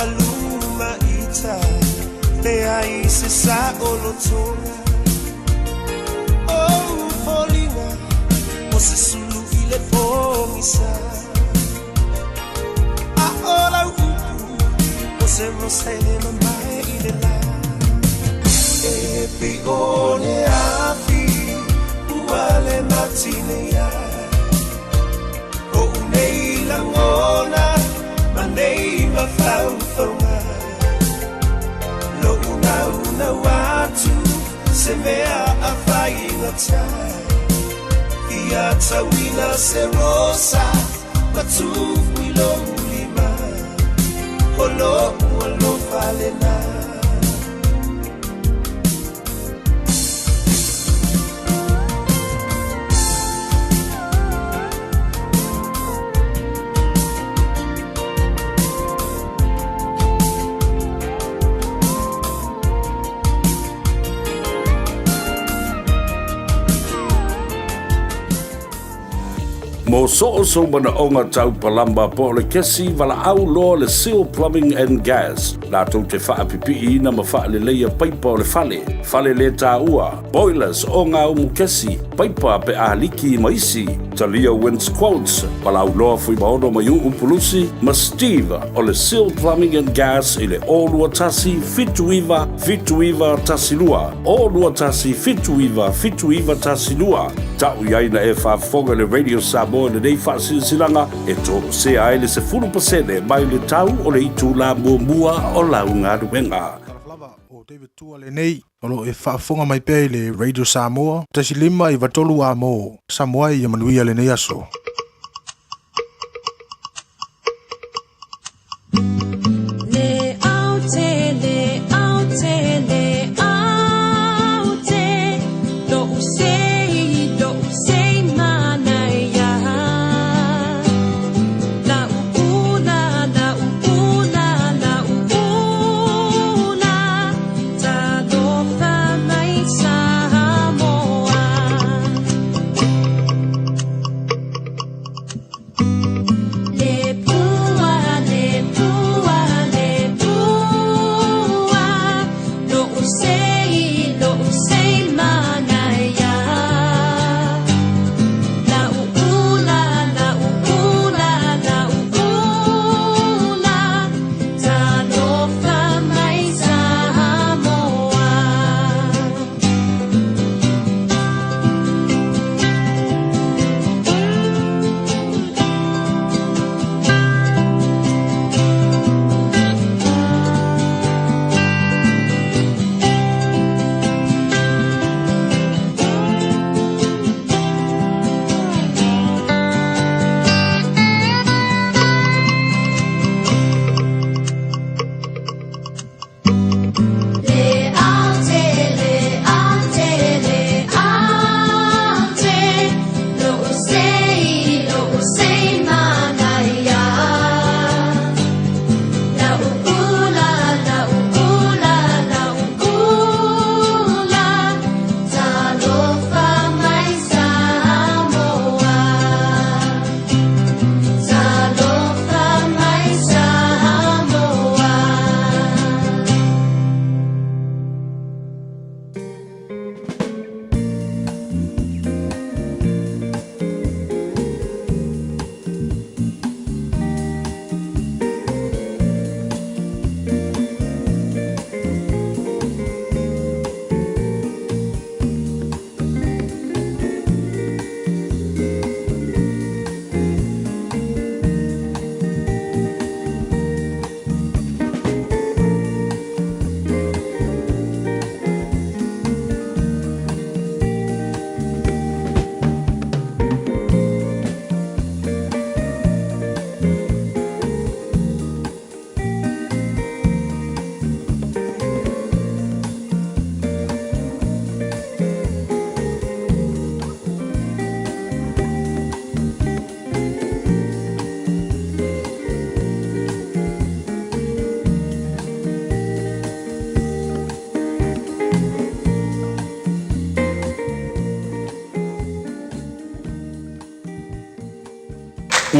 aluma ita te ai se sa olotonga oh polina o se sulu ile pomisa a ola upu o se rosene mamae ile la e pi one afi uale matine ya o nei la ngona manei ma faufonga lo una watu se mea a fai la tai ia tawina se rosa matu wilo lima holo lo falena Mo so mana onga tau palamba po le kesi wala au lo le Seal Plumbing and Gas. La tau te wha pipi na ma wha le leia paipa o le fale. Fale le tā ua. Boilers o ngā umu kesi. Paipa pe a liki maisi. Talia wins quotes. Wala au loa fui maono mai upulusi. Ma Steve o le Seal Plumbing and Gas i le olua tasi fituiva tasi lua. Olua tasi fituiva tasi lua. Tau iaina e whafonga le Radio Samoa le nei whasilanga e tō se aile se 10% mai le tau o le itu la mua o lau ngā ruenga. O David Tua le nei, olo e whaafonga mai pēi le Radio Samoa, tasi lima i watolu a mō, Samoa i amanuia le nei aso.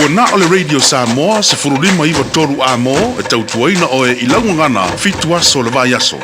Ua na o le Radio Samoa se furulima iwa toru a mo e tautuaina o e ilaungangana fitu aso le vai aso.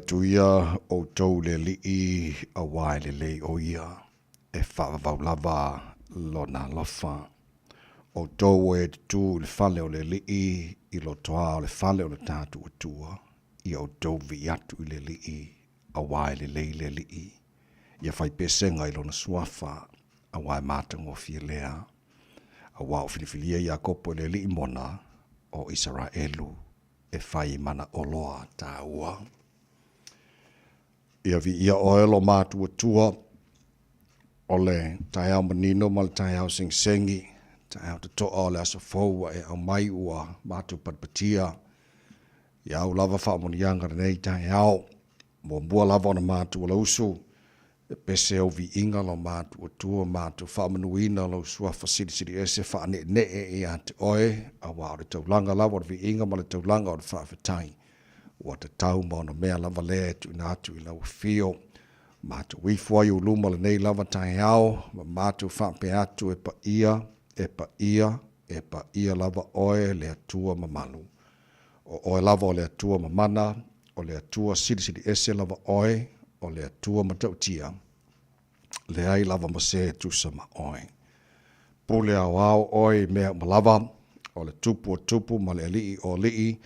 Tuia o tau le lii a wai le o ia e whaavau lava lona lofa. O tau e tu le fale o le lii i lo toa o le fale o le tātu atua i o tau vi atu i le lii a wai le lii. Ia whai pesenga i lona suafa a wai mātango fia lea. A wai filifilia i a kopo le lii mona o Israelu e whai mana oloa tā ua. Ia vi ia oelo mātua tua o le tai au manino ma le tai au singsengi, tai au te toa o le asa foua e au mai ua mātua patpatia. Ia au lava whaamonianga nei tai au, mua lava ona mātua lausu, e pese au vi inga lo mātua tua mātua whaamanuina lo suafa siri ese whaane ne e ate oe, a wā o le taulanga lava o vi inga ma le taulanga o le whaafetai. Ua te tau ma ona mea lava lea tu ina atu i lau fio. Mātu wifua i uluma le nei lava tai au, ma mātu whape atu e pa ia lava oe le atua mamalu. O oe lava o le atua mamana, o le atua siri ese lava oe, o le atua matautia. Le ai lava mase tusa ma oe. Pule au oe mea malava, o le tupu ma le lii o lii,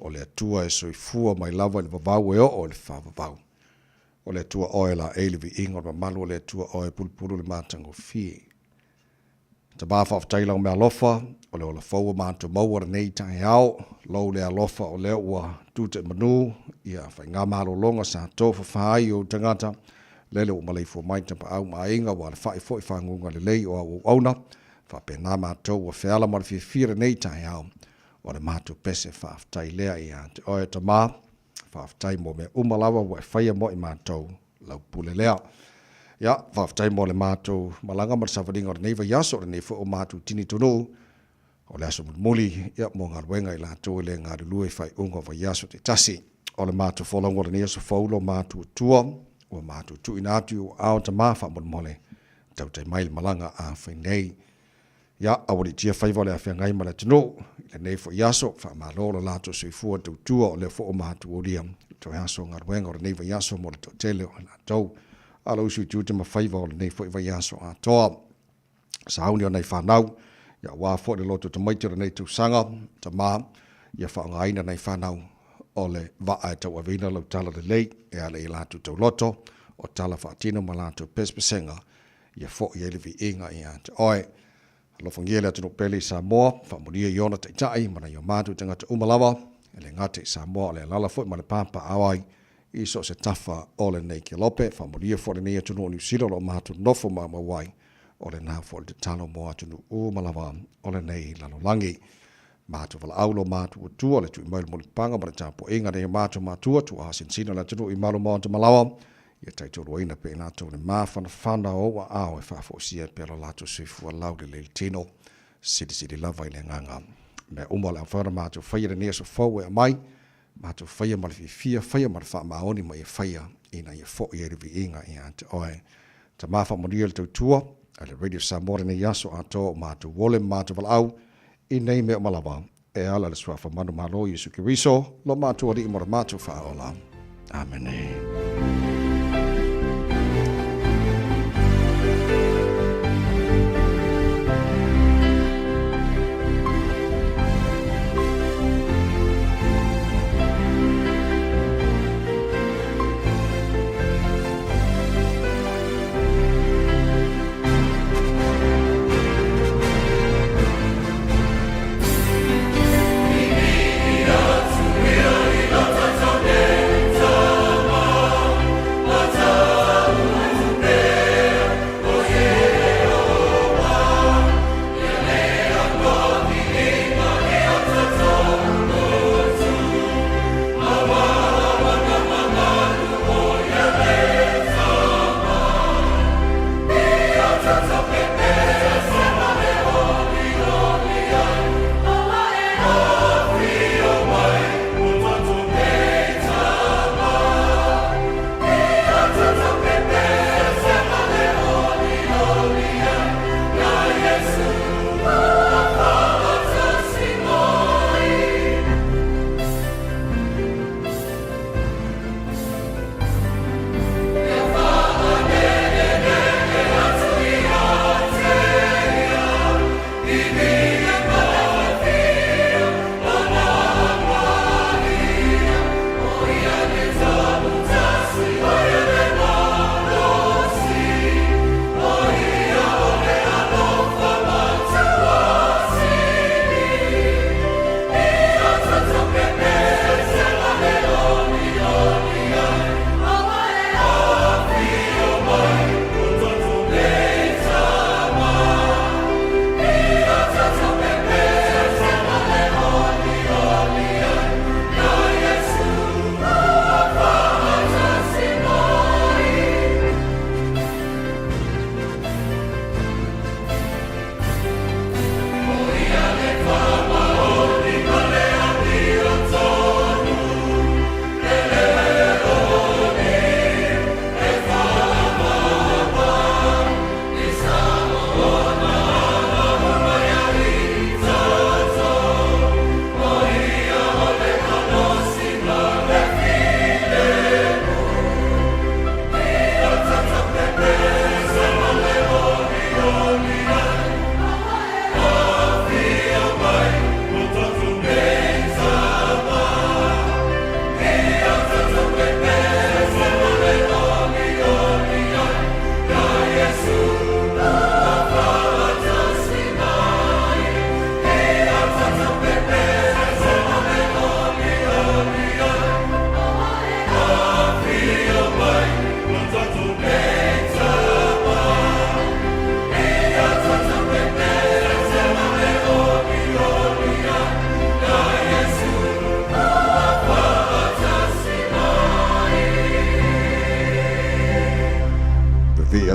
o le atua e soifua mai lava le vavau e o le whavavau. O le atua oe la eili vi ingo ma malu o le atua oe pulpulu le mātango fie. Ta bāwha whtailau mea lofa, o le ola faua mātua maua nei tai au, lau le alofa o le ua tūte manu, ia whai ngā mālo longa sa tofa whai o tangata, lele o maleifua mai tampa au mainga, wa le whai fwoi whangunga le lei o au auna, whape nā mātou wa whiala ma le whiwhira nei tai au, o le mātou pese whaaftai lea i a te oe ta mā, whaaftai mo mea umalawa wa e whaia mo i mātou lau pule lea. Ia, whaaftai mo le mātou malanga ma le sawharinga o le neiva yaso le neifu o mātou tini tunu, o le aso muli, ia mo ngā ruenga i lātou le ngā rulue whai unga wa yaso te tasi, o le mātou wholongo le neaso whaulo mātou tua, o mātou tu inatu o ao ta mā wha mole, tau tai mai malanga a whainei. Ia, awari tia whaiva le a whiangai ma le tino, le neifo yaso, wha mālolo lātou suifua tau tua o le fo o mātou o ria, tau yaso ngā ruenga o le neiva yaso mo le tau tele o lātou, ala usu tu te ma whaiva o le neifo iwa yaso a toa. Sauni o nei whanau, ia wā fo le loto ta maitira nei tau sanga, ta mā, ia wha aina nei whanau o le waa e tau avina lau tala le lei, e ale i lātou tau loto, o tala wha atino ma lātou pespesenga, ia fo i elevi inga i ate oe, Alofangia le tunu pele Samoa, whamuria iona te itai, mana i o mātu tangata umalawa, le ngate Samoa le lala fo ma le papa awai, i so se tafa o le nei ke lope, whamuria fo le nei atunu o New Zealand o mātu nofo ma mawai, o le nā fo le te talo mo atunu umalawa, o le nei lanolangi. Mātu wala aulo mātu o tua, le tu i maile mo le panga, ma le tāpo inga nei mātu mātua, tu a sinsina le atunu i malo mo anta malawa, ia taitoro ina pe ina tau le mawhana o wa ao e whaafosia pe alo lato suifua lau le tino sidi lava i le nganga. Me umo le awhara mātou whaia le nea so fau e mai, mātou whaia ma le fia whaia ma le wha maoni ma e whaia ina i e fo i erivi inga i ante oe. Ta mawha moria le tautua, a le Radio Samoa ne yaso ato mātou wole mātou wala au, i nei mea malawa e ala le swafa manu malo Yesu Kiriso, lo mātou adi i mora mātou wha ola. Amen.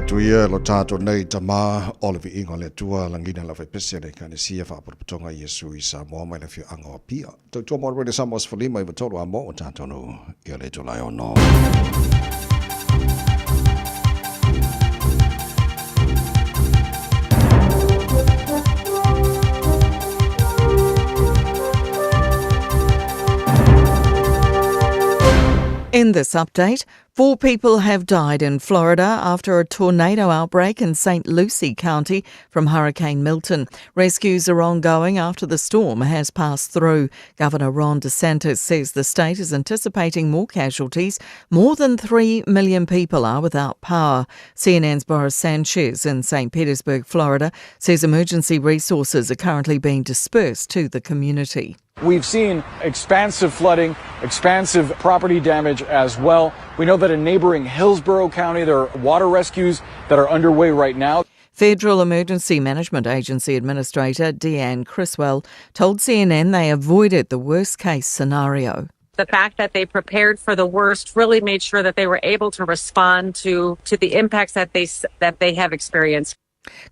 Tuia lo tato nei tama Oliver ingo le tua langina la fepese de kanisia fa protonga Yesu i Samoa mai le fiu anga pia. To to mo re Samoa sfolima i tolo amo tato no ia le to lai ono. In this update, 4 people have died in Florida after a tornado outbreak in St. Lucie County from Hurricane Milton. Rescues are ongoing after the storm has passed through. Governor Ron DeSantis says the state is anticipating more casualties. More than 3 million people are without power. CNN's Boris Sanchez in St. Petersburg, Florida, says emergency resources are currently being dispersed to the community. We've seen expansive flooding, expansive property damage as well. We know that in neighboring Hillsborough County, there are water rescues that are underway right now. Federal Emergency Management Agency Administrator Deanne Criswell told CNN they avoided the worst-case scenario. The fact that they prepared for the worst really made sure that they were able to respond to the impacts that they have experienced.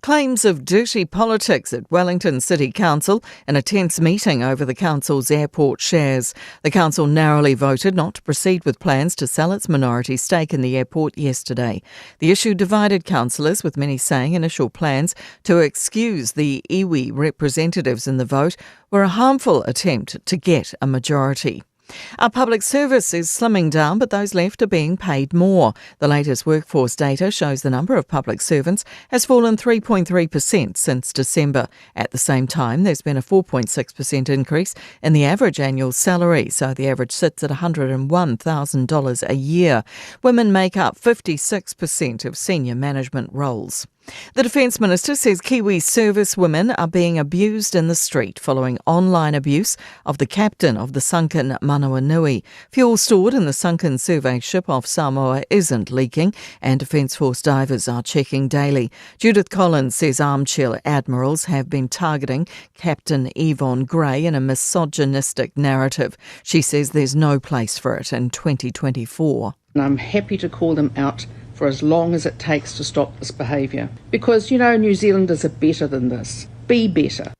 Claims of dirty politics at Wellington City Council in a tense meeting over the council's airport shares. The council narrowly voted not to proceed with plans to sell its minority stake in the airport yesterday. The issue divided councillors, with many saying initial plans to excuse the iwi representatives in the vote were a harmful attempt to get a majority. Our public service is slimming down, but those left are being paid more. The latest workforce data shows the number of public servants has fallen 3.3% since December. At the same time, there's been a 4.6% increase in the average annual salary, so the average sits at $101,000 a year. Women make up 56% of senior management roles. The Defence Minister says Kiwi service women are being abused in the street following online abuse of the captain of the sunken Manawa Nui. Fuel stored in the sunken survey ship off Samoa isn't leaking, and Defence Force divers are checking daily. Judith Collins says armchair admirals have been targeting Captain Yvonne Gray in a misogynistic narrative. She says there's no place for it in 2024. And I'm happy to call them out for as long as it takes to stop this behaviour. Because, New Zealanders are better than this. Be better.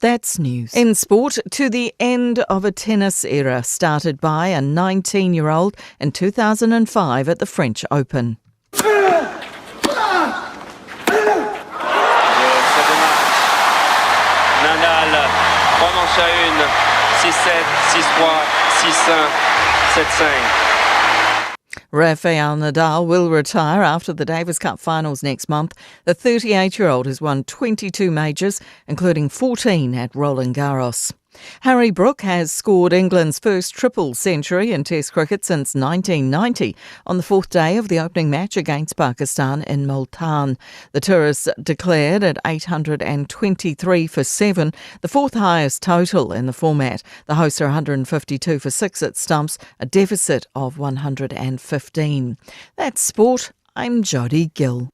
That's news. In sport, to the end of a tennis era started by a 19-year-old in 2005 at the French Open. Nadal, trois manches à une, 6-7, 6-3, 6-1, 7-5. Rafael Nadal will retire after the Davis Cup finals next month. The 38-year-old has won 22 majors, including 14 at Roland Garros. Harry Brook has scored England's first triple century in Test cricket since 1990 on the fourth day of the opening match against Pakistan in Multan. The tourists declared at 823 for 7, the fourth highest total in the format. The hosts are 152 for 6 at stumps, a deficit of 115. That's sport. I'm Jodie Gill.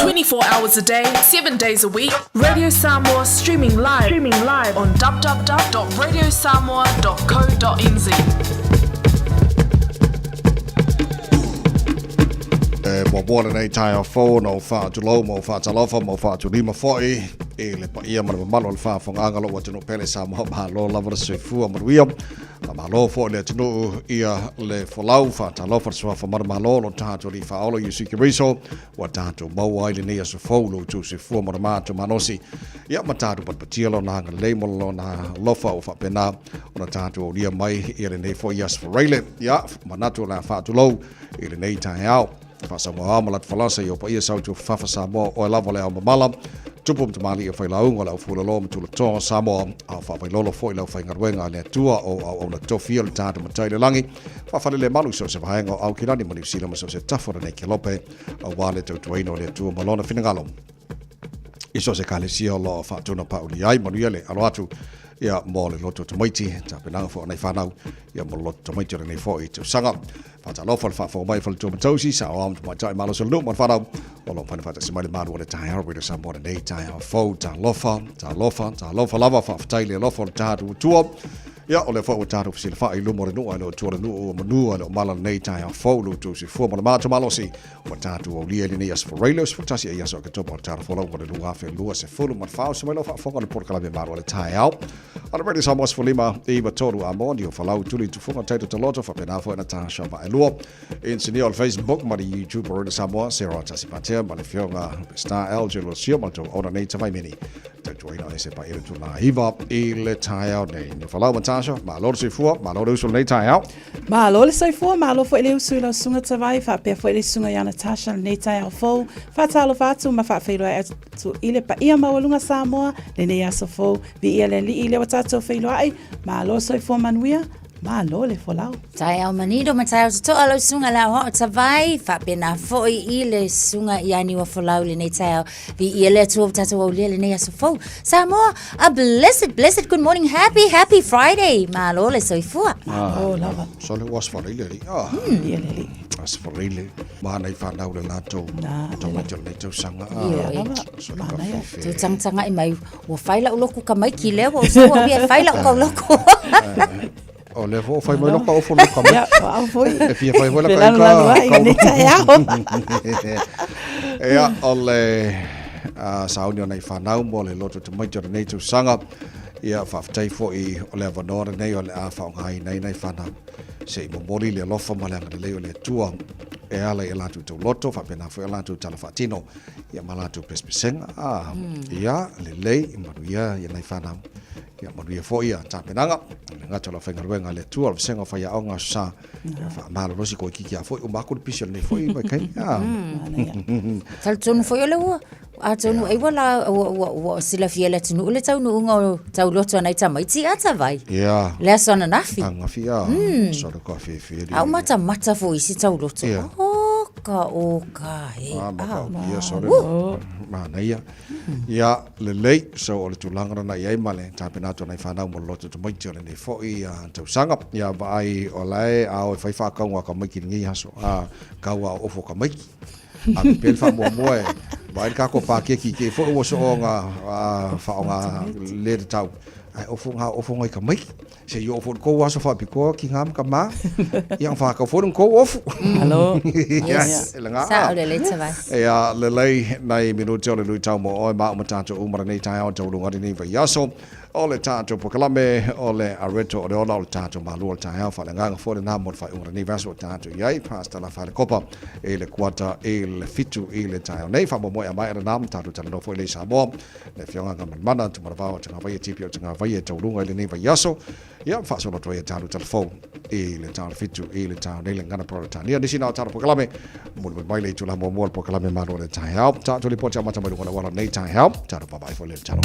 24 hours a day, 7 days a week. Radio Samoa streaming live on www.radiosamoa.co.nz. Mōpōle nei tai a fō no whātulau, mō whātalofa, mō whāturima whoi. E le pa ia mana malo le whāwhonganga lo watino pele Samoa mahalo lavara soifua maruia. La mahalo fo le tino ia le folau whātalofa sua whamara mahalo lo tātou li whaolo Yusuke Riso. Wa tātou maua ili nei aso fōlu tu soifua mara mātou manosi. Ia ma tātou patpatia lo nanga leimolo na lofa o whapena. O na tātou o lia mai ili nei fo ias whareile. Ia manatu la whātulau ili nei tai au. Whasamoa amalat whalasa i o pa ia sautu whafa Samoa o e lava le au mamala. Tupum te mali i whailaunga lau fulalo matula toa Samoa au whawailolo fo i lau whaingaruenga le tua o na tofia le tātu matai le langi. Whawhale le malu so se wahenga au kirani mani usila ma so se tafora nei ke lope au wale tau tuaino le tua malona finangalo. Iso se kālesia lo whaatuna pauli ai manuia le alo atu ia mo le loto tomaiti ta penanga fo nei whanau ia mo loto tomaiti nei fo i tu sanga. Fata lofa le whafo mai whale tō matausi sa o am tu mai tai malo sa lumo whanau o lo whane whata si mai le maru o le tai hara wera sa mo le nei tai hara fau ta lofa lava whaftai le lofa le tātu utua. Ia o le whao tātou fisi le wha i lumo le nua no tua le nua o manua le o mala nei tai hara fau lu tu si fua mo le mātu malosi o tātou o lia li nei as whareilo si whatasi e aso ke topa o tātou whalau mo le lua whea lua se fulu ma whao si mai lo whafonga le porkalame maru o le tai au. Ana ready sa mos fulima iwa toru a moni o whalau tuli tu funga taito taloto whapenafo ena tāsha wa elua. Insini o Facebook ma le YouTube o Rina Samoa, Sarah Tasipatea, ma le fionga Star Alger lo sio ma to ona nei tawai mini. tau tuai na se pa ele tula hiva ile tai au nei ni falau matasha ma lo se fu ma lo usul nei tai au ma lo le sai fu ma lo fo ele usul la sunga tavai fa pe fo ele sunga ya Natasha nei tai au fo fa talo fa tu ma fa feilo e tu ile pa ia ma walunga Samoa le nei aso fo vi ile li ile watato feilo ai ma lo sai fu manuia ma lo le folau tai au manido ma tai to alo sunga la ho tavai fa pena fo ile sunga yani wa folau le nei tai vi ile tu tato o le nei aso fo Samoa a blessed good morning happy Friday ma lo le soifua oh lava so le was for ile ile as for ile ma nei fa na le lato to ma jo le to sanga so ma nei tu tanga i mai wa faila uloku ka mai ki le wa so wa vi faila ka uloku o le fo fai mo loka o fo loka ya au foi e fia fai mo loka ya ole saunio nei whanau mo le loto te maitara nei tu sanga ia whaftai fo i o le avanora nei o le a whaongai nei whanau se i momori le lofa malanga le leo le tua e ala i latu tau loto whapena fo i latu tala whatino ia malatu pespesenga ia le lei i maruia i nei whanau ia maruia fo ia tapenanga ngata la whengaruenga le tua o senga whai aonga sa malo rosi ko kiki a fo i umakuru pisi nei fo i mai kai tal tonu fo i le ua a tonu ai wala wa sila fiela tunu le tau no ngo tau loto nei tamaiti ata vai ia le sona nafi ngafi so le kofi au mata fo i si tau loto o ka he ia so le mana ia le lei so o le tulanga na ia male tapena to nei fana mo loto to mai tio nei fo i tau sanga ia vai o lai a o fai fa ka ngwa ka mai ki ngi haso ka wa o fo ka mai a pel fa mo moe vai ka ko pa ki fo o so nga fa nga le tau ai o fo ngai ka mai se yo fo ko wa so fa piko ki ngam ka ma yang fa ka fo ko ofu hello yes elanga sa o le vai ya le lei nai minuto le lui tau mo o ma tato umara nei tai o tau lunga ni va yaso o le tato pokalame o le areto o le ola o tato ma lu tai fa le nganga fo le na mo fa umara ni vaso tato yai pasta la fa le copa e le quarta e le fitu e le tai nei fa mo ya mai na tato tala no fo le sa mo le fionga ga mana tu ma va o tanga vai tipi o tanga vai tau lunga le ni va yaso ia fa so lo to ya tato tala fo e le tato fitu e le tato nei le ngana pro tato ni sina tato pokalame mo mai le tu la mo pokalame ma le tai help tato li po cha mata mai wala nei tai help tato bye bye for le tato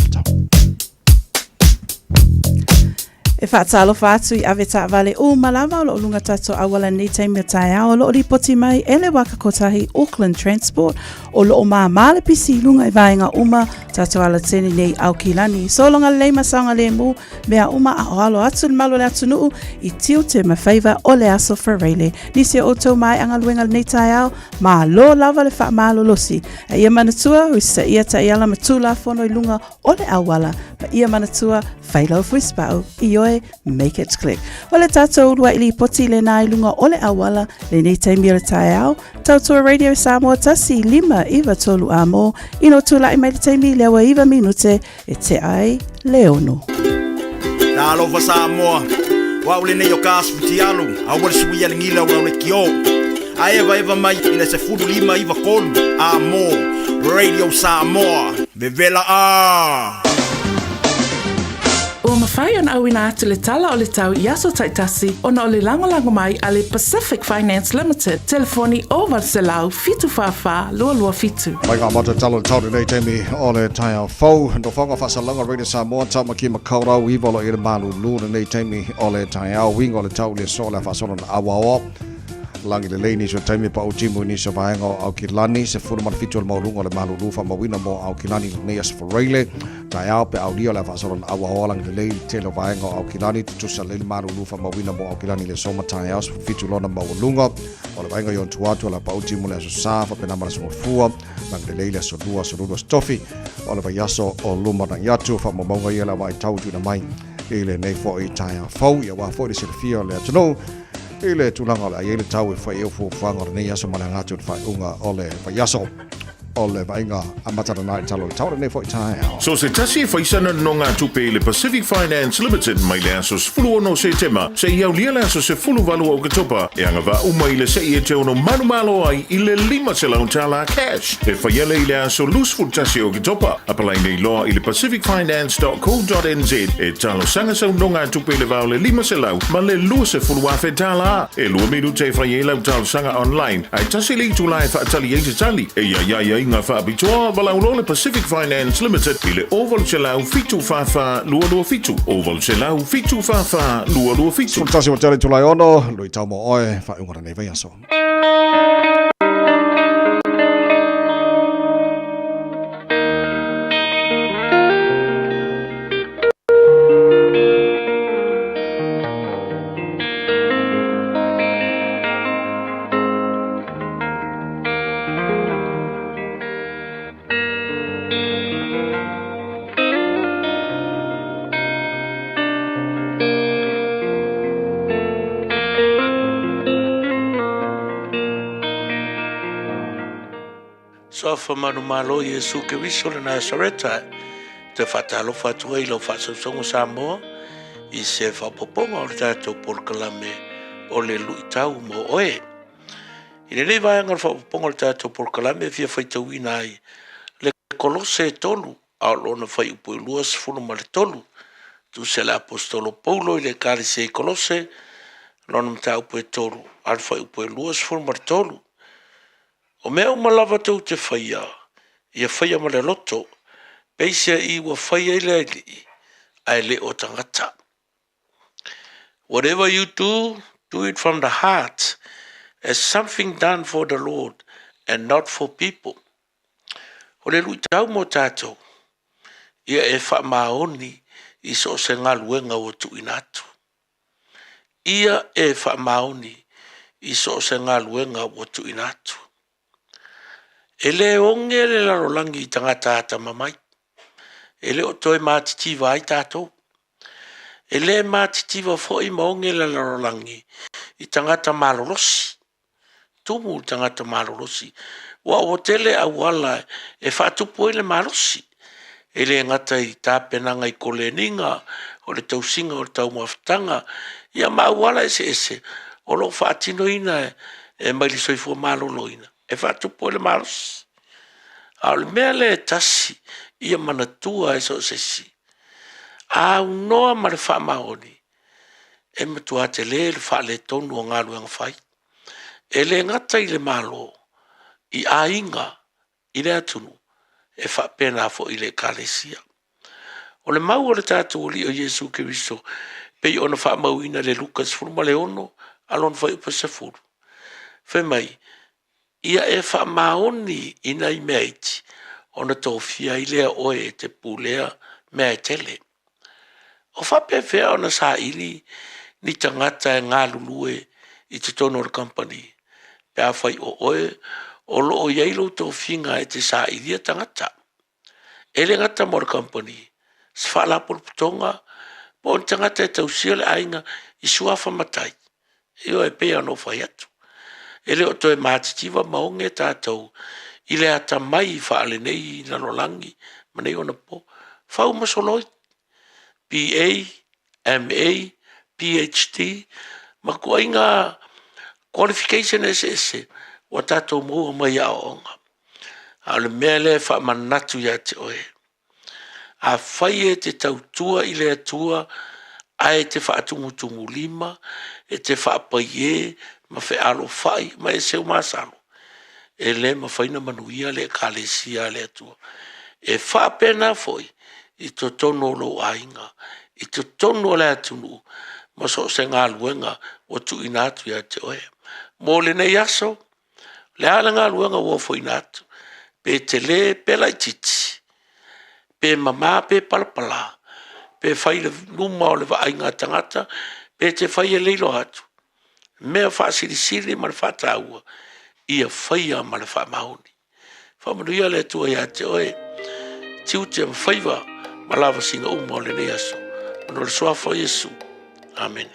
e whaatalo whaatu I aweta vale o malawa o lo lunga tato awala nei taimia tai ao lo ripoti mai ele waka kotahi Auckland Transport o lo o maa male pisi lunga I vaenga uma tato ala tene nei au kilani so longa le masanga le mu mea uma a oalo atu malo le atu nuu I tiu te mawhaiva o le aso Ferreile nisi o tau mai anga luenga nei tai ao maa lo lava le wha malo losi a ia manatua huisa ia ta iala matula fono I lunga o le awala pa ia manatua whailau fuispau I oe make it click. O le tātou urua ili poti le nai lunga o le awala le nei taimia le tae au. Tautua Radio Samoa tasi 5 amo. Ino tula I mai le taimi le awa 1 minute e te ai le ono. Na alofa Samoa. Wa ule nei o kasu ti alu. A wale suia le ngila wa ule kio. A eva mai ina se furu 5 kolu. Amo. Radio Samoa. Vevela a. O mawhai an awina atu le tala o le tau I aso taitasi o na o le langolango mai a le Pacific Finance Limited. Telefoni o Varselau fitu whawha lua fitu. Mai ngā mata talo tau nei teimi o le tai au fau. No whanga whasalanga Radio Samoa tau maki makaurau I valo I le malu luna nei teimi o le tai au wingo le tau le so le whasolo na awa o. Langi le leini so taimi pa o timu ni so vaenga au kilani se furu marfitu le maulunga le malu lufa mawina mo au kilani nei as Ferreile tai au pe audio le fasoro na awa langi le leini telo vaenga au kilani tutusa le malu lufa mawina mo au kilani le soma tai au fitu lona maulunga o le vaenga yon tuatu la pa o timu le so safa pe namara so fua langi le leile so dua stofi o le vayaso o luma na yatu fa mamonga yela vai tau tu na mai ile nei fo I tai au fau ya wa fo de silfia le tano ile tulanga la ile tau e fai o fo fanga nei aso malanga tu fai unga ole fa yaso o le vainga a matara nai talo le taura nei fo i tae ao. So se tasi e whaisana no ngā tupe le Pacific Finance Limited mai le aso sefulu ono se tema, se iau lia le aso sefulu valu au katopa, e anga va uma i le se i e te ono manu malo ai i le 5 se lau tala cash. E whaiele i le aso lusful tasi o katopa, apalai nei loa i le pacificfinance.co.nz, e talo sanga sau no ngā tupe le vau le 5 se lau, ma le lua se fulu afe tala, e lua miru te whaiele au talo sanga online, ai tasi li tu lai whaatali eite tali, e ia inga whaabitoa, walau lo le Pacific Finance Limited, i le oval se lau fitu whawha lua fitu, oval se lau fitu whawha lua fitu. Tasi o tele tulai ono, lui tau mo oe, whaungara nei vai aso. Sofa manu malo Yesu ke viso le Nazareta te fatalo fatua i lo fasosongo Samoa i se fapoponga o le tatou porkalame o le luitau mo oe. I le vai ngar fapoponga o le tatou porkalame fia faitauina ai le Kolose tolu a lona fai upo i lua sefulu ma le tolu tu se le apostolo Paulo i le karise i Kolose lona mta upo e tolu al fai upo i lua sefulu ma le tolu. O mea umalawa tau te whaia, ia whaia ma le loto, peisia i wa whaia i le ai le o tangata. Whatever you do, do it from the heart, as something done for the Lord and not for people. O le lui tau mo tātou, ia e wha maoni i so se ngā luenga o tu inatu. Ia e wha maoni i so se ngā luenga o tu inatu. E le onge le larolangi i tangata ata mamai. E le o toi mātitiva ai tātou. E le mātitiva fōi maonge le larolangi i tangata malorosi. Tumu tangata malorosi. Wa o tele a wala e whātupu e le malorosi. E le ngata i tāpenanga i koleninga o le tausinga o le tau mawhitanga. Ia mawala ese. O lo whātino ina e maili soifua maloloina. E whātupu e le marosi. A le mea le tasi ia manatua e so sesi. A unoa ma le whaamaoni. E matua te le wha le tonu o ngā luenga whai. E le ngata i le malo. I a inga. I le atunu. E wha pena fo i le kalesia. O le mau o le tātou li o Yesu Keriso. Pei ona wha mauina le Lukas furuma le ono. Alon whai upa se furu. Whai mai. Ia e wha maoni ina i mea iti, ona tōwhia i lea oe te pūlea mea tele. O whape whea ona sa ili ni tangata e ngā lulue i te tono o company. Pea whai o oe, o lo o yeilo tōwhinga e te sa ili a tangata. E le ngata mo company, sfala pulputonga, po on tangata e tausia le ainga i suafa matai. Io e pea no whai atu. Ele o toe mātitiva maonge tātou, i le ata mai whaale nei i lalolangi, manei ona po, whau masoloi, PA, MA, PhD, ma kua inga qualification ese, wa tātou mua mai a onga. A le mea le wha manatu ia te oe. A whai e te tautua i le atua, a e te wha atumutumu 5, e te wha apai ma fe alo fai, ma e seu masalo. E le ma faina manuia le kalesia le atua. E wha pena foi, i to tono lo ainga, i to tono le atunu, ma so se ngā luenga o tu inatu ia te oe. Mō le nei aso, le ala ngā luenga o fo inatu, pe te le pe lai titi, pe mama pe palapala, pe fai le luma o le va ainga tangata, pe te fai e leilo atu. Mea whaasirisiri ma le whataua, ia whaia ma le whamaoni. Whamanuia le tua ia te oe, tiu te mwhaiva ma lava singa uma o le nei aso. Mano le soafa Yesu. Amen.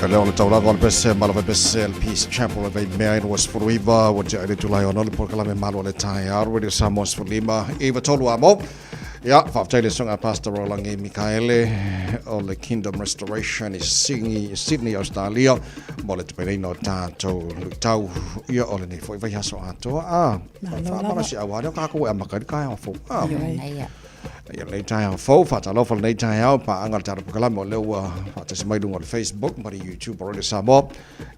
Kaleo le taula gol pese malo pese Peace Chapel of Main was for Riva what I to lie on all por kala me malo le tai already Samos for Lima Eva tolu amo ya fa tele songa Pastor Rolangi Mikaele all the Kingdom Restoration is Sydney Australia mole te perino tanto tau ia ole ni foi vai haso ato fa mara si aware ka ko amakari ka fo ya le tai fo fa ta lo fo le tai au pa angal tar kala mo le wa fa ta mai dungo Facebook mari YouTube ro samo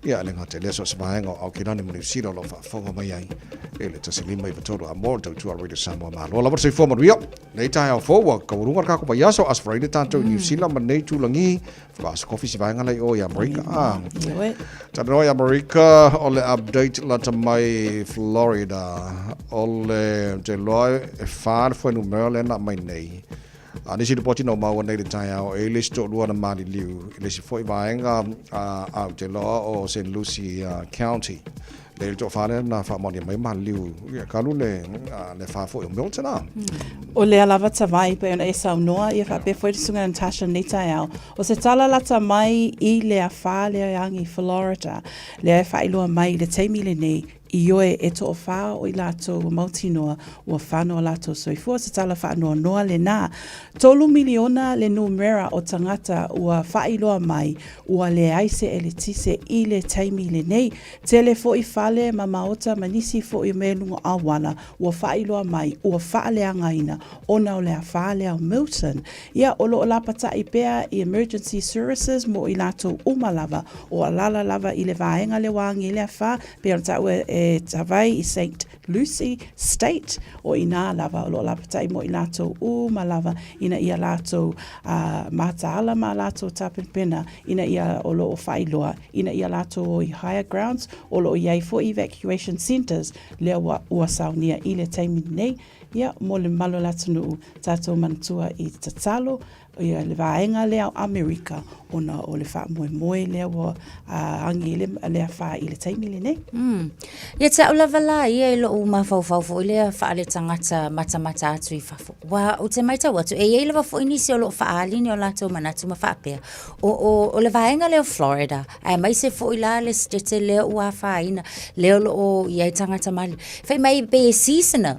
ya le ngate le so sba ngo au kina ni mo si lo fa fo mai ai ele ta se limai todo amor to ro samo ma lo la se fo mo rio le tai au fo wa ko runga ka ko pa yaso as friday tanto New Zealand ma nei tu langi fa so coffee sba ngala o ya America ta no ya America ole update la ta mai Florida ole te lo fa fo no Maryland na mai nei ani si poti no mau nei tai au e list to luana mali liu le si foi vaenga a te lo o St. Lucie County le to fa na fa mo ni mai mal liu ka lu le fa foi o Milton o le alava tawai pe ona e sau noa ia fa pe foi sunga Natasha nei tai au o se tala lata mai I le a fa le angi Florida le fa ilo mai le te mile nei Ioe e to fa o ilato mauti noa o fano lato so I fo se tala fa noa le na tolu miliona le numera o tangata ua fa iloa mai ua le aise e le tise I le taimi le nei tele fo I fale ma maota manisi fo I melungo awana ua fa iloa mai ua fa le angaina ona o le a fa le a Milton ia olo o lapata I pea I emergency services mo ilato umalava o alala lava I le vaenga le wangi le a fa pe ta tawai I St. Lucie State o ina lava o lo lapatai mo I lato umalava ina ia lato mataala ma lato tapipena ina ia o lo whailoa ina ia lato I higher grounds o lo iai for evacuation centers lea ua saunia I le taimi nei ia mo le malo latunu tato mantua I tatalo ia le vaenga lea America ona o le wha moe lea wa angi lea wha I le taimi le nei ia te au lava la ia I lo o mawhau fo I lea wha le tangata mata atu I whafo wa o te maita watu e ia lava fo inisi o lo wha alini o lato manatu ma whaapea o le vaenga leo Florida ai mai se fo I la le stete leo ua wha ina leo lo o ia tangata mali whai mai be seasonal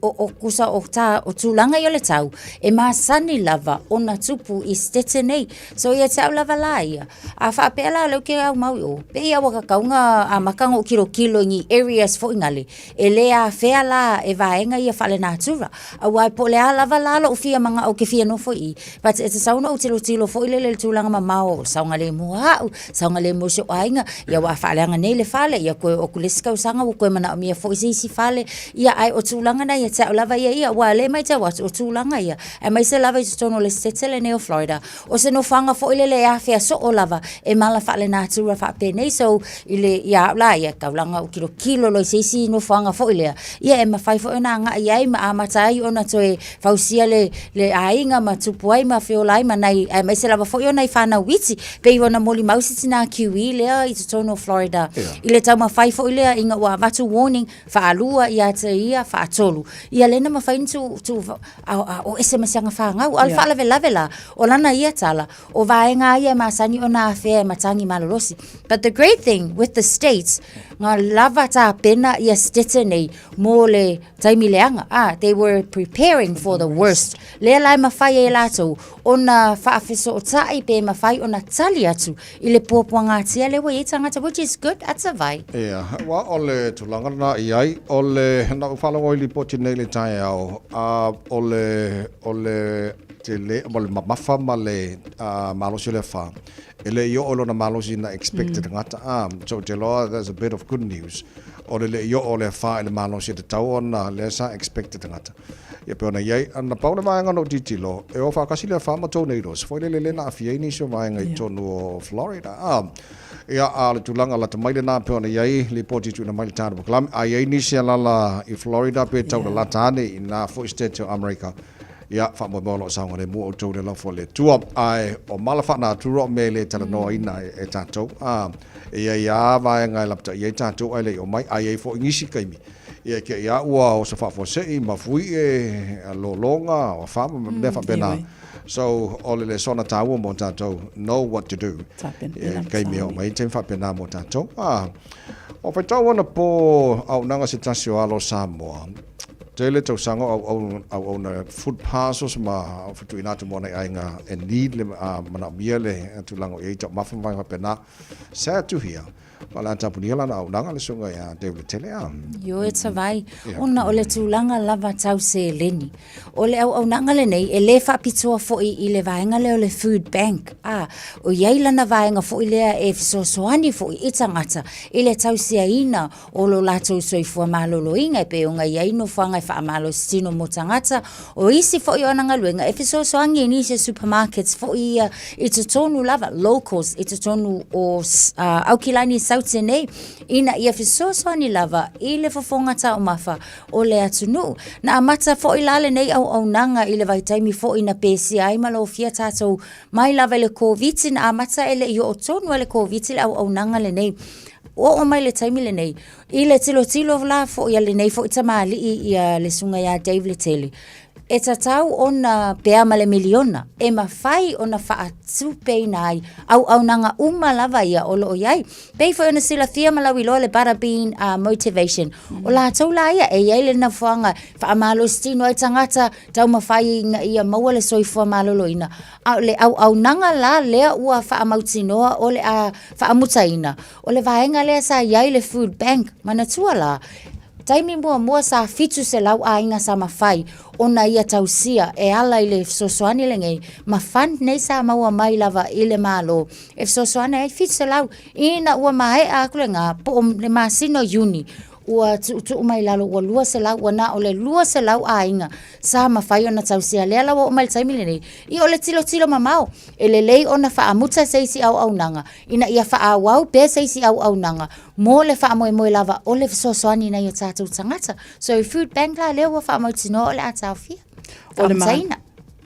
o kusa o ta o tūlanga I o le tau e masani lava ona tupu I stete nei so ia te au lava la ia a whaapea la leo ke au maui o pe ia waka kaunga a makanga o kilo ngi areas fo ingale e lea fea la e vaenga ia fale natura a wai po lea lava la lo fia manga o ke fia no fo I but e te sauna o tilo fo I le tūlanga ma mao saunga le mua saunga le mo se ainga ia wa fale anga nei le fale ia koe o kuleska usanga o koe mana o mia fo isi fale ia ai o tūlanga na ia te au lava ia wa le mai te wat o tūlanga ia e mai se lava I tono le setele neo Florida o se no fanga fo ile le a fea so o lava e mala fale natura fa pe nei so ile ia la ia kaulanga o kilo lo se no fanga fo ile ia e mafai fo na nga ia ma amatai ona toe fausia le ainga ma tupu ai ma feo lai ma nai e mai se lava fo ona I fana witi pe ona moli mausi tina kiwi le I tono Florida ile tau mafai fo ile inga wa watu warning fa alua ia te ia fa tolu ia lena mafai tu o SMS nga fa nga al fa la o lana ia tala o vaenga ia masani ona afea matangi malolosi but the great thing with the states nga lava ta pena ia stete nei mo le taimi leanga they were preparing for the worst le lai mafai e lato ona faafeso o tai pe mafai ona tali atu I le puapuanga tia le wa tangata which is good at savai wa ole tulanga na iai ole na whalongo I li poti nei le tai au ole te le mafa ma le malosi le fa ele yo olo na malosi na expected ngata so te lo there's a bit of good news ole yo ole fa le malosi te tau ona le sa expected ngata ia pe ona iai ana pauna vaenga no titilo e o fa kasi le fa ma tornadoes foi le na afia ni so vaenga I tonu Florida ia ale tulanga la tamai le na pe ona iai le poti tu na mai tano klam ai ni se la I Florida pe tau la tane ina for state of America ia fa mo bolo saunga le mo o tau le lafo le tua ai o malafa na turo me le tala no ina e tatou ia vaenga lapta ia tatou ai le o mai ai fo ngisi kaimi ia ke ia ua o sa fa fo se I mafui e lolonga o fa me fa pena So ole le sona taua mo tātou know what to do. Kei mea o mai te whapena mo tātou. O whai tau ana po au nanga se tasi o alo Samoa. Te le tau sanga au na food parcels ma whatu inatu mo nei ainga e need le mana mia le tulango e tau mawhamai whapena. Sa tuhia. Wala tapunia lana au nanga le sunga ya David Tele Yo e tawai. Ona o le tūlanga lava tau se leni. O le au nanga le nei, e le whapitoa fo i le vaenga le o le food bank. O iei lana vaenga fo i lea e fisosoani fo i itangata. I le tau sia ina o lo lato soifua malolo inga pe o nga iei no whanga i wha malo stino mo tangata. O isi fo i onanga luenga e fisosoani ni se supermarkets fo i tutonu lava, locals, i tutonu o Aukilani Sauti nei, ina ia fisosoani lava, i le fafongata o mafa o le atunu. Na amata fo i lale nei au nanga i le vaitaimi fo i na pesi ai malo fia tatou mai lava le COVID, na amata ele i o tonu le COVID le au nanga le nei. O mai le taimi le nei, i le tilo la fo i le nei fo i tamali i le sunga ya Dave le tele. E tatau ona pea male miliona, e mawhai ona whaatu pei nai, au nanga lava ia o loo iai. Pei fo ona sila thia malawi loa le barabin motivation. O la tau la ia, e iai le na whanga, whaamalo stino ai tangata, tau mawhai ia maua le soifua malolo ina. Le au nanga la lea ua whaamautinoa o le whaamutaina. O le vaenga lea sa iai le food bank, mana tua la. Taimi mua sa fitu se lau ainga sa mawhai, ona ia tausia e ala i le sosoani le ngei, mawhan nei sa maua mai lava i le malo. E sosoani e fitu se lau, ina ua mahe a kule ngā, po le masino uni, ua tu mai lalo, ua lua se lau, ua na o le lua se lau ainga, sa mawhai ona tausia, lea lawa o mai le taimi le nei, i o le tilo mamau, e le lei ona whaamuta seisi au nanga, ina ia whaawau pe seisi au nanga, mo le whaamoe lava, o le sosoani na i o tātou tangata. So food bank la leo wa whaamautino o le atau fia.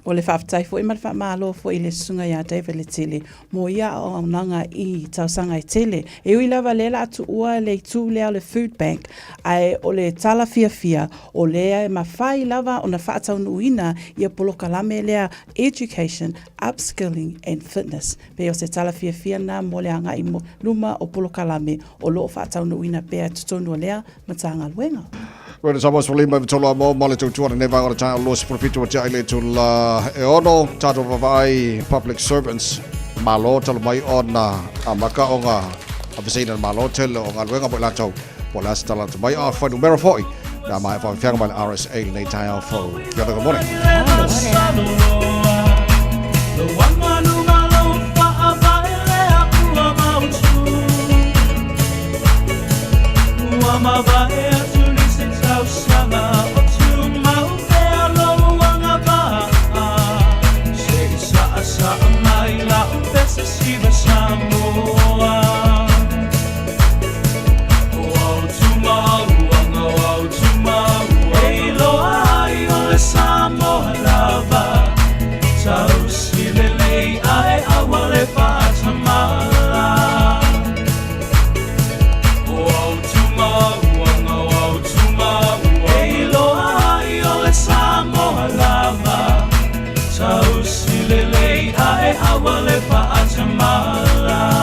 O le whaafatai fo i mara whaamalo fo i le sunga ia David le tele. Mo ia o nanga i tausanga i tele. E ui lava lela atu ua le tu lea le food bank. Ai o le tala fia o lea e mawhai lava o na whaatau nuina i a poloka lame lea education, upskilling and fitness. Pe o se tala fia na mo lea nga i mo luma o poloka lame o loo whaatau nuina pea tutonu o lea matanga luenga. Well, it's almost fully moving to la mo mole to tuana never got a time loss for people to ile to la ono tato vai public servants malo talo mai ona amaka onga abisina malo telo onga luenga po lato po la stala to mai for numero 40 na mai for fiang mal RSA nei tayo for good morning. Sana o tu mau pea lo wanga ba se sa mai la pesa si va Samoa o tu mau wanga o tu mau e lo ai o Samoa lava tau si le ai awale pa tamala o tu mau Samoa lava, tau silelei ae awale pa atamala.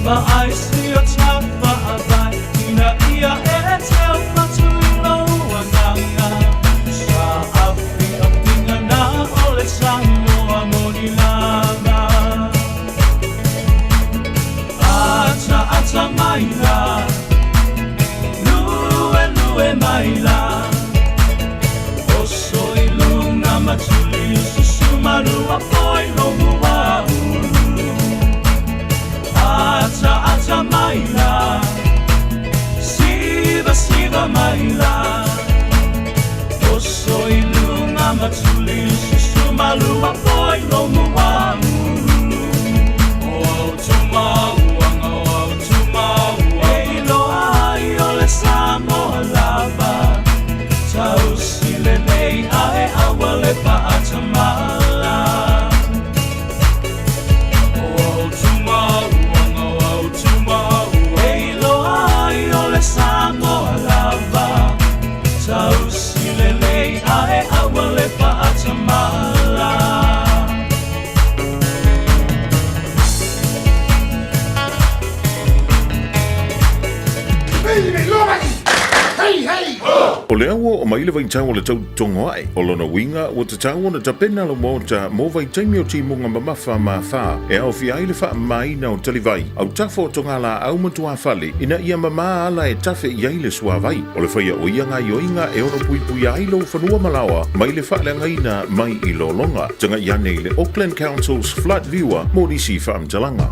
Ma'aisi o tapa abai Ina ia e teo patuilo anganga Sa api a pinga na ole Samoa moni lava Ata maila Lue maila Oso ilunga matuli Susumaru a poi lomu wa ulu Ata maila Siva maila Oso ilunga matuli Susumaru a poi lomu wa ulu Oh tumau Samoa lava Tau sile nei ae awale pa atamala O tumau o tumau Ei loa ai ole Samoa lava Tau sile nei ae awale pa atamala O lea ua o maile vai tau o le tau tongo ai. O lona winga o te tau o na tapena lo mo ta mo vai taimi o timunga mamafa ma fa. E au fi aile fa mai na o talivai. Au tafo o tonga la au matua fale. Ina ia mama ala e tafe i aile sua vai. O le whaia o ia ngā ioinga e ono pui pui ailo whanua malawa. Mai le wha le ngaina mai i lo longa. Tanga iane le Auckland Council's flood viewer mo nisi wha amtalanga.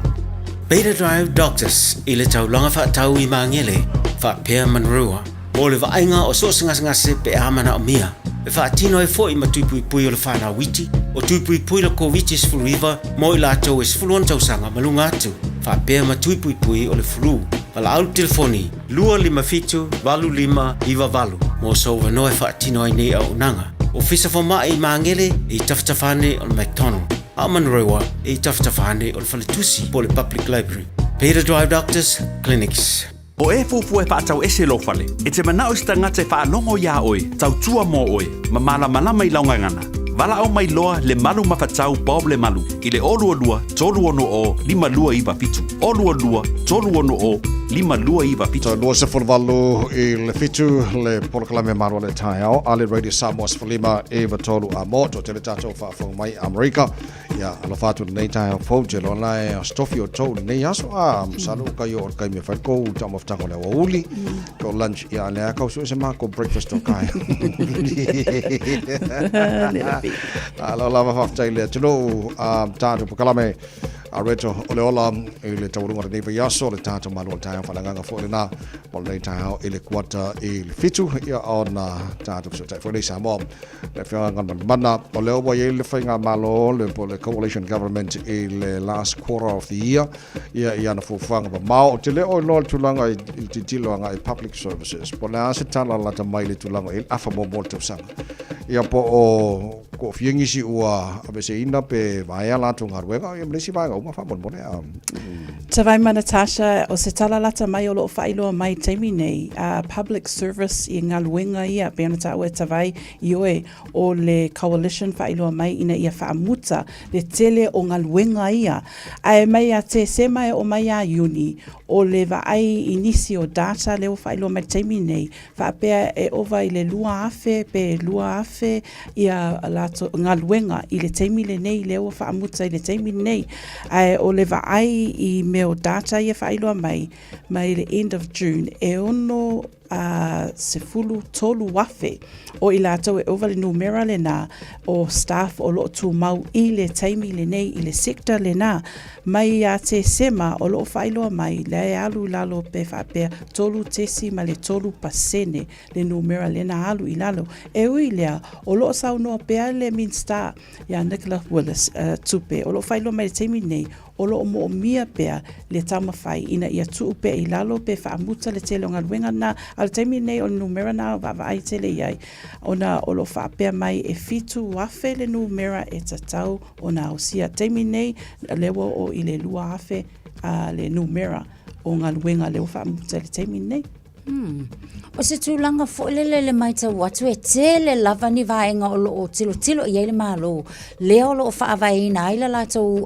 Beta Drive Doctors i le tau longa wha tau i mangele. Wha pia manrua. O le vaenga o so ngase pe amana o mia. E whaatino e fo i ma tuipui o le whana witi. O tuipui la COVID is flu iwa. Mo i la tau is flu on tau sanga malunga atu. Whapea ma tuipui o le flu. Wala au telefoni. 255 iwa valu. Mo so wano e whaatino ai nei au nanga. O fisa fo maa i maangele i taftafane o le McDonald. A manrewa i taftafane o le Faletusi po le Public Library. Beta Drive Doctors Clinics. O e fufu e whaatau ese lo fale. E te manao sta ngate whaanongo ia oe, tau tua mo oe, ma malama i laungangana. Wala au mai loa le malu mawhatau Bob le malu. I le olua tolu ono o 5 iwa pitu. Olua tolu ono o 5 iwa pitu. So lua se fulvalu i le fitu le polokalame marua le taiao. Ale Radio Samoa Sfalima e vatolu a moto. Te le tatou whaafong mai Amerika. Ia alofatu nei taiao fau je lona e stofi o tau nei aso. Salu kai o kai me whaikou tamo whtako le wauli. Ko lunch ia lea kau su se mako breakfast o kai. Alo lava whaftai lea tino tātou pakalame a reto o le ola i le taurunga nei vai aso le tātou malu o tāiao whananganga fo le nā o le tāiao i le kuata i le fitu ia o na tātou so tai fo nei Samoa le whianga mana o le owa i le whainga malo le po le coalition government i le last quarter of the year ia i ana fuwhanga pa mao o te leo i loa tulanga i te tiloanga i public services po le ase tala lata mai le tulanga i afa mo mo tausanga ia po o ko fiengisi ua abese ina pe vaia latu ngaruega ia mlesi vaga uma fa bonbone Tawai mana Tasha o se tala lata mai o lo whailoa mai taimi nei public service i ngā luenga ia peana tau e tawai i oe o le coalition whailoa mai ina ia whaamuta le tele o ngā luenga ia ai mai a te sema o mai a uni o le vaai inisi o data leo whailoa mai taimi nei whaapea e ova i le lua afe ia lato ngā luenga i le taimi le nei leo whaamuta i le taimi nei ai o le vaai i meo data ia whailoa mai le end of June e ono se fulu tolu wafe o i lātou e over le numera le nā o staff o loo tū mau i le taimi le nei i le sector le nā mai a te sema o loo whailoa mai le alu lalo pe whapea tolu tesi ma le tolu pasene le numera le nā alu i lalo e ui lea o loo sau noa pea le min star ia Nicola Willis tupe o loo whailoa mai le taimi nei o loo mo mia pea le tamawhai ina ia tuu pea i lalo pe whaamuta le tele o ngā luenga nā al taimi nei o numera nā wawai tele iai ona o lo whaapea mai e fitu wafe le numera e tatau o nā osia taimi nei lewa o i le lua afe le numera o ngā luenga leo whaamuta le taimi nei O se tūlanga fo le mai tau watu e tele lava ni vaenga o loo tilo i eile malo. Leo loo whaavaina i le lātou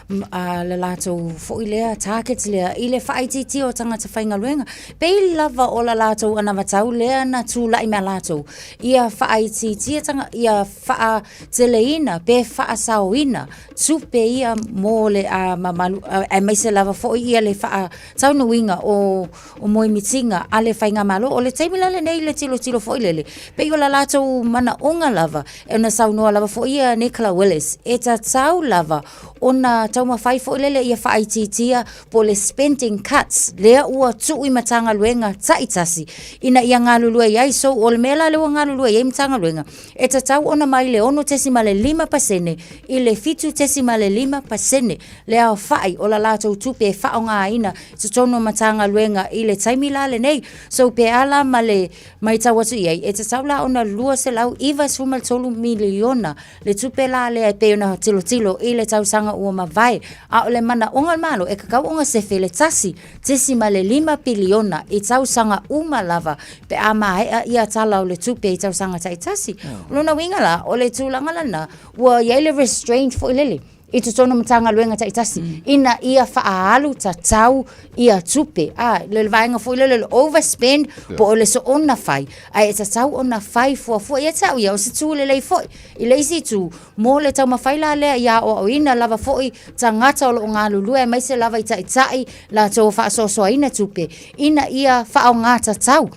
le lātou fo i lea targets lea i le whaititi o tangata whainga luenga. Pei lava o la lātou anamatau lea na tūla i mea lātou. Ia whaititi ia wha teleina pe wha sauina. Tupe ia mō le mamalu e meise lava fo i ia le wha taunuinga o moi mitinga a le whainga malo. O le taimila le nei le tilo fo ilele. Pe o la lātou mana onga lava. E ona saunoa lava fo ia Nicola Willis. E ta tau lava. Ona tauma whai fo ilele ia whaititia po le spending cuts. Lea ua tui matanga luenga taitasi. Ina ia ngalulua iai. So o le mela lewa ngalulua iai matanga luenga. E ta tau ona mai le ono tesimale 5%. I le fitu tesimale 5%. Lea whai o la lātou tupe whaonga ina. Tutono matanga luenga i le taimila le nei. So pe ala male mai tawatu iai e te taula ona lua se lau iwa sumal tolu miliona le tupe la le pe ona tilo i le tausanga ua mawai a o le mana onga malo e kakau onga sefe le tasi tesima le 5 piliona i tausanga uma lava pe a mai ia tala o le tupe i tausanga taitasi lona winga la o le tūlanga lana ua iai le restraint fo ilele I te tono matanga luenga taitasi. Ina ia whaalu ta tau ia tupe. Le vaenga fo le overspend po le so ona fai. Ai ta tau ona fai fo ia tau ia o se tu le lei fo. I le isi tu mo le tau mawhai la lea ia o ina lava fo I tangata o lo ngā lulua mai se lava I taitai la tau whaasosoa ina tupe. Ina ia whaao ngata tau.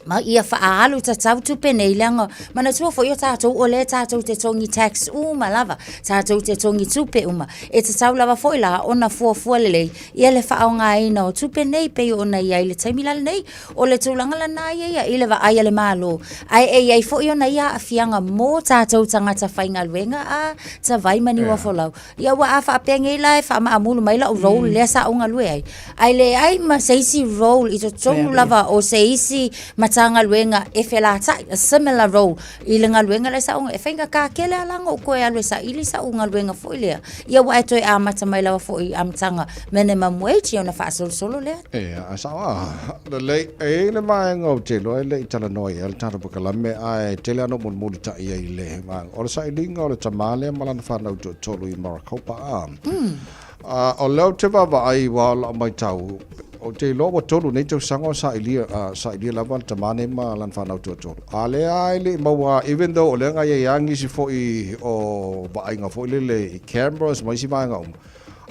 Ma ia whaalu ta tau tupe nei langa. Mana tua fo ia tātou o le tātou te tongi tax uma lava. Tātou te tongi tupe uma. E te tau lava fo ila ona fua lelei. Ia le whaao ngā ina o tupe nei pe ona ia I le taimila nei. O le tūlanga la nā ia I le wa aia le mālo. Ai ei fo i ona ia a fianga mō tātou tangata whainga luenga a ta vaimani wa folau. Ia wa a whaapenge ila e wha maamulu maila o role lea sa onga lue ai. Ai le ai ma se isi role I to tongu lava o se isi tanga luenga e felata a similar role I le ngaluenga le sa unga e whainga ka kele alanga o koe alwe sa ili sa unga luenga fo ilea ia wa eto e amata mai lawa fo I amtanga minimum wage ona wha solo lea a sa le lei e le maenga o te loe le itala noi el tata pakalame ai te le ano muli ta ia I le o le sa ilinga o le tamale malana whanau tolu I Maricopa o leo te wawa ai wa la mai tau o te loa tolu nei tau sanga sa ilia lava tamane ma lan whanau tolu. A le ai maua, even though o le ngai yangi si fo I o vainga fo le cameras mai si vainga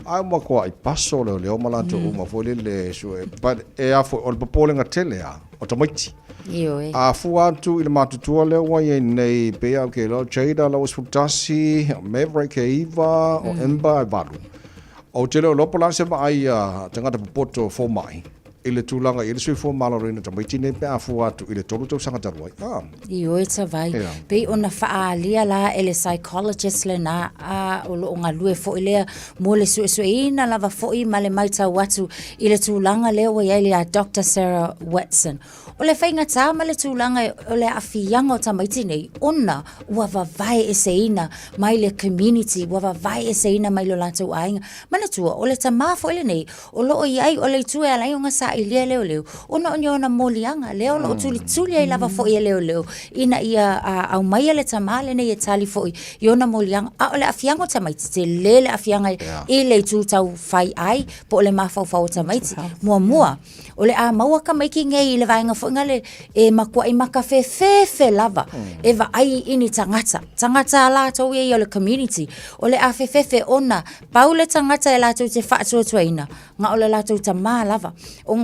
ai ma ko ai paso le o malanto uma fo le sue but e a fo o popolenga tele o tamaiti. A fuatu I le matutua le wa ye nei pe au ke lo Jada lo sputasi Maverick Eva o Emba Valu. O te leo lopo lanse ma ai tangata popoto fo mai. I le tūlanga I le sui fo malorina tamaiti nei pe a fuatu I le tolu tau sanga taruai. Io e ta vai. Pei ona whaalia la e le psychologist le na o lo ngā lue fo I lea mo le suesueina lava fo I ma le maita watu I le tūlanga leo wa iai a Dr. Sarah Watson. O le whainga tā ma le tūlanga o le awhianga o tamaiti nei ona ua wawai e seina mai le community ua wawai e seina mai lo lātou ainga. Mana tua o le tamā fo ele nei o lo o iai o le tue alai o ngā sa I leo ona ona molianga leo lo tuli ai lava fo I leo ina ia au mai le tamā le nei e tali fo I ona molianga a o le awhianga o tamaiti te le awhianga I le tūtau whai ai po le mawhau tamaiti mua o le a maua ka maiki ngei I le vaenga fo ngale e makua I maka fe lava e va ai ini tangata la tau I o le community o le a fe ona pau le tangata e la tau te whaatuatuaina nga o le la tau ta maa lava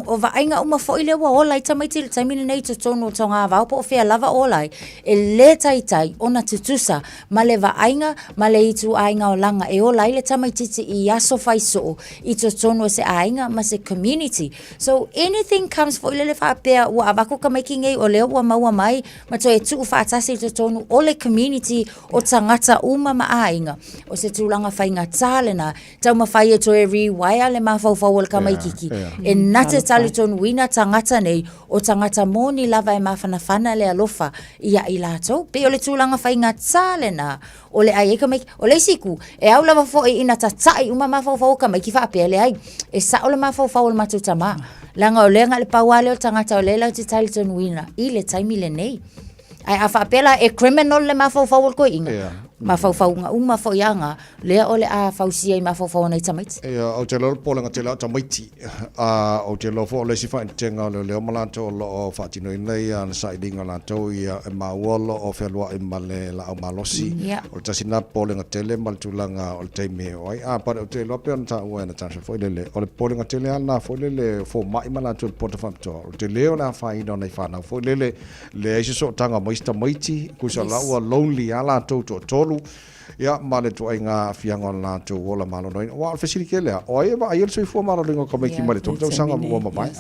o va ai nga uma fo I le wa olai tamaiti le taimini nei to tono tonga vau po fea lava olai e le taitai ona tutusa ma le va ai nga ma le itu ai nga o langa e olai le tamaiti I aso fai so I to tono se ai nga ma se community so anything comes fo I le whaapea ua avako ka making ei o leo ua maua mai ma to e tuu whaatasi to tonu o le community o tangata uma ma ainga o se tūlanga whainga tālena tau mawhai e to e rewire le mawhauwhau o le ka maikiki e nata tali tonu wina tangata nei o tangata moni lava e mafanafana le alofa ia i latou pe o le tūlanga whainga tāle na o le ai eka mai o le siku e au lava fo ina tatai uma mafau ka mai ki whaapea le ai e sa o le mafau le matutama langa o lenga le pauale o tangata o le lau te tali tonu wina i le taimi le nei ai a whaapela e criminal le mafau o ko inga mafau nga uma fo yanga le ole a fausia i mafau nei tamaiti o te lo polenga te la tamaiti o te lo fo le sifa tenga le malato lo fatino nei an siding la to ia e mauolo o felwa e male la o malosi o te sina polenga tele maltulanga o te me o ai pa o te lo pe ta o na ta fo le o le polenga tele ana fo le fo mai malato porta facto o te le ona fa i dona fa na fo le so tanga moista maiti ku sa la o lonely ala to ia male to inga fianga na to wola malo no wa facility o ia ba ia so fo malo ringo ko me ki male to sanga mo mai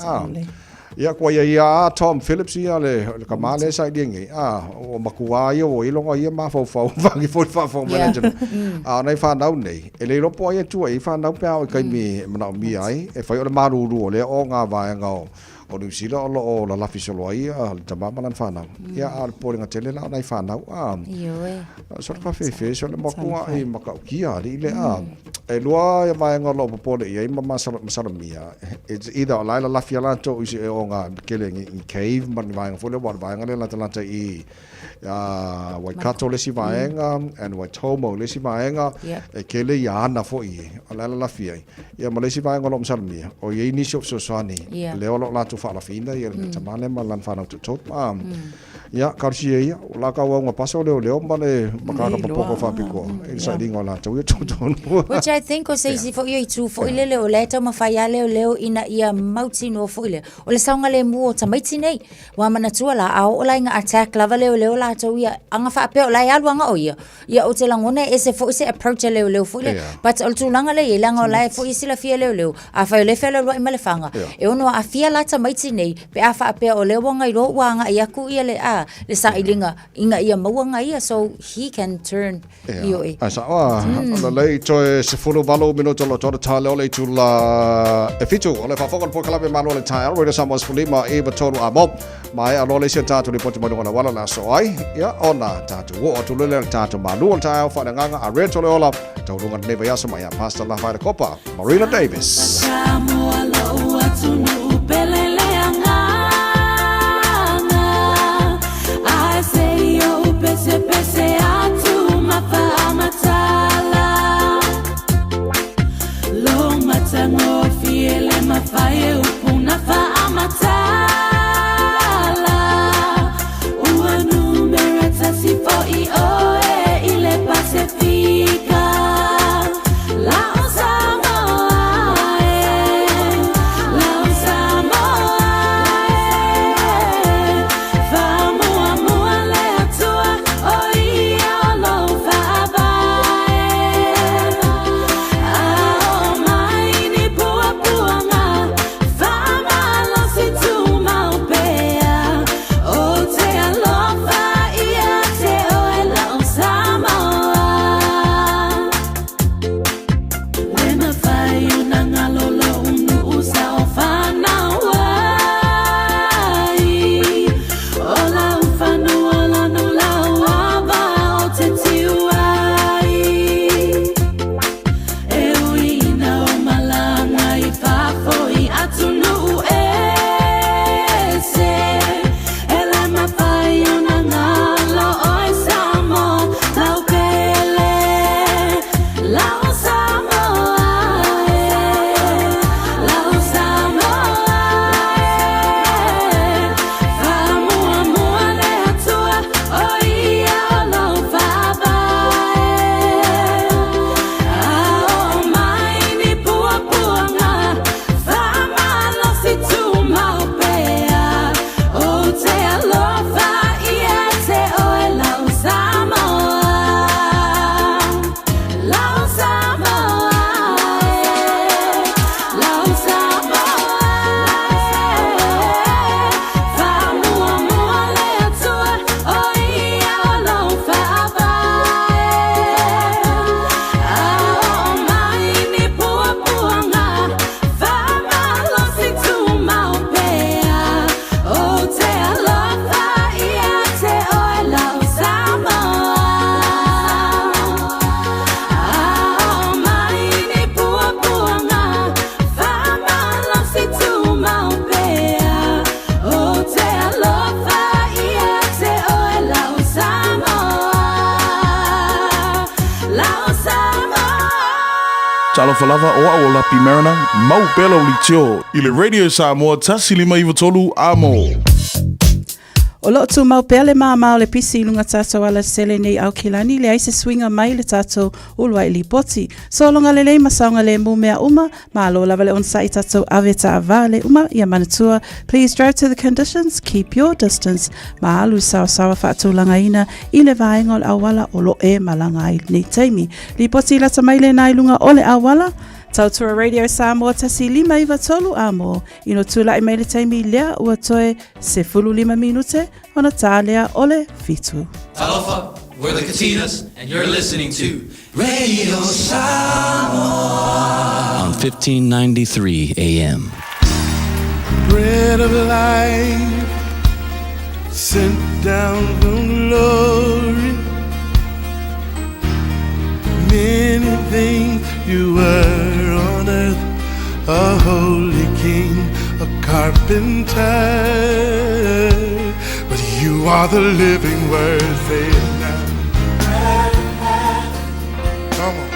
ia ko ia Tom Phillips ia le kamale sai dingi o makua ia o ilonga ia ma fo vangi fo manager nei fa nau nei ele lo po ia tu ai fa nau pa kai mi na mi ai e fa o le maruru le o nga va nga o New Zealand o la fisolo ai al tamama lan fana ia al poringa tele la nai fana so fa fe so le makua ai makaukia le e lua ia mai ngolo popole ia ma masalamia it's either la la fiala to is o nga kelengi in cave man vai fo le wa vai nga le la i Waikato le si vaenga and Waitomo le si vaenga e kele ia ana fo i ala la fia ia ma le si vaenga lo msalmia o ye ni so sani le o la tu fa la fina ia le tamale ma lan fa na tu tot ia karsi ia la ka wa paso le ma le makaka popo fa piko sa dingo la tu to which I think o sei si fo i tu fo ile le o le ta ma fa ia le ina ia mauti no fo ile o le saunga le mu o tamaiti nei wa mana tu la o la inga attack lava le la to ia anga fa pe la ia luanga o ia o te langone e se fo se approach le fo ile but o tu langa le langa la fo i sila fia le a fa le fela lo i male fanga e ono a fia la tamaiti nei pe a fa pe o le wanga i ro wanga ia ku ia le le sa ilinga inga ia mawanga ia so he can turn io e asa la lei to se fulu valo minuto lo to ta le tu la e fitu o le fa fo por kalabe malo le ta ro samos fulima e ba to a mob mai a lo le se ta to le poti mo na wala la so ai ia ona tatu o tu le tatu malu ta fa nga a reto le ola to runga ne ba yasa mai pasta la fa copa Marina Davis Talofa lava o a Lapi Mariner, mau pelo li tio. I le Radio Samoa tasi 5 a mo. O loo tu mau pele maa o le pisi lunga tātou ala sele nei au kilani le aise swinga mai le tātou ulua i li poti. So longa le masaunga le mu mea uma, maa lo lava le onsa i tātou ave ta avale uma ia manatua. Please drive to the conditions, keep your distance. Maa alu sawa whaatu langa ina i le vaenga o le awala o lo e malanga i nei teimi. Li poti la tamaile nai lunga o le awala. Tautura Radio Samoa tasi 5 a mo. Ino tula i meile taimi lea ua toe se 5 minute ona tālea ole fitu. Talofa, we're the Katinas, and you're listening to Radio Samoa on 1593 AM. Bread of life sent down from glory. Many things you were on earth, a holy king, a carpenter, but you are the living word. Say it now. Come on.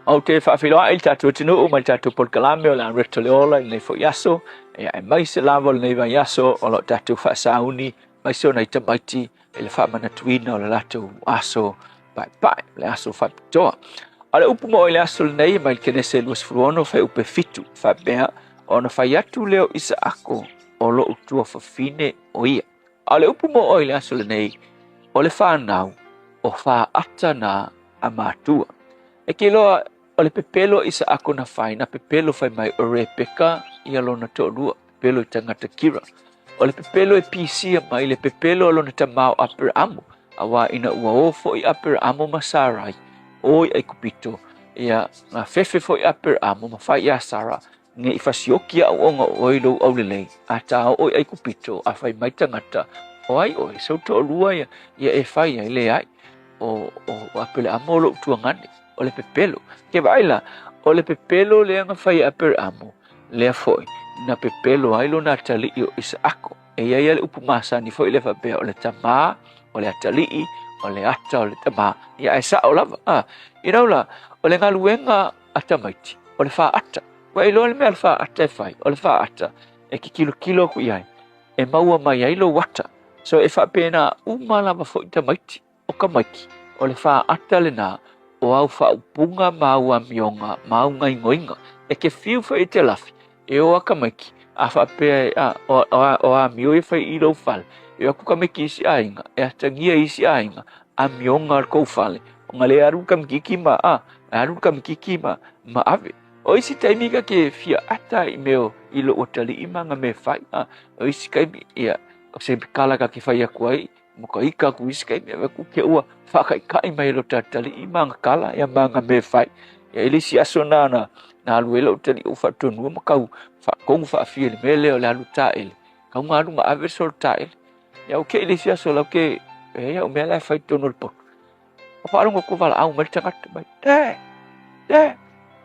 O te whaawiloa i tātua tinu o mai tātua polkalame o la reto leola i nei fo yaso e ai mai se lava o nei vai yaso o lo tātua whaasauni mai se o nei tamaiti e le whaamana tuina o le lātou aso pai le aso whaipitoa. A le upu mo i le aso le nei mai kene se luas fruono whai upe fitu whaipea o na whai atu leo isa ako o lo utua whawhine o ia. A le upu mo i le aso le nei o le whanau o wha ata na a mātua. E ke loa o le pepelo isa ako na whai, na pepelo whai mai o Rebecca i alona to rua, pepelo i tangata Kira. O le pepelo e pisia mai, le pepelo alona ta mau apere amu, awa ina ua ofo i apere amu masarai, oi ai kupito, ia ngā fefe fo i apere amu ma whai ia Sara, nge i fasioki au onga oi lo au lelei, a tau oi ai kupito, a whai mai tangata, oi, sau to rua ia e whai ai le ai, o apere amu lo tuangani. O le pepelo. Ke vaila, o le pepelo le anga whai aper amo, lea foi, na pepelo ailo na atali i o isa ako. E ia le upu masani foi le whapea o le tamaa, o le atali i, o le ata o le tamaa. Ia e sa o lava. Inaula, o le ngaluenga atamaiti, o le wha ata. Wa ilo le mea le wha ata e whai, o le wha ata, e ki kilo ku iai, e maua mai ailo wata. So e whapea na umalama foi tamaiti, o ka maiki, o le wha ata le nā, o au whaupunga mau a mionga, mau ngai ngoinga, e ke whiu whai te lafi, e o aka maiki, a whapea o a mio e whai i rau whale, e o kuka maiki isi ainga, e a tangia isi ainga, a mionga ar kou whale, o ngale aru kamikiki ma ave. O isi taimika ke fia ata i meo i lo otali i manga me whai, o isi kaimi, ia, o se kala ka ki whai aku ai, moka ika ku isi kaimi, e ku ke ua, whakaikai mai lo tatali i manga kala ia manga me whai. Ia ilisi aso na aluela o tali o whatonua makau whakongu whaafia le mele o le alu taele. Kau ngā runga awe sol taele. Ia o ke ilisi aso lau ke ia o mea lai whai tono le potu. O whaarunga ko wala au mari tangata mai. Te!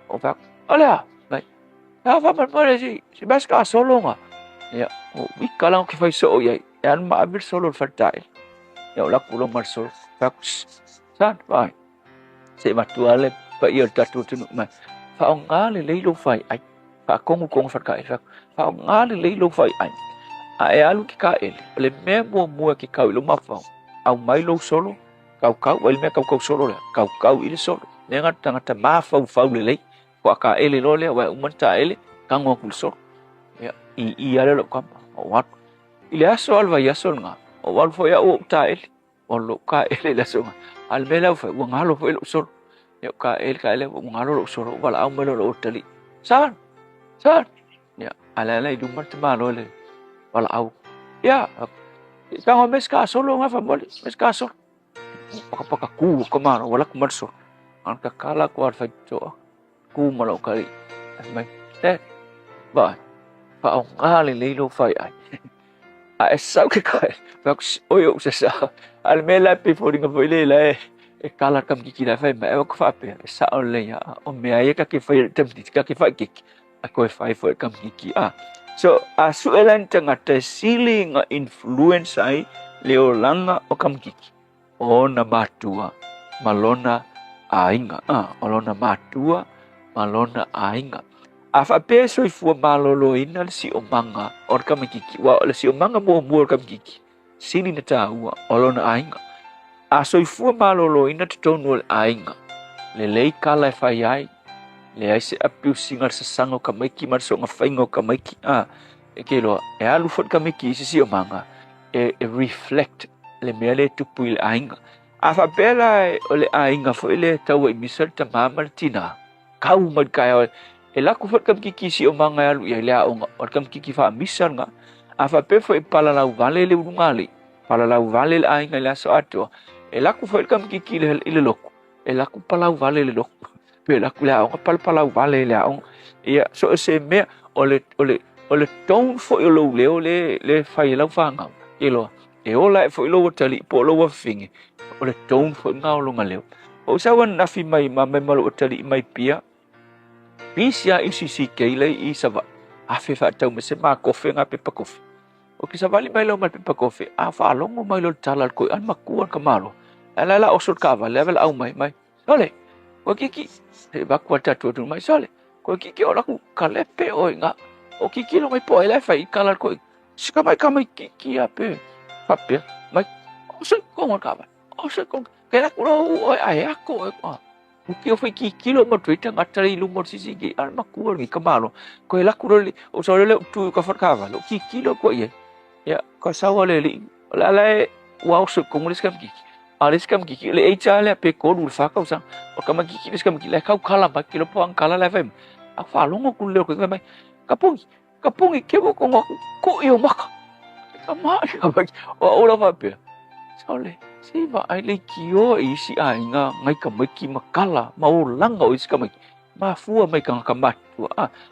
O whak, olea, mai. Ia whaman mare si maska solonga. Ia o wika lang ki whai so o iai. Ia anu ma awe solo le whai taele. Ia o laku lo mar sol. San, vai. Se matuale pa ia tatu tunu mai. Fa o ngale leilo fai ai. Fa kongu whakai. Fa o ngale leilo fai ai. A e alu ki ka ele. Le mea mua ki kau ilo mawhau. Au mai lo solo. Kau, wale mea kau solo lea. Kau ile solo. Le ngata mawhau le lei. Kwa ka ele lo lea. Wai umanta ele. Kango kul solo. I ale lo kama. O watu. Ile aso alwa i aso nga. O walu fo ya o ta ele. O lo ka ele la songa al mela fa wa ngalo fo lo solo yo ka ele wa ngalo lo solo wala au melo lo tali san ya ala du martma lo le wala au ya ka ho meska solo nga fa mole meska solo paka ku ko mano wala ku marso an ka kala ko ar fa to ku malo kali mai ba fa au ngale le lo fa ai a sau ke kai Oyo sa al mela pe fo ringa foi le e kala kam ki la fai ma e ko fa pe sa o le ya o me ai ka ke fai tem ka ke fai ki a ko fai fo kam ki a so a su elan tanga te ceiling influence ai le o langa o kam ki o na matua malona ainga o lona matua malona ainga a fa pe so fu malolo ina si o manga o kam ki wa le si o manga mo kam ki sini na ta o lona ainga a so fu malolo ina te tonu ainga le lei kala fai ai le ai se apiu singar sa sango kamaki mar so nga faingo kamaki e ke lo e alu fot kamaki si o manga e reflect le mele tu puil ainga a fa bela o le ainga fo le tau i misal ta mamartina kau mar kai e la ku fot kamaki si o manga alu ia le o kamaki fa misal nga a fa pe fo e pala la vale le ungali pala la vale le ainga la so ato e la ku fot kamaki le loko e la ku pala vale le loko pe la ku la o pala vale le o ia so se me o le tone fo lo le fai la fanga ilo e ola fo lo tali po lo fingi o le tone fo ngao lo ngaleo o sa wan na fi mai ma lo tali mai pia pisia isi ke le I sava a fe fa tau me se ma kofe nga pe pa kofe o ki sa vali mai lo ma pe pa kofe a fa longo mai lo tala ko an makuan kamalo ala o sur kava level au mai ole ko kiki e ba kwata tu mai sole ko kiki ora ku kalepe o nga o kiki lo mai po ele fai kala ko sika mai kamai kiki ape pape mai o se ko ka ba o se ko kera ku o ai ako o ki fai kiki lo mo tuita ngatari lu mo sisi ki al makuan ni kamalo ko ela ku o so le tu ka fa kava lo kiki lo ko ye ya ko sa wale li la wa so ko mo skam kiki alis kam kiki le eichale pe ko dul fa ka usang o kam kiki skam kiki le ka kala ba kilo po ang kala le fem a fa longo ku le ko mai kapung ke ko ko yo maka kama ba o la fa pe sole si ba ai le kio isi ai nga ngai kam ki makala mau langa o skam ma fu mai kan kamat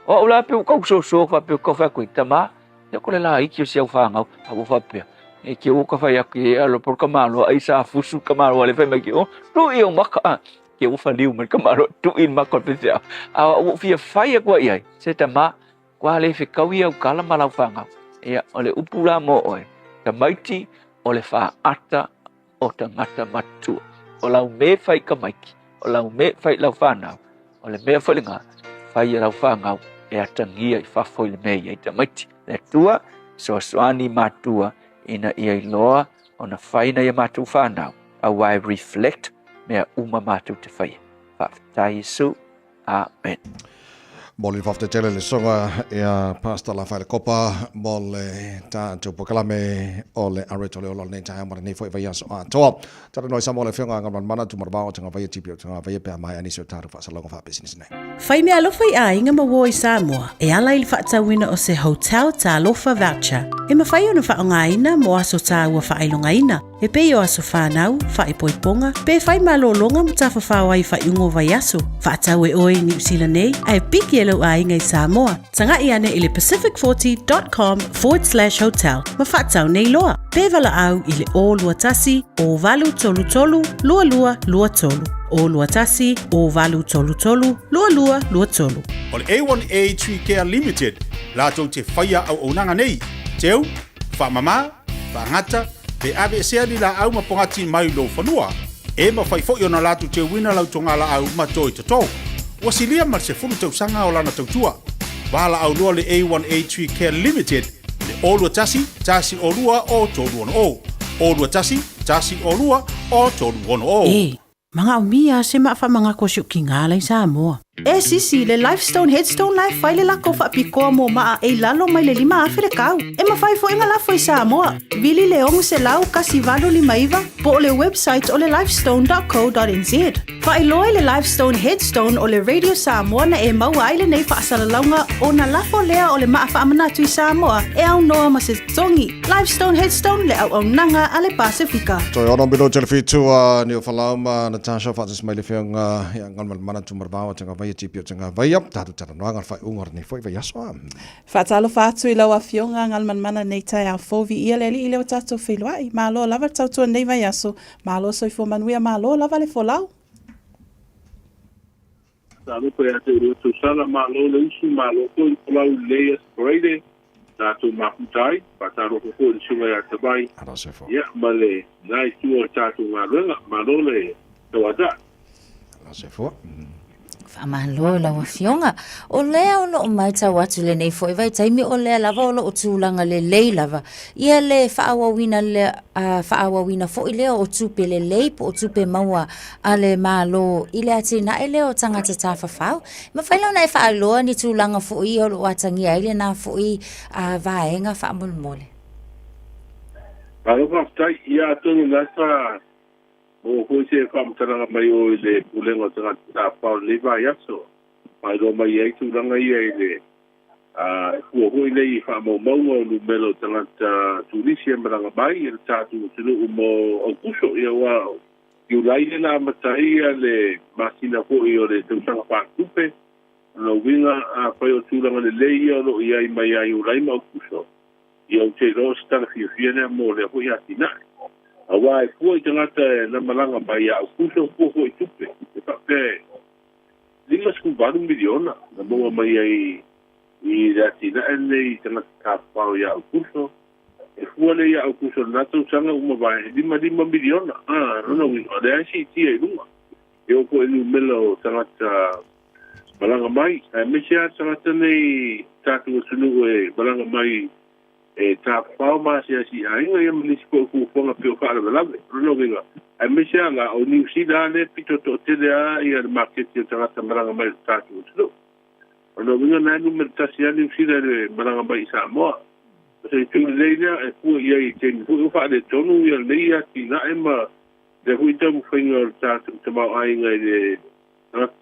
o la pe ko so fa pe ko fa ko tama ya ko le la I ki se fa nga fa pe e ke o ka fa ya ke alo por kamalo ai sa fusu kamalo le fa me ki o tu yo maka ke o fa liu me kamalo tu in maka pe sia a o fi fa ya ko ai se tama kwa le fe kawi au kala malau fa nga e ole upula mo oi ta maiti ole fa ata o ta ngata matu o lau me fai ka maiki o lau me fai lau fa na ole me fa linga fa ya lau fa nga e atangia I fa foi le me ai ta maiti le tua so swani matua ina ia loa ona faina ia matu whanau a wai reflect mea uma matu te whai. Whaftai Yesu. Amen. Moli whafte tele le songa ea pasta la whaile kopa mole ta tupo kalame o le areto le ola nei taha mara nei fwoi vai aso a toa. Tara noi sa mole whionga ngaman mana tu marabao o tanga vai tipi o tanga vai pēr mai anisio taru whaasalonga wha business nei. Whai mea alofa I a inga mawo I Samoa e ala ili whaatawina o se hotel ta alofa voucher. E mawhai o na whaonga ina mo aso ta ua whailonga ina. E pei o aso whanau, whaipoiponga, pe whai malolonga mo ta whawhawai whaiungo vai aso. Whaatau e oi New Zealand nei, ai piki e lau a inga I Samoa. Tanga I ane I le pacific40.com/hotel. Ma whaatau nei loa. Pe vala au I le o lua tasi, o valu tolu tolu, lua lua lua tolu. O lua tasi, o valu tolu tolu, lua lua lua tolu. O le A1A Tree Care Limited, lato te whaia au onanga nei. Teu, whamama, whangata, pe ave sea li la au mapongati mai lo whanua. E ma whai fo na latu te wina lau tonga la au matoi tatou. Wasilia mar se funu tau sanga o lana tautua. Wala au lua le A1A Tree Care Limited, le o lua tasi, tasi o lua o tolu ono o. O lua tasi, tasi o lua o tolu ono o. Mga umia se maa mga kosyo kingala I Samoa. E sisi le Lifestone Headstone Life wai le lako whaapikoa mo maa e lalo mai le 5 awhile kau. E mawhai fo inga lafo I Samoa. Vili le ongo se lau kasi valo 5 po le website o le lifestone.co.nz. Whai loe le Lifestone Headstone o le Radio Samoa na e maua aile nei whaasalaunga o na lafo lea o le maa whaamanatu I Samoa e au noa ma se tongi. Lifestone Headstone le au nanga a le Pasifika. Toi ono bino telefitua ni o whalauma Natasha whaatas mai le whianga ia nganmal mana tu marbawa tanga vai ia tipio tanga vai ap tatu tara noanga fai ungor ni foi vai aso am. Whaatalo whaatu I lau a fionga ngal manmana nei tai au fovi ia leli I leo tatou whailuai. Malo lava tautua nei vai aso. Malo soifo manuia malo lava le folau. Talo ko ya te roto sala malo le usu malo ko I folau leia sprede. Tatou mafutai, pataro ko ko sunga ya tabai. Ara se fo. Ya male nai tu tatou ngarenga malo le toada. Ara se fo. Whamalo la wa fionga. O lea o lo mai tau atu le nei foi vai taimi o lea lava o lo o tūlanga le lei lava. Ia le whaawawina foi lea o tupe le lei po o tupe maua a le malo I le ati na ele o tangata tawhawhau. Ma whailau na whaaloa ni tūlanga foi o lo atangia ile na foi a vaenga whaamolmole. Palo whaftai, ia tonu nasa o ko se whamtaranga mai o le pulenga tanga tāpau le vai aso. Mai ro mai ei tūranga I le kua hui nei whamaumaunga o lumelo tanga tūrisia maranga mai e tātu tunu umo o kuso ia wao. Iu laile na mataia le masina hoi o le tautanga whakupe. Na winga a whai o tūranga le leia o lo iai mai ai u laima o kuso. Ia o te roos tanga whiawhianea mo le hoi ati nai. Awa e kua I tangata na malanga mai a kuso kua hoi tupe. E whake 5 miliona na monga mai ai I rati na ene I tangata kāpau ia o kuso. E kua le ia o kuso na tau sanga umawai 5 miliona. Rona wino. Ale aisi tia I lunga. E o ko enu mela o tangata malanga mai. E mesia tangata nei tātu o tunu e malanga mai e ta pau ma sia si ainga ia mlis ko fonga pio kala velave no vinga ai mesia la o New Zealand le pito to tele a ia market ia tanga maranga mai ta tu no vinga na no mertasia New Zealand le maranga mai Samoa se tu le ia e ku ia I ten ku fa de tonu ia le ia ti na ema de hu tam finga ta tu ma ainga le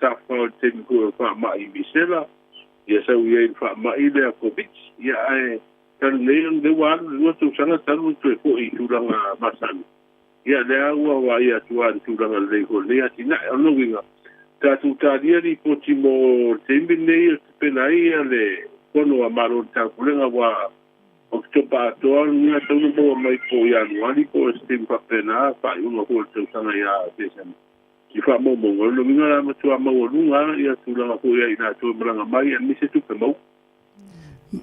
ta fa ten ku fa ma I bisela ia sa ia fa ma ile ko bit ia ai kan leon de wan lo tu sanga talu tu ko I turanga masan ia le agua wa ia tuan turanga le ko le atina no winga ta tu ta dia di potimo tembe nei penai le kono amaro ta kulenga wa oktoba to nia to no mai po ia no ali ko stem pa pena pa uno ko tu sanga ia pesen ki fa mo mo no winga ma tu ama lunga ia turanga ko ia ina tu branga mai mi se tu pemo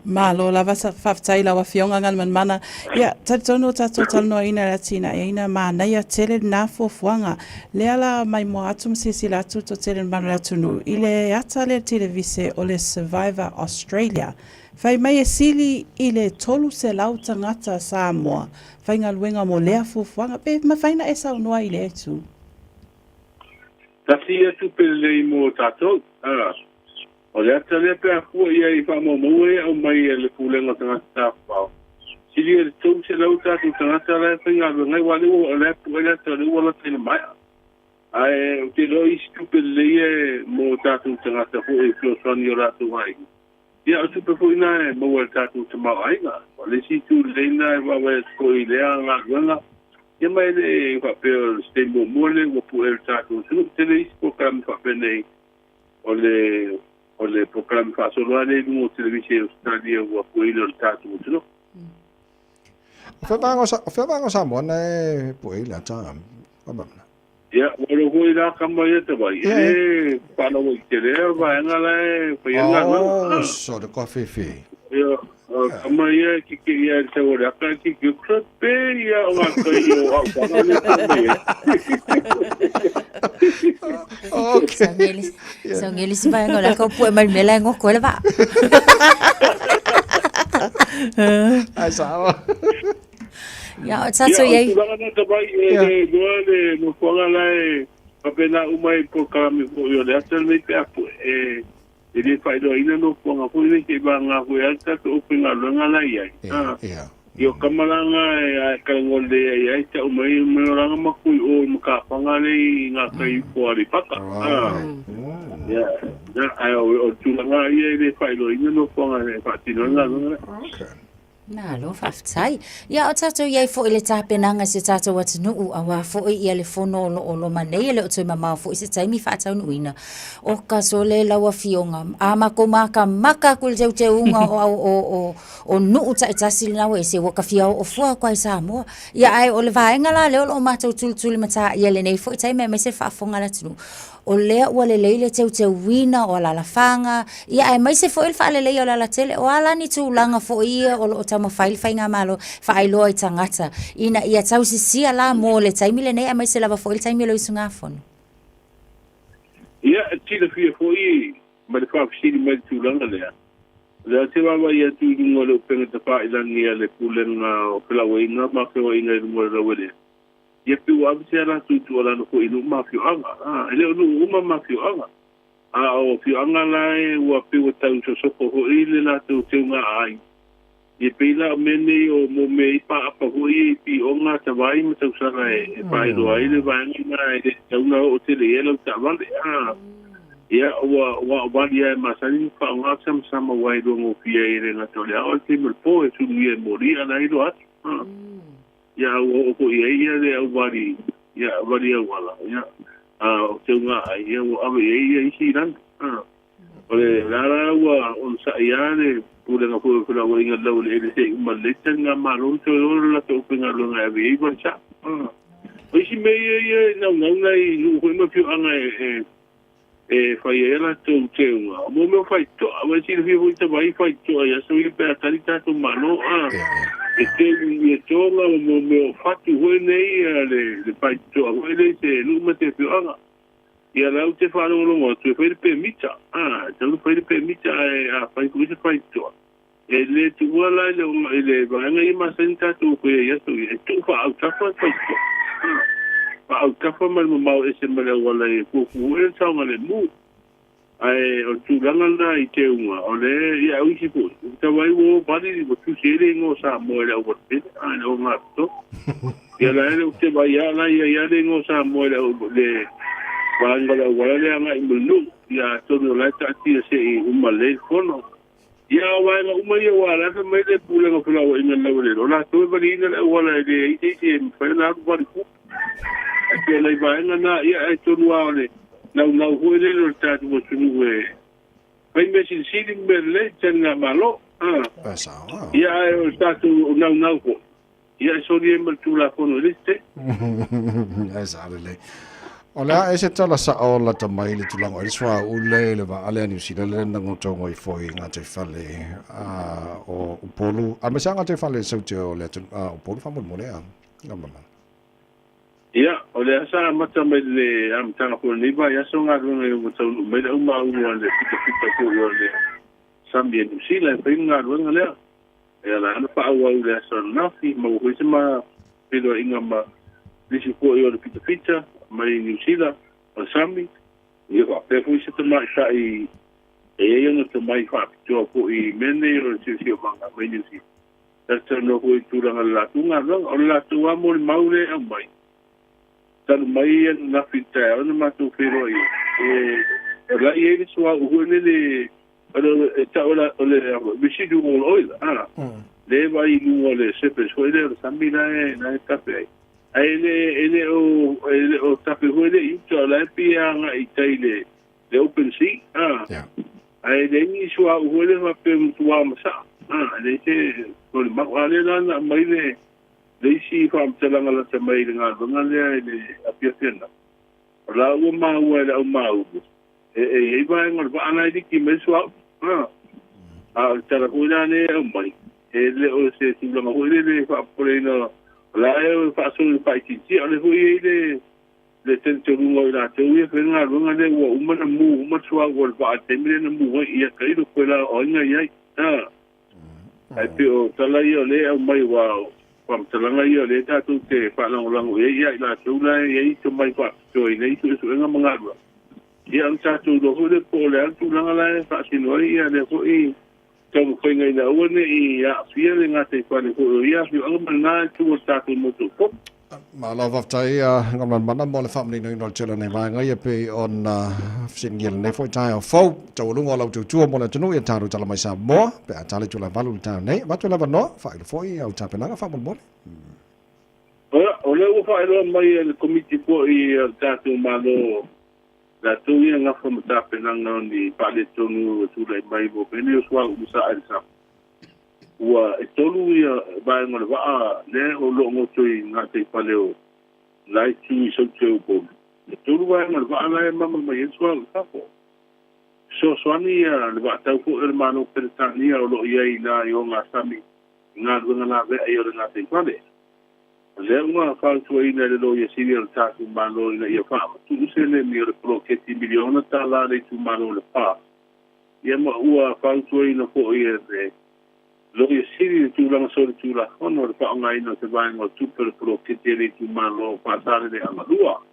Malo lava sa whaftai lawa fionga ngan man mana. Ia, tatonu tato talno ina ratina. Ia ina mana ia tele na fofuanga. Leala mai mo atum sisi latu to tele mana latunu. Ile ata le televise o le Survivor Australia. Fai mai e sili ile tolu se lau tangata Samoa. Fai ngaluenga mo lea fofuanga. Pe ma faina e sau noa ile etu. Tasi e tu pele mo tato. O le ata le pe akua ia I whamamue au mai e le pulenga tangata tāwhau. Siri e le tau se lau tātou tangata le whainga ngai wale o le apu e le ata le wala tēne mai. Ai o te roi stupe le e mo tātou tangata ho e fio swani o rātou mai. Ia o tupe fo ina e maua le tātou te mau ainga. O le si tu le ina e wawa e sko I lea ngā ganga. Ia mai le e whapeo ste mo mole o pu e le tātou. Sinu te le isi po kami whapene o le program fasoloane no televisi Australia wa puilo tatu no Whaanga Samoa nei puila tam. Ya, walo ko ila kama ia te vai. E pala o te rea vai ngala pe ia no. So the coffee fee. Ya, kama ia ki ia te ora ka ki pe ia o ka ia o Okay. So ngeli si vai ngola ko pu mal mela ngo ko la va. Ai sawa. Ya, tato ye. Ya, te vai e doale no kola lai papena umai po kami ko yo le atel me pe apu e ele fai do ina no ko nga ko ni ke ba nga ko ya ta to pinga lo nga lai ai. Yeah. Yo kamalanga e kalngolde e ta umai me ranga makui o mka pangale nga kai po ari paka. Ya, ya ai o tulanga ye le fai do ina no ko nga e patino nga. Okay. Na lo faftai. Ia o tatou iai fo ile tapenanga se tatou atunuu awa fo ia le fono lo manei le o tui mamau fo se taimi fatau nuina. O ka sole lawa fionga. Ama ko maka kul te unga o nuu ta itasi na we se waka fia o fua kwa Samoa. Ia ai o le vaenga la le o matou tulu mata ia le nei fo taimi me se fafonga la tunu. O lea ua le leile te wina o la lafanga ia ai mai se foil fa le leile o la tele o ala ni tūlanga fo ia o tama fail fainga malo fa ai loa i tangata ina ia tau sia la mo le taimi le nei mai se lava foil taimi lo isunga fono ia tira fia fo i ma le fa fsiri mai tūlanga lea le te wawa ia tūlunga le penga te fa ilangi le pulenga o pelawainga ma pelawainga i mo le wele ia piu abse ala tu ala no ko inu ma fiu anga ele no uma ma fiu anga o fiu anga lai ua piu tau so ko ile la tu nga ai ia pila mene o mo me pa apa ho i pi onga ta vai me tau sara e pai do ai le vai ngai de tau na o te le elo ta vale ia wa ia ma sali fa nga sama wai do mo pia ire na tole o te mo po e tu ia mori ana i do at ia o ko ia le au wari ia wari au wala ia o te nga ia o ave ia i si ran ole la wa on sa ia le pule nga fu la wa inga lo le se ma le tanga ma lo to la to pinga lo nga ave i ba cha o si me ia na nai lu ko ma fiu anga e fai ela to te nga mo me fai to ava si vi fu te vai fai to ia so i pe atalita to mano e te i tonga mo me fatu hoe nei le pai to hoe nei se luma te fianga ia lau te whanau longo tu e whaere pe mita te lu whaere pe mita a whai kuisa whai to e le tu ua lai le vanga i masenta tu koe yasu e tu wha au tafa whai to wha au tafa mai mau e se mele wala e kuku e taunga le mu ai o tu langa na i te unga o le ia au isi po ta wai wo pari wo tu sere ngo sa mo le o te ai o nga to ia la ele te vai ia la ia le ngo sa mo le wanga la wala le nga i mulu ia to no la ta ti se i uma le kono ia wai la uma ia wala ka mai le pule ngo fula wa ina le la to bari ina wala le i te fa na bari ku ke le vai na ia to no le Nau hoi lelo tātu mo tunu e. Pai me sin siri me le tena malo. Ia e o tātu nau ko. Ia e sori e maltu la kono liste. Ia sa le. O lea e se tala sa o la ta mai le tulango. E swa ule le va alea New Zealand le nango tongo i foi ngā te whale o upolu. A me sa ngā te whale sau te o le upolu whamon mo lea. Ngā mama. Ia, o le asa mata mai le amtanga ko ni ba ya so nga runga yo tau mai le uma le pita ko yo le sambi New Zealand pe nga runga le ya la na pa wa le asa na fi mo ko sima pelo inga ma disi ko yo le pita mai New Zealand o sambi ia ko pe fu se tama sa i yo no to mai fa jo ko i mene yo se se manga mai New Zealand ta no ko tu la tunga o la tu amor maule mai talu mai na fita ona matu pero e la ye so u le ta ola ole bishi du oil le vai nu ole se pe so le sambina na cafe ele o tape ole i to la pia i taile le open sea le ni so u le va pe tu amsa le se ko le magale na mai le Leisi fa mtelanga la te mai nga nga le apia tena. La o ma o le o ma o. E vai ngor ba ana di ki me so tara ko ne o mai. Le o se ti nga ho le fa pore no la e fa so fa ti ti ale ho le ten te rungo la te u fe nga le o uma na mu uma so o ba te me na mu ia kai do ko la o nga ia ai pe o tala io le o mai wa Pam talanga ia le tatu te whalangolango ia la tūna ia to mai wha toi nei tu nga mangarua. Ia ang tatu roho le po le ang tūlanga lai whasinoi ia le po i tamu koe ngai na uane i a fia le ngā te whane ko ia fi ang mana tu o tatu motu pop. Malo vaftai ngam mana mo le family no chela nei vai ngai pe on sin gel nei foi tai fo to lu ngolo chu mo le tunu ya taru chala mai sa mo pe a chala chula valu ta nei va chula va no fa foi au cha pe na fa mo mo o le o fa lo mai el committee ko I tatu malo la tu ia nga fa mata pe na ni pa le tonu tu le mai bo pe ni so u sa al sa ua e tolu ia vai ngol va le o lo ngo tui nga te paleo lai tu so teu po e tolu vai ngol va lai mama mai so sa po so swani ia le va tau ko hermano per tania o lo ia ina yo nga sami nga nga na ve ayo nga te pale le uma fa tu ina le lo ia senior taku malo ina ia fa tu se le mi pro che ti miliona tala le tu malo le pa ia ma ua fa tu ina ko ia lo ia siri tu lang so tu la ono pa ngai no se vai ngo tu per pro che ti le tu malo pa tare de amadua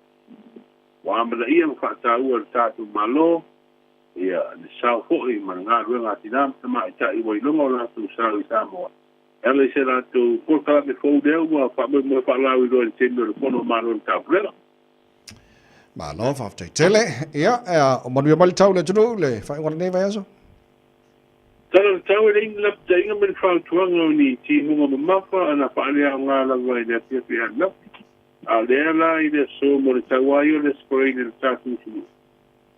wa ma ia fa ta u ta tu malo ia le sa ho I manga ruanga tinam ma ta I wo lo la tu sa I sa mo ele se la tu por ka me fo de wa fa mo fa la u do el tendo le fono malo ta prela malo fa te tele ia o mo vi mal tau le tunu le fa ngol nei vai aso Tala tau e inga lapta inga meni whao tuanga o ni ti munga mamafa ana whaanea o ngā lawa I lea piapi ana. A lea la I lea so mo le tau ai o le sporei le tātu tunu.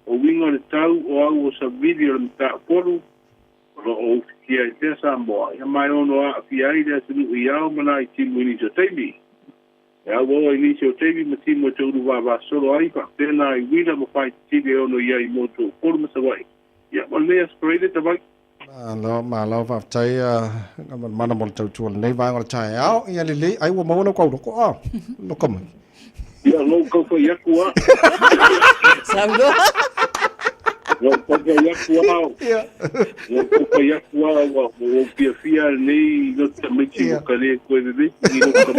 O winga le tau o au o sa video le mta poru o kia I te sa moa. Ia mai ono a fi ai lea sinu I au mana I timu ini so teimi. Ia wo ini so teimi ma timu te uru wa solo ai pa tēnā I wina ma whai tine ono ia I moto poru ma sa wai. Ia mo lea sporei le tawai. Malo vaftai mana mo tau tu nei vai ngol chai au ia li ai wo mo lo ko ko no kom ia lo ko ko ia ko Saludo lo ko ia ko ia lo ko ia ko wa o pia nei no te me chi ko le ko de ni no ko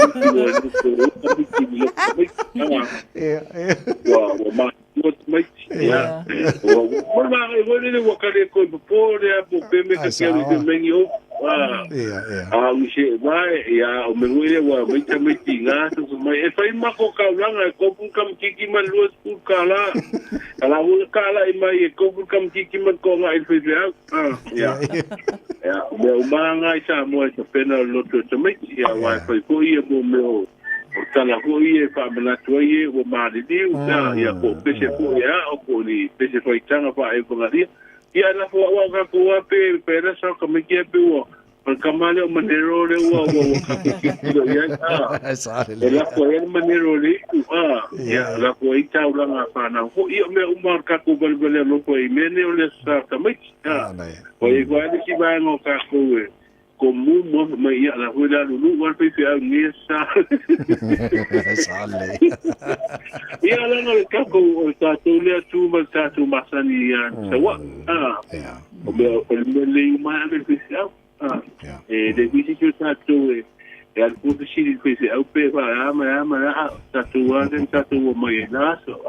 wa ma what make yeah what ma le wo ka le ko po le po pe me ka ke le menio we she vai ya o me ngwe wa me ta me tinga so mai e fai ma ko ka langa ko pu kam kiki man lo ku kala ala wo kala I mai ko pu kam kiki man ko nga I fe ya me ma nga sa mo sa pena lo to me ya wa fai ko I mo me o tala ko I fa bana to I o ma de ya ko pese ko ya o ko ni pese foi tanga pa e ko ngari ya la fo wa ka ko pe na sa ko me ke pe o per kamale o manero le o ka ko ya la ko e manero le ya la ko I ta ula nga fa na ko I me o mar ka ko bel lo ko I me ne o le sa ka me ko I ko ani si ba ngo ka ko como mo ia la huela lulu wal pe a ngesa sale ia la no ka ko ta tu le tu ma ta tu masani ya sawa o me le ma le pe e de visi que ta tu e al punto si pe au pe va ama ta tu ande ta tu mo ia na so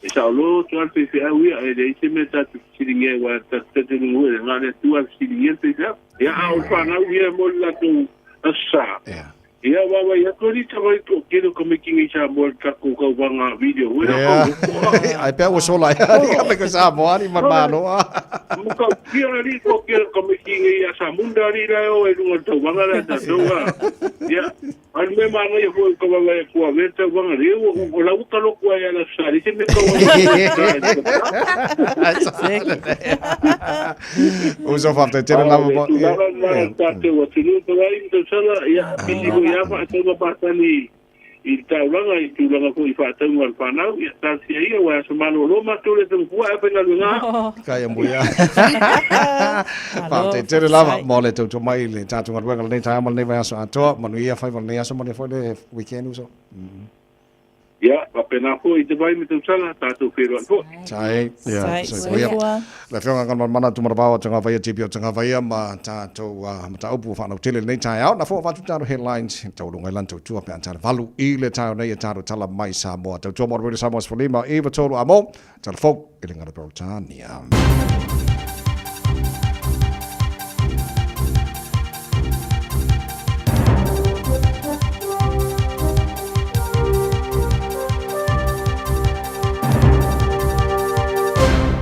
e sa lo tu al pe a ia e de se me ta tu si nge wa ta tu no e na tu al si nge pe ia au fa na ia mo la tu asa ia wa ia ko ni ta vai ko ke ko me kingi cha mo ka ko nga video we ai pe o sola ia me ko sa mo ani marmano mo ka kira ni ko me kingi ia sa munda ri la o e no to wanga la ta do ia al me ma no ko ko va ko ver ta wanga ri o la uta lo ko ia la sa ri se me ko uso fa te la mo ta te o tu no vai to sala ia ia fa te no pasani I taulanga I tūlanga ko I whātaunga al whanau ia tāsia ia wa sa mano lo matore te mkua e penga lunga kai ambuia pa te tere lava mo le tau mai le tātunga ruenga le tai amal nei vai aso atoa manu ia whai nei aso manu foi le weekend uso ia pa pena ko I te vai me tau sala tātou whero an po sai ia so ia le whionga kan mana tu marabawa tanga vai tipi o tanga vai ma tātou ma taupu whanau tele nei tai au na fo watu tāru headlines tau lungai lan tau tua pe antara valu I le tau nei tāru tala mai Samoa tau tua moro Samoa sfolima Eva tolu amo tala fok ili ngara Britania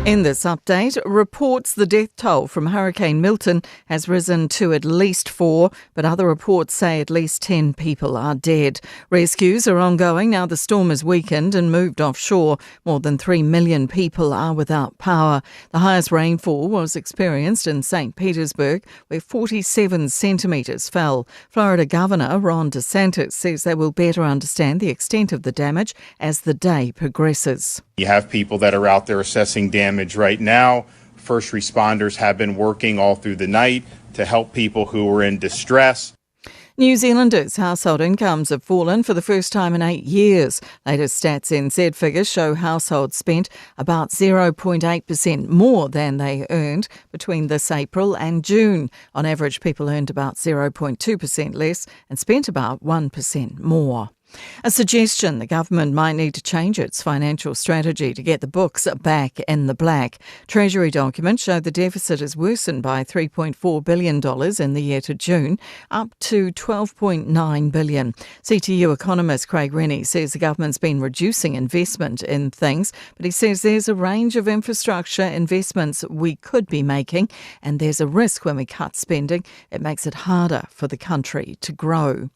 In this update, reports the death toll from Hurricane Milton has risen to at least 4, but other reports say at least 10 people are dead. Rescues are ongoing now the storm has weakened and moved offshore. More than 3 million people are without power. The highest rainfall was experienced in St. Petersburg, where 47 centimetres fell. Florida Governor Ron DeSantis says they will better understand the extent of the damage as the day progresses. You have people that are out there assessing damage right now. First responders have been working all through the night to help people who are in distress. New Zealanders' household incomes have fallen for the first time in 8 years. Latest Stats NZ figures show households spent about 0.8% more than they earned between this April and June. On average, people earned about 0.2% less and spent about 1% more. A suggestion the government might need to change its financial strategy to get the books back in the black. Treasury documents show the deficit has worsened by $3.4 billion in the year to June, up to $12.9 billion. CTU economist Craig Rennie says the government's been reducing investment in things, but he says there's a range of infrastructure investments we could be making, and there's a risk when we cut spending, it makes it harder for the country to grow.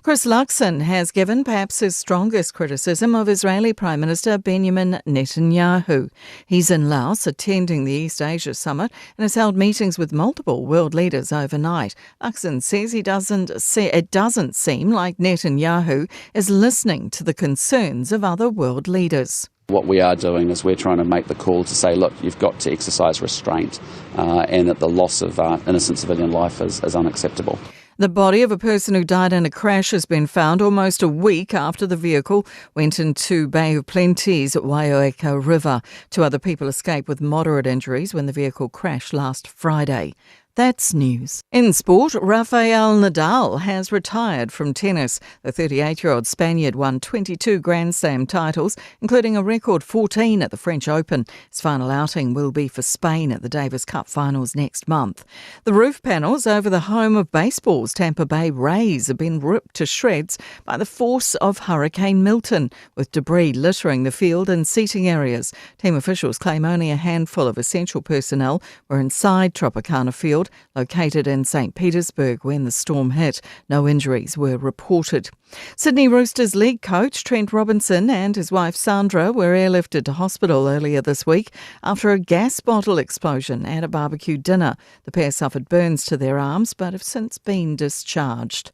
Chris Luxon has given perhaps his strongest criticism of Israeli Prime Minister Benjamin Netanyahu. He's in Laos attending the East Asia Summit and has held meetings with multiple world leaders overnight. Luxon says it doesn't seem like Netanyahu is listening to the concerns of other world leaders. What we are doing is we're trying to make the call to say, look, you've got to exercise restraint and that the loss of innocent civilian life is unacceptable. The body of a person who died in a crash has been found almost a week after the vehicle went into Bay of Plenty's Waioeka River. 2 other people escaped with moderate injuries when the vehicle crashed last Friday. That's news. In sport, Rafael Nadal has retired from tennis. The 38-year-old Spaniard won 22 Grand Slam titles, including a record 14 at the French Open. His final outing will be for Spain at the Davis Cup finals next month. The roof panels over the home of baseball's Tampa Bay Rays have been ripped to shreds by the force of Hurricane Milton, with debris littering the field and seating areas. Team officials claim only a handful of essential personnel were inside Tropicana Field, located in St. Petersburg when the storm hit. No injuries were reported. Sydney Roosters league coach Trent Robinson and his wife Sandra were airlifted to hospital earlier this week after a gas bottle explosion at a barbecue dinner. The pair suffered burns to their arms but have since been discharged.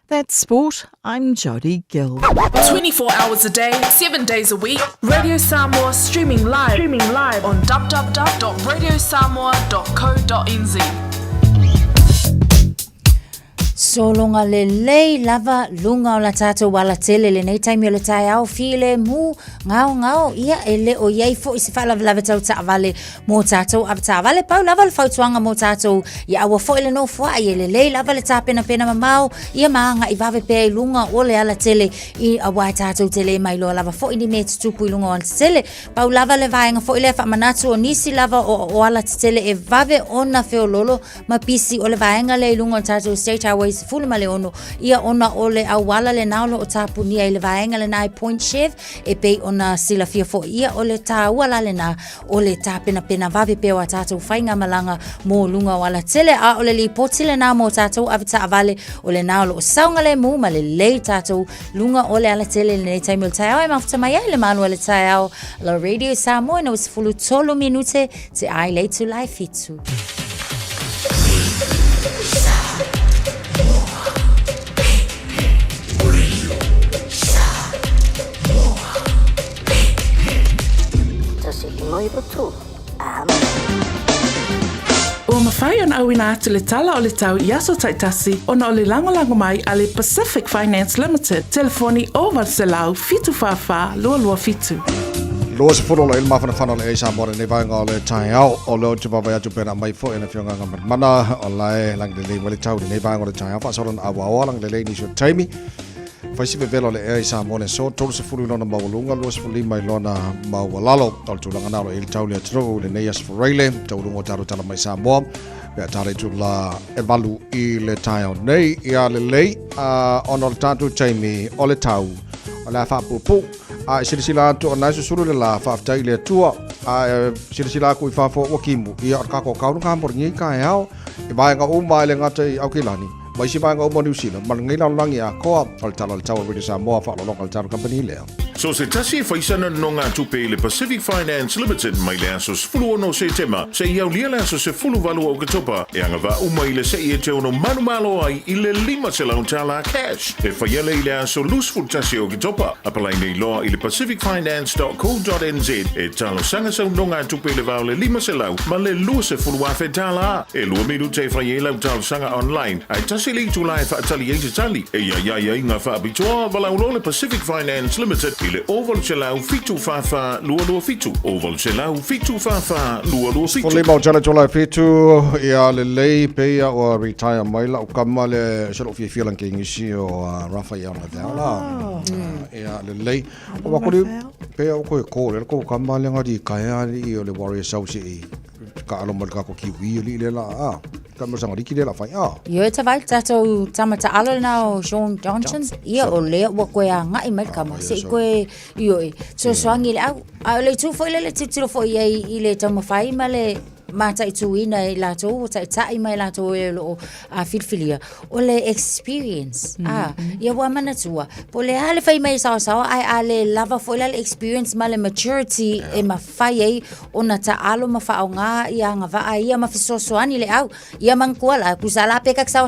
That's sport. I'm Jodie Gill. 24 hours a day, 7 days a week. Radio Samoa streaming live on www.radiosamoa.co.nz. Solonga le lei lava lunga o la tato wala tele le nei taimi o le tai au file mu ngao ia ele o iei fo isi wha lava tau taavale mo tato ava taavale pau lava le fautuanga mo tato ia awa fo ele no fua ia le lei lava le tapena pena mamau ia maanga i vave pe lunga o le ala tele i awa tato tele mai lo lava fo ini me tutupu i lunga o ala tele pau lava le vaenga fo ile wha manatu o nisi lava o ala tele e vave ona feo lolo ma pisi o le vaenga le lunga o tato State Highways fulu male ono ia ona ole awala le naulo o tapuni ai le vaenga le nai point chef e pe ona sila fia fo ia ole ta wala le na ole tapena pena vave pe wa tatu fainga malanga mo lunga wala tele a ole li potile na mo tatu avita avale ole naulo o saunga le mu male le tatu lunga ole ala tele le taimil taiao e mafuta mai le manu le taiao la Radio Samoa no fulu tolo minute te ai le tu life itu. O mawhai an awina atu le tala o le tau Yaso Taitasi ona o le lango mai a le Pacific Finance Limited. Telefoni o Valselau fitu whawha lua fitu. Loa se furo la ilma whana le eisa mora ne vaenga o le tai au o leo te wawai atu pena mai fo ena whionga mana o lai lang le wale tau ne vaenga o le tai au whasoran awa lang le nisho taimi. Faisi velo le eisa mora so tolu se furo lona mawalunga loa se furo mai lona mawalalo o tulanga naro il tau le atro le neias fureile tau lungo taru tala mai Samoa. Pea tare tu la evalu i le tai au nei ia le lei ono le tatu taimi o le tau o la whapupu. A silisila atu o naisu suru le la whaftai le tua sila ko ifa fo wakimu ia ka ko ka ka por ngi ka yao i ba nga umba le nga tai au kilani mai si ba nga umba New Zealand man ngai lang ia ko al tal with Samoa fa lo local tal company le So se tasi faisana no ngā tupe le Pacific Finance Limited mai le aso sefulu ono se tema se iau lia le aso sefulu valu au katopa e anga va umai le se ia te ono manu malo ai i le 5 se lau tala cash e whaiele i le aso lusful tasi au katopa apalai nei loa i le pacificfinance.co.nz e talo sanga sau no ngā tupe le vau le 5 se lau ma le lua se fulu afe tala e lua miru te whaie lau talo sanga online ai tasi li tulai whaatali e te tali e ia inga whaabitoa valau lo le Pacific Finance Limited i le oval se lau fitu fafa lua fitu oval se lau fitu fafa lua fitu Ole mau jana jola fitu ia le lei peia o retire mai la o kama le selo fi feeling king isi o Rafael Nadal ia le lei o makuri peia o ko kama le ngadi kaya i o le Warriors Sausi ka alo mal ka ko kiwi le la kama sanga riki le la fai Yo te vai tato tamata alo na o Sean Johnson ia o le wa ko ya ngai mai kama se ko io so swangi le au le tu foi le titiro foi i le tama fai male mata itu ina la to tai mai la to lo a filfilia o le experience ia wa mana tua po le ale fai mai sa ai ale lava foi le experience male maturity e ma fai ona ta alo ma fa nga ia nga va ia ma fiso soani le au ia man kuala ku sala pe ka sa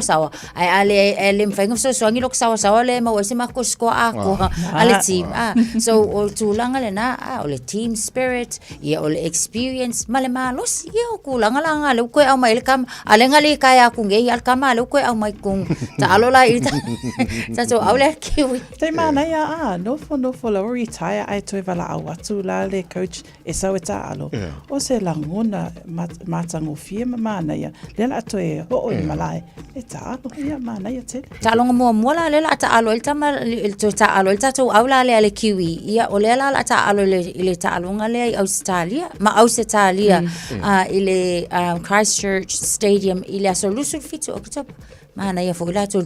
ai ale le mfa ngo so soani lo sa le ma wese ma ko sko a ko ale team so o tu langa le na o le team spirit ia o le experience male malos ia ku langa le ko au mai kam alenga le kaya ku nge al kam le ko au mai kung ta alo la ita ta so au le kiwi te mana ia no fo la retire ai to vala au atu la le coach e sa ta alo o se la ngona matango fie mana ia le la to e o malai e ta alo ia mana ia te ta longa mo la le la ta alo el tama el to ta alo el ta to au la le kiwi ia o le la ta alo le ta alo ngale Australia ma Australia ile Christchurch Stadium ile solution fitu oktoba mana ia fola to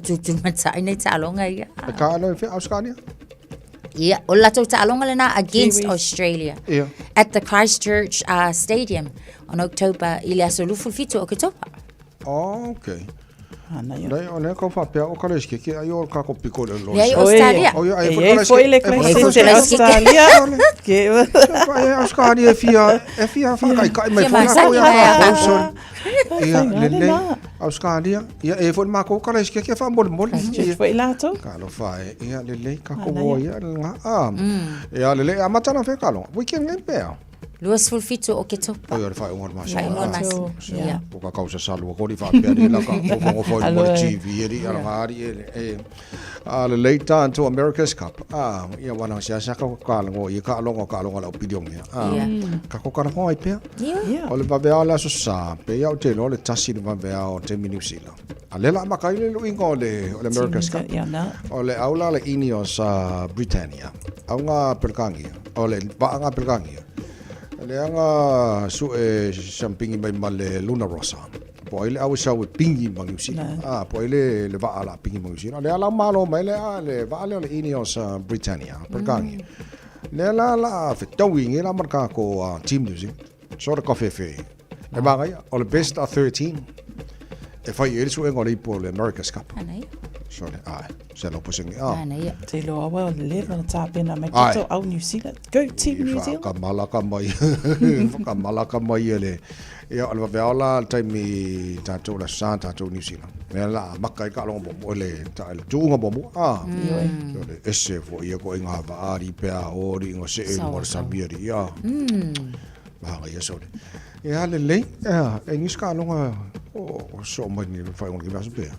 mata ina talonga ia ka no fi Australia ia ola to talonga lena against Australia at the Christchurch Stadium on October ile solution fitu oktoba okay Nei, ona ko fa pia o college ke ayo ka ko piko le lo. Nei, Australia. O ai foi le Australia. Ke Australia fia fa kai mai fa ko ya so. Ia le Australia. Ia e foi ma ko college ke fa mol. Foi lá to. Ka lo fa ia le ka ko wo ia nga Ia le amata na fe ka lo. Weekend ngai pe. Luas fulfito o ke topa. Oi, fai un mas. Fai un mas. O ka causa salu ko di fa pe di la ka o foi mo TV di ala ngari le late time to America's Cup. Ia wana sia sa ka ngo i ka longo la opinion ia. Ka ko ka ko ai pe. O le ba ala so sa pe ia o te no le tasi le ba o te minusila. Alela makai le luingo le America's Cup. O le aula le Ineos Britannia. Au nga perkangi. O le ba nga perkangi. Le anga su champingi mai male Luna Rossa. Po ile au sa pingi mangusi. Po ile le va ala pingi mangusi. Le ala malo mai le va ale Ineos Britannia perkangi. Le la fe towing la marka ko team music. Sort of fe. E ba ga o le best of 13. E fai ele su ngoli po le America's Cup. So se lo pusingi te lo awa le na tapena me to au New Zealand go team New Zealand ka malaka mai ele ia alwa veola taimi tato la santa to New Zealand me la makai ka longo bo le ta le tunga bo le ese fo ia ko inga va ari pe a ori ngo se e mo sabiri ia ba ia so ia le e ngiska longa o so mai ni fa un ki pe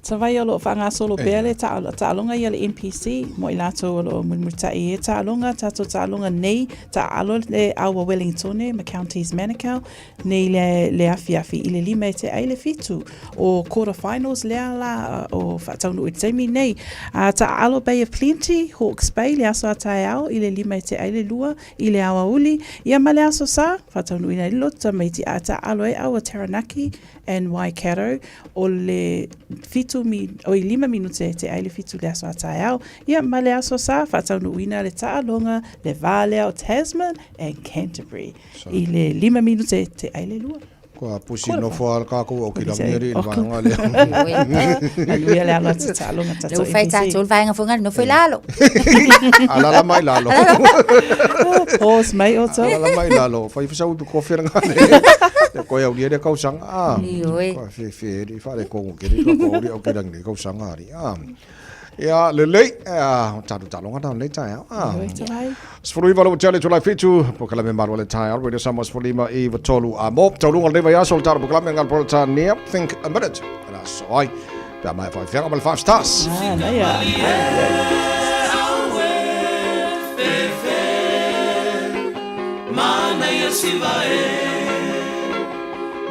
Ta vai o lo whanga solo pele ta alonga i le NPC mo i lato o lo murtai e ta alonga nei ta alo le awa Wellington ma Counties Manukau nei le afi i le lima te ai le fitu o quarter finals le ala o whataunu i teimi nei ta alo Bay of Plenty Hawke's Bay le aso atai au i le lima te ai le lua i le awa uli ia ma le aso sa whataunu i nei lota mai ti a ta alo e awa Taranaki and Waikato o le fitu 5 minute te ai le fitu le aso ataiao. Ia ma le aso sa whatau nuina le taalonga le Vale o Tasman and Canterbury. I le 5 minute te ai le lua. Kua pusi no foal kako o kilangiri in vanga le. Aluia le ala te taalonga tato. Le ufai tato, vainga funga no foi lalo. Alala mai lalo. Pos mai o tau. Alala mai lalo. Fai fisau tu kofir ngale. Te koe au lia kau sanga. Kua fe di fa le kongo kiri ko ori au kilangiri kau sanga ri. Ya lelei tatu talonga ta le tai Sfuri valo tele to la fitu pokala me maro le tai radio Samoa Sfulima e vatolu a mop tolunga le vai sol tar pokala me ngal porta near think a minute and so I da mai fa fianga mal 5 stars mana ya sivae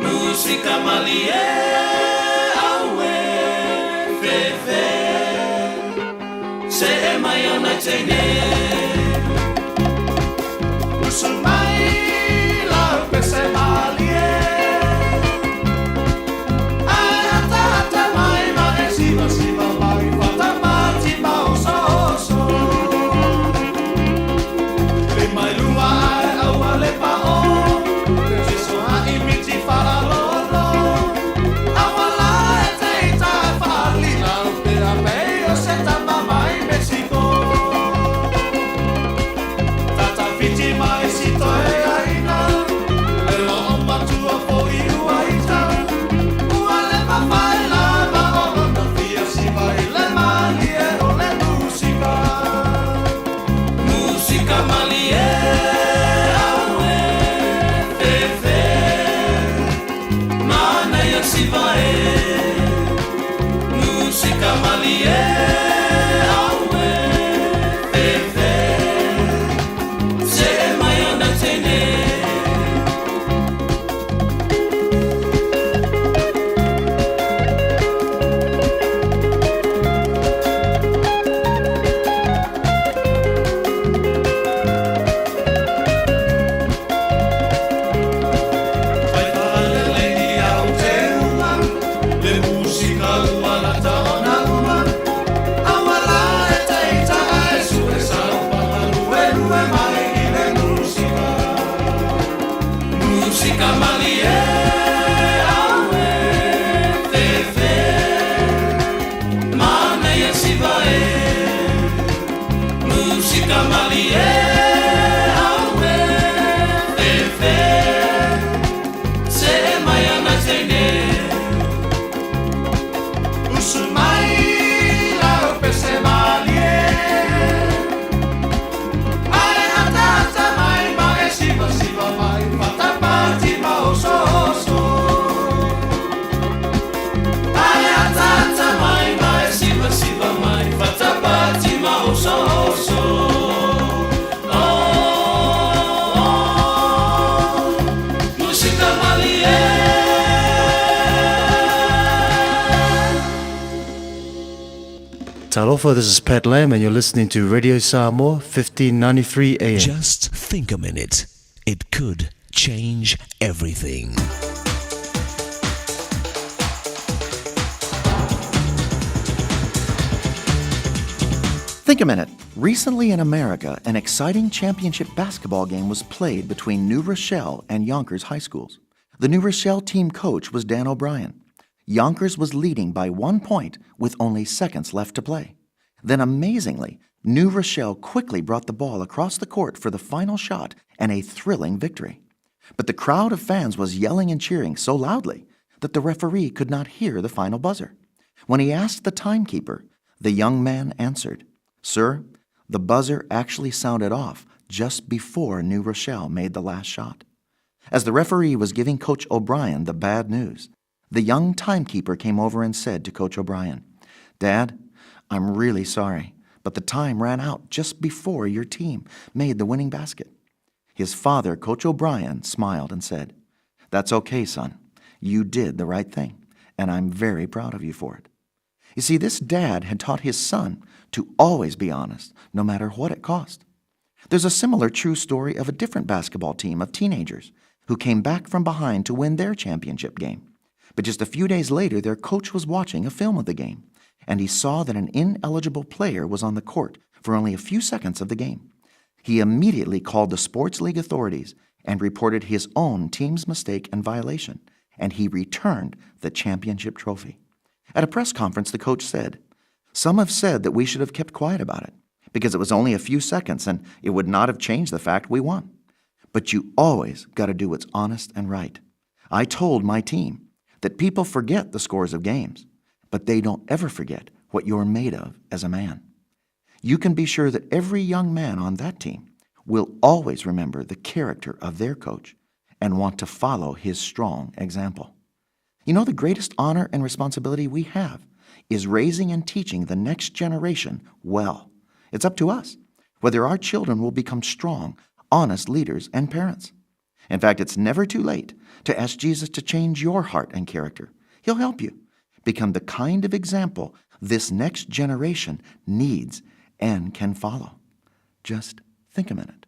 música malie awe fefe se mai ona tene usumai la pese malie ayata mai mai siva mai fatamati mausoso le mai lua awale pao so a imiti fala lolo awala eta fali la pera peyo seta mai Mexico tata fiti mai sito e aina e lo matua foi uaita uale papai la ba ona fia si vai le mali e ole musica malie awe fefe mana ya si vai musica malie Talofa, this is Pat Lamb and you're listening to Radio Samoa 1593 AM. Just think a minute. It could change everything. Think a minute. Recently in America, an exciting championship basketball game was played between New Rochelle and Yonkers high schools. The New Rochelle team coach was Dan O'Brien. Yonkers was leading by 1 point with only seconds left to play. Then amazingly, New Rochelle quickly brought the ball across the court for the final shot and a thrilling victory. But the crowd of fans was yelling and cheering so loudly that the referee could not hear the final buzzer. When he asked the timekeeper, the young man answered, "Sir, the buzzer actually sounded off just before New Rochelle made the last shot." As the referee was giving Coach O'Brien the bad news, the young timekeeper came over and said to Coach O'Brien, "Dad, I'm really sorry, but the time ran out just before your team made the winning basket." His father, Coach O'Brien, smiled and said, "That's okay, son. You did the right thing, and I'm very proud of you for it." You see, this dad had taught his son to always be honest, no matter what it cost. There's a similar true story of a different basketball team of teenagers who came back from behind to win their championship game. But just a few days later, their coach was watching a film of the game, and he saw that an ineligible player was on the court for only a few seconds of the game. He immediately called the sports league authorities and reported his own team's mistake and violation, and he returned the championship trophy. At a press conference, the coach said, "Some have said that we should have kept quiet about it because it was only a few seconds and it would not have changed the fact we won. But you always got to do what's honest and right. I told my team that people forget the scores of games, but they don't ever forget what you're made of as a man. You can be sure that every young man on that team will always remember the character of their coach and want to follow his strong example. You know, the greatest honor and responsibility we have is raising and teaching the next generation well. It's up to us whether our children will become strong, honest leaders and parents. In fact, it's never too late to ask Jesus to change your heart and character. He'll help you become the kind of example this next generation needs and can follow. Just think a minute.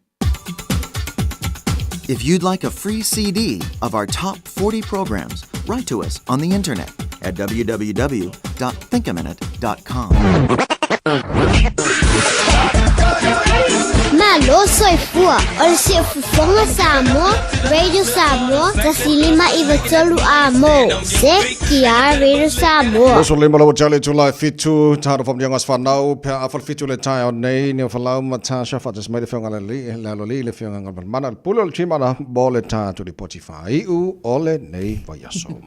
If you'd like a free CD of our top 40 programs, write to us on the internet at www.thinkaminute.com. Malo soy fua, ol si fufonga Samoa, Radio Samoa, tasilima iwatolu amo, se kia Radio Samoa. Oso lima lawa jale July fitu, taro fom yangas whanau, pia afal fitu le tai o nei, ni o whalau matasha, whatas mai le whionga le whionga ngal mana, pula le chimana, bo le tā tu li potifa, iu ole nei vayaso.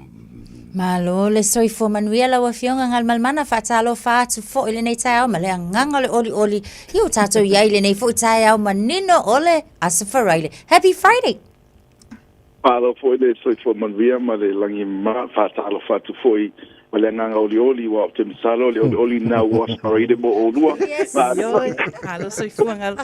Malo le soifo manuia la wafionga ngal malmana fatalo fatu fo ile nei tau male nganga le oli hiu tato yai le nei fo tau manino ole asafaraile. Happy Friday. Malo fo ile soifo manuia male langi ma fatalo fatu fo male nganga oli wa optimisalo le oli na was parade mo olua. Malo soifo ngal.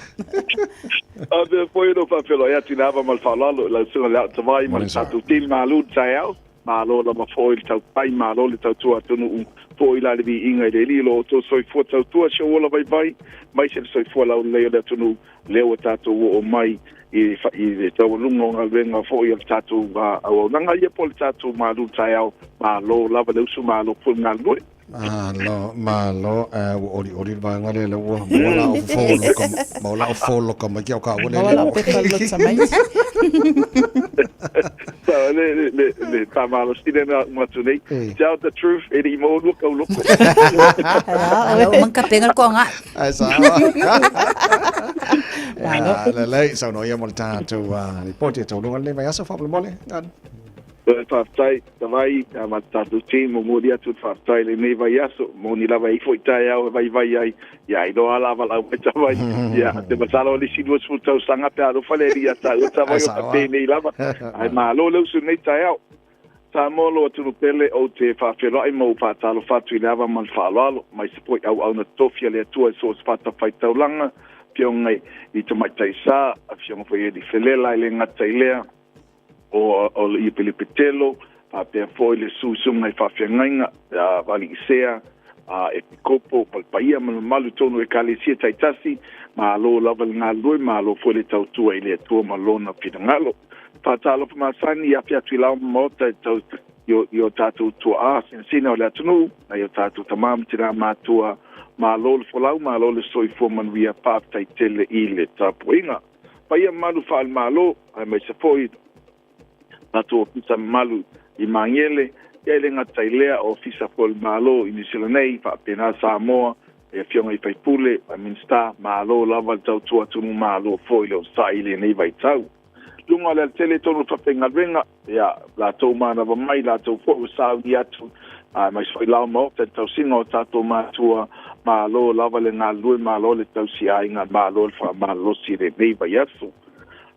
Ave fo ile fa felo ya tinava mal falalo la sura la tavai mal tatu til malu tau. Malo la mafoil tau pai malo le tau tua tunu foil la bi inga le lilo to soi fo tau tua se ola vai mai se soi fo la le le tunu le o tatu o mai i tau lungo nga venga foil tatu va o nanga ye pol tatu malu tau malo la va le su malo pul ngal no malo ori va ngale le o mola o folo como que o ka wole le tamalo stilena matune tell the truth edi mo look manka pengal ko nga le so no yamol ta to report to lo le vai aso fa mole Fartai, tawai, matatu team, modia tu fartai le neva yaso, moni la vai foi taia, vai ai, ya ido ala vala tawai, ya te masalo le sidu sultau sanga pe alo faleri ya ta tawai o te nei lava, ai malo le su nei taia. Ta molo tu pele o te fa felo ai mo fa talo fa tu lava man fa lalo, mai se au na tofia le tu so spata fai taulanga, piongai I te mai taisa, a fiong foi di felela le ngatailea. O I Pilipitelo, a pe foi le susum nei fafiangainga, a Valisea, a Epikopo, Palpaia, malu tonu e Kalesia taitasi, ma lo lava ngā loi, ma lo foi le tautua I le atua malona pinangalo. Patalo pa masani, a pia tuilau mota, yo tatu tua a, sina o le atunu, na yo tatu tamam tira matua, ma lo le folau, ma lo le soifo manuia pa taitele I le tapuinga. Paia malu faal malo, a mai se foi, Nato pisa malu I mangele ia le ngatailea o fisa pol malo I Nisilonei pa pena Samoa e fionga I paipule a minsta malo lava tau tua tunu malo foi le saile nei vai tau lunga le tele tonu fa penga venga ia la tau mana va mai la tau fo sa atu a mai foi la mo te tau singo tato matua malo lava le ngalu malo le tau si ainga malo fa malo si le nei vai asu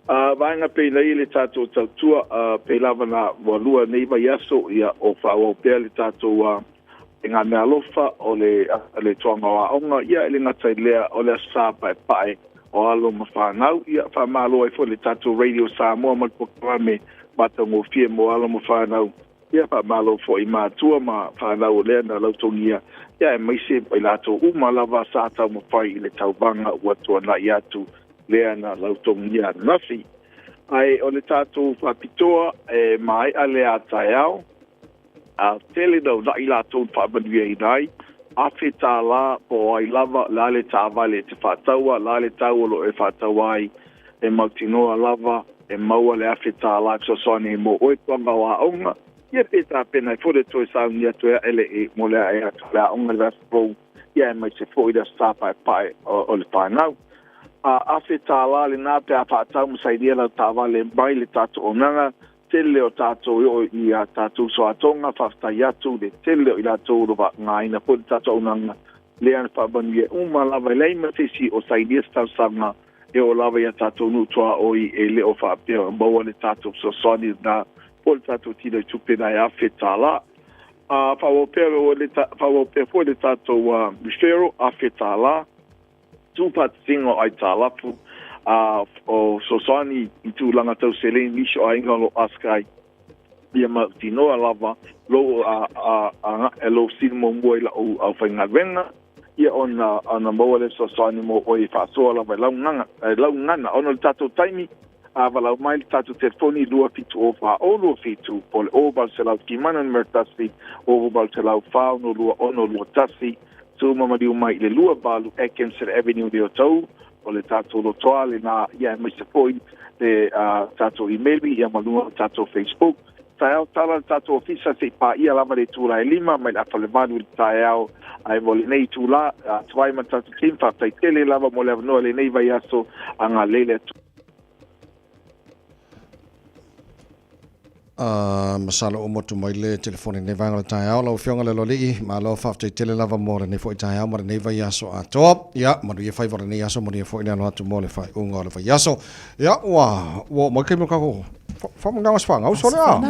Vaenga pe nei le tātou tautua, pe lava na walua nei vai aso, ia o whao pēr le tātou e ngā mea lofa o le toanga wa onga, ia le ngatai lea o le asa pae o alo ma whanau, ia whamalo ai fo le tātou Radio Samoa malpokarame matango fie mo alo ma whanau, ia whamalo fo I mātua ma whanau lea na lautongia, ia e maise pai lato uma lava sātau ma whai I le taubanga ua tuana I atu, lea na lautongia nafi. Ai o le tātou whapitoa mai a lea tai au. a tele no na ila to pa manuia i nai a feta la po ai lava la le tavale te fataua la le taulo e fatawai e mautinoa lava e maua le a feta la so soni mo o tonga wa onga ia peta pena fo de to sa nia to ele e mo le a la onga le fo ia mai se fo ida sta pai o le pa now a feta la le na pe a fatau mo sai dia la tavale mai le tato onanga tele o tato i a tato so atonga fasta yatu de tele o ila toro va ngaina po tato unanga lean fa banie uma lava le matisi o saidia sta sama e o lava ya tato nu toa o i e le o fa pe bo le tato so soni na po tato tira chupe na ya fetala fa o pe o le fa o pe fo le tato wa bifero a fetala tu pat singo ai tala pu o sosani i tu langa tau sele nisho a inga lo askai ia Martinoa lava lo a lo silmo ngoi la au whainga venga ia ona maua le sosani mo oi whasoa lava lau ngana ono le tato taimi walau mai le tato telefoni lua fitu o wha o lua fitu po le o bal se lau kimana mertasi o bal se lau whao no lua ono lua tasi tu mamadiu mai le lua balu Ekenser Avenue de o tau o le tato lo toa le na ia mai se poi le tato email ia malua tato Facebook tae tala tato ofisa se pa ia lava le tula e lima mai la fale manu tae au ai mo le nei tula tuai ma tato timfa tai tele lava mo le avanoa le nei vai aso anga lele masala o motu mai le telefoni nei vanga le tae au lau fionga le loli ma lau whaftai tele lava mo le nei fo i tae au ma le nei vai aso a toa ia manu ia whai vara nei aso mo le fo i nano atu mo le whai unga le vai aso ia ua mai kei mo kako whamu nga mas whanga usole a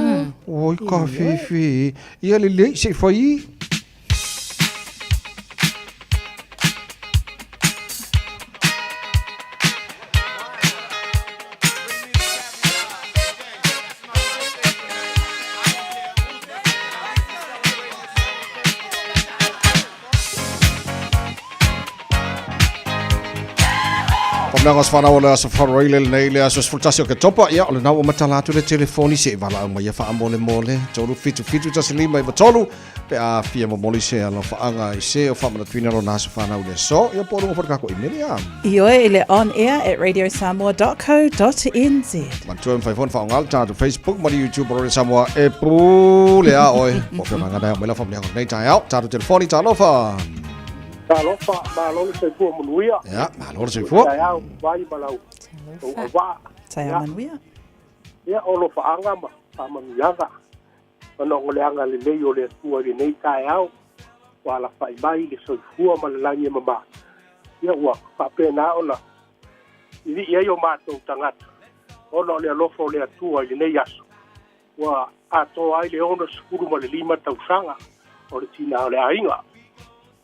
oi ka whiwhi ia le lei se whai Nangas whana o le aso wharoile le nei le aso sfultasi o ke topa ia o le nau o matalatu le telefoni se vala au mai wha amole mole tolu fitu tasi lima iwa tolu pe a fia mo moli se alo whaanga i se o whamana tuina ro naso whana ule so ia poru o whakako i meri am Ioe ile on air at radiosamoa.co.nz Mantua mwhaifon whaongal tātu Facebook mari YouTube o Samoa e pū le a oi o whia mangana au mela whamlea nei tai au tātu telefoni tā lofa Talofa, malolo se fua manuia. Ja, malolo se fua. Taiau, vai balau. O va. Taiau manuia. Ia olo faanga ma, manuianga. Ono ngoleanga le lei o le tua le nei taiau. Wala fai mai le soifua ma le langi mama. Ia ua, papena ona. Ili ia yo mato tangata. Ono le alofo le atua le nei aso. Ua ato ai le ono skuru ma le lima tausanga. O le tina o le ainga.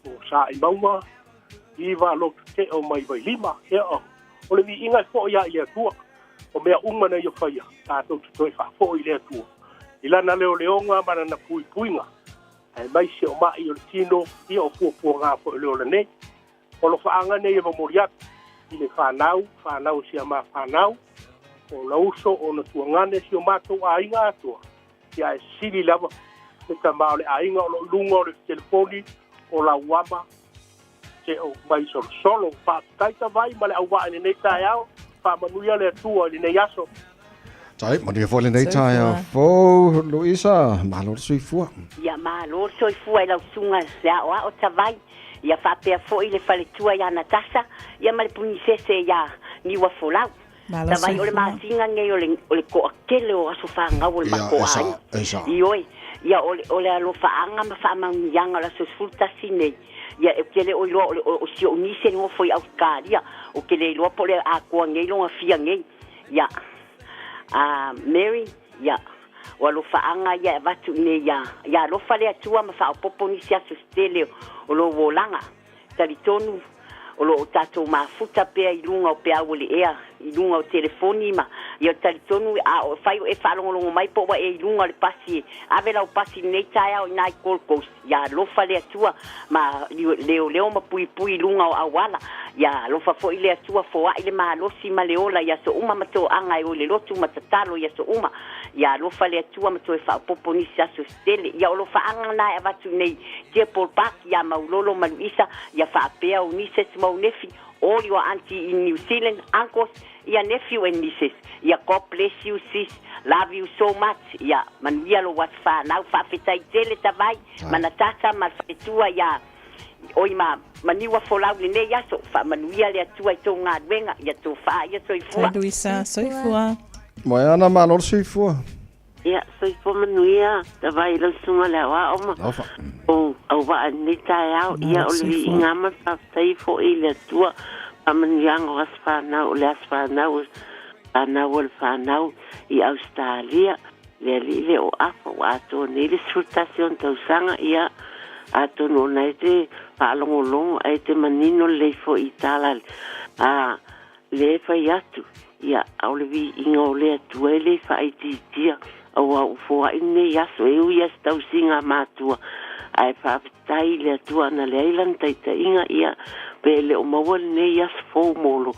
O sa I mauma iwa lo te o mai vai lima o le vi inga fo ia ia tua o mea umana ia faia tatou tutoi fa fo ile tua ilana leo leonga mana na puinga ai mai se o mai o tino ia o fu nga fo leo le nei o lo faanga nei e memoriat ile fa nau sia ma fa nau o la uso o na tuangane si o mato ainga tua ia sili lava te tamale ainga o lunga o le telefoni o la wama se o mai solo pa taita vai male au wa nei tai au pa manuia le tua nei aso tai mani fo le nei tai au fo Luisa malo soifua ia malo soifua la sunga ya o tavai ia fa pe fo ile fale tua ya Natasha ia male punisese ya ni wa folau tavai o le masinga ngai o le ko akele o aso fa ngau le mako ai ioi ia o le alo faanga ma fa mangianga la sulta sine ia e kele o si o ni se no foi au karia o kele lo po le a ko ngai lo afia ngai ia Mary ia o alo faanga ia vatu ne ia lo fale atua ma fa popo ni sia stele o lo volanga talitonu o lo tato ma futa pe i lunga o pe awole ea i lunga o telefoni ma ia talitonu a o fai e whalongolongo mai po wa e lunga le pasi ave lau pasi nei tai au nai Gold Coast ia lofa le atua ma leo ma pui lunga o awala ia lofa fo ile atua fo a ile ma losi ma leola ia so uma mato anga e o le lotu matatalo ia so uma ia lofa le atua mato e whaopopo ni saso stele ia o lofa anga na e watu nei Paul Park ia maulolo maluisa ia whaapea o nises maunefi all your auntie in New Zealand uncles ia nephew and nieces ia God bless you sis love you so much ia manuia lo wat whanau whawhetai tele tawai manatata malwhetua ia oi maniwa folau le ne ia so manuia le atua i tō ngā ruenga ia tō wha ia soifua Luisa soifua Moe ana mālor soifua Ia, soifua manuia tawai lau sunga le awa oma o au wa ni tai au ia o le ingama whawhetai fo i le atua Amaniango asfanau le asfanau anau le fanau I Australia le o afa wa to ni le station tau sanga ia ato no nei te palongolongo ai te manino le fo Itala le fa yatu ia au le vi ingo le atu le fa ititia au fo ine yaso e u yas tau singa matua ai fa tai le atu na le island tai inga ia pele o mawal ne yas fo molo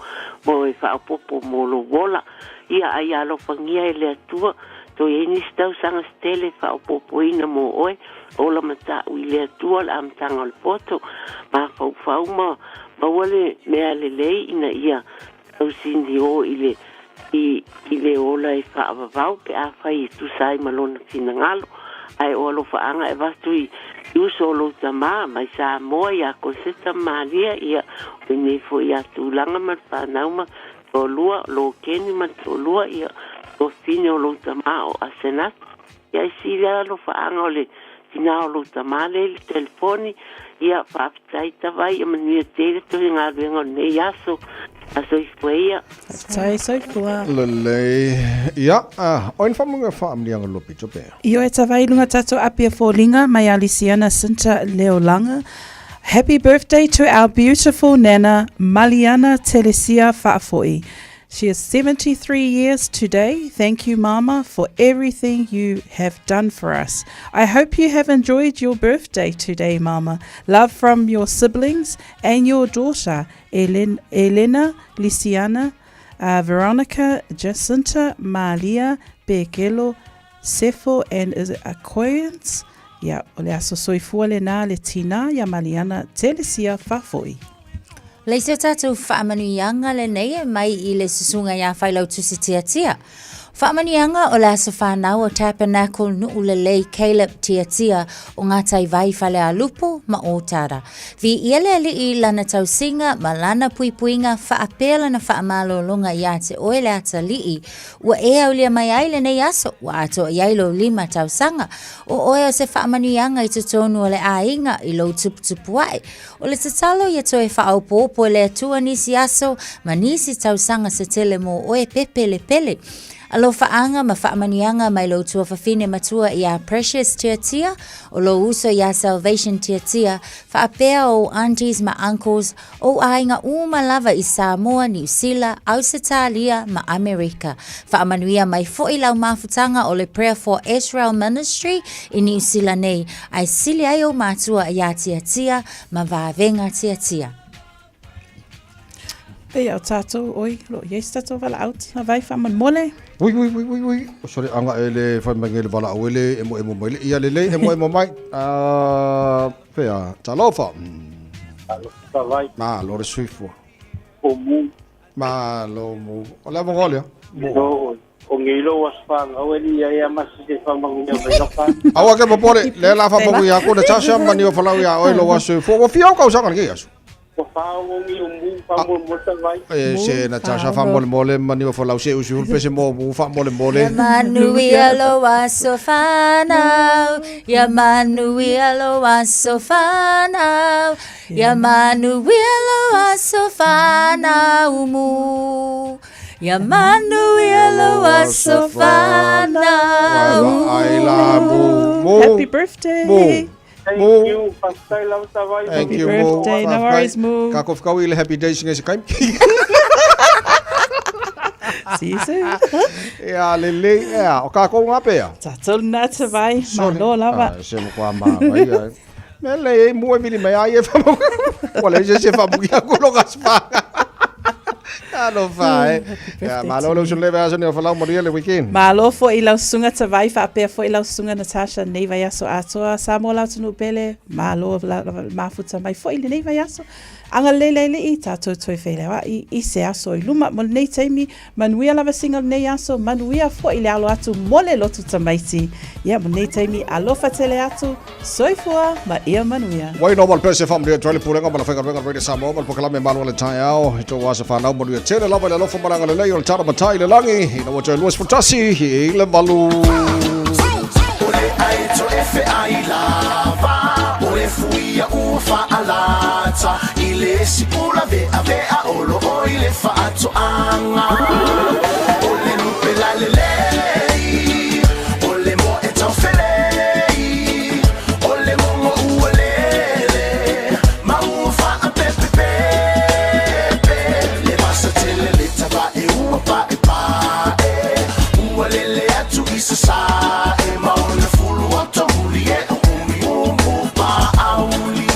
mo e fa popo molo wola ia ai alo fangia ele atua to e ni stau sanga stele fa popo ina mo oe ola mata uile atua la amtanga le foto ma fa ma wale me ale lei ina ia au sindi o ile ile ola e fa vau pe a fai tu sai malona finangalo ai olo fa anga e vastui uso lo tama mai sa moia ko seta malia ia ni fo ia tu langa ma fa nauma to lua lo keni ma to lua ia to fino lo tama o asenat ia si lo fa anga le tina lo tama le telefoni ia fa taita vai ma ni te to nga vengo ne yaso aso ifuia tai soifua Lele ia oin famunga family ang lopi chope Io e tawai lunga tato apia fōlinga mai Alisiana Sinta Leolanga. Happy birthday to our beautiful Nana, Maliana Telesia Fa'afoi. She is 73 years today. Thank you, Mama, for everything you have done for us. I hope you have enjoyed your birthday today, Mama. Love from your siblings and your daughter, Elena, Lisiana, Veronica, Jacinta, Malia, Bekelo, Sefo, and Aquarians. Ia, o le aso soifua le nā le tina ia Maliana Telesia Fa'afoi. Leise tātou whaamanuianga le nei mai I le susunga ia whailau tusi tia. Whaamanuianga o le aso whanau o Tabernacle Nu'ulelei Caleb tia o ngā tai vai whale a lupo ma o tāra. Vi iele li I lana tausinga ma lana puipuinga whaapela na whaamalolonga ia te oe le ata li ua e au lia mai ai le nei aso ua ato I ailo 5 tausanga o oe o se whaamanuianga I tutonu o le ainga I lo tuputupu ai. O le tatalo ia toe whaaupopo le atua nisi aso ma nisi tausanga se tele mo oe pepe le pele. Alo faanga ma faamanianga mai lo tua fafine matua ia Precious tia o lo uso ia Salvation tia faapea o aunties ma uncles o ainga uma lava I Samoa, New Zealand, Australia ma America. Faamanuia mai foi lau mafutanga o le Prayer for Israel Ministry I New Zealand nei. Ai sili ai o matua ia tia ma vavenga tia. Pei au tātou, oi, lo, yes tātou wala out, na vai whaman mole. Ui. Sorry, anga ele whamangele wala au ele, emo mai, ia lele, emo mai. Pea, talofa. Tawai. Ma, lore suifua. O mu. Ma, lo mu. O lea mongolia. O ngilo wasfang, au eli ia masi te whamangile mai loka. Awa ke papore, le la whamangu ia kone tasha mani o whalau ia oilo wa suifua. Wa fiau kau sangan ke iasu. Se na tasha fa mole mani o falau se usul pese mo fa mole. Manuelo asofana, ya Manuelo asofana, ya Manuelo asofana umu. Ya Manuelo asofana. I love you. Happy birthday. Thank you. Thank you, birthday. No worries, Mo. Kako fkau ile happy day singa se kai. Sisi. Ya lele ya o ka ko ngape ya. Tatou na te vai malo lava. Se mo kwa ma vai ya. Mele mo mi me ai fa mo. Wala se fa mo ya ko lo gaspa. Alo fai. Ya malo lo sule va so ne fa la mo le weekend. Malo fo I lau sunga te vai fa pe fo I lau sunga Natasha nei vai aso atoa sa mo lau tunu pele. Malo mafuta mai fo I le nei vai aso. Anga lele I tatou toi fele wa I se aso I luma mo nei taimi manuia lava singa nei aso manuia fo I le alo atu mole lotu tamaiti. Ya mo nei taimi alofa tele atu soifua ma ia manuia. Wai no mal pese fam de trole pulenga bala fenga venga Samoa mal pokala me manual le tai ao ito wa se fa na mo tele lava le lofa malanga le leo le tara matai le langi ina mo join Luis Futasi I le malu. Ole ai to efe ai lava ole fuia ufa alata ile sipula vea olo oile fato anga ole lupe la lele ole mo etofele ole mo uolele ma ufa pepe le basa tele le taba e upa e pa uolele atu isasa e ma ole fulu atu mulie umi pa auli.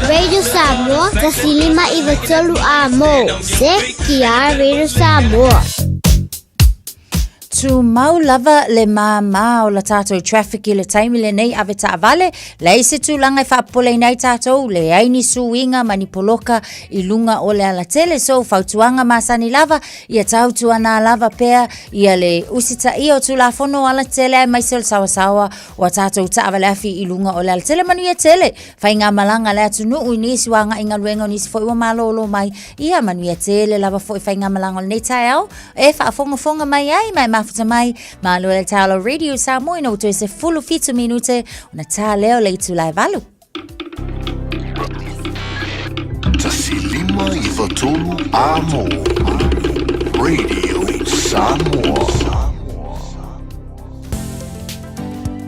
Radio Samoa, tasilima iwatolu amo. Se kia Radio Samoa. Tu mau lava le mama o la tātou traffic I le taimi le nei ave taavale le ise tu langa I whaapole nei tātou le aini suinga mani poloka I lunga o le ala tele so fautuanga masani lava ia tautu ana lava pea ia le usita o tu la fono ala tele mai sel sawasawa o tātou taavale afi I lunga o le ala tele manu ia tele whainga malanga le atu nuu nisi wanga inga luenga nisi fo iwa malolo mai ia manu ia tele lava fo I whainga malanga o le nei taeau e whaafonga mai ai mai mafuta mai malo le talo Radio Samoa no to se fulu fitu minute una ta leo le tu live alu Tasilima i fatolu amo. Radio Samoa.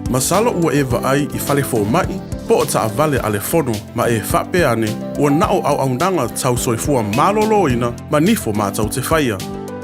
Masalo ua e vaai I fale fo mai, po o ta vale ale fono ma e whape ane, ua nao au nanga tau soifua malolo ina, ma nifo mātau te whaia.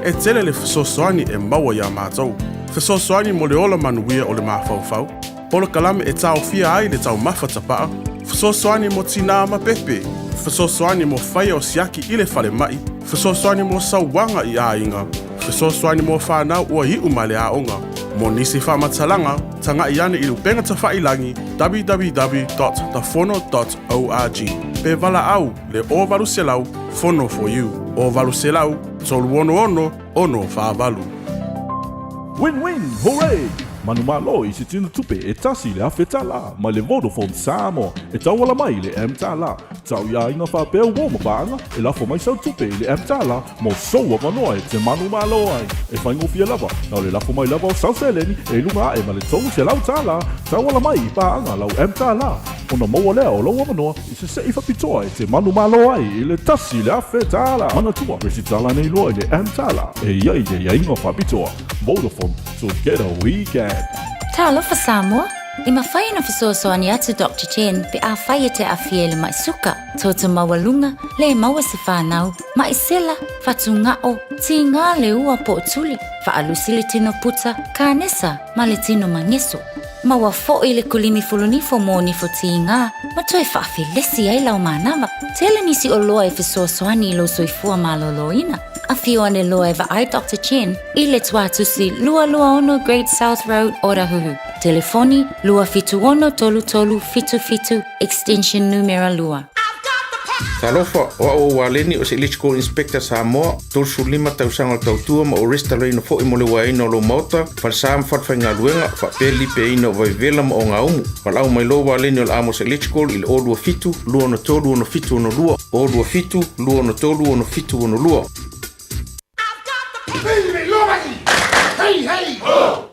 E tele le whasosoani e maua ia mātau. Whasosoani mo le ola manuia o le mawhauwhau. Polo kalame e tau fia ai le tau mawhatapaa. Whasosoani mo tina ma pepe. Whasosoani mo whaia o siaki I le fale mai. Whasosoani mo sauwanga I a inga. Whasosoani mo whanau ua hiu ma le aonga. Mo nisi whamatalanga, tanga iane I lupenga ta whailangi www.tafono.org. Pe vala au le o valu selau, fono for you. O valu selau, tolu ono whaavalu. Win-win, hooray! Manu malo I si tino tupe e tasi le awhetala, ma le Vodafone Samoa, e tauala mai le M-Tala. Tau ia inga whapea ua mabaanga, e lafo mai sau tupe le M-Tala, mo soua manoa e te manu malo ai. E whaingofia lava, nau le lafo mai lava o South Eleni, e lunga e ma le tonu se lau tala, tauala mai I paanga lau M-Tala. Ona maua lea o laua manoa, I se se I whapitoa e te manu malo ai, I le tasi le awhetala. Mana tua, resi tala nei loa I le M-Tala, e iai e inga whapitoa. Vodafone, together we can. Talofa Samoa, I mawhai na whasoasoani atu Dr. Chen pe a whai te a fiele mai suka. Tō mawalunga, le maua se whanau, mai sela, whatu ngao, ti ngā le ua po tuli, whaalusi le tino puta, kānesa, ma le tino mangeso. Maua fo'i le kulini fulunifo mō nifo ti ngā, ma toi whaafilesi ai lau mānawa. Tele nisi o loa e whasoasoani I lo soifua maloloina. A fio ane loa eva ai Dr. Chen, I le tuatusi lua ono Great South Road, Orahuhu. Telefoni lua fitu ono tolu fitu, extension numero lua. Talofa o au waleni o se Electrical Inspector Samoa, tolsu 5 tausanga o tautua ma o resta leino fo I mole waina o lo mauta, falsam fatwhainga luenga, whapeli pe ina o vaivela ma o ngā umu. Walau mai lo waleni o la amos Electrical I le o lua fitu, lua ono tolu ono fitu ono lua, o lua fitu, lua ono tolu ono fitu ono lua. Hey, hey! Oh!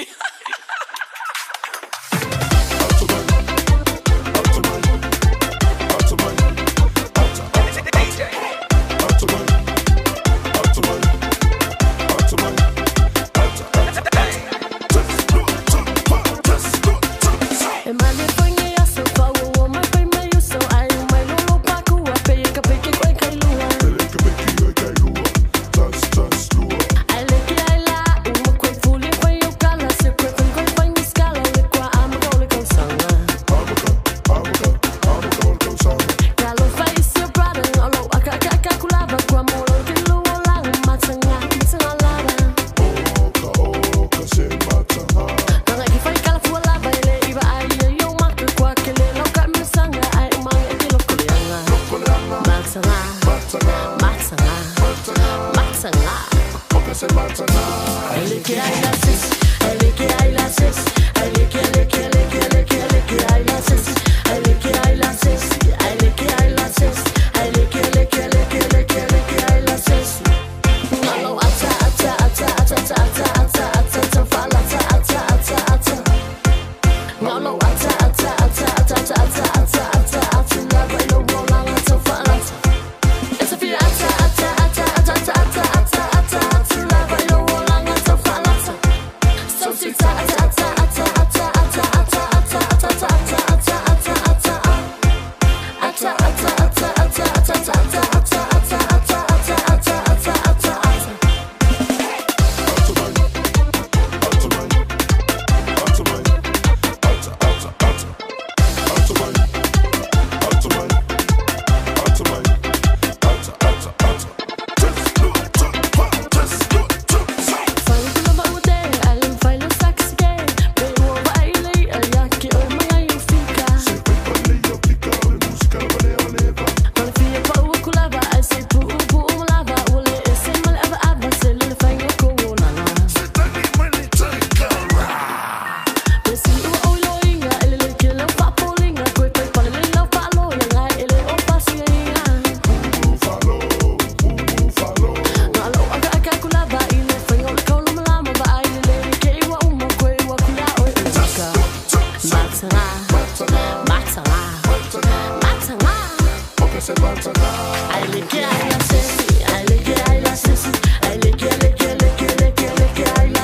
se batana. I like I sesi, I like I sesi, I like I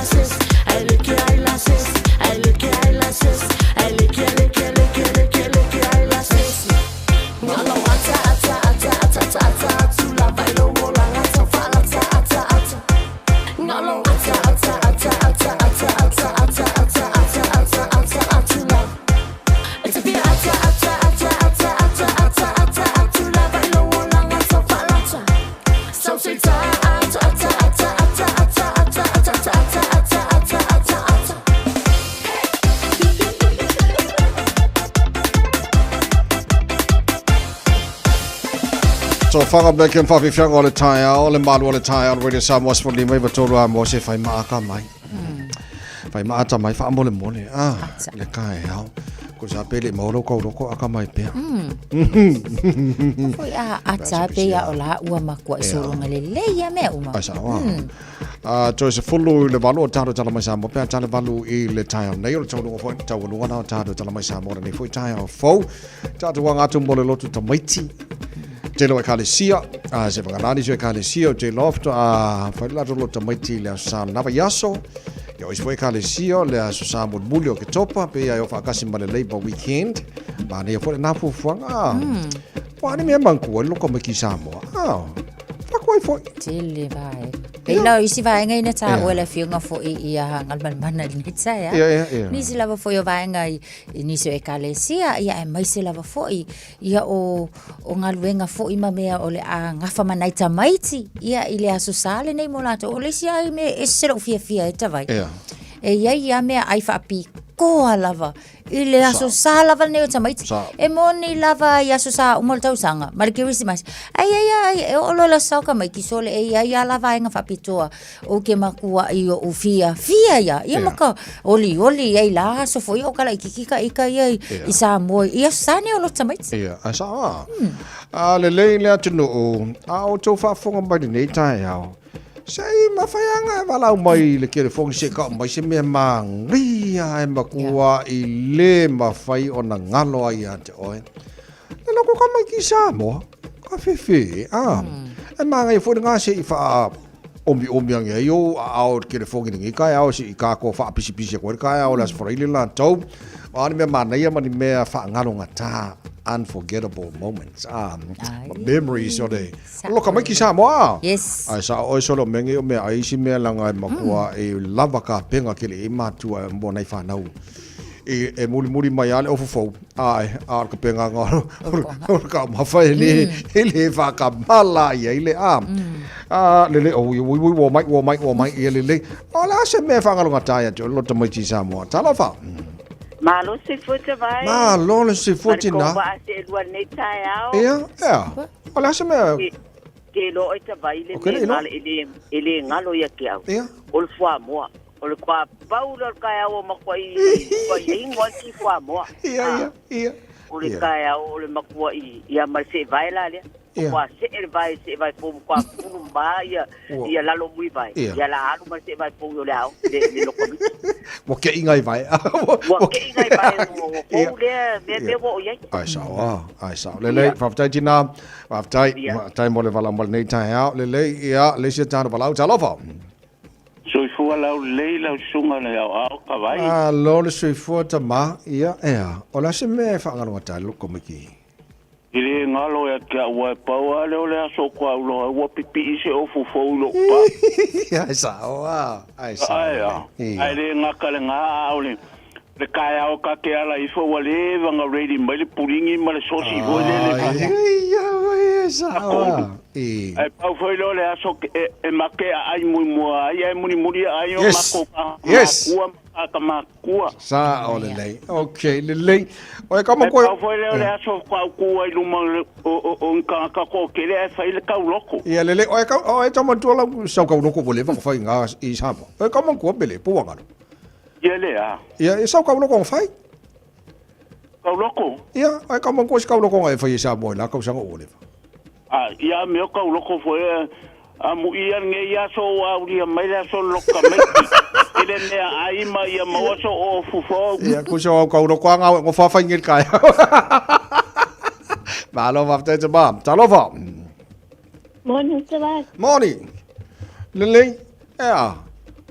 sesi, I like I sesi, I like I sesi, I like I sesi. Ngalo ata tu la bailo mola ata fa ata. Ngalo So whanga beken whawhiwhianga o le tae ao, le malu o le tae ao, Radio Samoa Sport mai watoro a mo se whai maaka mai. Whai maata mai, wha mole mole, le kae ao. Ko sa pele mauro kou roko aka mai pia. Foi a ata pia o la ua makua isoronga le leia mea uma. Aisa wa. Toi se fulu le valu o tāro tala mai Samoa, pia tala valu i le tae ao. Nei o le tau nunga fwoi, tau nunga nao tāro tala mai Samoa, nei fwoi tae ao fau. Tātu wanga atu mole lotu ta maiti. Telo e kalesia, se vangalani so e kalesia o te lofto a faila rolo ta maiti le sa nava yaso. Yo is foi kalesia le so sa muli o ke topa pe ya fa kasi male labor weekend. Ba ne fo na fu fuanga. Pa ni me manku lo ko me ki Samoa. Fakoi foi. Tele vai. Ila isi vai ngai na ta o le fiunga fo i a ngal mana ni tsa ya. Ni si lava fo yo vai ngai ni so e kalesia ia e mai se lava fo ia o ngaluenga fo i mamea o le a ngafa manaita maiti ia ile aso sale nei molato o le sia me e sero fia e tavai. E ia me ai fa pi ko lava ile aso sa lava nei o tamaiti e moni lava ia aso sa umol tau sanga mar ke wisi mas ai o lo la sa ka mai ki sole e ia lava nga fa pitoa o ke makua i o fia ia maka oli ai la so foi o kala ikika ia i sa mo ia sa ne o lo tamaiti ia asa le atunu o to fa fonga mai nei tai ao. Sei mawhaianga walau mai le kere whongi se ka mai se mea mangia e makua i le mawhai o na ngalo ai a te oe. E loko ka mai ki Samoa, ka whiwhi, E manga i whori ngā se i wha omi ange i o ao kere whongi ningi kai ao se i kako wha pisi a kore kai ao las wharaili la tau. Ani mea mana ia mani mea wha ngalo ngata. Unforgettable moments. Memories o de. Loka mai ki Samoa. Yes. Ai sa oi solo menge o me ai si me langa e makua e lava ka penga kele e matua mo nei whanau. E muri mai ale ofofo. Ai ka penga ngaro. Ka mawhai le wha ka mala ia ile lele wo mai ia lele. O la se me whangalunga taia jo lota mai ki Samoa. Talo wha. Malo se futa vai. Malo le se futa na. Ba se lua nei tai ao. Ia. Ola se me. Ke lo ita vai le mal ele ngalo ia ke au. Ol fua mo. Ol kwa paula ka ao makwai. Kwai ingwa ki fua mo. Ia. Ol ka ao le makwai ia mal se vai la le. Kwa se vai po kwa pumba ia la lo mui vai. Ia la alu mal se vai po yo le ao. Le lo komi. Wo ke ingai vai. Wo ke ingai vai o le wo ia. Ai sa. Le faftai tina. Faftai mo le vala mo nei tai ao. Le ia le se tana vala talo fa. Soifua lau leila sunga le au ka vai. Lo le soifua ta ma ia. Ola se me fa ngalo ta lo komiki. Ile ngalo ya kia ua paua leo le aso kwa ulo ua pipi ise ofu faulo pa. Ai sa. Ai le ngaka le ngā aule. Le kaya o ka ke ala ifo wale vanga ready mai le puringi ma le sosi hoi le. Ai sa. Ai pau foi lo le aso e make ai mua ai muni ai o mako ka. Yes. Makua. Sa o le lei. Okay, le lei. Oe kama koe. Pau foi le aso kwa kua i luma o nka ko ke le fai le kau loko. Ia le lei. Oe kama tuala sau kau loko vole vanga fai ngā i Samoa. Oe kama kua bele puangaro. Ia le a. Ia e sau kau loko fai. Kau loko? Ia, oe kama kua si kau loko ngai fai i Samoa la kau sanga o le. Ia meo kau loko foi mu ia nge ia so auria mai la so loka mai. Ele ne ai mai ia mo so o fufo. Ia ku so kau loko nga ngo fa fai ngir kai. Malo after the bomb. Talofa. Morning, Sabat. Morning. Lily. Yeah.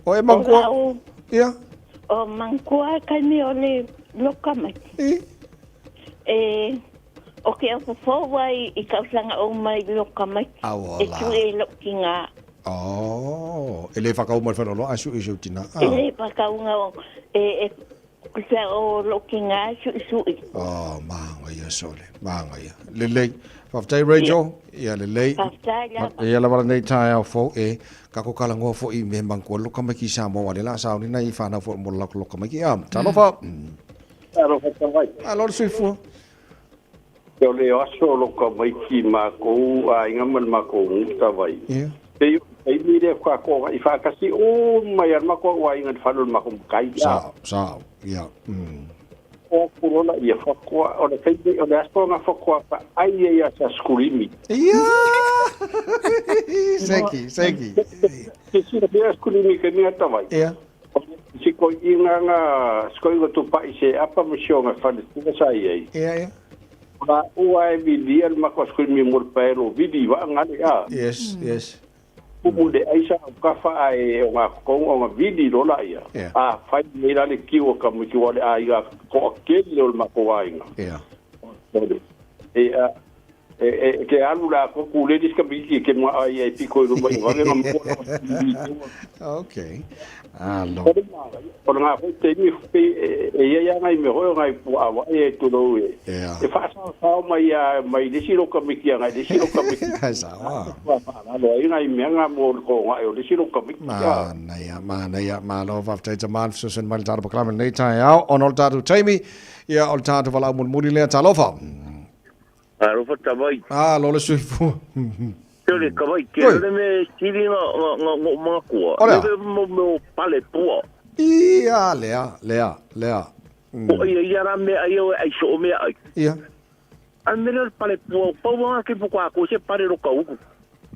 O e mangkua. Yeah. O mangkua kami ole lokamai. O ke o fowai I kausanga o mai lokamai. Awala. E tu e lokinga. Oh, ele whakau mai whanolo asu I tina. Ele whakaunga o kusa o lokinga su. Oh, maanga ia sole. Maanga ia. Lele, whaftai Rachel. Ia lele. Whaftai la. Ia la wala nei tae au fo kako kala ngoa fo I me mangkua loka mai ki Samoa wale la sao ni na I whanau fo mo loka mai ki am. Talofa. Talofa tawai. Alor suifua. Te ole aso loka mai ki mākou a ingaman mākou tawai. Yeah. Te mire whako I whakasi o mai ar mākou wa ingan whanul mākou kai. Sao. Yeah. O kurona ia whakoa, o le teime, o le asko ngā whakoa pa ai e asa skurimi. Ia! Seki. Ke sira pia skurimi ke mea tawai. Ia. Siko I ngā skoinga tupai se apa misio ngā whanetua sa iei. Ia. Ka ua e vidia le mako skurimi murpaero vidi wa ngani a. Yes. Umude aisa ka fa e o ngā kong o ngā vidi rola ia. A fai meira le kiwa ka miki wale a ia ko akele o mako wainga. Ia. Ke alu la ko kuledis ka biki ke mo ai e piko I rumba I wale ngā Okay. Alo. Ko ngā ko te mi e ia ngai me hoi ngai pu awa e tulo e. E fa sa mai desiro ka miki ngai desiro ka miki. Sawa. Alo ai ngai me ngā mo ko ngai o desiro ka miki. Mana ia malo wafte te man susun mal tatu paklamen nei tai au onol tatu taimi ia ol tatu wala mun muri lea talofa. Alofa tawai. Lole suifu. Tele kawai ke le me siri nga makua. Le mo pale pua. Ia lea. O ia ra me ai o ai so me ai. Ia. An me pale pua pa wa ke pua ko se pare ro ka uku.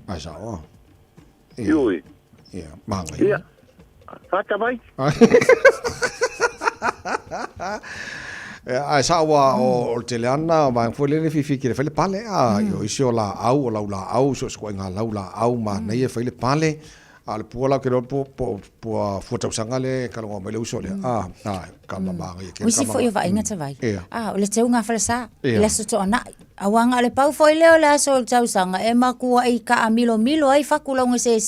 Ai sao. Ia. Manga. Ia. Fata vai. Ai sawa o teleana ma fole le fifi ki le fele pale yo isio la au la au so sko nga la au ma nei fele pale al puola ke po foto sangale kalongo mele usole kama ma ke usi fo yo va inga tawai o le teu nga falsa le so to na awanga le pau foi leo la so tau sanga e maku ai ka milo ai fakula ngo se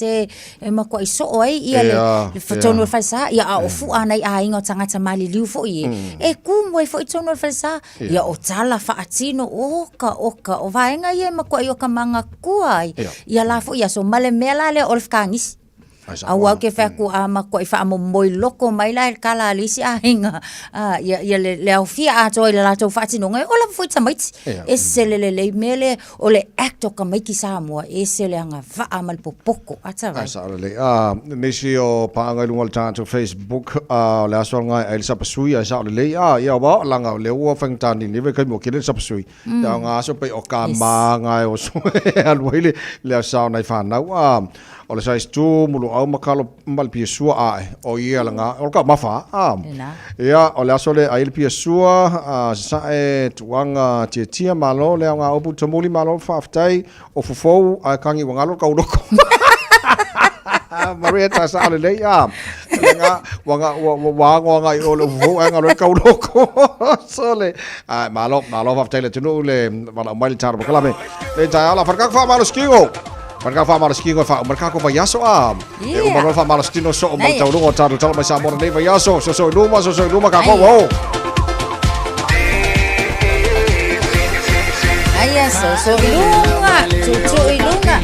e maku ai so ai ia le fotono falsa ia o fu anai a inga tanga tamali liu fo i e ku mo fo tono falsa ia o tala fa atino oka o vaenga ia maku ai o ka manga kuai ia la fo ia so male mela le olfkangis Awa ke faku ama ko ifa mo moi loko mai la kala lisi a hinga ia le ofia a toi la to fati no ngai ola foi tamait esele le mele o le acto ka mai ki Samoa esele anga va amal popoko atava asa le nisi o panga lungal tanto Facebook le aso ngai el sapsui asa le ia wa langa le o fangtani ni ve kai mo kile sapsui ya nga so pe o ka ma ngai o so alwele le asa nai fa na o le sais tu mulu au makalo mal piesua o ia langa o ka mafa ia o le asole ai piesua sa e tuanga tia malo le nga opu tomuli malo faftai o fofou a kangi wangalo ka udoko Maria ta sa le ia nga wanga o le fofou nga lo ka udoko sole malo faftai le tunu le wala mal tar bakala me le ta ala farka fa malo skingo Marka fa malas kingo fa marka ko vayaso e o maro fa malas tino so o tau lungo tau mai sa mora nei vayaso so luma ka ko wo Aya so lunga chuchu lunga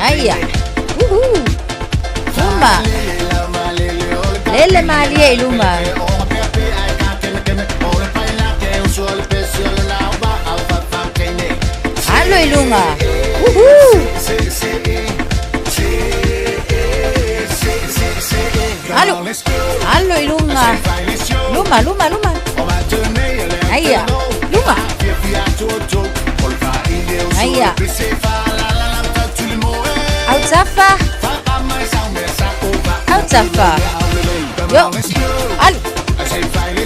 Aya Luma Lele mali luma Allo ilunga. Allo ilunga. Luma. Aya. Luma. Aya. Autafa. Yo.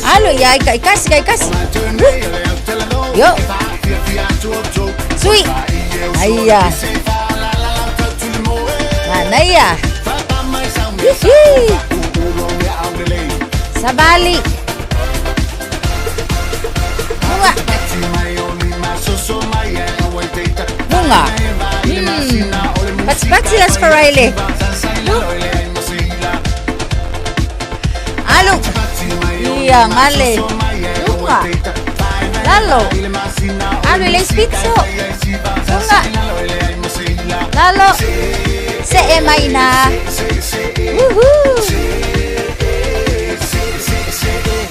Alo ya kai kasi. Yo. Sui. Ayya. Anaya. Hihi. Sabali. Bunga. Pati las Farale. Alo. Iya, ngale. Bunga. Lalo. Alo, le spizzo. Bunga. Lalo. Se emaina.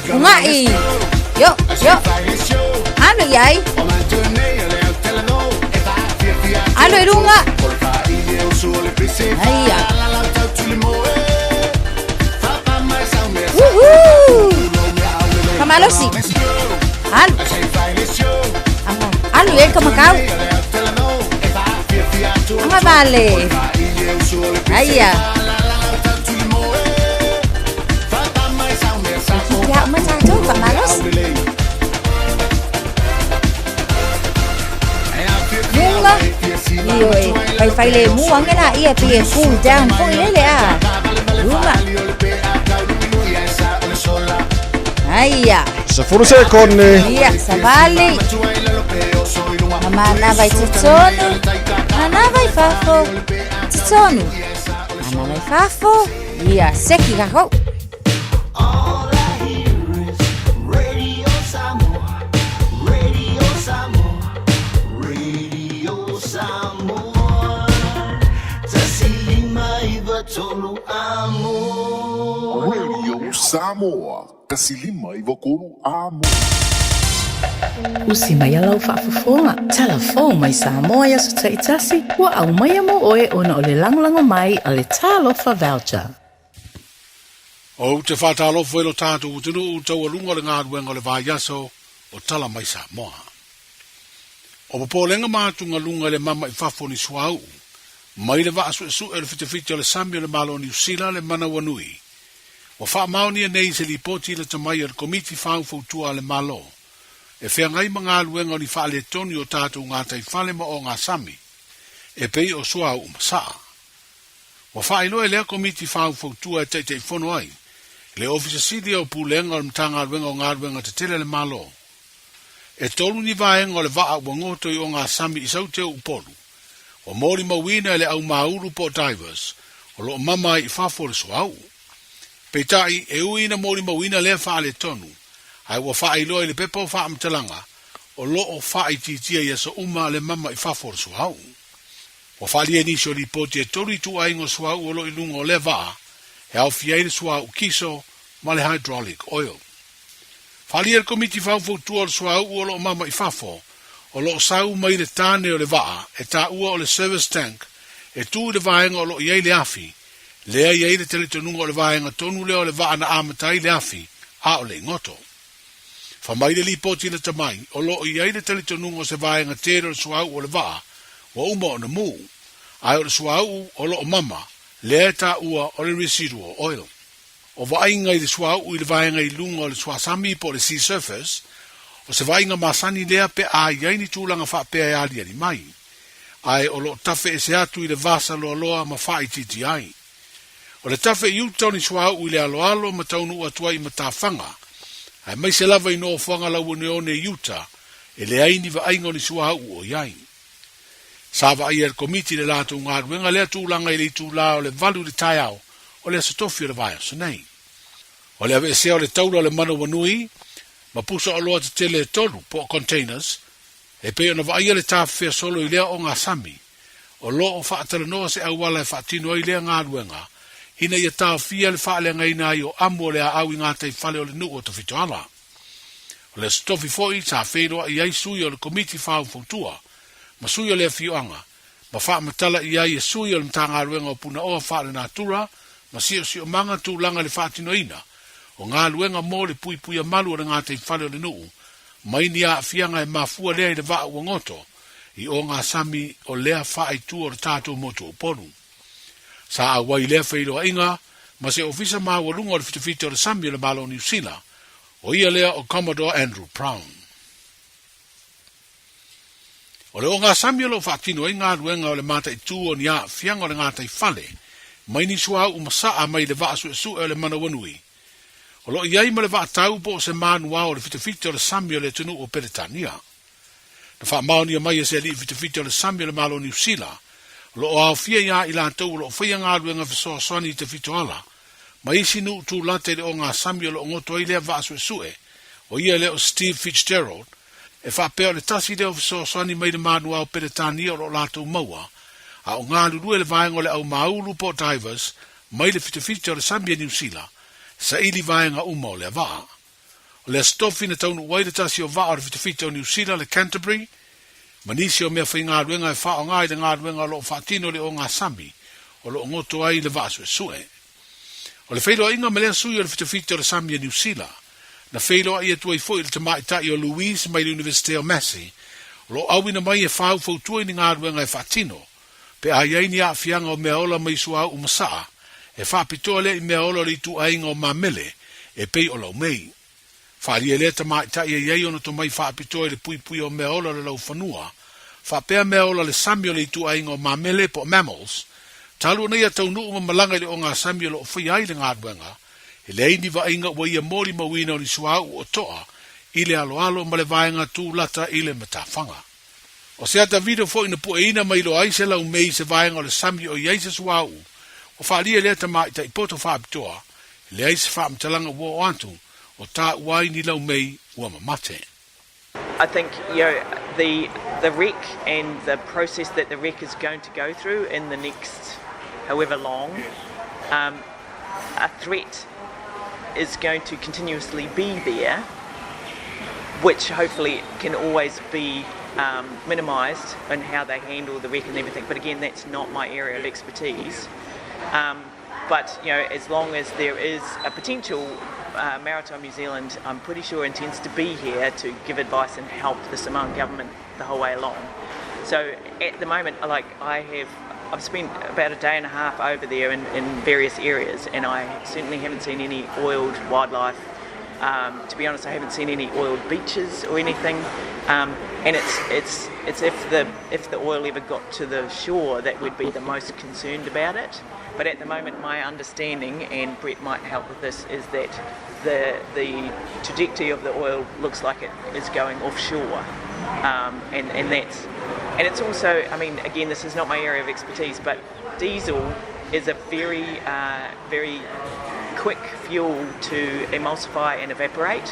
Bunga i. Yo. Ano yai? Ano irunga? Ayya. Kamalo si. Ano yan kamakau? Ang vale. Ayya. Ya matado kamalos. Bunga. Iyo fai le muang na ia pie cool down po ile a. Bunga. Ayya. Sefuru sekondi. Iya, sabali. Mana vai tsono. Mana vai fafo. Tsono. Mana vai fafo. Iya, seki ga ho. Radio Samoa, kasilima i vakuru amo. Usi mai alau whaafafonga. Telefon mai Samoa ya su taitasi. Wa au mai amo oe ona o le langolango mai a le talofa voucher. O te whatalofa ilo tātou utinu u tau alunga le ngāruenga le vāiaso o tala mai Samoa. O papolenga mātunga lunga le mama i whafoni suau. Mai le vaasu e su e le fitefite o le sami o le malo New Zealand le mana wanui. Wa wha maoni e nei se li poti le tamai o le komiti whau fautua le malo. E whea ngai mga aluenga o ni wha le toni o tātou ngā tai whale ma o ngā sami. E pei o sua o masaa. Wa wha ilo e lea komiti whau fautua e teitei whono ai. Le ofisa sidi o pulenga o le mtanga aluenga o ngā aluenga te tele le malo. E tolu ni vaenga o le vaa wangoto i o ngā sami i sau te upolu. O mori mawina ele au mauru po divers, o lo mama i whafore so au. Peitai, e uina mori mawina lea wha le tonu, ai wa wha iloa le pepa o wha amtalanga, o lo o wha i titia ia sa uma le mama i whafore so au. Wa wha lia nisio li poti e tori tu aingo so au o lo ilunga o le vaa, e au fiaire so au kiso, ma le hydraulic oil. Wha lia le komiti whaufotua o so au o lo mama i whafore, o lo sau mai le tāne o le vaa, e tā ua o le service tank, e tū le vaenga o lo iei le afi, lea iei le teletonunga o le vaenga tonu leo le vaa na amatai le afi, a o le ngoto. Fa mai le lipoti le tamai, o lo iei le teletonunga o se vaenga tere o le suau o le vaa, wa uma o na mū, ai o le suau o lo mama, lea tā ua o le residual oil. O vaenga i le suau i le vaenga i lunga o le suasami po le sea surface, o se vainga masani lea pe a iai ni tūlanga wha pe a alia ni mai. Ai o lo tafe e se atu i le vasa loa loa ma wha i titi ai. O le tafe i utau ni suau i le alo alo ma taunu atua i matawhanga. Ai mai se lava i no whanga lau ne o ne Utah e le aini va aingo ni suau o iai. Sava ai er komiti le lato ngā ruenga lea tūlanga i le tūlao le valu le tai au o le asatofi o le vai o sanei. O le ave se o le taula o le mana wanui ma pusa o loa te tele tolu po containers, e peo na vaia le tāwhea solo i lea o ngā sami, o lo o whaatara noa se awala e whaatino i lea ngā ruenga, ina ia tāwhia le whaale ngai nai o amu o lea au i ngā tei whale o le nuu o ta whitoala. O le stofi foi tā wheiroa i ai sui o le komiti whau fautua, ma sui o lea whioanga, ma wha matala i ai e sui o le mta ngā ruenga o puna oa whaale nā tura, ma si o manga tūlanga le whaatino ina, o ngā luenga mō le pui pui a malu o ngā tei whale o le nuu, mai ni a fianga e mafua lea i le vaa uangoto, i o ngā sami o lea whaai tu o le tātou motu o ponu. Sa a wai lea whairoa inga, ma se ofisa maa walunga o le fitafita o le sami o le malo New Zealand, O ia lea o Commodore Andrew Brown. O le o ngā sami o lo whaatino e ngā ruenga o le mata i tū o ni a fianga o le ngā tai whale, mai ni sua u masaa mai le vaasu e su e le mana wanui. O lo iai ma le vaatau po o se manua o le fitafita o le sami o le tunu o Peretania. Na wha maoni a mai e se li fitafita o le sami o le malo New Zealand, lo o au fia ia i lantou lo whaia ngā ruenga fisoa soani i te fito ala, ma isi nu tu late le o ngā sami o lo ngoto i lea vaasu e sue, o ia le o Steve Fitzgerald, e whapea o le tasi leo fisoa soani mai le manua o Peretania o lo latou maua, a o ngā lurue le vaenga o le au maulu po divers, mai le fitafita o le sami a New Zealand, sa ili vaenga uma o le vaa. O le stofi na taunu wai le tasi o vaa o le fitafita o New Zealand le Canterbury, manisi o mea whai ngā ruenga e wha o ngai le ngā ruenga o lo whaatino le o ngā sami, o lo ngoto ai le vaasu e sue. O le whailo inga melea sui o le fitafita o le sami a New Zealand, na whailo ai atua i fwoi le tamaitai o Louise mai le University of Massey, o lo awina mai e whau fautua ni ngā ruenga e whaatino, pe a iaini a fianga o mea ola mai sua u masaa, e whapitoa le i mea ola li tu ainga o mamele, e pei o lau mei. Wharia le tamaitai e iei ono to mai whapitoa le pui pui o mea ola le lau whanua, whapea mea ola le sami o le tu ainga o mamele po mammals, talu nei a tau nuu ma malanga le o ngā sami o lo whai ai le ngā ruenga, e le eini wa inga ua ia mori mawina o ni suau o toa, i le alo alo ma le vaenga tū lata i le matawhanga. O se ata video fo ina pu e ina mai lo ai se lau mei se vaenga o le sami o iei se suau, o whaalia le ta mai ta i poto whaapitoa, le ai se whaamtalanga ua o antu, o tā uai ni lau mei ua mamate. I think, the wreck and the process that the wreck is going to go through in the next however long, a threat is going to continuously be there, which hopefully can always be minimised in how they handle the wreck and everything. But again, that's not my area of expertise. But as long as there is a potential, Maritime New Zealand, I'm pretty sure, intends to be here to give advice and help the Samoan government the whole way along. So at the moment, I've spent about a day and a half over there in various areas, and I certainly haven't seen any oiled wildlife. To be honest, I haven't seen any oiled beaches or anything. And it's if the oil ever got to the shore that we'd be the most concerned about it. But at the moment, my understanding, and Brett might help with this, is that the trajectory of the oil looks like it is going offshore, and it's also, again, this is not my area of expertise, but diesel is a very very quick fuel to emulsify and evaporate.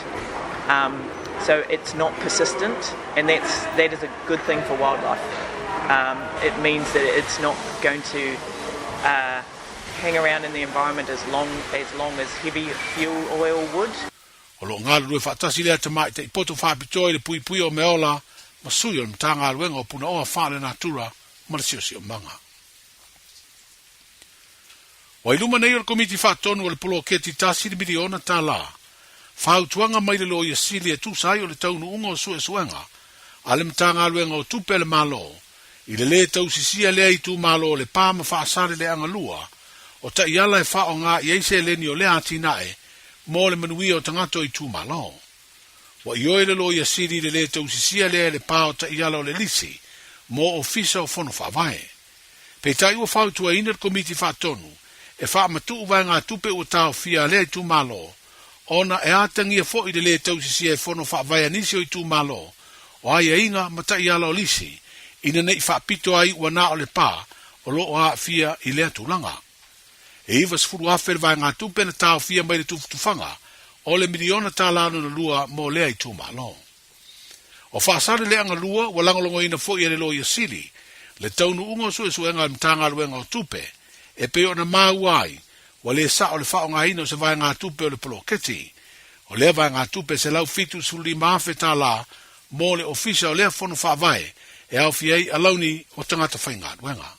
So it's not persistent, and that is a good thing for wildlife. It means that it's not going to hang around in the environment as long as heavy fuel oil would. O lo ngā lue whaatasi lea te mai te i poto whapitoi le pui pui o meola, ma sui o mta ngā luenga o puna oa whaale natura, ma le siosi o manga. O i luma nei o le komiti whaatonu o le polo keti tasi le miliona tā la, whautuanga mai le lo i asili e tūsai o le taunu unga o sue suenga, a le mta ngā luenga o tupe le malo, i le tau sisia lea i tū malo o le pāma whaasare le angalua, o ta iala e wha o ngā i eise leni o le atinae, mō le manui o tangato i tū malo. Wa i oe le lo i asiri le tau sisia lea le pā o ta iala o le lisi, mō ofisa o fono whawai. Pei tai ua whautua ina le komiti whaatonu, e wha matu uwai ngā tupe o tau fia lea i tū malo, ona e atangia fo i le tau sisia e fono whawai anisi o i tū malo, o ai e inga mata iala o lisi, ina nei whaapito ai ua nā o le pā, o lo o a fia i lea tūlanga. E iwa sifuru awhere vai ngā tupe na tau fia mai le tufanga, o le miliona tā lano na lua mō lea i tū malo. O whaasare lea ngā lua, wa langolongo ina fo i le lo i asili, le taunu ungo sue suenga mtanga luenga o tupe, e peo na mau ai, wa le sa o le whao ngā ino se vai ngā tupe o le polo keti, o lea vai ngā tupe se lau fitu suli maafe tā la, mō le ofisa o lea fono whaavai, e au fiei alauni o tangata whainga luenga.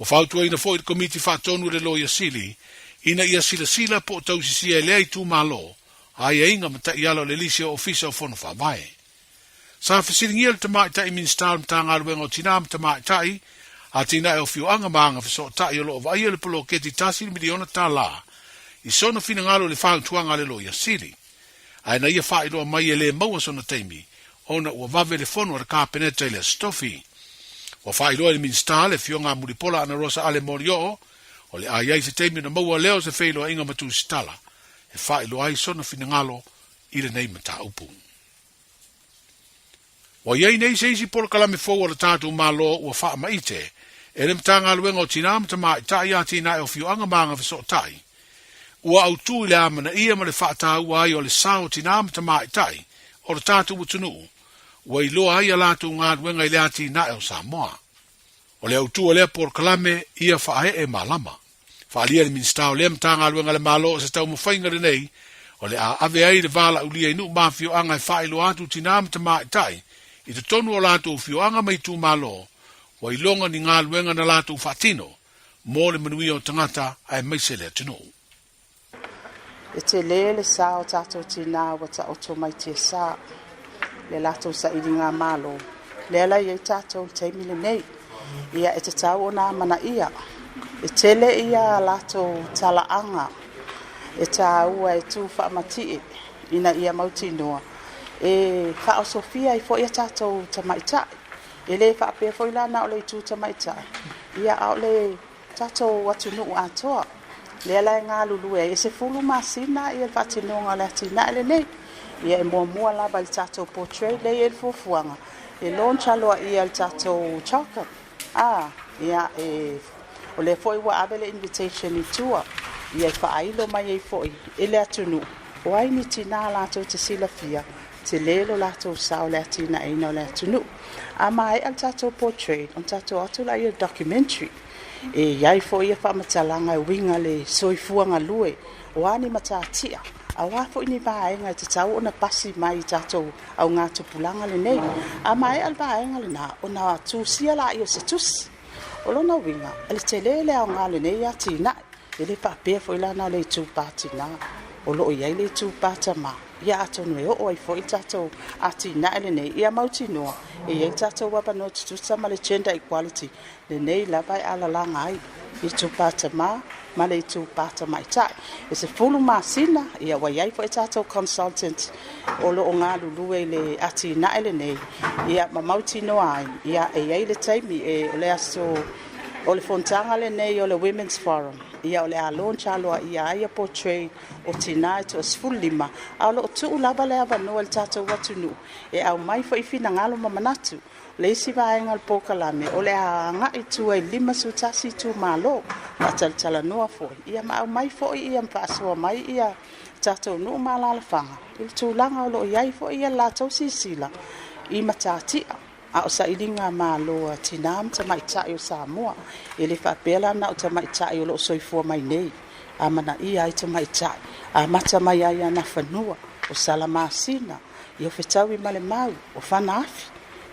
O whautua ina fo i komiti whaatonu le lo i asili, ina ia sila po o tausisia e lea i tū malo, ai e inga mata i alo le lisi o ofisa o fono whaavai. Sa whasiringia le tamai tai ministar mta ngā ruenga o tina mta mai tai, a tina e o fiu anga maanga fiso tai o loo vai le polo keti tasi miliona tā la, i sono fina ngalo le whautuanga le lo i asili. Ai na ia whaeloa mai e le maua sona teimi, ona ua vave le fono ar kāpeneta i le stofi. Ua whaeloa le minsta le fionga Muripola ana Rosa Ale Morio, o le ai se teimi na maua leo se whaeloa inga matu stala, e whaeloa ai sona finangalo i le nei mata upu. Wa iei nei seisi polo kalame fōua le tātou malo ua wha maite, e le mta ngā luenga o tina mta mai tai a tina e o fioanga maanga fiso tai. Ua au tū le amana ia ma le whaata ua ai o le sao tina mta mai tai, o le tātou utunu, ua iloa ai a lātou ngā luenga i le ati na e o Samoa. O le au tū o lea polo kalame ia whaahe e malama. Whaalia le minsta o lea mta ngā luenga le malo se tau mawhainga le nei, o le a ave ai le vala ulia inu mafio anga e whaelo atu tina mta mai tai, i te tonu o lātou fioanga mai tū malo, wa ilonga ni ngā luenga na lātou whaatino, mō le manuia o tangata ai maisele atino. E te le sā o tātou tina wa ta oto mai te sā, le lātou sa iri ngā malo, le ala i tātou teimi le nei, ia e te tau o nā mana ia, e tele ia lātou talaanga, e tā ua e tū whaamatie, ina ia mauti noa, e whao Sofia i fo ia tātou tamaitai, e le whaapea fo ilana o le tū tamaitai, ia au le tātou watu nuu atoa, le ala e ngā lulue, e se fulu masina i e whatinonga le atina ele nei, ia e mua laba i tātou portrait le e fufuanga, e launch aloa i e tātou chocolate, ia e o le fo i wa abele invitation i tua, ia e whaailo mai e fo i, e le atunu, o ai ni tina lātou te sila fia, te lelo lātou sao le atina e ina le atunu. A mai al tātou portrait, on tātou atu la i a documentary, e iai fo ia whamatalanga e winga le soifuanga lue, o ani matatia, a wafo ini vaenga te tau ona pasi mai tātou au ngā tupulanga le nei. A mai al vaenga le nā, o nā tūsia la i o se tusi. O lona winga, ele te lele au ngā le nei a tina, ele whapea fo ilana le tūpātina, o loo iai le tūpātama. Ia atonu e o ai fo i tātou ati na ele nei, ia mauti noa, e iei tātou wapa no tutusa ma le gender equality, le nei labai ala langa ai, i tūpata ma le i tūpata mai tai. E se fulu masina, ia wai ai fo i tātou consultant, o lo o ngā lulue le ati na ele nei, ia ma mauti noa ai, ia e iei le taimi, e o le aso, o le fontanga le nei o le Women's Forum, ia o le a launch aloa ia aia portrait o tina e to sfulima, au lo o tuu laba le ava noa le tātou watunu, e au mai fo i fina ngalo mamanatu, le isi vaenga le pokalame, o le a ngai tua i lima sutasi tu malo, a tala noa fo, ia ma au mai fo i ia mpasua mai ia tātou nuu malalafanga, il tūlanga o lo iai fo ia lātou sisila, i matatia, a o sa ilinga malo tinam ta mai tai o Samoa e le whapela na o ta mai tai o lo soifua mai nei a mana i ai ta mai tai a mata mai ai ana whanua o salamasina i o whetau i male mau o whanaafi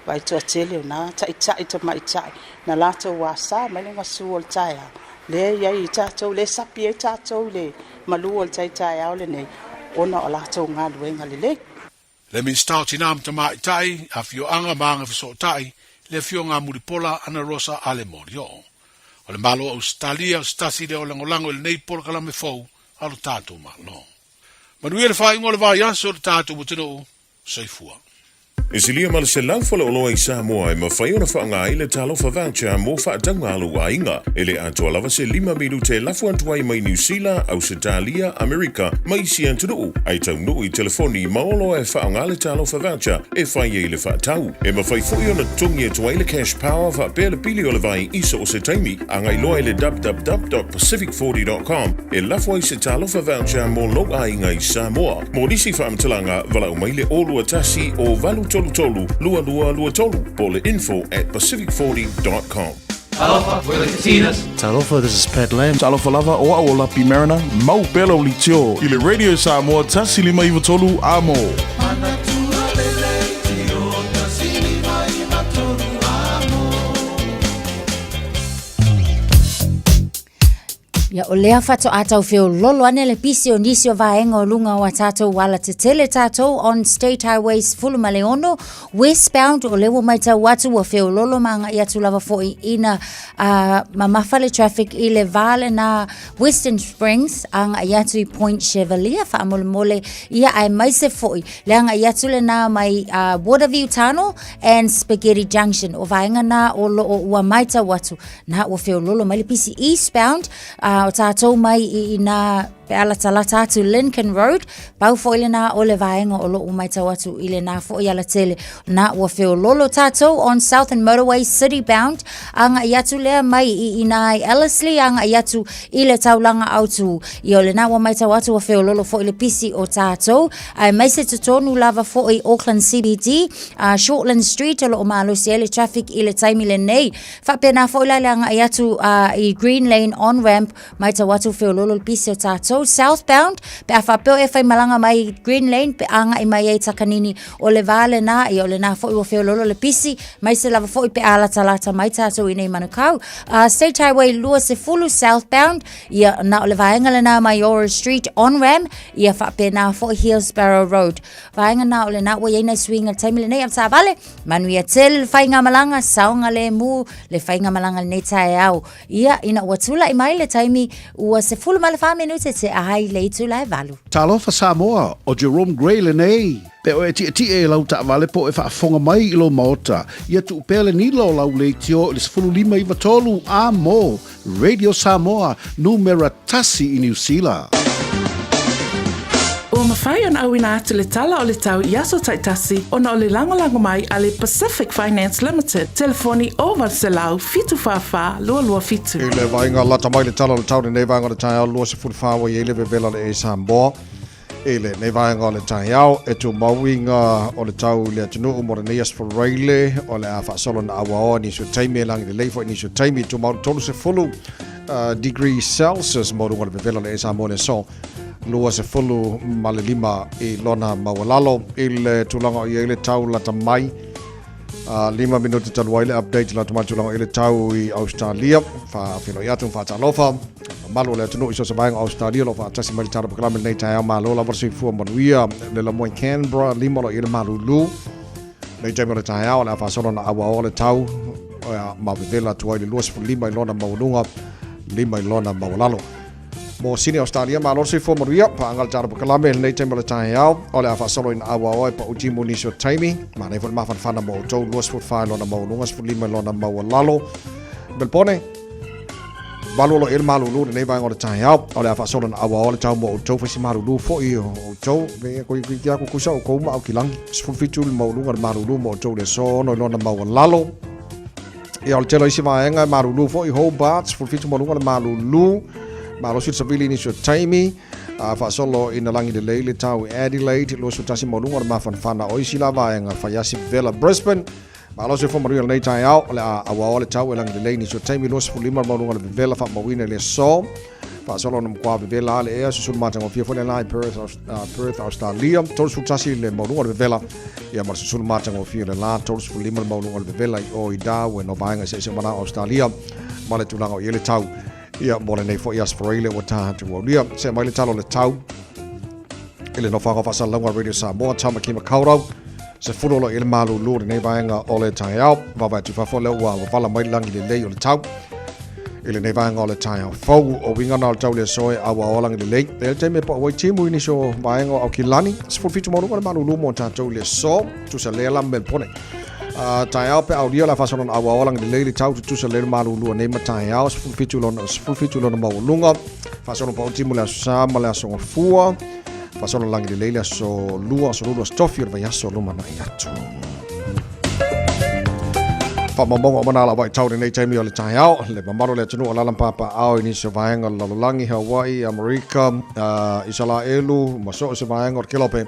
vai to tele o na tai ta mai tai na lato wa sa mai lenga su o taia le iai i tātou le sapi e tātou le malu o tai au le nei ona o lato ngā luenga le le. Le minsta o tinam ta mai tai, a fio anga maanga fiso tai, le fio ngā Muripola ana Rosa Ale Morio. O le malo o stalia o stasi le o langolango le nei polo kalame fau, alo tātou malo. Manuia le whai ngole vai aso le tātou mutino soifua. E si lia mala se laufala o loa i Samoa e mawhai ona whaanga i le talofa voucher mō whaatanga alu a inga. E le atua lava se 5 milu te lafu antuai mai New Zealand, Australia, Amerika, mai si antunu. Ai tau nuu i telefoni maolo e whaanga le talofa voucher e whai e le whaatau. E mawhai fui ona tungi e tuai le cash power whaapea le pili o le vai iso o se taimi. Angai loa le www.pacific40.com e lafu ai se talofa voucher mō loa a inga i Samoa. Mō nisi whaamtalanga vala umai le olua tasi o valu tolu, lua tolu, or info@pacific40.com. Talofa, we're the Katinas. Talofa, this is Pat Lam. Talofa lava o aola pi marina, mau belo li tio. Ile radio Samoa tasi lima iwa tolu amo. Ia o lea whato atau whio lolo ane le pisi o nisi o vaenga o lunga o tātou wala te tele tātou on State Highways Fuluma Leono, westbound o lewo mai tau watu o whio lolo manga ia tu lava fo ina mamawhale traffic i le vale na Western Springs anga ia tu i Point Chevalier wha amole mole ia ai mai se fo le anga ia tu le na mai Waterview Tunnel and Spaghetti Junction o vaenga na o lo o ua mai tau watu na o whio lolo mai le pisi eastbound o tātou mai i na pe ala talata atu Lincoln Road, pau fo ile na o le vaenga o lo umai tau atu ile na fo i ala tele na ua whio lolo tātou on Southern Motorway City bound, anga i atu lea mai i na Ellerslie, anga i atu ile taulanga autu i ole na ua mai tau atu ua whio lolo fo ile pisi o tātou, ai mai se tutonu lava fo i Auckland CBD, Shortland Street o lo o malo si ele traffic ile taimi le nei, whape na fo ile anga i atu i Green Lane on ramp, mai tau atu whio lolo pisi o tātou, southbound pe a whapeo e whai malanga mai Green Lane pe anga i mai e takanini o le vale na i o le na fo i o whio lolo le pisi mai se lava fo i pe ala talata mai tātou i nei manukau State Highway lua se fulu southbound ia na o le vaenga le na mai Ora Street on ram ia whape na fo i Hillsborough Road vaenga na o le na ua iei swinga taimi le nei am sa vale manu ia tele le whainga malanga saunga le mu le whainga malanga le nei tae au ia ina ua tula i mai le taimi ua se fulu ma le wha minute te ahai le itu lai valu. Talofa Samoa o Jerome Gray le nei. Pe o e e lau ta vale po e whaafonga mai ilo maota. Ia tu pele ni lo lau le tio le 15 a mo. Radio Samoa numera tasi i New Zealand. O mawhai ona au ina atu le tala o le tau i aso taitasi ona o le langolango mai a le Pacific Finance Limited. Telefoni over se lau fitu whawha lua lua fitu. I le vainga lata mai le tala o le tau ne vanga le tai au lua se furu whawa i ele vevela le e Samboa. E le ne vainga o le tai au e tu mauinga o le tau le atunu o mora neas for reile o le a whaasolo na awa o ni su taimi e langi le leifo ni su taimi tu mau tolu se fulu degree Celsius moru o le vevela le e Samboa le so. Lua se fulu male lima i lona mawalalo i le tulanga i ele tau lata mai 5 minuti talu ile update lata mai tulanga i le tau i Australia fa filo yatu fa talofa malu le tunu iso sabang Australia lo fa tasi mali tara bakala nei tai malo la versi fu manuia le la mo Canberra lima lo ile malulu nei tai mali tai ala fa solo na awa ole tau ma vela tu ile luas fu lima lona mawlunga lima lona mawalalo mo sini Australia ma lorsi fo maria pa angal tar bakala me nei temela tai au ole afa solo in awa oi pa uji munisho taimi ma nei fo ma fan fana mo to los fo fa lona mo lungas fo lima lona mo lalo belpone balolo el malulu nei va ngol tai au ole afa solo in awa ole tau mo to fo si malulu fo i o to ve ko ki ya ko kusa ko ma kilang fo fitu mo lunga malulu mo to le so no lona mo lalo e al telo si va nga malulu fo i Hobart fo fitu mo lunga malulu Malo sut sabili ni so taimi fa solo in langi de leile tau Adelaide lo so tasi molunga ma fan fana oisila va nga fa yasi vela Brisbane malo so fo mario nei tai au la awa tau langi de leile ni so taimi lo so lima molunga de vela fa mawina le so fa solo no kwa vela le e so mata ngo fo le lai Perth Australia tol so tasi le molunga de vela ya mar so mata ngo le la tol so lima molunga de vela o ida we no bainga se mana Australia male tulanga ile tau ia mole nei fo ias forile wa ta tu lia se mai le talo le tau ele no fa sa langa radio Samoa tama ki makaurau se fulolo ele malu lu nei vaenga ole tai au va tu fa fo le wa vala mai langi le lei o le tau ele nei vaenga ole tai au fo o winga na tau le soe awa o langi le lei ele te me po o timu ni so vaenga o kilani se fo fitu mo le malu lu mo ta tau le so tu se le la mel pone tai au pe audio la façon on awa lang de leile tau tu se le malu lu ne ma tai au full feature lon ma lunga façon on timu la sa ma la so fua façon lang de leile so lua so lu stoffier va yaso lu mana yatu fa mo mana la vai tau nei taimi ole tai au le mamaro le tunu ala papa au ni so vaenga la langi Hawaii America Israelu ma so vaenga o kilope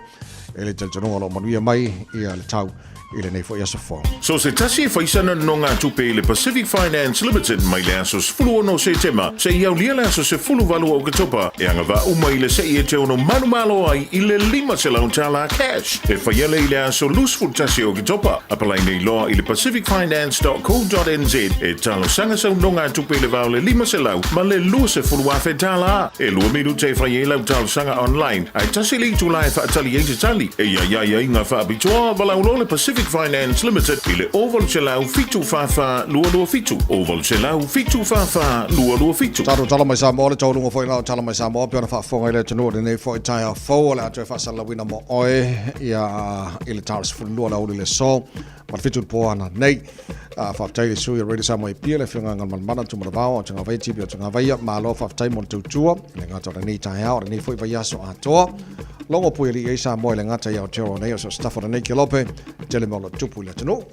e le talitonuga lo manuia mai ia le tau i le nei fo ia sofo. So se tasi e whaisana no ngā tupe i le Pacific Finance Limited mai le aso se fulu ono se tema se iau lia le aso se fulu valua o katopa e anga wa uma i le se i e te ono manu malo ai i le 5 se laun tala cash. E whaiele i le aso loose tasi o katopa apalai nei loa i le pacificfinance.co.nz e talo sanga sau no ngā tupe i le vau le 5 se lau ma le lua se fulu afe tala e lua miru te whaie lau talo sanga online ai tasi li tu lai whaatali e te tali e ia ngā whaabitoa walau lo le Pacific Finance Limited i le oval se lau fitu fafa lua fitu oval se lau fitu fafa lua fitu talo mai sa mo le tolu foi lau talo mai sa mo pe na fa fonga le tonu nei foi tai a fo la atu fa sa la wina mo oi ia ile tars fu lua lau le so ma fitu po ana nei fa tai su ia ready sa mo pia le finga ngal mana tu mo va o tanga vai ti tanga vai ma lo fa tai mo tu tua le ngata nei tai a nei foi vai aso ato longo pui li sa mo le ngata ia o nei so stuff o nei kilope tele mo lo tupu le tonu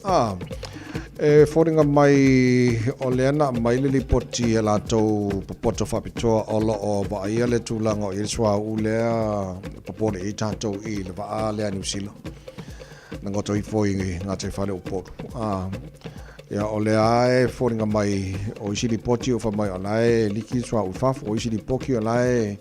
e foringa mai o leana mai le poti e la to poto fa pito o lo o ba ia le tulango i swa u le popone e tanto i le va le anu silo nango to i foi ngate fa le upo ya o le ai foringa mai o isi li poti o fa mai o lai liki swa u fa o isi li poki o lai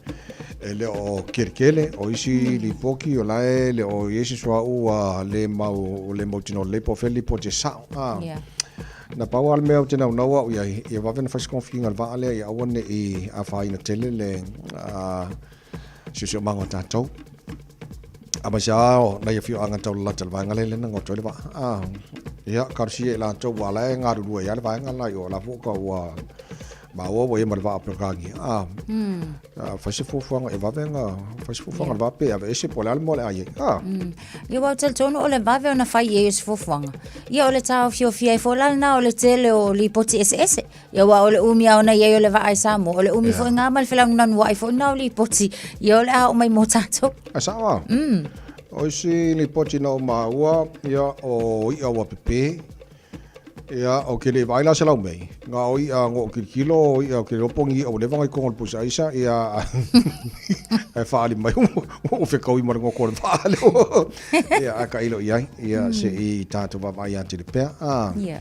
le o kirkele o isi li poki o lai le o yesi swa u le mau le motino le po feli po te sa na pau al meu tena no wa ia va ven fas konfinga va ale ia wone i a fa ina tele le sio mango tato aba sao na ia fio anga tau la tel va ngale le ngo tole va ia karsi la to wa la nga ru ia va ngala yo la vo ko wa ma o wo mal va pergangi fasi fofanga e va venga fasi fofanga va pe ave ese polal mole ai ia wa tel tono ole va ve na fai e fofanga ia ole tau fio fia folal na ole tele o li poti ss ia wa ole umia ona ia ole va ai samo ole umi fo nga mal fela nan wa fo na li poti ia ole a o mai motato asa wa o si li poti no ma wa ia o ia wa pepe ia o ke le vaila se lau mei nga o ia ngo kilo ia ke ropongi o le vangai kongol pusa isa ia e faali mai o fe kau i mar ngo ko faale ia aka ilo ia se i tatu va vai ante le pe ia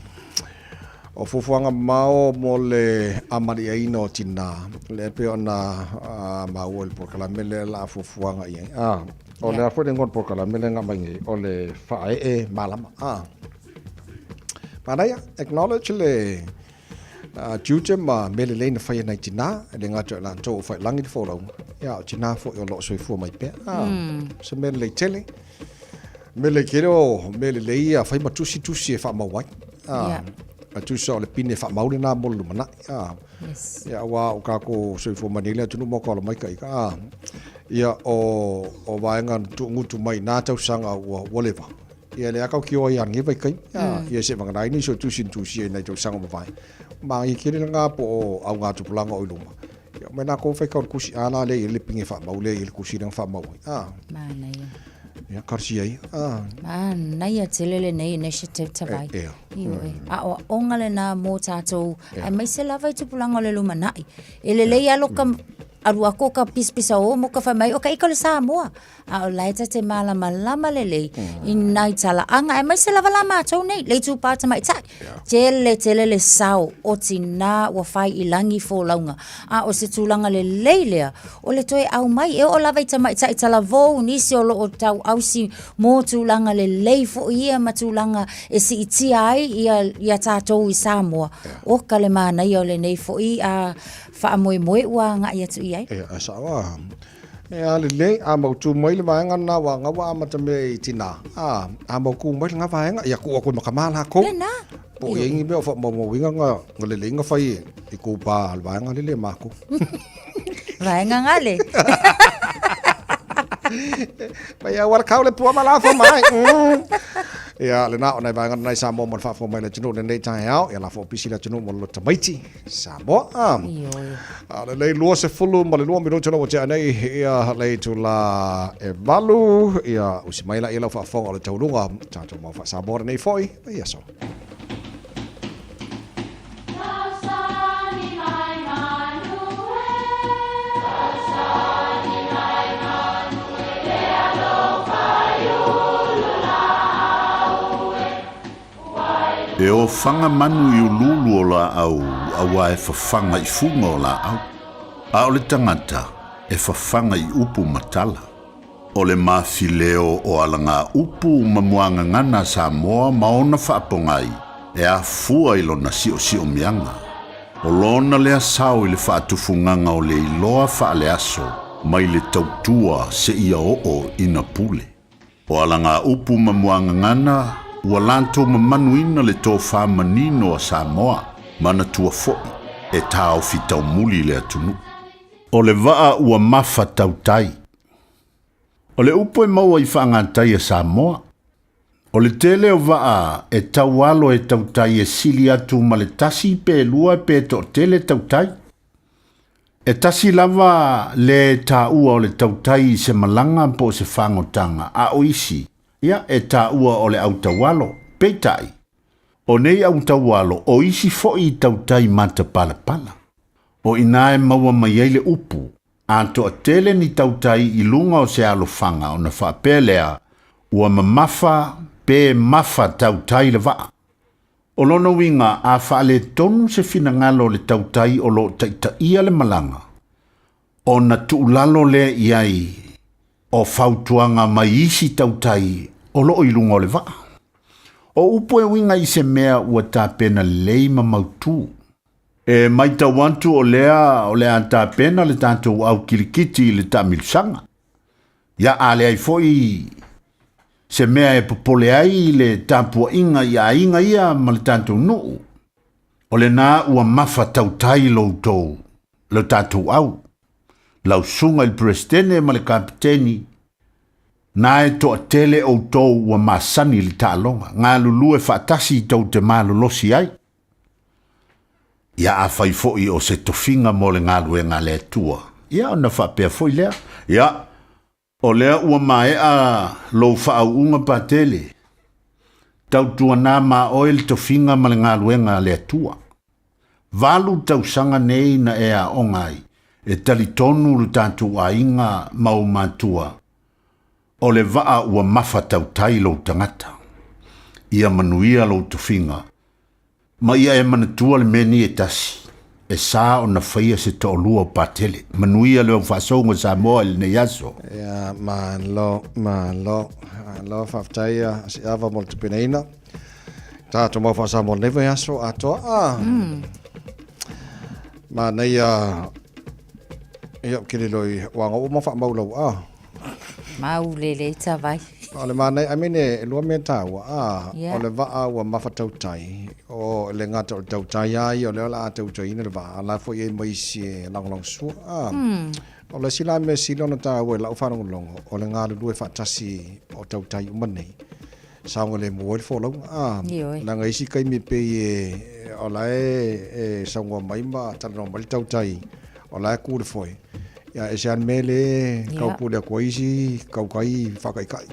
o fofuanga mao mo le amari ino tina le pe ona ma o le porkala mele la fofuanga ia o le afo de ngon porkala mele nga mai o le fae e malama Panaya acknowledge le jujem ma mele le fa na tina le ngato la to fa langi fo lo ya tina fo yo lo so fo mai pe so mele le tele mele kero mele le ia fa ma tusi fa ma wai tu so le pine fa mauri na mo lu mana ya wa o ka ko so fo manile tu no mo ko lo mai kai ka ya o va nga tu ngutu mai na tau sanga o whatever ia le akau ki o ia ngi vai kai ia se manga nai ni so tu sin tu si nei to sanga vai ma i kiri nga po au nga tu planga o luma ia me na ko fai ka ku si ala le le pinge fa mau le il ku si fa mau mana ia karsi ai mana ia telele nei initiative tavai o ongale na mo tato ai mai se lava tu planga le luma nai ele le ia loka arua ko ka pispisa o mo ka fa mai o ka ikole sa mo a laita te malama lama lele in nai tala anga e mai se lava lama to nei le tu pa ta mai ta tele sao o tina wa fai ilangi fo launga a o se tulanga le leilea o le toe au mai e o lava ta mai ta tala vo ni se o lo o tau au si mo tulanga le lei fo ia matulanga e si iti ai ia tatou i Samoa o kale mana ia o le nei fo i a fa moi wa nga ia tu ia asa wa le a mo tu mai le vanga na wa nga wa ma tame tina a mo ku mai nga vanga ia ku ko makamala ko po yengi be fa mo winga nga le linga fai i ku pa vanga le ma ku vanga ngale Paya war kau le pua mala fo mai. Ya le na ona vanga nai sa mo mo fa fo mai le tunu nei tai au ya la fo pisi le tunu mo lo tamaiti sa mo le lo se fulu mo le lo mi ro tunu mo cha nei ya le tu la e valu ya usi mai la ila fa fo le taulunga cha tu mo fa sa mo nei foi ya so Fire! E o whanga manu i ululu o la au, awa e whawhanga I funga o la au. A o le tangata, e whawhanga I upu matala. O le mawhileo o alanga upu mamuanga ngana Samoa maona whaapongai, e a fua I lona si o mianga. O lona lea sao I le whaatufunganga o le iloa whaale aso, mai le tautua se ia o ina pule. O alanga upu mamuanga ngana, ua lanto mamanuina le tō whamanino a Samoa, mana tua foi, e tāo fitau muli le atunu. O le waa ua mafa tautai. O le upo e maua I whaangatai a Samoa. O le tele o waa e taualo e tautai e sili atu ma le tasi pe lua pe to tele tautai. E tasi lava le tā ua o le tautai se malanga po se whangotanga a oisi. Ia e tā ua o le autawalo, peitai. O nei autawalo o isi foi tautai mata pala pala. O inae maua mai eile upu, a to a tele ni tautai I lunga o se alofanga o na whaapelea, ua mamafa pe mafa tautai le waa. O lono winga a whaale tonu se finangalo le tautai o lo taita ia le malanga. O na tuulalo le iai, o fautuanga mai isi tautai o lo ilunga o le waa. O upo e winga I se mea ua tā pena leima mautu. E mai tawantu o lea tā pena le tātou au kilikiti le tā milusanga. Ia ale ai foi se mea e popole ai le tāpua inga ia ma le tātou nuu. O le nā ua mafa tautai lo tau, le tātou au. Lau sunga il presidente ma le kapiteni, nā e toa tele o tau ua masani li tālonga, ngā lulu e whaatasi tau te mālolosi ai. Ia a whai foi o se tofinga mo le ngā lue ngā lea tua. Ia o na whapea foi lea. Ia, o lea ua mai a lo whaau unga pa tele. Tau tua nā mā oel tofinga ma le ngā lue ngā lea tua. Valu tau sanga nei na e a ongai, e tali tonu lu tātou a inga mau mātua. O le waa ua mafa tau tai lo tangata. Ia manuia lo tofinga. Ma ia e manatua le meni e tasi. E sā o na whaia se to lua patele. Manuia leo whasonga Samoa le ne yaso. Ia, malo, whaftaia, si awa mo te peneina. Tātou mau whasa mo newe yaso atoa. Ma nei ia kiri loi wanga o mawha maulau Mau lele ta vai. O le mana I mean e lua me tāua o le waa ua mafa tautai o le ngata o le tautai ai o le ola a tautai ina le waa la fo e maisi e langolong sua o le sila me sila no tāua e lau whanongolongo o le ngā lulu e whaatasi o tautai umanei saunga le mua le wholau nanga isi kai me pe o la e saunga maima talano mali tautai o la e kūre foi ya e sean mele kau pule ko isi kau kai whakaikai.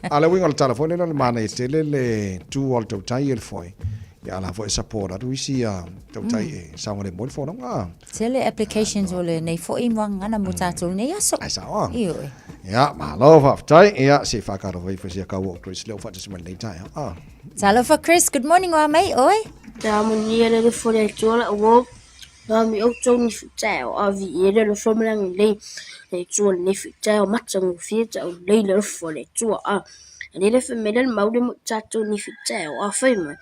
Ala winga le telefone le mana e tele le tu al tautai el foi. Ya la foi support atu isi tautai e saunga le mo fo no Tele applications o le nei fo I ngana mo tātou nei aso. Ai sawa. Ya ma lo whaftai ya se whakaro vai fa se kau o Chris leo whata sima nei tai Talofa Chris, good morning wa mai oi. Ta mo ni le fo le tuala wo mi o tau ni futao a vi ele lo fomelang le tua ni futao matang fieta o le le fo le tua a le femele mau le tatu ni futao a fema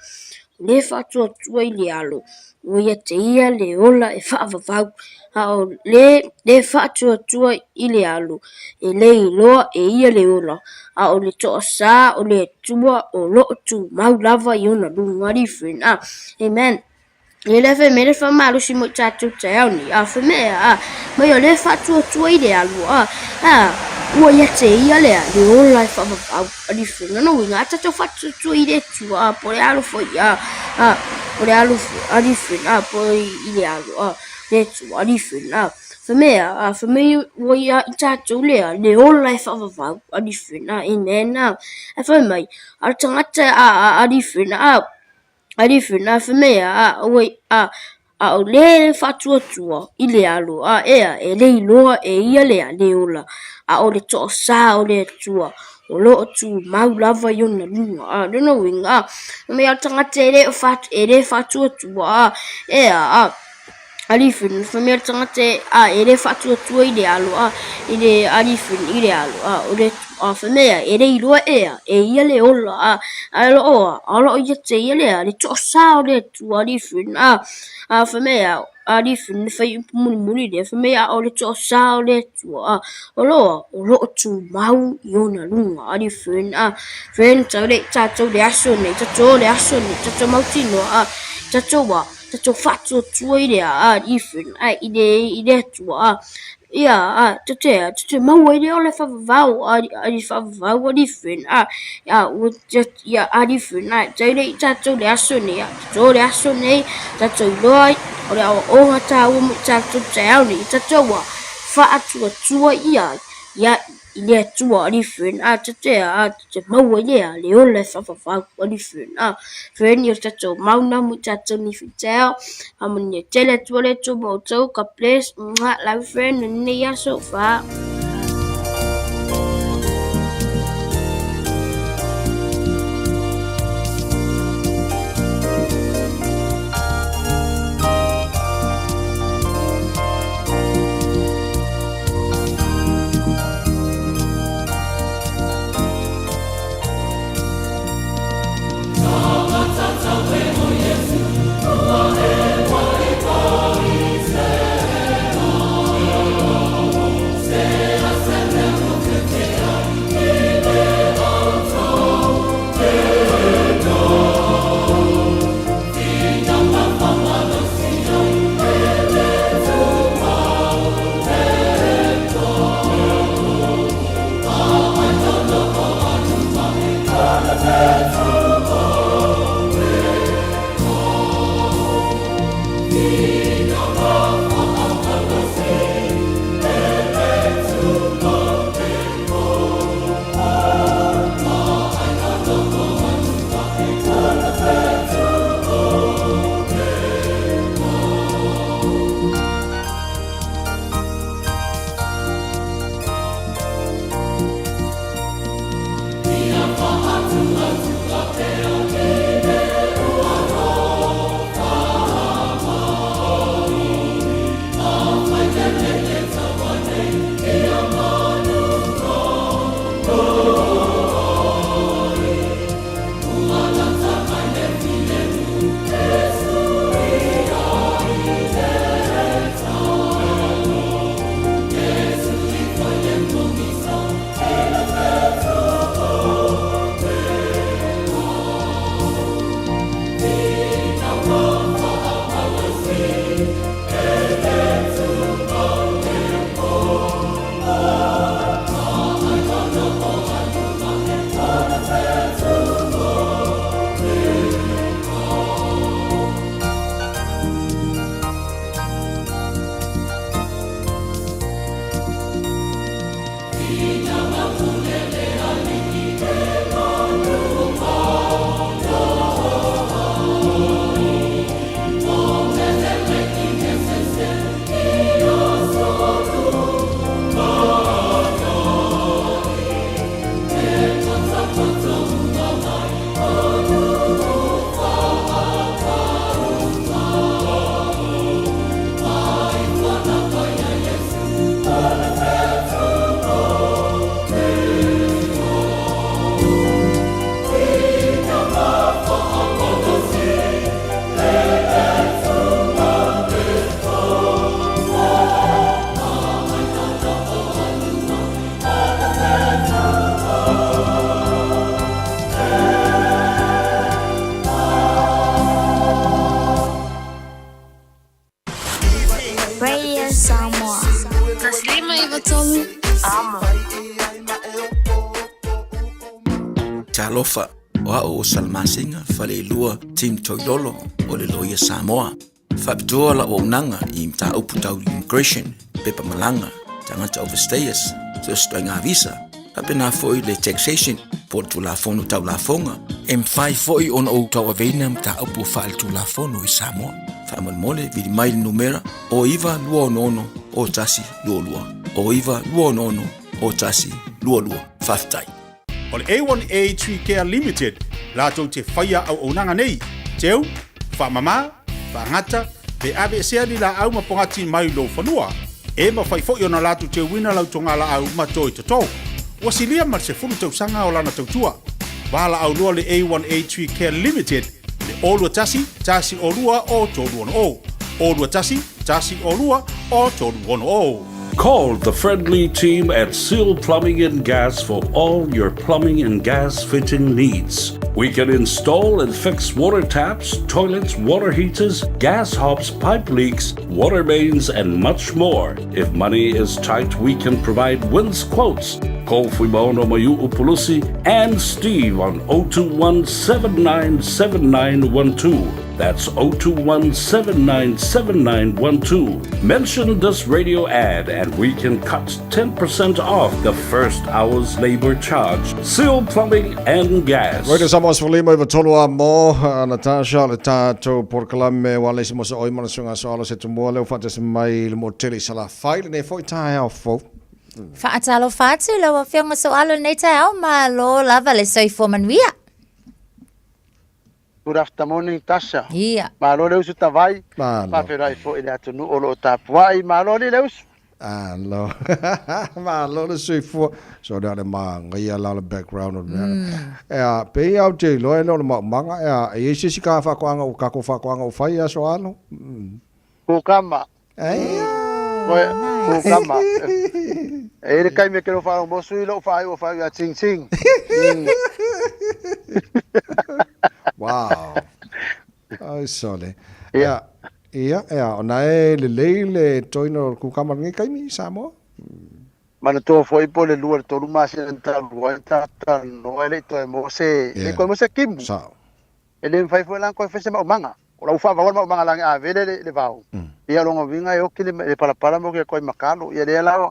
le fa tua ile alo o ia te ia le ola e fa va a le fa tua ile alo e le loa e ia le ola a o le to sa o le tua o lo tu mau lava iona lu ngari fina amen. Le fe me le fa malo si mo tatu tau ni a fe me ma yo le fa tua ile alo o ia te ia le ola fa a di fe no winga tatu fa tua ile tua po le alo fo po le alo a di fe po ile alo le tua di fe fe me o ia tatu le ola fa a di fe inena fe mai a tangata a di fe a different for me o le fatua tua ile alo e le loa e ia le ola a o le to sa o le tua o lo tu mau lava yo na lunga a no winga me atanga tere fat ere fatu tua alifin famia tanga te ere fatu tua ide alu ide alifin ide alu ode famia ere ilo e ile ola alo ye te ile to sa ode tua alifin famia alifin fai muni de famia ode to sa ode tua lo tu mau yona lunga alifin fen tade tato de asone tato de asone tato mautino tato wa tato fatu tua ide ifin ide tua tete mau ide ole favau favau ifin ifin tade tato de asone tato de asone tato loi ore o ngata o tato tauni tato wa fatu tua ile tua ifin tete mau ide le ole favau ifin fen yo tato mau na mu tato ni fitel amun tele tua le tu moto ka place la fen ni ya sofa Talofa o salmasinga fale lua tim toilolo o le loia Samoa. Fapitua la o nanga I mta uputau immigration pepa malanga tangata overstayers so stoinga visa. Apena foi le taxation por tu la fono tau la fonga. M5 foi on o tau avena mta upu fal tu la fono I Samoa. Famal mole vidi mail numera o iva lua nono o tasi lua. O iva lua nono o tasi lua whaftai. O le A1A Tree Care Limited, lātou te whaia au onanga nei, teu, whamama, whangata, pe ave sea ni la au mapongati mai lo whanua, e ma whai fo na lātou te wina lau tonga la au matoi tatou. Wasilia mar se fulu tau sanga o lana tautua. Wala au lua le A1A Tree Care Limited, le olua tasi o lua o toru ono o. Olua tasi o lua o toru ono o. Call the friendly team at Seal Plumbing and Gas for all your plumbing and gas fitting needs. We can install and fix water taps, toilets, water heaters, gas hobs, pipe leaks, water mains, and much more. If money is tight, we can provide wins quotes. Call Fuimaono Mayu Upulusi and Steve on 021-797912. That's 021-797912. Mention this radio ad and we can cut 10% off the first hour's labor charge. Seal Plumbing and Gas. Radio Samoa's for Lima over Tolua Mo, Natasha, Letato, Porcalame, Walesimo, Oimana Sunga, Solo, Setumole, Fatas Mail, Moteli Sala, Fight, and a 4 time for. Faatalo fatu lawa whionga soalo nei te au ma lo lava le soifo manuia. Good afternoon, Tasha. Ia. Malo leu su tavai. Whawhirai fo ile atunu o lo tapuai. Malo li leu su. Lo. Malo le soifo. So da le ma ngai la background of that. Pe au te lo no manga e isi sika fa ko anga o ka ko fa ko anga o fai a so alo. Ko kama. Ko kama. E kai me kero fa mo sui lo fa o fa ya ching ching. Wow. Ai sole. Ia. Ona e le toino ku kama ngai kai mi Samoa. Mana to foi po le luar to luma se ta ruanta ta no ele to e mo se le ko mo se kim. Sa. Ele fai foi lan ko fese ma manga. Ora ufa va ma manga lang a vele le vau. Ia longa vinga yo kile le pala mo ke ko makalo. Ia le la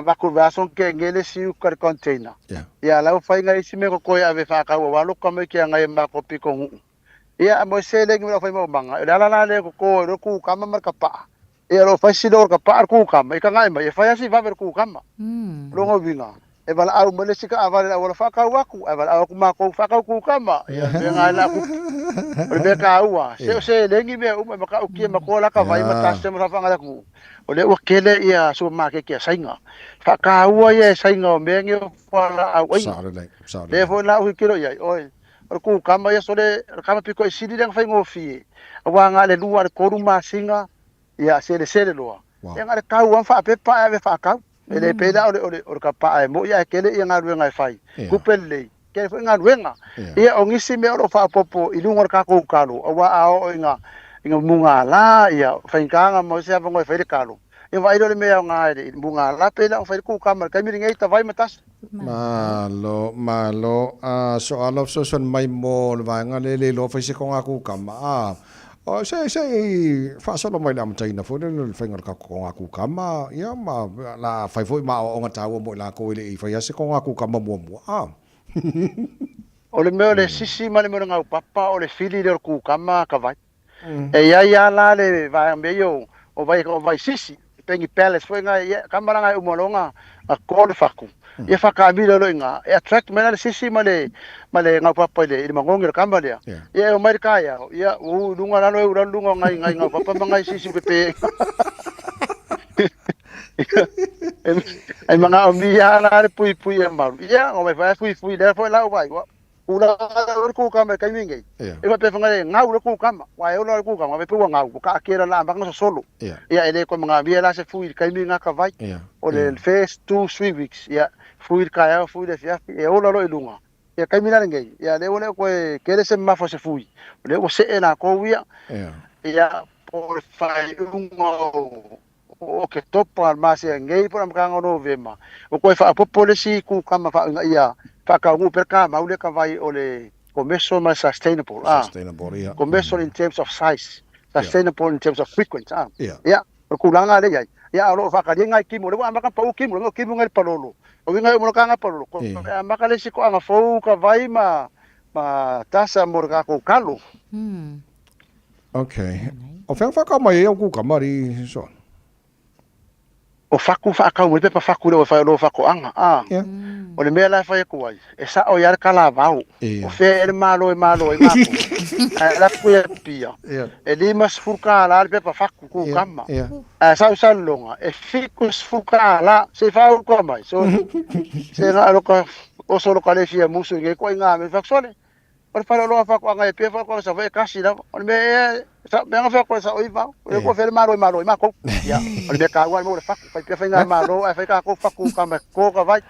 va ku vason ke ngele si u kar container. Ia la fai ngai si me ko ave fa ka wa lo ka me ke ngai ma ko pi ko. Ia mo se le ngi fai ma manga. La le ko ku kama mar ka pa. Ia lo fai si do ka pa ku kama. Ika ngai ma e fai si va ver ku kama. Longa vinga. E vala au mo le sika avale la fa ka wa ku. E vala au ku ma ko fa ka ku kama. Ia ngai la ku. Ole ka ua. Se le ngi me u ma ka u ki ma ko la ka vai ma ta se mo fa nga ku. Ole o kele ia so ma ke sainga. Fa ka ua ia sainga me ngi fa au ai. Le fo la u kilo ia oi. O ku kama ia so le kama piko i sidi dang fa ngo fi. Wa nga le lua ko ru ma singa ia se le loa. Ia nga le ka ua fa pe pa ave fa ka. Ele pe da o ka pa mo ia kele ia nga ru nga fai. Ku pele. Ke fo nga ruenga. Ia o ngisi me o fa popo i lunga ka ko kalo. Wa ao inga munga la ia fainganga mo se avongo fai kalo. E vai do me nga e munga la pela fai ku kamar kai mi ngai ta vai matas. Malo so alof so son mai mo va nga le lo fai se ko nga ku kama. O se fa solo mai la mtai na fo le fai nga ka ko nga ku kama. Ia ma la fai foi ma o nga tawo mo la ko ile fai se ko nga ku kama mo. O le meo le sisi male mo nga papa o le fili le ku kama ka vai. E ia la le vai meio o vai sisi pengi palace foi nga kamara nga umolonga a kol faku. Ia faka mi lo nga e attract mena le sisi male nga papa le mangongi le kambale. Ia o mai kaya ia u lunga la no u lunga ngai nga papa ngai sisi pepe. Ai manga o mi ya la pui e maru. Ia o mai fa pui le foi la vai wa. Ula ku kama kai mingi. E va pe fanga nga ula ku kama. Wa e ula ku kama pe nga ka kera la mbanga solo. Ia ele ko mga via la se fui kai minga ka vai. O le first 2-3 weeks. Ia fui ka ya fui le fia e ula lo ilunga. Ia kai minga ngai. Ia le ole ko kere se mafo se fui. Le o se ena ko wia. Ia por fai o ke topa ma se ngai por am kanga no vema. O ko fa policy ku kama fa ia ka ngu perka maule ka vai ole commercial ma sustainable yeah. Commercial in terms of size, sustainable in terms of frequency ya kulanga le ya lo fa ka ngai ki mo le ma ka pa ki mo ngai palolo o ngai mo ka nga palolo ko ma ka le siko anga fo ka vai ma tasa mo ka ko kalo okay o fa ka mai o ku ka mari so o faku fa ka mo pe pa faku le fa lo faku anga o le mela fa ku ai e sa o yar kala vau o fe el malo e malo la ku ya pia e limas furka la pe pa faku ku kama sa longa e fikus furka la se fa ko mai so se nga lo ka o solo ka le fia musu nge ko nga me faksole o fa lo fa ko nga e pe fa ko sa fa kasi la o me sa me nga fa ko sa o iva o ko fe malo ma ko ya o me ka wa mo le fa fa pe fa nga malo fa ka ko fa ku ka me ko ka vai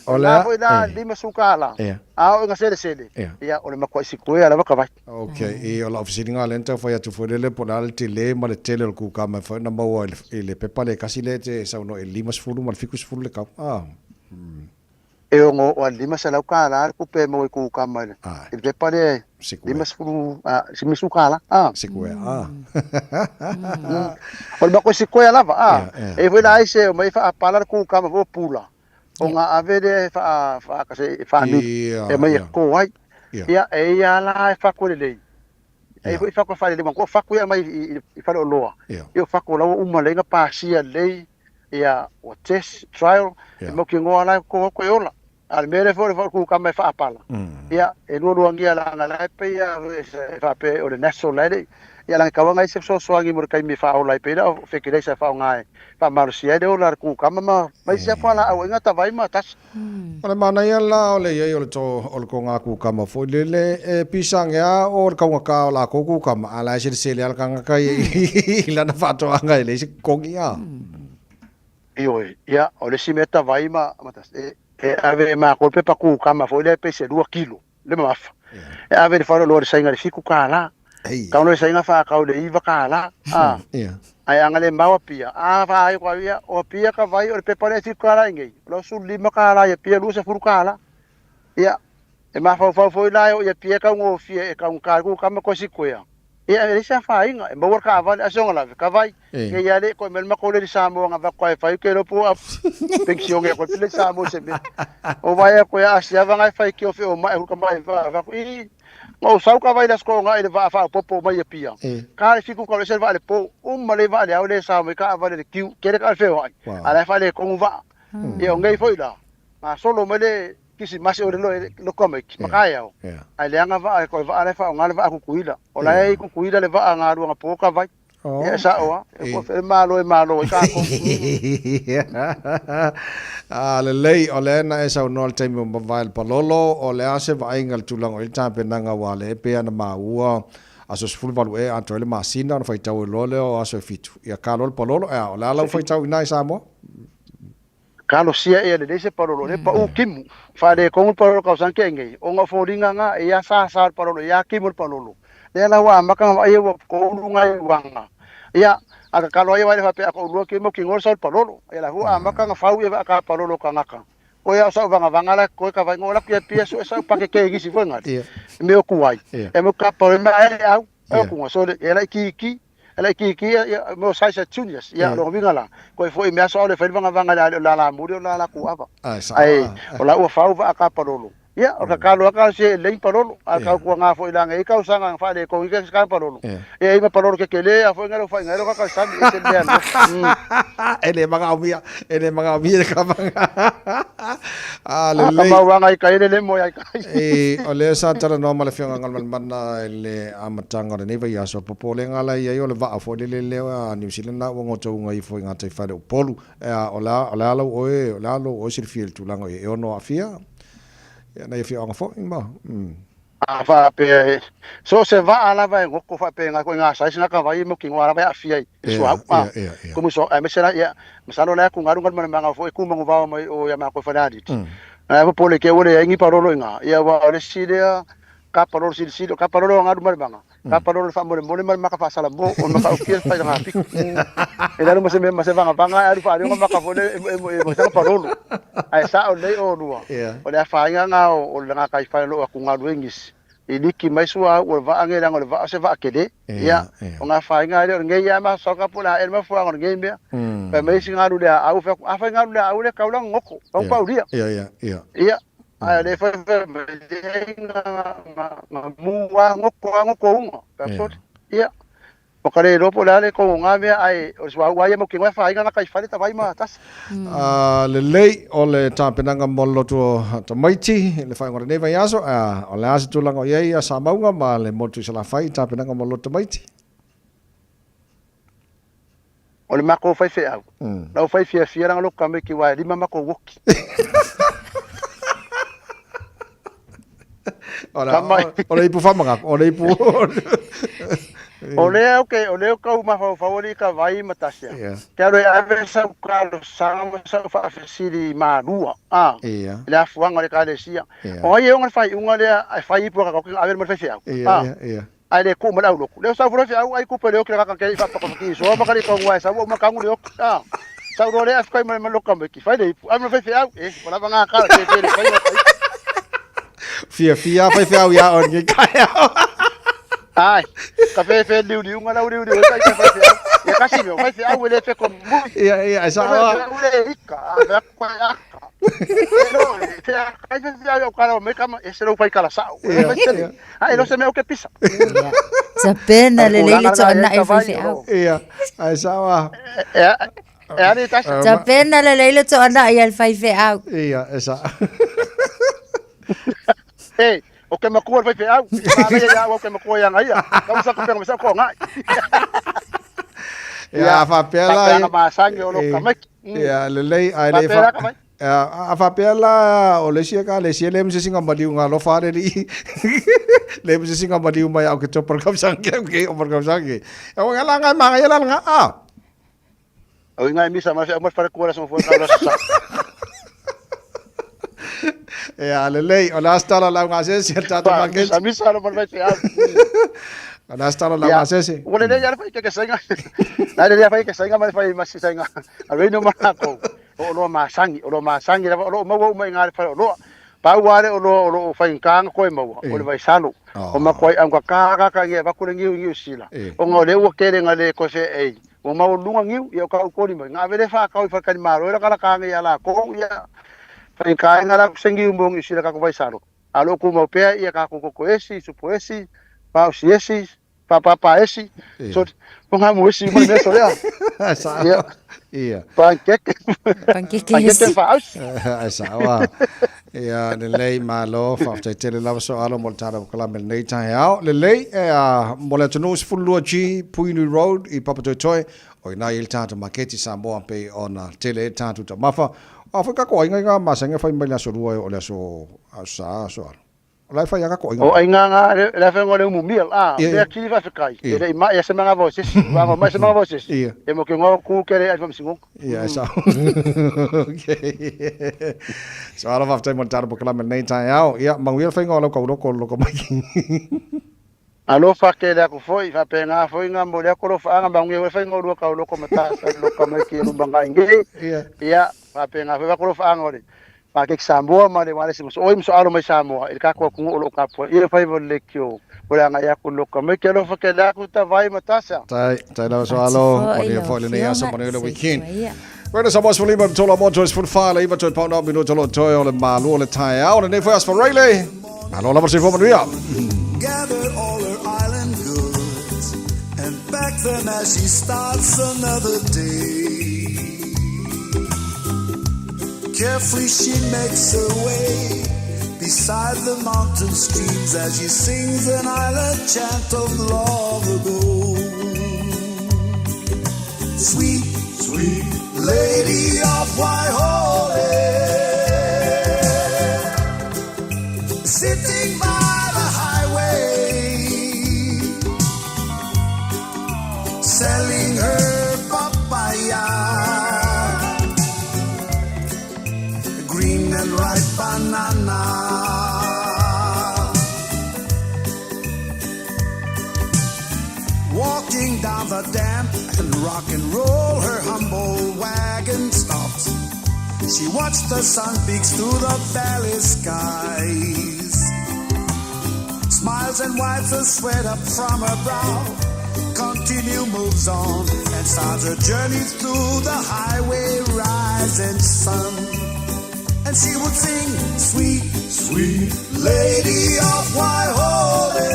ola foi da lima sukala a o nga sele ya o le ma ko si ko ya la ka vai okay e o la oficina lenta foi atu foi le ponal te le ma le tele ku ka me fa na mo le pe pa le kasi le te sa no e lima sfulu ma fikus fulu le ka e o o lima sa la ka la ku pe mo ku ka ma e pe pa le lima sfulu si mi sukala si ko o ma ko si ko ya la e foi da ise o mai fa pala ku ka ma pula o nga avere fa ka se fa ni e mai ko wai ya e ya la fa ko le e foi fa ko fa le ko fa ko ya mai i fa lo loa io fa ko la uma le nga pa sia le ya o test trial mo ki ngo ala ko yola al mere for ku ka mai fa pala ya e no ngia la nga pe ya fa pe o le national le ya la ka wa ngai se so angi mo kai mi fa o lai pe da fe ki sa fa ngai pa marsia de o la ku ka ma mai se fa la o nga ta vai ma tas ole mana ya la ole ye ole to ole ko nga ku ka ma fo le e pisang ya o ka nga ka la ko ku ka ma ala se le al ka nga kai la na fa to ngai le se ko ya ya ole si meta vai ma tas e ave ma ko pe pa ku ka ma fo le pe se 2 kilo le ma fa e ave fa lo se nga fiku ka la ka no se nga fa ka o le iva ka la ai angale mawa pia fa ai kwa ia o pia ka vai o pe pare fiku ka la ngai lo su lima ka la ia pia lu se furu ka la ia e ma fa la ia pia ka ngo fie e ka un ka ku ka ma ko si ko ia ia le sa fa inga e mo ka va aso la ka vai ke ia le ko mel ma ko le sa mo nga va ko fa ke lo pu pension e ko le sa mo se o vai ko ya sia va nga fa ke o fe o ma e ko mai va ko i o sau ka vai das ko nga e va fa popo mai pia ka fiku ko le va le po ma le va le au le sa mo ka va le kiu ke le ka fe vai ala fa le ko va e o ngai foi la ma solo me le kisi masi o lo comic makaya o ai le anga va ko va ale fa ngale va ku kuila o la e ku kuila le va anga ru nga po ka vai e sa o e ko fe malo e ka ko le lei o le na e sa no te mo mobile palolo o le ase va ingal tulang o ta pe nanga wale pe ana ma ua aso full valu e anto le masina no fai tau lo le o aso fitu ia ka lo palolo e o la la fai tau ina sa mo kalo sia e le se parolo le pa u kimu fa de con parolo ka san kenge o nga foringa nga e ya sa parolo ya kimu parolo le la wa maka wa e ko lunga wanga ya aka kalo e wa le fa pe ko lu kimu ki ngol sa parolo e la wa maka nga fa u e ka parolo ka ngaka o ya sa vanga la ko ka va ngola pia so sa pa ke gi si vanga me o kuai e mo ka pa ma e au e ku so e la ki ala ki mo sai sa tunias ya lo vinga la ko foi me aso le vanga la muri la ku ava ai o la o fa va ka parolo ya o ka kalo ka se le parolo ka ku nga foi la ngai ka usanga fa de ko ke ka parolo e me parolo ke le a foi ngalo fa ngalo ka sa mi se bien ele manga mia ka manga le ma wa ngai ka le mo ya ka o le sa tala no mala fianga ngal manna le amatanga ne va ya so popole ngala ia yo le va fo le a New Zealand na ngo tau ngai foi ngata fa le polu o la o sir fiel tu lango e ono afia ya na fi anga fo ma fa pe so se va ala va ngo ko fa pe nga ko nga sa sina ka vai mo ki ngwa va afia so como so me sera ya me salo la ku ngaru ngal manga fo ku mo va mo o ya ma ko fa dadi po pole ke wole ngi parolo nga ya wa le sidea ka parolo sido ka parolo ngaru manga ka parolo fa mo maka fa sala bo o maka o kies pa nga pi e la mo se vanga ari fa ari maka fo mo sa parolo ai sa o le o lua o le fa nga o le nga kai fa lo ku ngaru ngis e liki mai sua o va ange la ngol va se va kede ya o nga fa nga le nge ya ma so ka pula el ma fo ngol nge me pa mai singa lu le au fa afa nga lu le au le ka ulang ngoko pa pa ulia ya ai le fa nga mu wa ngoko ka so ya Pokare lopo lale ko ngame ai o swa wa mo ki fa inga kai fa ta vai ma tas. Le lei o le tapenanga molo tu ta maiti le fa ngore neva yaso o le as tu lango ye ya sa maunga ma le motu sala fai tapenanga molo ta maiti. O le mako fai fe au. Na fai fia fia ranga loka me ki wa lima mako woki. Ora ipu famanga, ora ipu. O leo ka uma favori ka vai matasia. Quero ave sa kalo sama sa fa fasili marua. Le afuanga le kalesia. O ye un fai unga le fai po ka ave mo fai fia. Ai le ku mo la lo. Le sa fura fia ai ku pe le ka ke fa pa ki so ma ka le ko wa sa mo ka ngu le sa ro le af kai mo lo ka me ki fai le ai mo fai fia wala ba nga ka ke le fai. Fia fai fia ya on ke kaya. Ai, café fe liu nga la liu sai ka fe. Ya kasi mo, fe wele fe ko mu. Ia, sa. Wele ika, da kwa ya. No, te ai fe ya ka me kama ese lo fai kala sa. Ai, no se me o que pisa. Sa pena le le to na e fe. Ia, ai sa wa. Ani ta. Sa pena le le to na e al fai fe au. Ia, esa. Hey, o ke makua fai fe au. Ya o ke makua yang ai. Ka sa ko pe sa ko ngai. Ya fa pela. Ya ma sangue o lo kamek. Ya le lei ai le fa. A fa pela o le sia ka le sia le mse singa madiu nga lo fa ri. Le mse singa madiu mai au ke to por kam sangue ke o por kam sangue. O ngala nga ma nga nga o ngai misa ma fa para ko so fo ka sa. Ya le lei o la sta la nga se ta to paket. A misa no vai fe. Ana sta la nga se. O le ya fa ke senga. Na le ya fa ke senga ma fa ma senga. A re no ma ko. O lo ma sangi la lo mo mai nga fa lo. Pa wale o lo fa kang ko mo. O le vai salo. O ma ko am ka nge ba ku ngi sila. O ngole o kere ngale ko se ei. O ma o lunga ngi yo ka ko ni ma nga vele fa ka fa kan maro ra kala ka ngi ala ko ya. Fa ka ngara sengi umbong isila ka ko vai salo. Alo ku mo pe ia ka ko esi supo esi. Pa si esi pa esi. So ponga mo esi mo ne so ya. Ia. Pancake fa. Asa wa. Ia le lei malo fa te tele lava so alo mo tara kala mel nei tai ao. Le lei mo le tonu fulua chi Puini Road I Papatoetoe o ina il tata maketi Samoa pe ona tele tatu ta mafa. Afrika ko inga masanga fa mbele so ruo o le so asa so. Lai fa yanga ko inga. O inga le fa ngole mu mil le akili fa kai. Ele ma ya semanga voces. Vamos mais semanga voces. E mo que ngo ku kere al famsingo. Ia sa. Okay. So ala fa mo tara bo kala mel nei tai ao. Ia mangwil fa ngolo ko lo mai. Alo fa ke la ko foi fa penga foi nga mo le ko lo fa nga bangwe fa ngo lo ka lo ko mata lo ka mai ki lo banga inge. Ia fa penga fa ko lo fa ngore. Pa ke Samoa ma le wale si so im so alo mai Samoa il ka ko lo ka po ia fa vo le kyo. Ora nga ya ko lo ka mai ke lo fa ke la ko ta vai mata sa. Tai la so alo o le fo le ne aso mo le weekend. Bueno, somos Lima tola motos for file iba to pound up minuto lo toyo le malu le tai out and for us for Rayleigh. Alo la por si fo Maria. Gathered all her island goods and packed them as she starts another day. Carefully she makes her way beside the mountain streams as she sings an island chant of long ago. Sweet, sweet lady of Waihole, sitting by selling her papaya, green and ripe banana. Walking down the damp and rock and roll, her humble wagon stops. She watched the sun peeks through the valley skies, smiles and wipes the sweat up from her brow. Continue, moves on, and starts a journey through the highway rising sun. And she would sing, sweet, sweet lady of Waihole,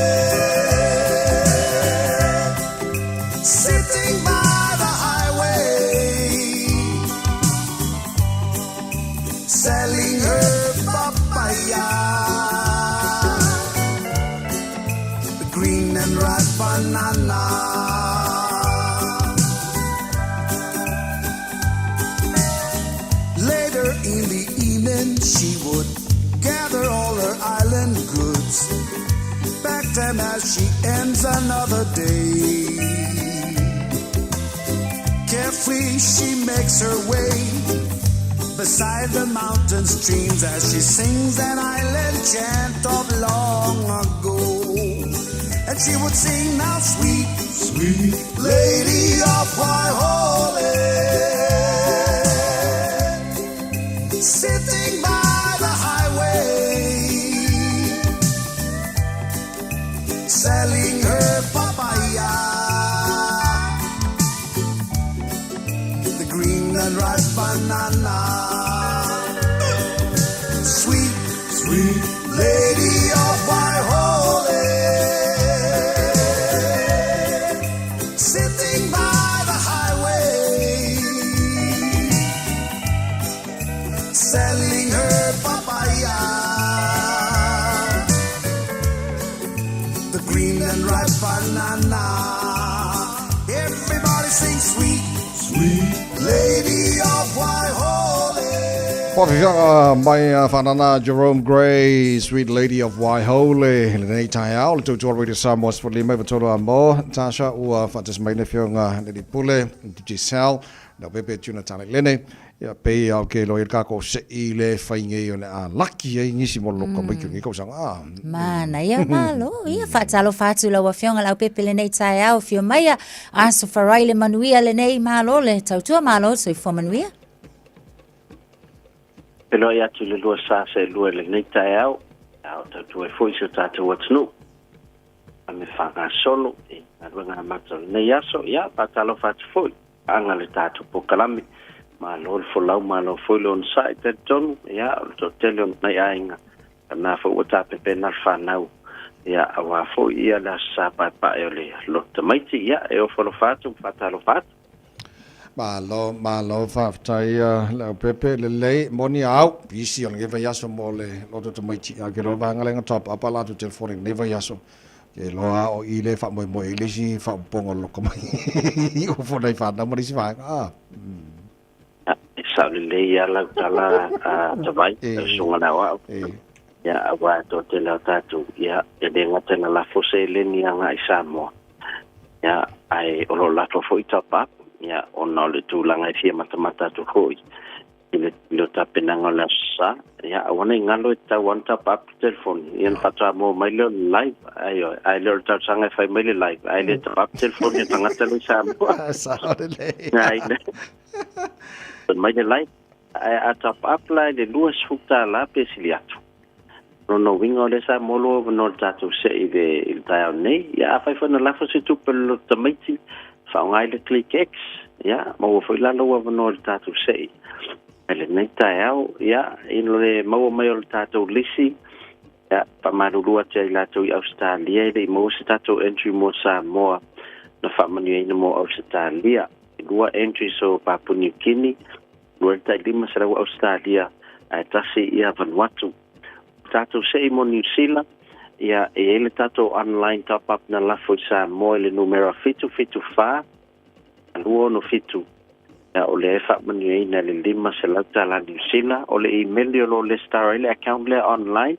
banana. Later in the evening, she would gather all her island goods, pack them as she ends another day. Carefully she makes her way beside the mountain streams as she sings an island chant of long ago. And she would sing, now sweet, sweet lady of Waihole, sitting by the highway, selling her papaya, the green and ripe banana. Sweet, sweet lady of Waihole, sitting by the highway, selling her papaya, the green and ripe banana. Everybody sing sweet, sweet lady of Waihole. Pōwhiwhanga mai whanana Jerome Gray, Sweet Lady of Waihole. Nei tai au, le tūtua Radio Samoa Sport mai watoro a mō. Tasha ua whatas mai ne whionga neri pule, Giselle, na pepe tuna tane lene. Ia pei au ke loia kako se i le whainge o le a laki e nisi mo loka mai kiungi kausanga. Mana, ia malo, ia whaatalo whaatu lau a whionga lau pepe le nei tai au, whio maia, aso wharai le manuia le nei malo, le tautua malo, so i wha manuia. Pelo ia tu le lua sa se lua le nei tai au tautua e foi se tātou atunu. A me whanga solo, a ruanga mata le nei aso, ia, patalo whatu foi. Anga le tātou pokalami, ma lor folau, ma lor foi lo nsa i te tonu, ia, o to tele on nei ainga. Kana fo ua pepe na whanau, ia, awa foi ia la sa pai pai o le lota maiti, ia, e o whalo whatu, patalo whatu. Malo whaftai lau pepe le lei moni au pisi on ngewa yaso mo le loto to maiti a ke roa ngalenga top apa la to telefoni ngewa yaso ke loa o ile fa mo ile si fa pongo loko mai o fo dai fa na mo si fa sa le lei ala tala a vai so ngana wa ya wa to te la tatu ya e de ngata na la fose le ni anga Samoa ya ai o lo la fo top up ya ona le tūlanga i fia matamata tu hoi. I le tapena ngola sa, ya awana ngalo i tau anta pap telefoni. Ian whatua mō mai leo live, ai leo tau sanga i whai mai le live, ai le tau pap telefoni i tangata le Samoa. Saore le. Ai le. Mai le live, ai a tau pap lai le lua sfuta la pe sili atu. No wingo le sa molo no tatu se i le tau nei, ya a whai whana lafo se tupelo tamaiti, whaongai le Click X, ia, maua whai lalo wa wano le tātou sei. Ele nei tai au, ia, ino le maua mai o le tātou lisi, ia, pamarurua te ai lātou i Australia, i maua se tātou entry mo Samoa, na whamanu eina mo Australia. Lua entry so Papua New Guinea, lua tai lima sa rau Australia, ai tasi ia Vanuatu. Tātou sei mo New Zealand, ia e ele tato online top up na lafo sa mo le numero fitu fa luo no fitu ya ole fa mani na le lima se lauta la New Zealand ole email yo le star ile account le online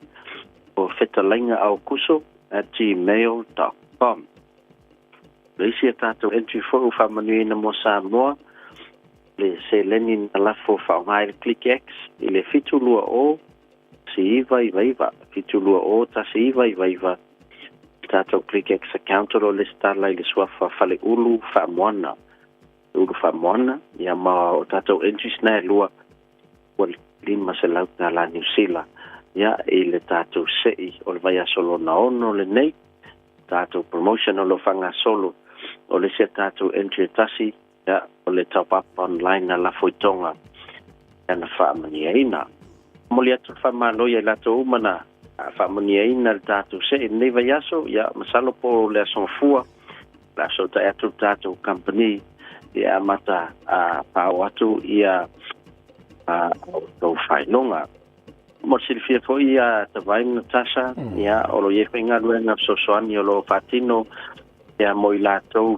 o fetalinga au kuso @gmail.com le sia tato entry for fa mani na mo sa mo le se lenin na lafo fa ngai Click X ile fitu luo o si vai fitulua o ta si vai tato Click X account o le star lai le swafa fale ulu fa moana ya ma o tato entries na lua wal lima se lauta la New Zealand ya ile tato sei o le vai solo na ono le nei tato promotion o lo fanga solo o le se tato entry tasi ya o le top up online na la foitonga ya na fa mani aina molia tu fa malo ya la to mana fa mani ina tatu se nei vai aso ya masalo po le son fua la so ta tatu company ya mata pa watu ia do fai longa mo silfia foi ia te vai Natasha ya o lo ye fenga luenga so soani o lo fatino ia mo i lātou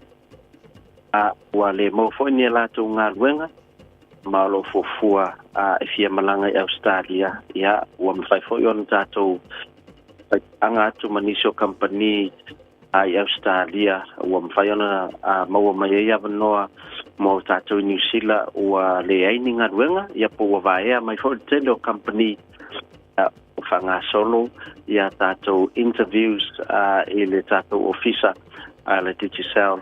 ua le mo foi ni lātou ngā luenga ma lo fofua e fia malanga i Australia ia ua mwhai foi on tātou anga atu manisio company i Australia ua mwhai ona maua mai ia vanoa mo tātou New Zealand ua le aini ngā luenga ia po ua vaea mai foi tele o company whanga solo ia tātou interviews i le tātou officer le Digicel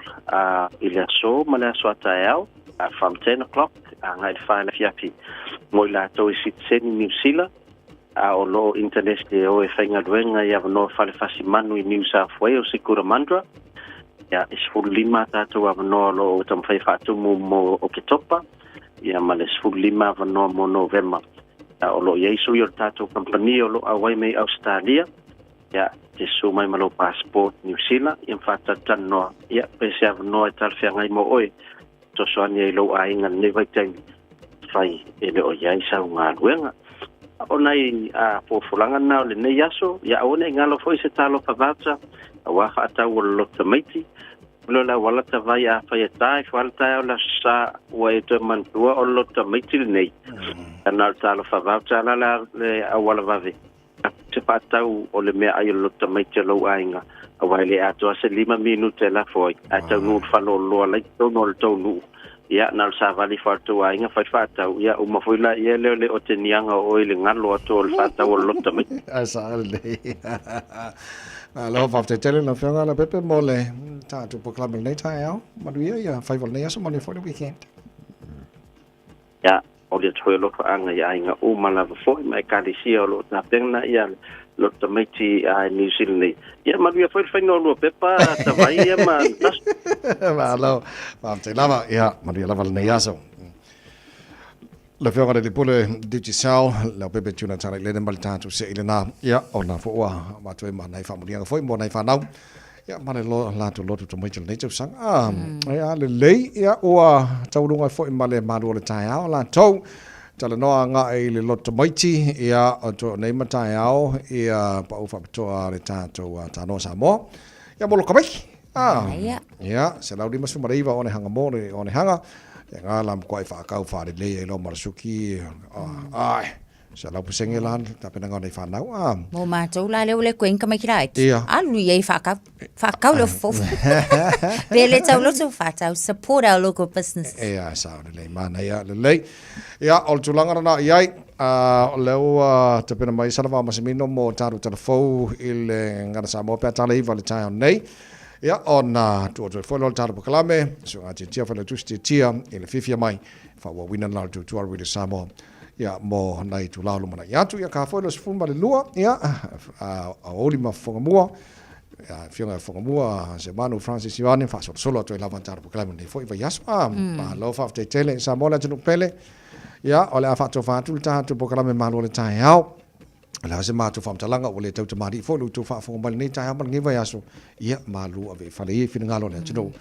i le aso ma le aso ataeau from 10 o'clock ngai whaile fiapi mo i lātou i sitseni New Zealand o lo internet e o e whainga luenga ia vano whale whasi manu i New South Wales i Kuramandra ia isfulima tātou a vano lo tamwhai whātumu mo o Ketopa ia ma le isfulima vano mo November o lo ieisu i o tātou company o lo awai mei Australia ia te su mai malo passport New Zealand ia whātatan noa ia pese av noa e talwhiangai mo oe to soani e lo a inga newa teng whai e le o iei sau ngā luenga o nei pōwhulanga nao le nei aso ia aone ngalo foi se talo pavata a waha atau o lota maiti lo la walata vai a whai atai whalata o la sa ua e te mantua o lota maiti le nei ana talo pavata la le awala vave te patau o le mea ai lota mai te lau ainga a waile ato ase 5 minute la foi a tau nu whano loa lai tau no le tau nu ia nal sa vali whartu ainga whai whatau ia uma fuila ia leo le o te nianga o ile ngalo ato o le whatau o lota mai a sa le lo fa te tele na whenga la pepe mo le tātu po club nei tai au maduia ia whai vol nei aso mo le for the weekend ia o le toi lo anga ia inga o mala foi mai kalisia o lo na pena ia lo tamiti a New Zealand ia ma ia foi no lo pepa ta vai ia ma ma lo ma te lava ia ma ia lava nei aso le fiora de pole Digicel la pepe tuna tana le mal tatu se ile na ia ona fo wa ma toi ma nei fa mo ia foi mo nei fa nau ia ma lo la to lo to mai nei tau sang ia le lei ia o tau lunga foi ma le ma le tai ao la tau tala noa nga e le loto maiti ia o to nei matai ao ia pa ufa patoa le tātou tānoa Samoa ia molo kamai ia se lau lima sumareiva o ne hanga mōre o ne hanga ia ngā lam koe whaakau whaare lei e lo marasuki ai se lau pusenge lan tapena ngā nei whanau mō mātou la leo le koen kamai ki rai ia alu iei whaakau leo fofu le tau loto whatau support our local business ia sao le lei mana ia le lei ia o tulanga na iai o leo tapena mai sanawa masimino mo taru telefou i le ngana Samoa pia tala iwa le tai nei ia ona tuoto foi lo taru pakalame so ati tia fa le tusti tia i le fifia mai fa wa wina la tu tuaru le Samoa ia mo nai tu lao mana ia tu ia ka foi lo sfuma le lua ia a oli ma fonga mua ia fiona fonga mua se manu Francis Ioane fa solo to la vantar po clamo nei foi va yas ma lo fa te tele Samoa la tu pele ia ole a fa to fa tu ta tu po clamo ma lo le tai au la se ma tu fa talanga o le tau te mari fo lu tu fa fonga mal nei tai au ma ngi va yaso ia ma lu ave fa le fina ngalo le tu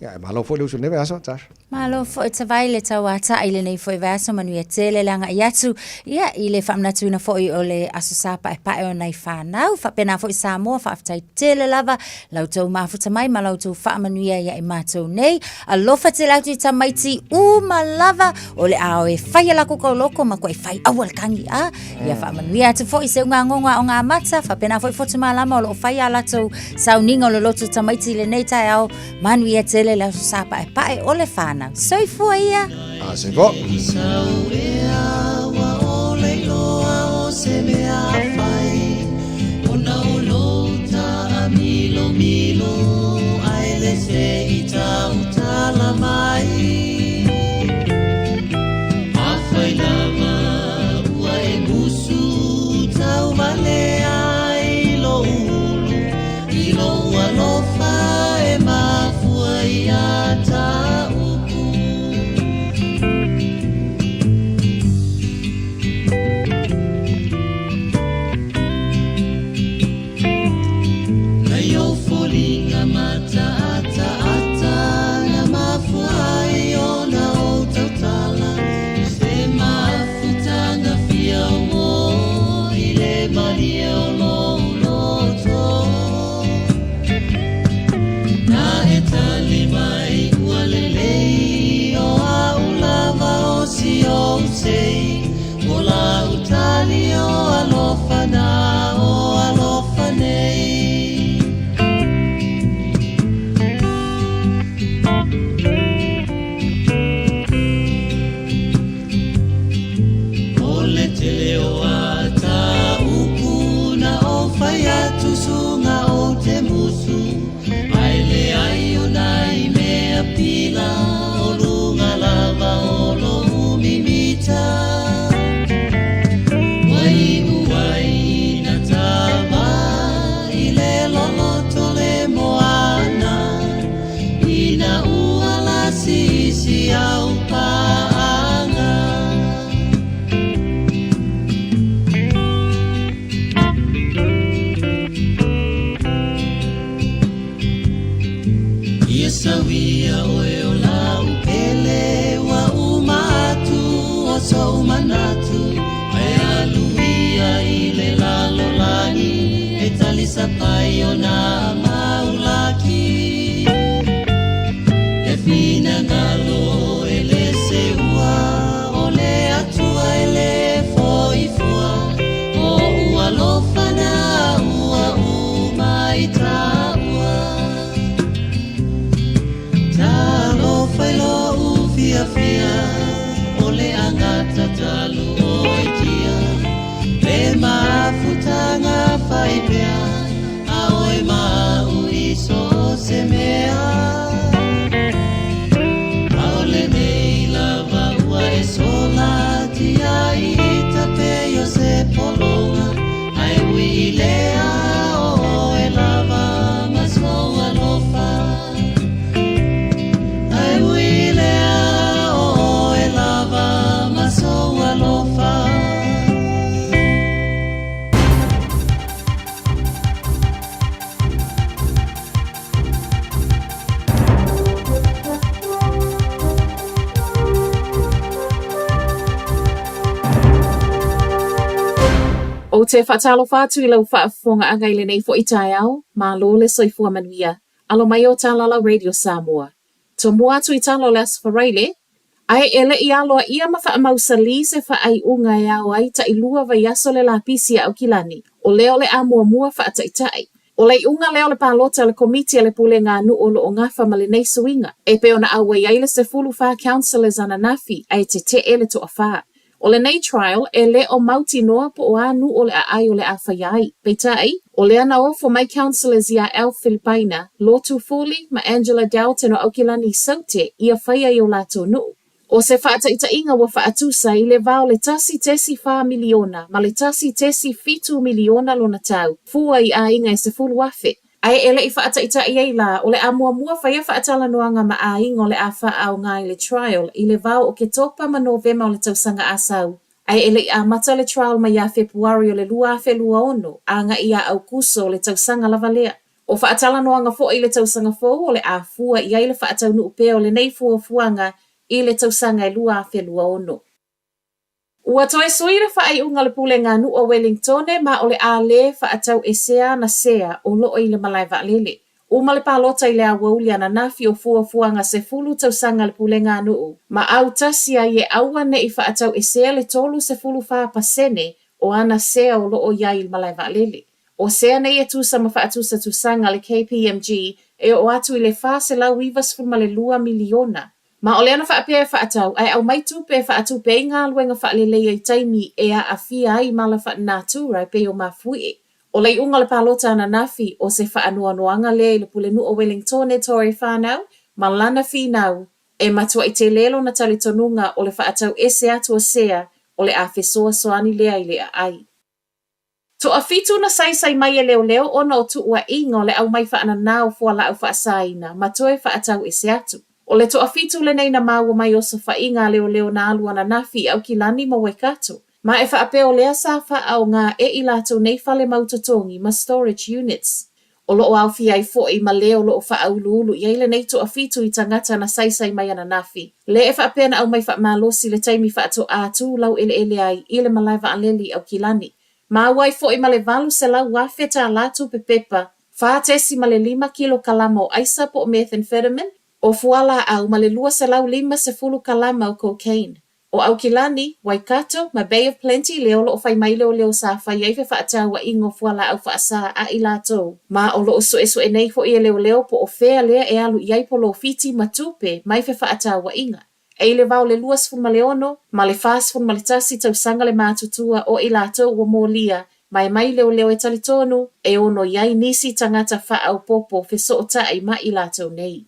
ia ma lo fo lu su neve yaso ta ma lo fo te vai le tau ata ile nei foi vaso manu ia tele langa iatu ia ile famna tu na foi ole aso sapa e pae o nei fa nau fa pena foi Samoa fa aftai tele lava lau tau mafuta mai ma lau tau fa manu ia i matou nei a lofa te lau tu tamaiti u ma lava ole a e fai la ko loko ma ko e fai awal kangi ia fa manu ia tu foi se unga ngonga o ngā mata fa pena foi fotu malama o fai ala tau sauninga o lo lotu tamaiti le nei tai au manu ia tele la sapa e pae ole fana soi fua ia se vo milo milo ai le se ita utala mai afai lava ua e musu tau vale ai lo ulu i lo alofa e mafua ia ta uku na yo folinga susunga o te musu ai le ai o nai mea pila o lunga lava o lo umimita wai uai na tava i le loloto le moana ina ua la sisi au paanga ia sawia oe o lau pele wa umatu o so manatu ai aluia i le lalo langi e talisa pai o na maulaki e fina ngalo e le seua o le atua e le foifua o ua lofana ua umaita ua talo failo ufia fia o le angata talu o itia le mafutanga faipea a oi mau iso se mea aole nei lava ua e sola tia i tape yo se polonga ai ui lea o e lava maso alofa ai ui lea o e lava maso alofa O te whaatalo whātu I lau whaafonga angaile nei fo I tai au, mā lo le soifua manuia, alo mai o Tālala Radio Samoa. Tō mua atu I talo le aswhareile, ai ele I aloa ia ma whaamausa li se whaai unga e au ai ta I lua vai aso le la pisi au kilani, o leo le amua mua whaataitai. O le unga leo le pālota le komiti le pule ngā nu o lo o ngafa ma le nei suinga, e pe ona au ai le se fulu wha councillors ana nafi, ai te ele to a wha. O le nei trial, e le o mauti noa po o anu o le ai o le awhaiai. Peitai, o le ana o for my councillors ia El Filipina, Lotu Fuli, ma Angela Dalton o Aukilani Saute, ia whaia I o lato nu. O se whaataita inga wa whaatusa I le vau le tasi tesi 4 miliona, ma le tasi tesi 5 miliona lona tau, fua I a inga e se fulu afe. Ai ele I whaataita I la, o le amua mua whaia whaatala noanga ma a inga o le awha au ngā I le trial, I le vau o ke topa ma Novema o le tausanga asau. Ai ele I a mata le trial ma ia Februari o le lua afe lua ono, a nga ia au kuso o le tausanga lavalea. O whaatala noanga fo I le tausanga fo o le a fua I ai le whaatau nu upea o le nei fua fuanga I le tausanga I lua afe lua ono. Ua toe soire whaai unga le pule ngā nu o Wellingtone ma o le a le whaatau e sea na sea o loo I le malai lele. Uma le pālota I le awauli ana nafi o fuanga se fulu tausanga le pule ngā nu ma au tasia I e aua ne I whaatau e sea le tolu se fulu wha pasene o ana sea o loo iai le malai lele. O sea nei e tusa ma whaatusa tusanga le KPMG e o atu I le wha se lau ivas fulma le 2 miliona. Ma o leana whaapea e whaatau, ai au mai tupe e whaatupe I ngā luenga whaalelei ai taimi e a awhia ai ma la whaanātura e pe o mawhui. O lei unga le pālota ana nafi o se whaanua noanga le le pule nu o Wellingtone Tory whanau, ma lana whinau, e matua I te lelo na talitonunga o le whaatau ese atu o sea o le a whesoa soani lea I lea ai. To a fitu na sai mai e leo leo ona o tu ua ingo le au mai whaana nao fua la au whaasaina, matua e whaatau ese atu. O le toa fitu le nei na maua mai o sa whainga leo na alua na nafi au kilani ma waikato. Ma e whaapeo lea sa whaau ngā e I lato nei whale mautotongi ma storage units. O loo au fi ai fo I ma leo loo whaau lulu I le nei toa fitu I tangata na sai mai ana nafi. Le e whaapea na au mai whaamalosi le taimi whaato atu lau ele ai I le malaiva aleli au kilani. Ma wai fo I ma le valu se lau wafeta lato pepepa. Whaatesi ma le 5 kilo kalama o aisa po methamphetamine. O fuala au ma le 2 se fulu kalama o cocaine. O Aukilani, Waikato, ma Bay of Plenty leo lo fai mai leo sa fai ai fe whaatau wa ingo fuala au whaasa a I lato. Ma o lo so e nei fo I leo po o fea lea e alu iai po lo fiti matupe mai fe whaatau wa inga. E le vau le 2 ma le ono, ma le 4 ma le tasi tausanga le mātutua o I lato wa mōlia mai leo e talitonu e ono iai nisi tangata whaau popo wheso o ta ai mai lātou nei.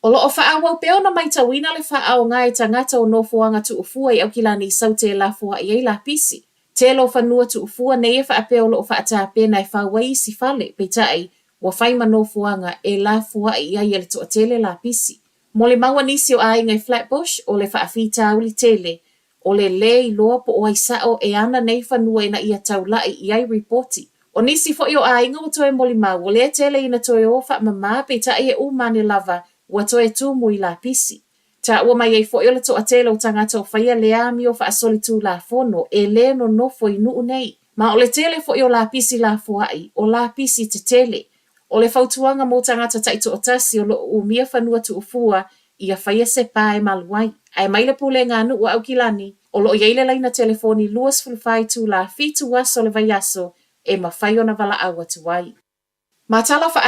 O loo whaau peo na mai tawina le whaau ngai tangata o nofuanga tu ufua i aukilani saute la fua i ei la pisi. Te lo whanua tu ufua nei e whaapeo loo whaata pena e whawai si fale peitai wa whaima nofuanga e la fua i ai ele tu atele la pisi. Mo le maua nisi o ai ngai Flatbush o le whaafita uli tele o le i loa po o aisao e ana nei whanua ina ia taulai i ai reporti. O nisi fo i o ainga o toe moli mau o le tele ina toe o wha mama peitai e umane lava wa toe tumu i la pisi. Ta ua mai ei fo i o le to atele o tangata o whaia le ami o wha asoli tu la fono e le no nofo i nuu nei. Ma o le tele fo i o la pisi la fuai o la pisi te tele. O le fautuanga mo tangata taito o tasi o lo umia whanua tu ufua i a whaia se pae maluai. Ai mai le pule ngā nu ua aukilani o lo yeile laina telefoni luas fulfai tu la fitu waso le vaiaso e mawhai o na wala awa tuwai. Ma tala wha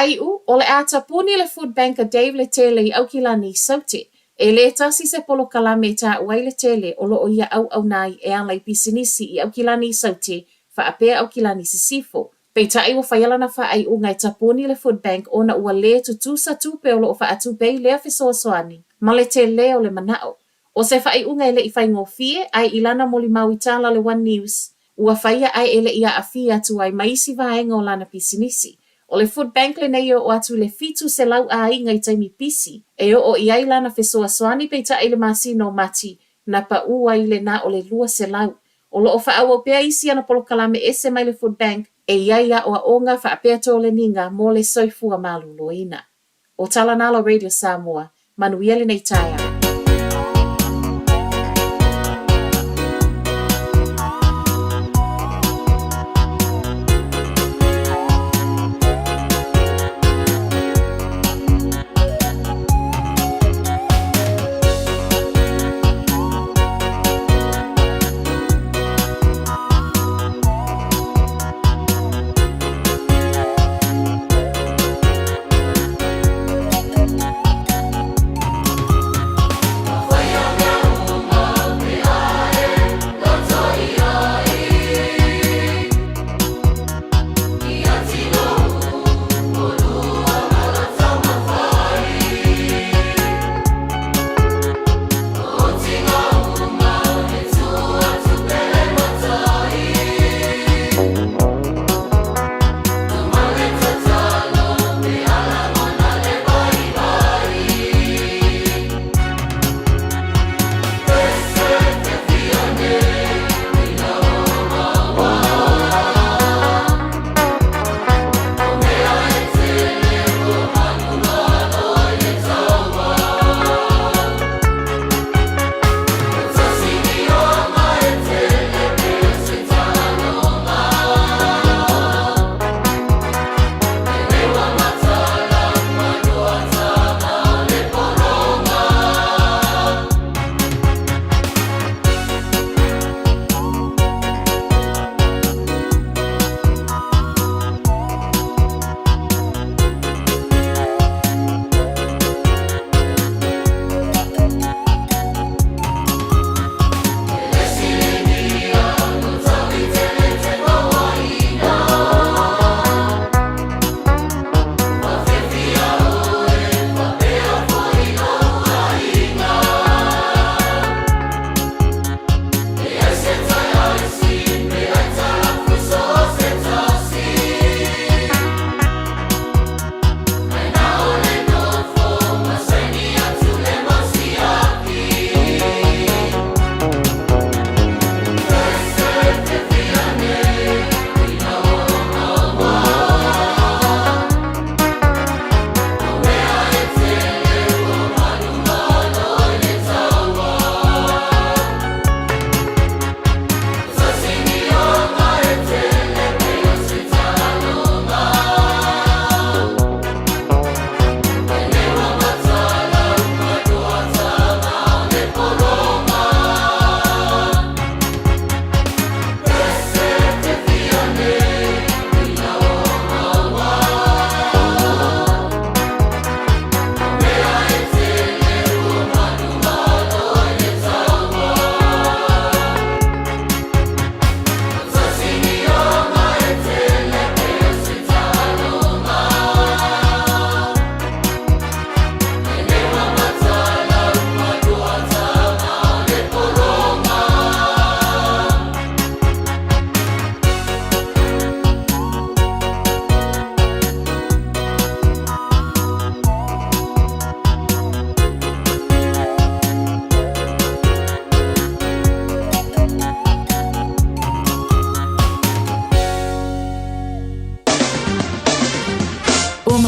o le ata puni le food banker Dave le tele i aukilani saute e le tasi se polo kalame ta uai le tele o lo ia au nai e ala i pisinisi i aukilani saute wha apea aukilani sisifo. Peitai ua whaiala na wha ngai tapuni le food bank o na ua le tutusa tupe o lo wha atupei lea fisoa soani ma le tele o le manao. O se whai unga ele i whai ngofie, ai ilana moli mau i tala le One News, ua whaia ai ele ia a fia atu ai maisi vaenga o lana pisinisi. O le food bank le nei o atu le fitu se lau a inga i taimi pisi, e o i ai lana fesoa soani peita ele masino mati, na pa ua i le na o le lua se lau. O lo o wha awa pea isi ana polo kalame ese mai le food bank, e iai a o a onga wha apea tō le ninga mo le soifua malu loina. O tala nalo Radio Samoa, manuiele nei taia.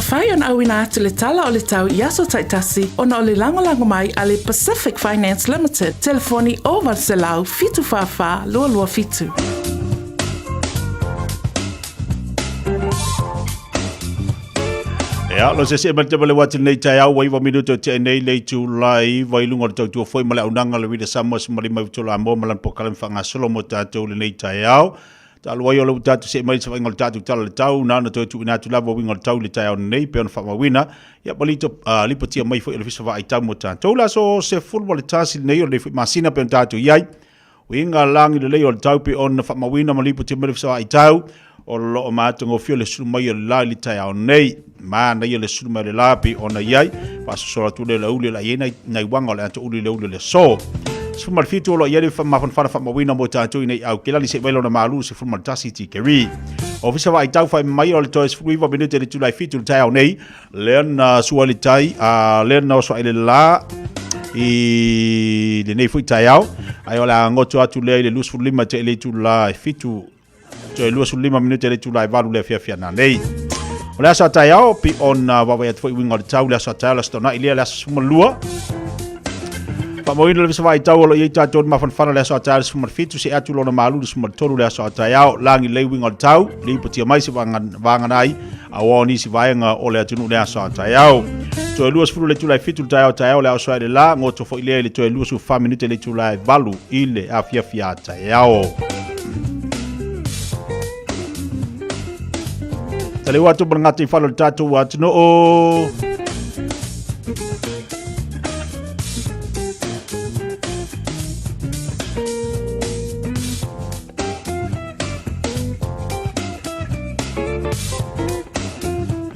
mawhai on awina atu le tala o le tau i aso taitasi ona o le langolango mai a le Pacific Finance Limited. Telefoni o Valselau fitu fafa lua lua fitu. Ya, lo se mate le watu nei tai au waiwa minuto te nei le tu lai vai lunga le tau foi male unanga le vida Samoa se mali mai tu la mo malan pokalen fanga solo mo tatu le nei tai au. Ta lo yo le tatu se mai se ngol tatu tala le tau na na tu ina tu lava wingo le tau le tai au nei pe on fa mawina. Ya balito lipotia mai foi le fisa va ai mo tatu la so se football le tasi nei o le masina pe tatu yai. Winga langi le le o tau pe on fa mawina ma lipotia mai fisa ai tau. O lo ma tungo fio le sulu mai la li tai au nei ma na le sulu mai la pi ona yai pa so tu le ule la yena nai wanga le atu ule le so so mal fitu lo yeri fa ma fa ma wina mo ta tu nei au kila li se mai lo na malu se fu mal tasi ti keri ofisa vai tau fa mai o le tois fu va minute le tu lai fitu tai au nei le na suali tai le na so ile la I le nei fu tai au ai ola ngoto atu le lus fu lima te le tu lai fitu so lua su 5 minute le tu lai valu le fia na nei o le sa tai au pi on wa wa foi winga le tau le sa tai la stona ile le suma lua pa mo ina le sa vai tau lo ia ton ma fan le sa tai suma fitu se atu lo na malu suma toru le sa tai au langi le winga le tau li poti mai se vanga nai awoni si vai nga o le atu le sa tai au so lua su le tu lai fitu tai au le sa le la ngoto foi le tu lua su 5 minute le tu lai valu ile a fia tai au Tale watu berngati falol tatu watu no o.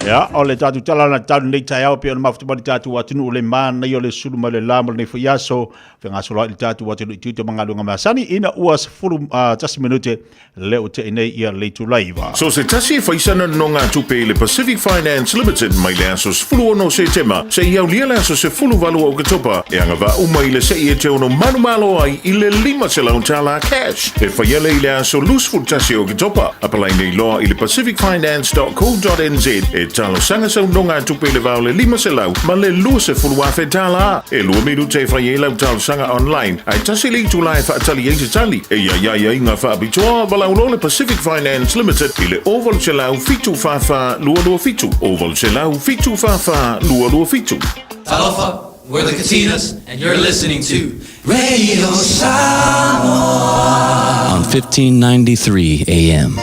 Ya, ole tatu tala na tatu nei tai au pe ona mafutu bali tatu watu no le mana yo le sulu ma le lama le fuyaso fenga solo le tatu watu no tutu mangalo ngama sani ina uas fulu tasi minute le o te nei ia le tu laiva. So se tasi faisana no ngā tupe le Pacific Finance Limited mai le aso se fulu ono se tema se iau lia le aso se fulu valu au katopa e anga va umai le se ia te ono manu malo ai i le 5 se lau tala cash e whaiale i le aso loose full tasi au katopa apalai nei loa i le pacificfinance.co.nz e talo sanga sau no ngā tupe le vau le 5 se lau ma le lua se fulu afe tala e lua miru te whaie lau talo sanga online ai tasi li tu lai wha atali eise tali e ia inga wha abitoa walau lo le Pacific Finance Limited i le oval se lau fitu fafa lua fitu oval se lau fitu fafa lua fitu Talofa, we're the Katinas and you're listening to Radio Samoa on 1593 AM.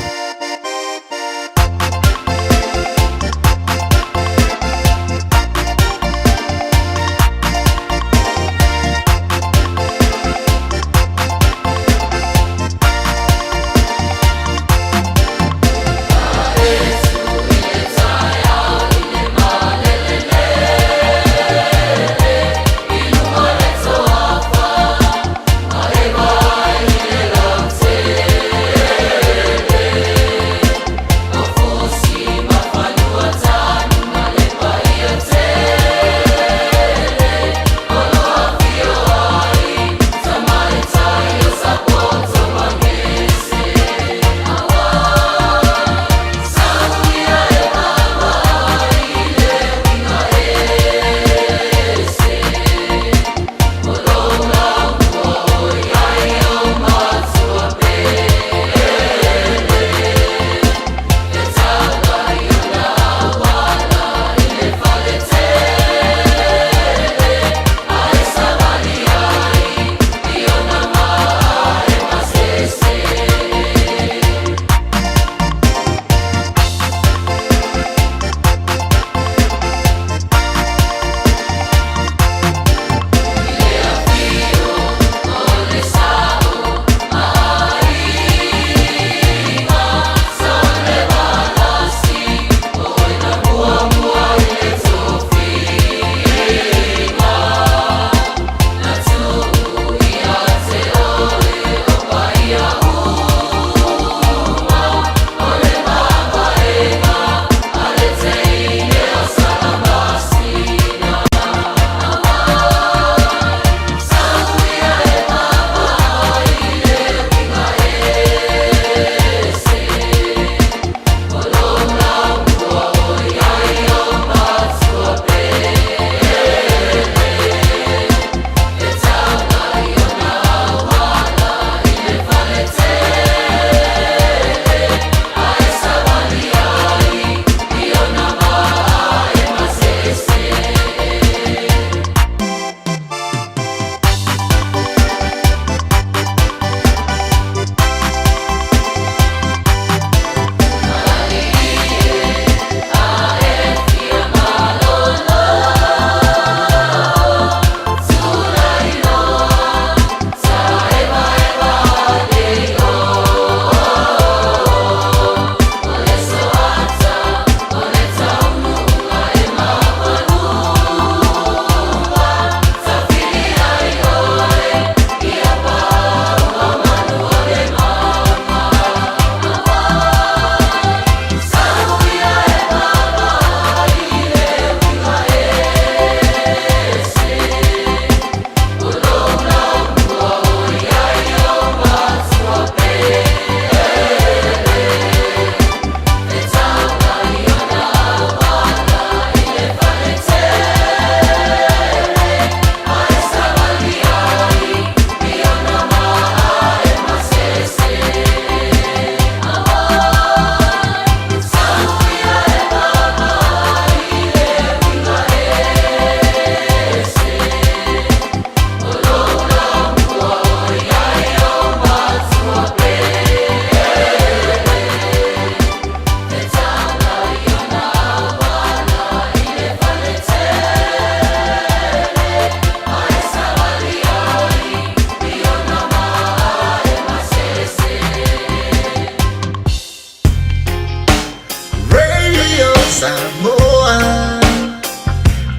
Samoa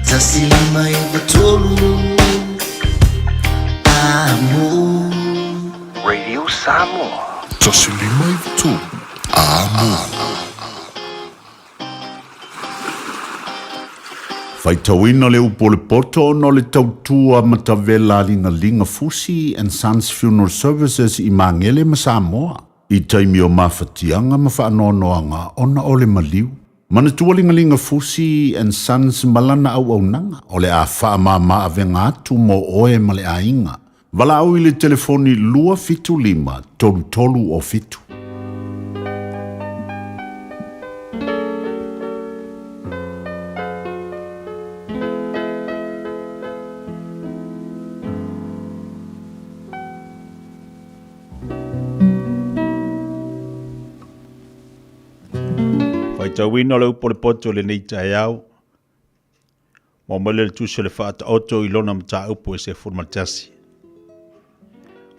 tasilima ivatolu amo Radio Samoa tasilima ivatolu amo Faitauina le upo le poto no le tautua matavela linga Fusi and Sons Funeral Services I Mangele ma Samoa. I taimi o mawhatianga ma whaanoanoanga ona o le maliu. Mana tualingalinga Fusi and Sons malana au nanga o le a whaamama avenga atu mo oe ma le ainga. Wala au I le telefoni lua fitu lima tolu o fitu. Tawina le upo le poto le nei tae au. Mo mele le tuso le whaata oto I lona mta upo e se formatasi.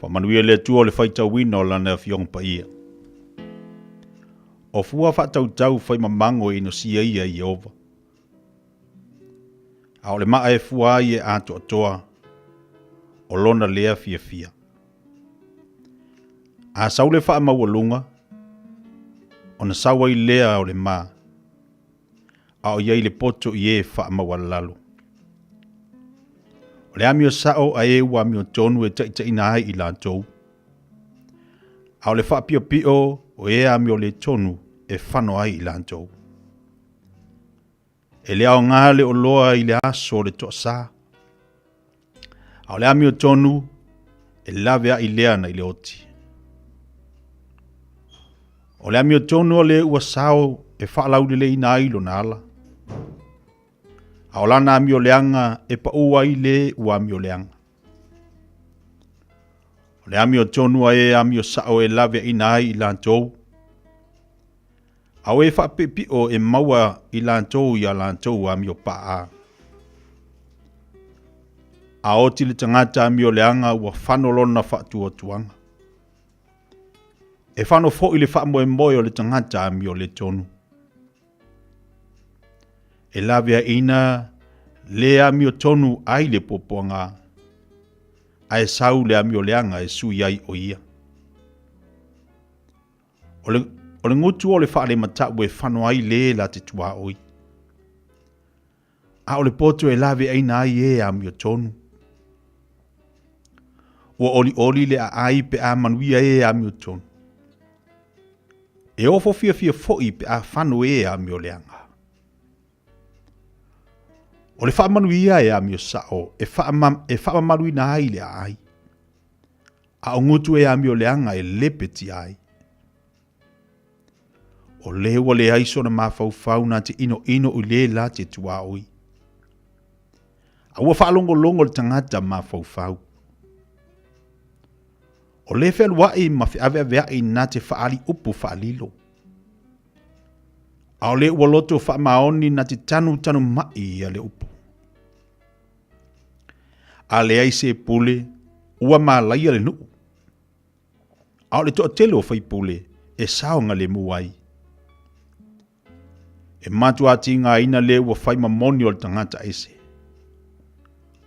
Whamanuia le tua le whaita wina o lana fiong pa ia. O fua whaatau tau whai mamango ino sia ia I ova. A o le maa e fua ai e ato atoa. O lona lea fia fia. A sau le wha mawalunga. Ona sawa I lea o le maa. A o iei le poto I e wha mawalalo. O le amio sao a e ua amio tonu e taita ina ai I lantou. A o le wha pio pio o e amio le tonu e whano ai I lantou. E le ao ngale o loa I le aso le toa sa. A o le amio tonu e lave a I leana I le oti. O le amio tonu o le ua sao e whaalau le ina ilo na ala. A o lana amio leanga e pa ua I le ua amio leanga. O le amio tonu a e amio sao e lave ina ai I lantou. A o e whapepi o e maua I lantou I a lantou amio paa. A o tili tangata amio leanga ua whanolona whaatua tuanga. E whano fo I le whaamoe moe o le tangata amio le tonu. E lavea ina le amio tonu ai le poponga. Ai sau le amio leanga e sui ai o ia. O le ngutu o le wha le matau e whano ai le la te tua oi. A o le poto e lavea ina ai e amio tonu. O oli le a ai pe a manuia e amio tonu. E ofo fia foi pe a whano e amio leanga. O le whaamanuia e amio sao, e whaamamanui na ai le ai. A o ngutu e amio leanga e lepeti ai. O lewa le aiso na mawhau na te ino u le la te tua oi. A ua whaalongo le tangata mawhau. O le whelwai ma whiawea I na te whaali upu whaalilo. A o le ua loto whaamaoni na te tanu mai a le upu. A le ai se pule, ua malaia le nuu. A o le toa telo whai pule, e saonga le muai. E matu ati ngā ina le ua whai mamoni o le tangata ese.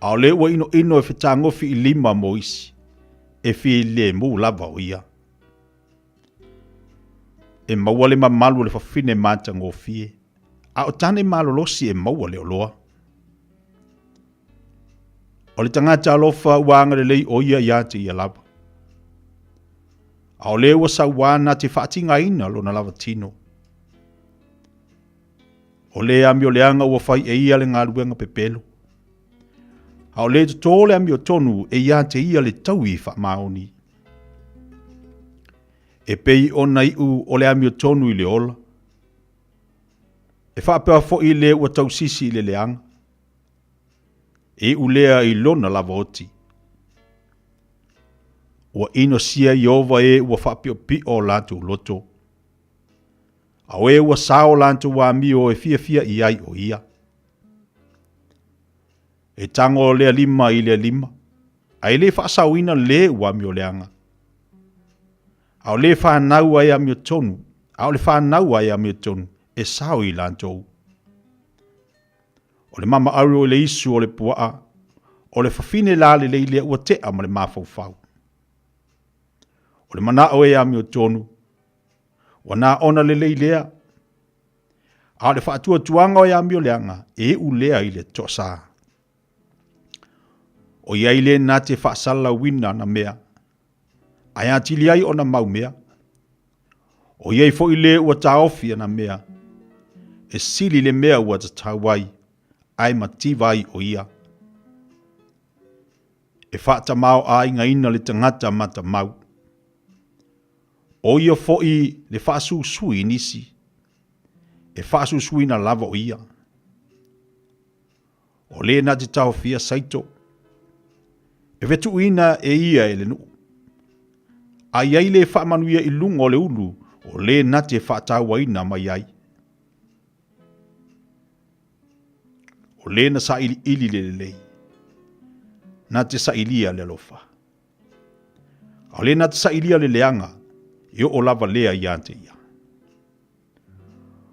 A o le ua ino e whetangofi I lima mo isi. E fi le mu lava o ia. E maua le mamalu le whawhine mata ngō fie. A o tane malolosi e maua le oloa. O le tangata alofa uanga le lei o ia ia te ia lava. A o le ua sa wana te whaatinga ina lo na lava tino. O le amio leanga ua whai e ia le ngā luenga pepelo. A o le tole amio tonu e ia te ia le taui wha maoni. E pei ona iu o le amio tonu I le ola. E whapea fo I le ua tau sisi I le leanga. E u lea I lona lava oti. Ua ino sia I ova e ua whapeo pi o lantu loto. A o e ua sao lantu wa mio e fia I ai o ia. E tango lea lima I lea lima. A le whaasauina le ua mio leanga. A o le whanau ai a mio tonu. A o le whanau ai a mio tonu. E sao I lantou. O le mama aru o le isu o le puaa, o le fafine la le leile ua tea ma le mafaufau. O le mana o e ami o tonu, wana ona le leilea, a le whaatua tuanga o e ami o leanga, e u lea i le tosa. O iai le nā te whaasala wina na mea, ai atili ai o na mau mea, o iai fo i le ua taofia na mea, e sili le mea ua ta tauai, ai mativai o ia. E whaata mau a inga ina le tangata mata mau. O ia fo i le whaasu sui nisi, e whaasu sui na lava o ia. O le na te taofia saito, e vetu ina e ia e le nu. A iai le whaamanuia i lunga o le ulu, o le na te whaataua ina mai ai. O le na sa ili le lei. Na te sa ilia le lofa. O le na te sa ilia le leanga, io o lava lea i ante ia.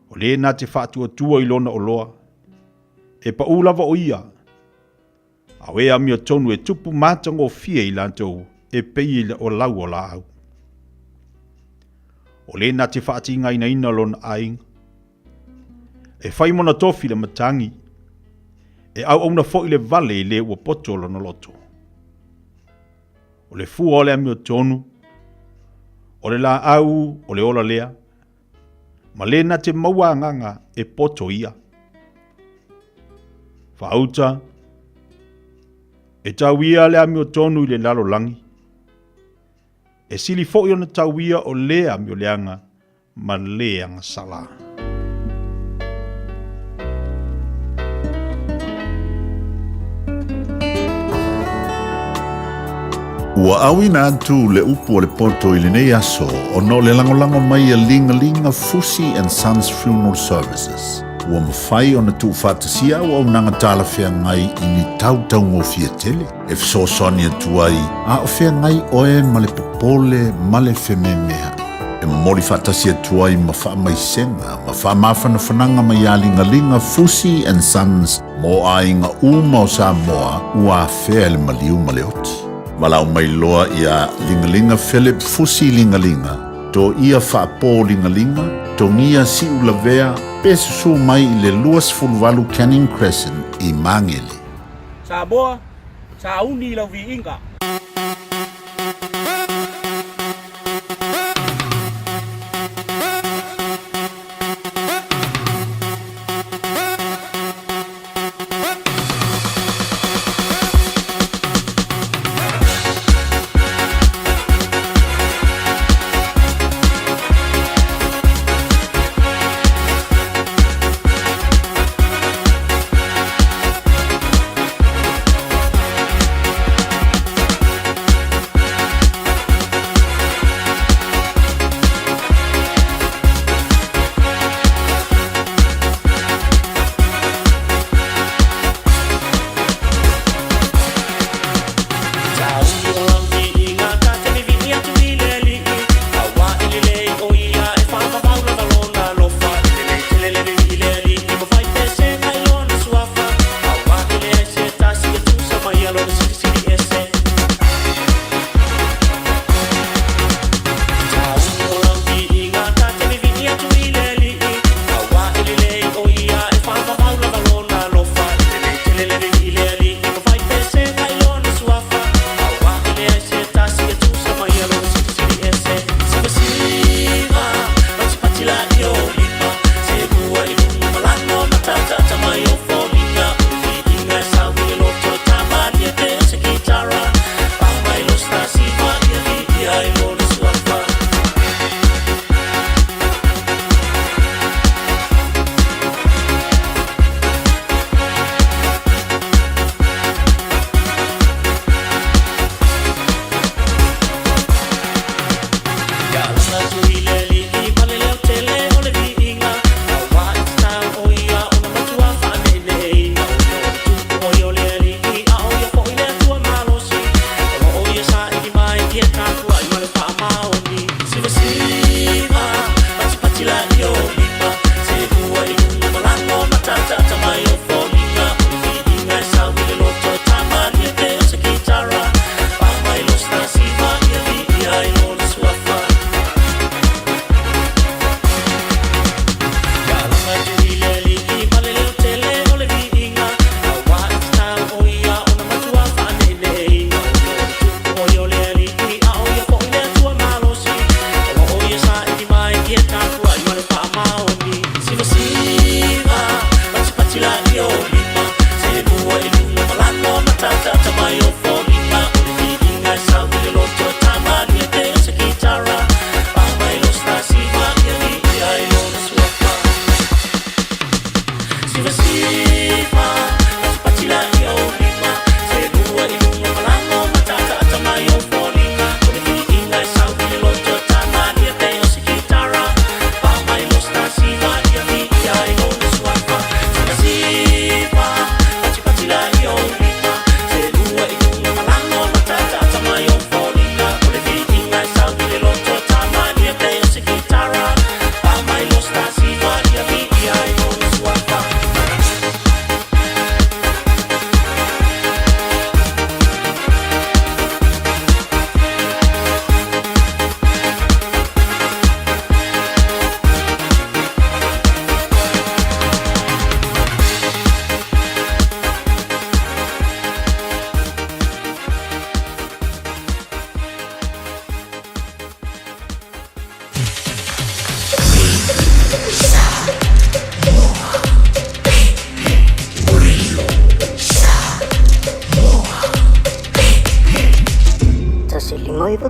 O le na te whaatua tua i lona o loa, e pa u lava o ia. A wea mi o tonu e tupu mātanga o fia i lantou, e pei le o lau o la au. O le na te whaatinga ina lona aing. E whaimona tofi le matangi, e au auna fo i le vale i le ua poto lona loto. O le fua o le ami o tonu, o le la au, o le ola lea, ma le na te maua nganga e poto ia. Whauta, e tauia le ami o tonu i le lalo langi. E sili fo i ona tauia o le ami o leanga, ma leanga sala. Ua awina atu le upu o le poto i le nei aso o no le langolango mai a linga Fusi and Sons Funeral Services. Ua mawhai o na tu whatasia o au nanga tala whea ngai i ni tautau ngō fia tele. E fiso soni atu ai, a o whea ngai oe ma le popole ma le wheme mea. E mori whatasia atu ai ma wha mai senga, ma wha mawhana whananga mai a linga Fusi and Sons mo a inga uma o Samoa ua whea le maliu ma le oti. Malau mai loa ia lingalinga Philip Fusi lingalinga. To ia whaapo lingalinga, to ngia si ulavea, pesusu mai i le luas fulvalu Canning Crescent i Mangele. Samoa, sa uni lau vi inga.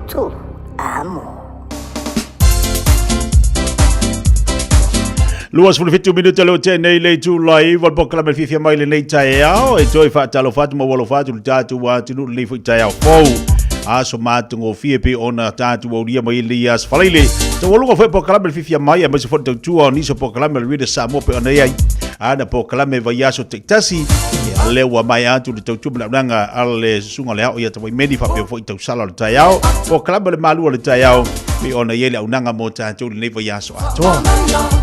tu amo. Luas fulu fitu minuta lo te nei le tu live wal bokla me fifia mai le nei tai ao e toi fa talo fatu mo walo fatu tatu wa tinu le fu tai ao fo aso matu ngo fie pe ona tatu o dia mai lias falile to walo fa bokla me fifia mai e se fo tu o ni so bokla me rida samo pe ona ai ana bokla me vai aso tektasi e le wa mai atu le tu blanga ale sunga le o ia to medi fa pe fo tu sala le tai ao bokla me malu le tai ao pe ona yele unanga mo tatu le vai aso ato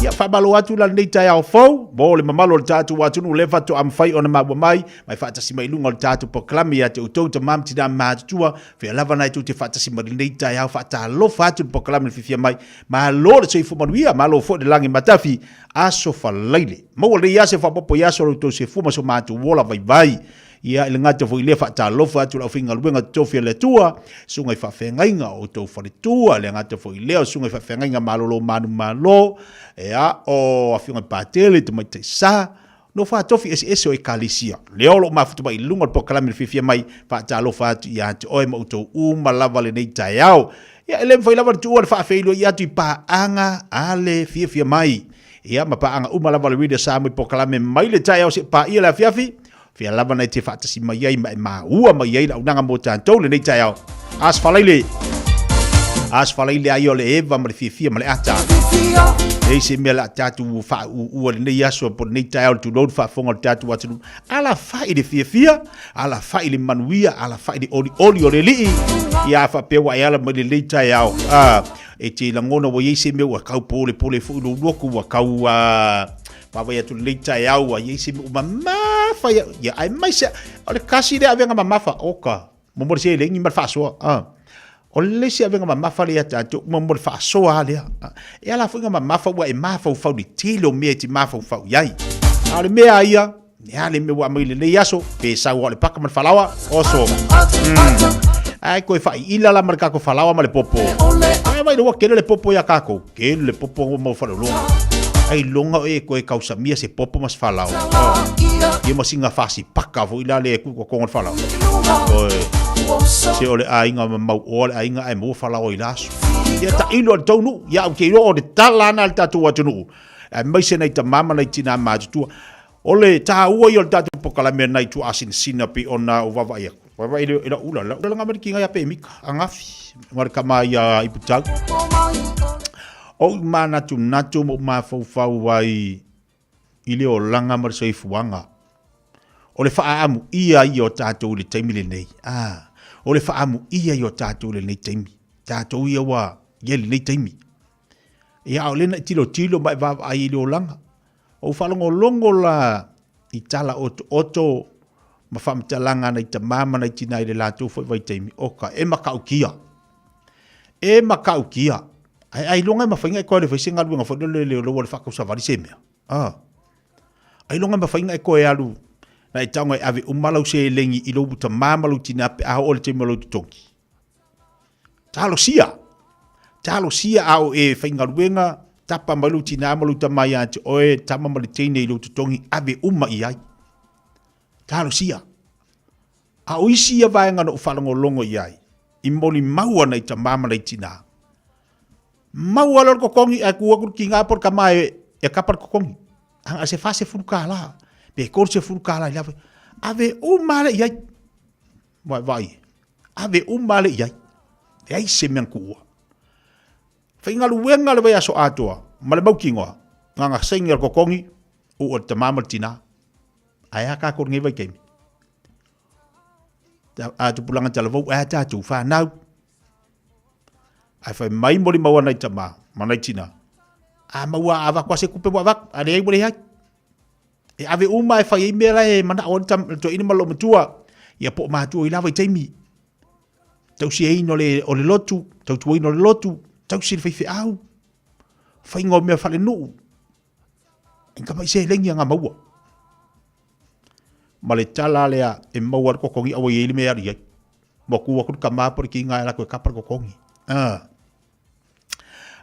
ia fa balo atu la nei tai ao fo bo le mamalo le tatu watu no le fatu am fai ona ma mai fata si mai lunga le tatu proclame ya te utou te mam ti da ma tua fe lava nai tu te fata si mai nei tai ao fata lo fatu proclame le fifia mai ma lo le sei fu manuia ma lo fo de langi matafi aso fa leile mo le ya se fa popo ya so to se fu ma so ma tu wola vai ia le ngata fo ile fa lo fatu la finga luenga tofi le tua sunga fa fengainga o to fa le tua le ngata fo ile sunga fa fengainga malolo malo ea o afinga patele te mai te sa no fa tofi ese o ekalisia le olo mafutu mai lunga po kalami fifia mai fa lo fatu ia te o mo to lava le nei tai ao ia ele foi lava tu o fa feilo ia tu pa anga ale fifia mai ia ma pa anga lava le rida sa mo po kalami mai le tai ao se pa ia la fiafi fia lava nei te fata si mai ai ma ua mai ai la unanga mo tanto le nei tai ao asfalaile ayo le eva ma le fifia ma le ata e se me la tatu fa u le nei aso por nei tai tu load fa fonga tatu watu ala fa i de fifia ala fa i le manuia ala fa i de oli o le li ia fa pe wa ala ma le nei tai ao e te langona wo ye se me wa kau pole fu lo loku wa kau pa vai tu nei tai ao ye se me ma fa ya ai mai se ole kasi de avenga ma fa oka mo mo se le ngi ma fa so o le se avenga ma mafale ata tu mo mo fa so ale e ala funga ma mafa wa e mafa fa di tilo me ti mafa fa yai ale me aia ne ale me wa mai le yaso pe sa wa le paka ma falawa oso ai ko fa ila la marka ko falawa ma le popo ai mai do ke le popo ya kako ke le popo mo fa lo ai longa e ko e causa mia se popo mas falawa ye mo singa fa si paka vo ila le ko ko falawa se ole ainga mau ole ainga ai mo fala o ilaso ia ta ilo tonu ia ke ilo o de talana al tatu watunu ai mai se nei ta mama nei tina ma tu ole ta o yo tatu pokala me nei tu asin sinapi ona o vava ia vava ila ula la nga mer kinga ya pe mika angafi marka mai ya iputag o mana tu natu mo ma fau wai ile o langa mar sei fuanga ole fa amu ia yo tatu le taimile nei o le faamu ia yo tātou le nei taimi. Tātou ia wa ia le nei taimi. Ia o lena tilo mai vava ai le o langa. O whalongo longo la i tala oto ma whamtalanga nei ta mama nei tinai le lātou fai vai taimi. Oka, e makau kia. Ai longa ma whainga e koe le whaisenga luenga whanole le loa le whakausa vari se mea. Ai longa ma whainga e koe alu na e taonga e ave umalau se lengi i lobu ta mamalu tina pe aho ole te malau tutongi. Talo sia ao e whaingaruenga tapa malu tina malu ta mai ante oe tama mali teine i lo tutongi ave uma i ai. Talo sia. Ao isi ia vaenga no whalango longo i ai. I moli maua nei ta mamala i tina. Maua lor kokongi e kua kuru ki ngā por ka mai e kapar kokongi. Anga se fase fulukala. Pe kor se fulukala ia. Ave umale ia. Vai. Ave umale ia. Ai se menkua. Fainga luenga le vai aso atoa. Male maukingoa. Nganga sengi kokongi. O te mamaltina. Ai aka kor ngai vai kemi. A tu pulanga talavou a tatu fa nau. Ai fai mai mori maua nai tama. Manai tina. A maua ava kwa se kupe wavak. A rei mori hai. E ave uma e fai mera e mana on tam to ina malo matua. Ia po matua i lava i taimi. Tau si eino le o le lotu. Tau tu eino le lotu. Tau si le fai au. Fai ngō mea fale nuu. Inka mai se lengi anga maua. Ma le tala lea e maua kokongi awa i ili mea ria. Mo kua kuru ka māpori ki ngā e lako e kapar kokongi.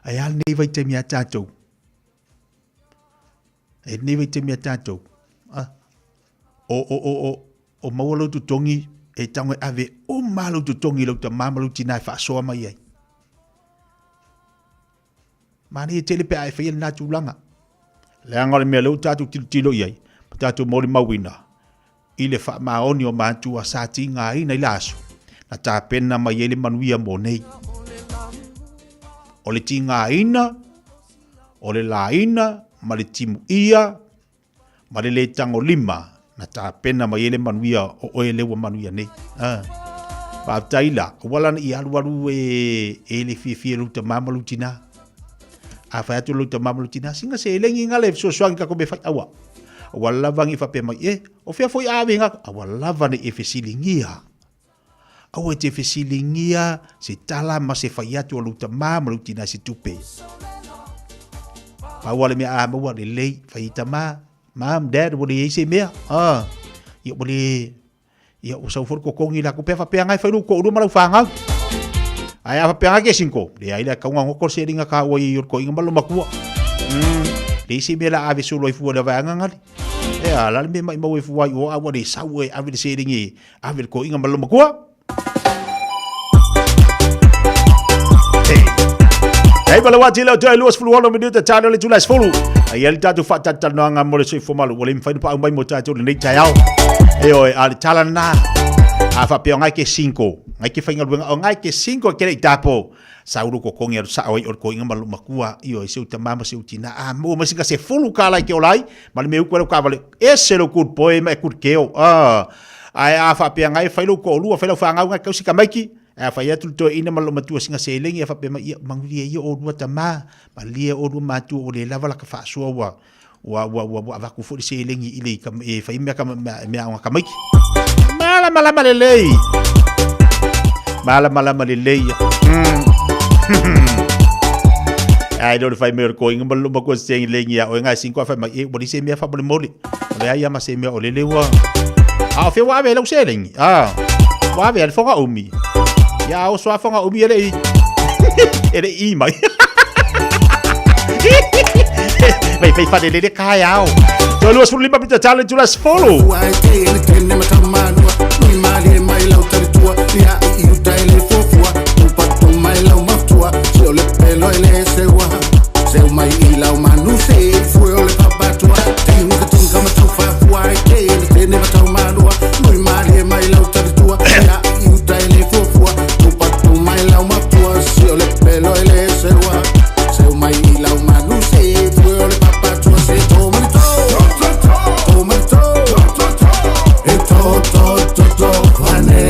Ai al nei vai te mea tātou. E nei vai te mea tātou. O maua lau tu tongi e tango e ave o malau tu tongi lau ta mamalau tina e whaasoa mai ai. Mani e tele pe ai whaia nā tūlanga. Le angare mea lau tātou tilo iai. Tātou mori mawina. I le wha maoni o mātua sa ti ngā ina i laso. Na tā pena mai ele manuia mō nei. O le ti ngā ina, o le la ina, ma le timu ia, ma le tango lima, na tā pena mai ele manuia o oe lewa manuia nei. Pātaila, wala na i alu e le fia luta mamalu tina. A whai atu luta mamalu tina, singa se elengi ngale so soangi kako me whai awa. Wala vangi whape mai e, o whia foi awe ngaka, wala vane e whesilingia. Au e te whesilingia, se tala ma se whai atu o luta mamalu tina se tupe. Pawale mea a maua le lei, whai ita Mom, Dad, wale e se mea. Ia wale, ia o sau foro kokongi la ko pe whapea ngai whairu ko uru malau whangau. Ai a whapea ngai ke sinko, le ai la kaunga ngokor se ringa ka ua i urko inga malo makua. Le se mea la ave solo i fua le vanga ngali. E a lale me mai mau e fua i o awa le sau e ave le se ringi, ave le ko inga malo makua. Hei pala wati leo toi luas fulu hono minuta tano le tulas fulu. Ai ali tatu whatata noanga mo le soi fomalu. Wale mwhainu pa au mai mo tatu le nei tai au. E oi ali tala na. A whapeo ngai ke 5. Ngai ke whainga luenga o ngai ke 5 kere i tapo. Sauru ko kongi aru sa oi orko inga malu makua. I oi seu tamama seu tina. A mua masinga se fulu ka lai ke olai. Mali me ukwere ka vale. E se lo kur poe me kur keo. Ai a whapea ngai whailu ko olua whailau whangau ngai kausika maiki. A whai atu to ina malo matua singa se lengi a whape mai manguria ia o rua tama ma lia o rua matua o le lava la ka whaasua wa avaku fori se lengi ile e whai mea ka mea onga ka maiki malama le lei malama le lei ai do fai me ko inga malo makua se lengi a o ngai sinko a whai mai e wali se mea whabole mole o le ai ama se mea o le lewa a whia wawe lau se lengi wawe al whonga umi ya o soa fonga umi ele i mai vai fai fare le kai au to lo sul limba pita challenge las follow ai te ele tenne ma tamano mi mali mai lau tua ya i utai le fofua tu patto mai lau maftua si o le pelo ele sewa se mai i lau manu se fu o le papatua tengo que tunga ma tu fa fuai te ele tenne ma tamano mi mali mai lau tua ya i utai le fofua lau matua si o le pelo ele sewa se o mai i lau manu se fue o le papatua se toma e to kwane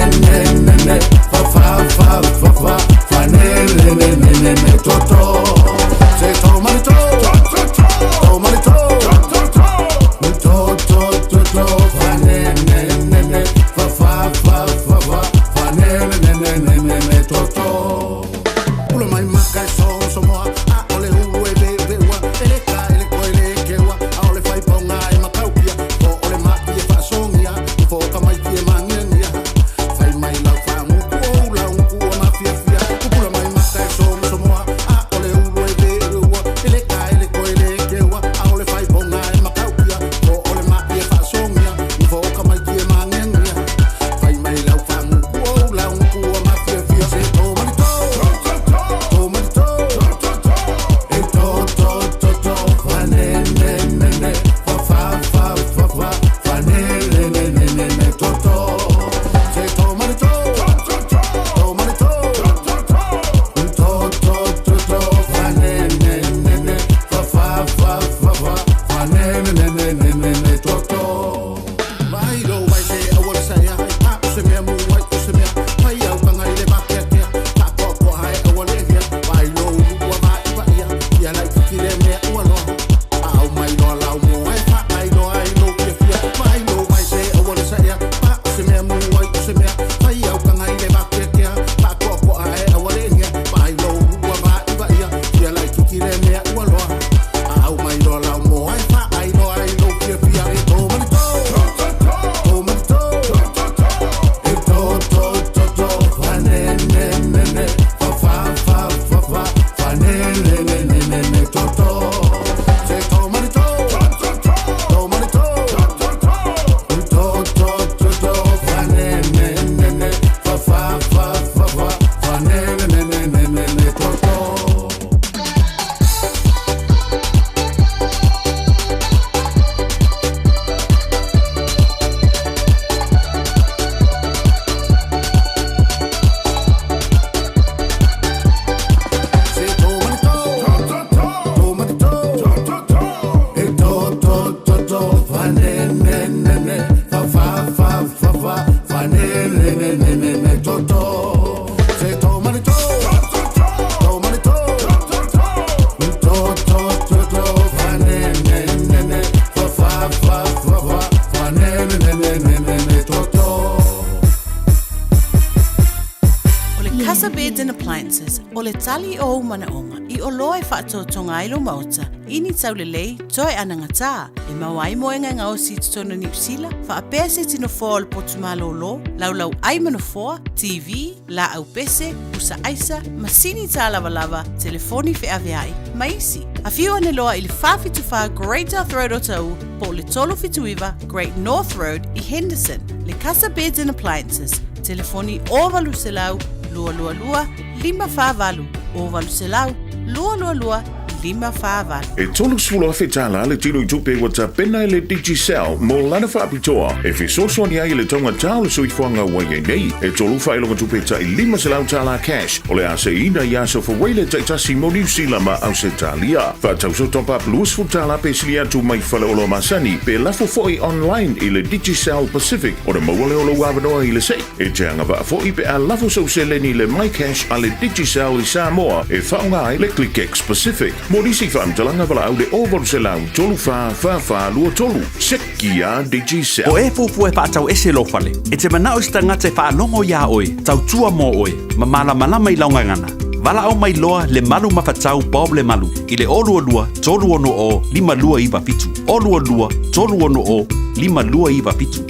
O le tali o mana onga I o loe whaatotonga ilo mauta ini taulelei toe anangata e mawai moenga ngao si tutono New Zealand wha pese tino fōa le potumalo lo lau ai manofoa TV la au pese usa aisa masini ta lava telefoni fe aveai maisi a fiu ane loa I le whawhituwha Great North Road o tau po le tolo fituiva Great North Road I Henderson le Casa Beds and Appliances telefoni o valu selau lua 5 o valu selau lua 5 E tolu sula whetala le tino I tupe wata pena le Digicel mo lana whaapitoa e whisosoni ai le tonga tau le suifuanga wai nei e tolu whailonga tupe ta I 5 selau tala cash o le ase ina i aso whaweile taitasi mo New Zealand ma au se talia whatau so top up luas futala pe silia tu mai whale olo masani pe lafo foi online I le Digicel Pacific o le mawale olo wawanoa I le sei e te anga wa foi pe a lafo so se leni le my cash a le Digicel I Samoa e whaunga ai le ClickX Pacific Morisi whaamtalanga wala au le ovaru se lau tolu wha lua tolu. Seki a Digicel. O e fufu e whaatau ese lo whale. E te manao sta ngate whaanongo ia oe. Tau tua mo oe. Ma malama I launga ngana. Wala au mai loa le malu mawhatau Bob le malu. I le olua tolu ono o 5 lua iwa pitu. Olua tolu ono o 5 lua iwa pitu.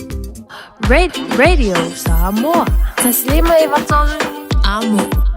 Radio Samoa. Taslima iwa tolu. Amo. Yeah.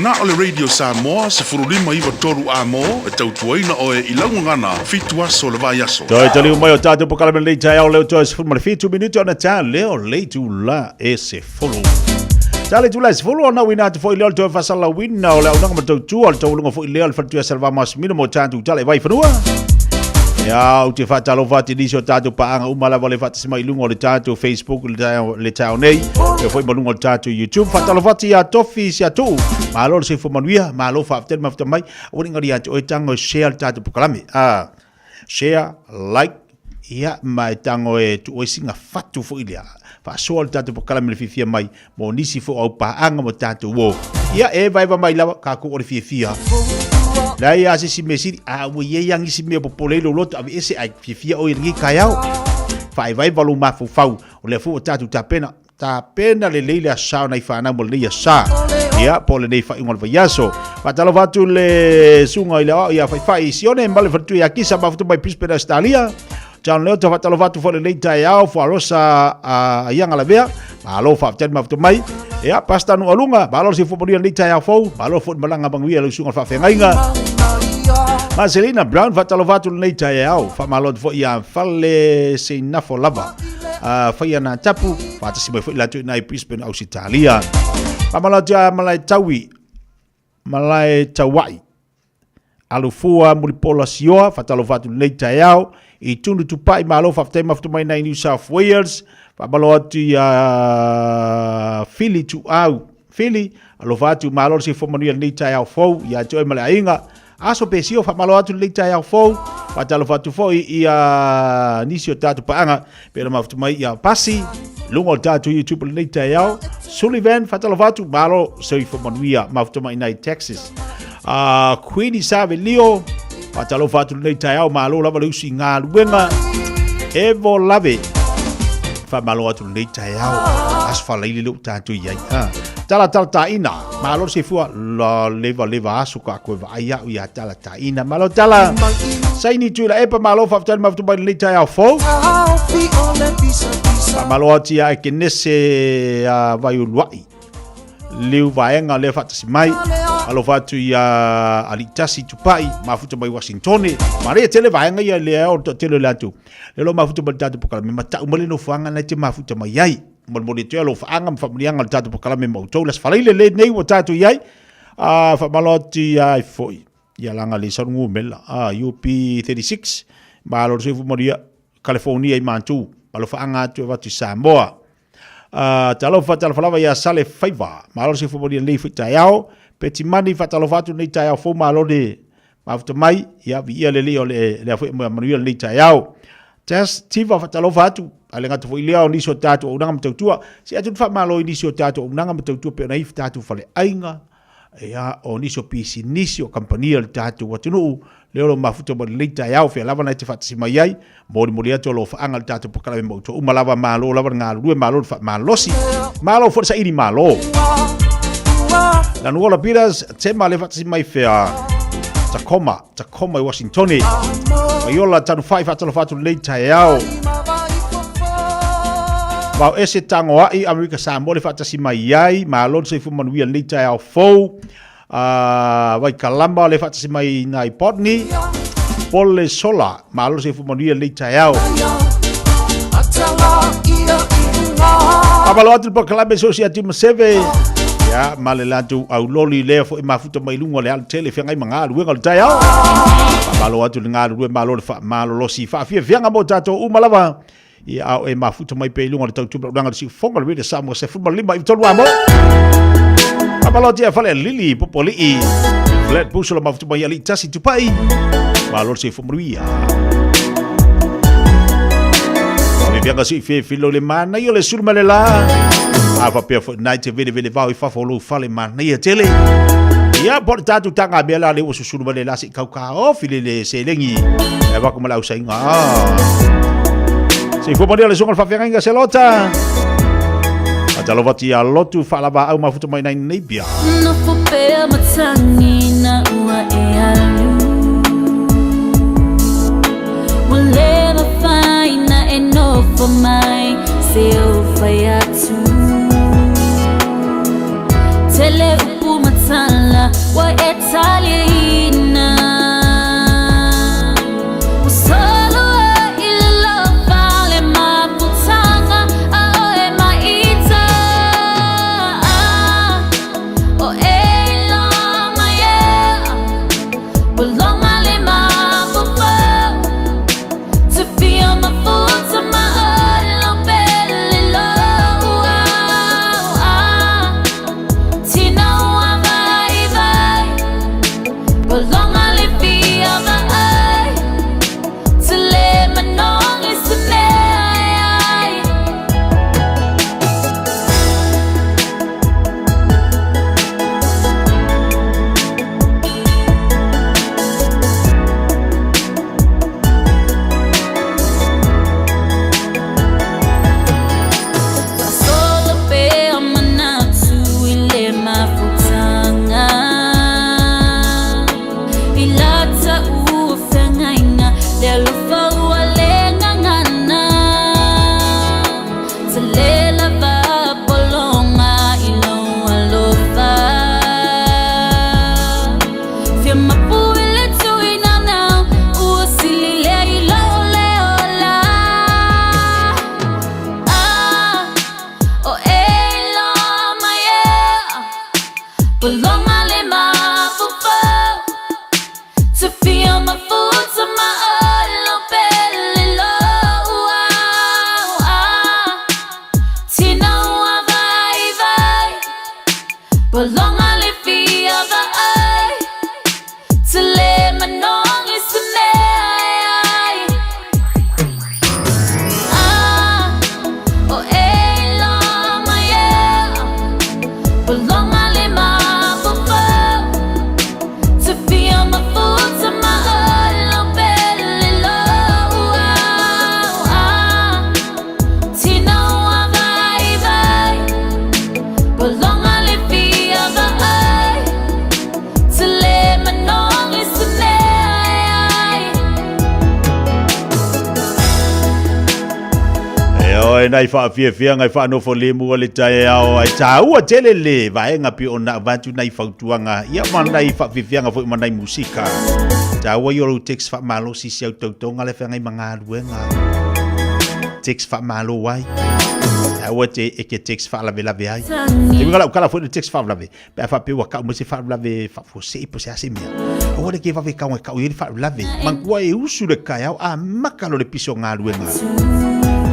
na ole Radio Samoa se furulima iwa toru amo e tautuaina oe ilaungangana fitua solva yaso. Toi tali umai o tātou pokala lei tai au leo toi se fulma le fitu minuto na tā leo lei tu la e se fulu. Tale tu la se fulu ona wina te foi leo toi fasala wina o leo nanga matau tu al tau lunga foi leo le fatua salva mas mino mo tātou tale vai fanua. Ya, o te whatalo whati nisi o tātou paanga umala wale whati sima ilunga o le tātou Facebook le tāo nei. E foi malunga o le tātou YouTube. Whatalo whati a tofi si a tū. Mahalo le se fumanuia, mahalo whaaftel mafta mai. O ringari atu o e tango e share le tātou pukalame. Share, like, ia mai tango e tu o singa whatu fo ilia. Whaasoa le tātou pukalame le fifia mai. Mo nisi fo au paanga mo tātou wo. Ia e vaiva mai lawa kako o le fifia. Lai a se si mesiri a wo ye yang isi me popole lo lot ave ese ai fifia o ngi kayao fai vai valu ma fu fau o le fu tatu ta pena le leile a sa na ifana mo le ya sa ya pole nei fai ngol vayaso patalo vatu le sunga ile ya fai sione mbale fatu ya kisa ba futu mai pispera stalia John leo te fatalo vatu fo le leita ya fo rosa a yang ala bea alo fa tet ma futu mai ya pasta no alunga balo si fo podia leita ya fo balo fo malanga bangwi lo sunga fa fengainga Marcelina Brown fatalo vatu le leita ya fa malo fo ya falle se na fo lava fa ya na tapu fa tasi mai fo la tu na Brisbane au Italia fa malo ja malai tawi malai tawai alufua mulipola sioa fatalo vatu le leita ya I tunu tupai malo fafte maftu mai na New South Wales fa malo atu ya Philly tu au Philly alo fatu malo si fo manu ya leita ya fo ya joy mala inga aso pesio fa malo atu leita ya fo fa talo fatu fo ya nisio tatu paanga pero maftu mai ya pasi lungo tatu YouTube leita ya Sullivan fa talo fatu malo so fo manu ya maftu mai na Texas Queenie Save Leo Patalo fatu nei tai au malo lava le usi ngā luenga Evo lave Fa malo atu nei tai au Asfa leili leu tātu iai Tala ta ina Malo se fua la leva asu ka koe va aia Ia tala ta ina Malo tala Saini tuila epa malo faftani maftu bai nei tai au fo Fa malo atu ia eke nese vai uluai Liu vaenga le fatasi mai alo fatu ia alitasi tupai mafuta mai Washington mare tele vaenga ia le o tele latu lelo mafuta bai tatu pokala me mata umale no fanga na te mafuta mai ai mo te lo fanga me familianga tatu pokala me mo tolas falaile le nei o tatu iai fa maloti ai foi ia langa le sangu mela UP 36 malo se fu moria California i mantu malo fanga tu vatu Samoa talo falava ia sale faiva malo se fu moria le fitaiao Peti mani fatalo fatu nei tai au fo malo de mafuta mai ia vi le leo le fo manuel nei tai au test tiva fatalo fatu ale ngatu fo leo ni so tatu o nanga mtautua si atu fa malo ni so tatu o nanga mtautua pe na if tatu fale ainga ia o ni so pisi ni so company le tatu watu no leo mafuta mo nei tai au fe lava na te fatasi mai ai mo mo le lo fa anga tatu pokala mo to malava malo lava ngalu malo fa malosi malo fo sa ini malo La nuola piras tema le fatasi mai fea Tacoma i Washington Maiola tanu fai fatalo fatu leita yao Mau ese tango ai Amerika Samoa le fatasi mai ai Malon se fumanuia leita yao fou Vai Kalamba le fatasi mai nai Potni Pole Sola Malon se fumanuia leita yao Abalo atu pa Kalamba Society Maseve Ya male latu au loli le fo mafuta mai lungo le al tele fenga manga lu ngal tai au malo atu nga lu malo fa malo lo si fa fia venga mo tato u malava ya au e mafuta mai pe lungo le tau tu danga si fonga le samo se fu malima i tolu amo malo dia fale lili popoli i flat busolo mafuta mai ali tasi tu pai malo se fu mruia Bianga si filo le mana io le surma le la Ava pe night vele va i fa folo fale mana ia tele ia portatu tanga bela le usu surma le la si kauka o file le selengi e va como la usainga si fo modia le songa fa fenga selota atalo vati a lotu fala ba au mafuta mai nai nebia no fo pe matani na ua e alu will never find enough for my self I had to tele upu matala Ai nai fa fia ngai fa no fo le mu le tai ao ai ta ua tele le vai nga pi ona vantu nai fa tuanga ia manai fa fia nga fo manai musika ta ua yo text fa malo si si autotonga le fa ngai manga luenga text fa malo wai ta ua te ke text fa la vela ve ai te ngala kala fo text fa la ve pa fa pe wa ka mo si fa la ve fa fo se po se asemia o le ke va ve ka i fa la ve man kwa e usu le kai au a makalo le piso nga luenga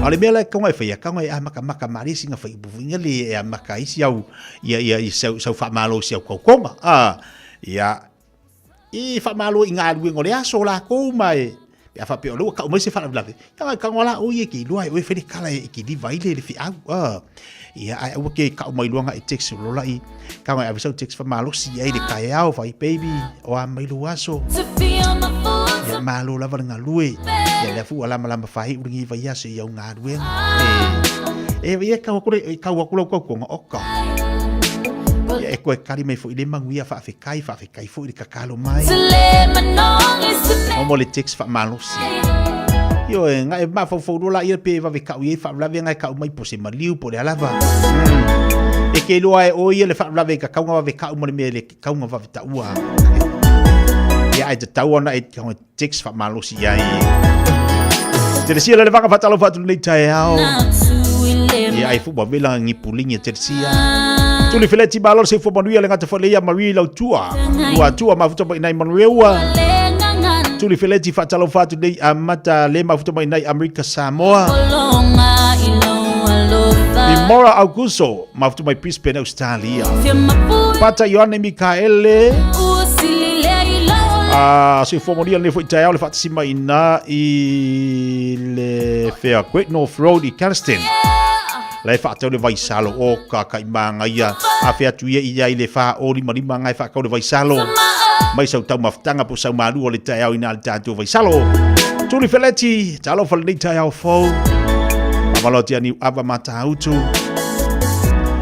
ale mela ka ngai fa ka ngai a maka mari singa fa buvinga le a maka isi au ia sau fa malo si au konga ia i fa malo inga luenga le aso la ko mai ya fa pe lo ka mo se fa la ve ka ngola o ye ki lo ai o fe de kala e ki di vai le fi au ia ai o ke ka mai luanga e text lo la i ka ngai avisa text fa malo si ai de kai au fa baby o a mai lo aso ya malo la va nga lue ya le fu ala mala fa hi uringi va ya se ya nga lue e ia ka ko oka e ko kari mai fo ile manguia fa fe kai fo ile kakalo mai o mo le text fa malusi yo nga e ma fo la ia pe va ve ka u fa la ve nga ka mai po se maliu po le alava e ke lo ai o ia le fa la ve ka nga va ve ka mo le me le ka nga va ve ta ua ia ai te tau ana e ka text fa malusi ia te sia le va ka fa talo fa tu le tai ao ia ai fu ba vela ngi pulinga te sia tuli fileti balor se fo manuia le ngata fo le ia mari lau tua ma futa mai nai manueua tuli fileti fa talo fa tu dei amata le ma futa mai nai America Samoa ni Mora Augusto ma futa mai Brisbane Australia pata Yohane Mikaele se fo manuia le fo itai le fa sima ina i le Fair Great North Road i Carston lai fa tau le vai salo o ka kai manga ia a fe atu ia i le fa o li mari manga fa ka le vai salo mai sau tau maftanga po sau malu o le tai au ina le tatu vai salo tuli feleti talo fa le tai au fo amaloti ani ava mata autu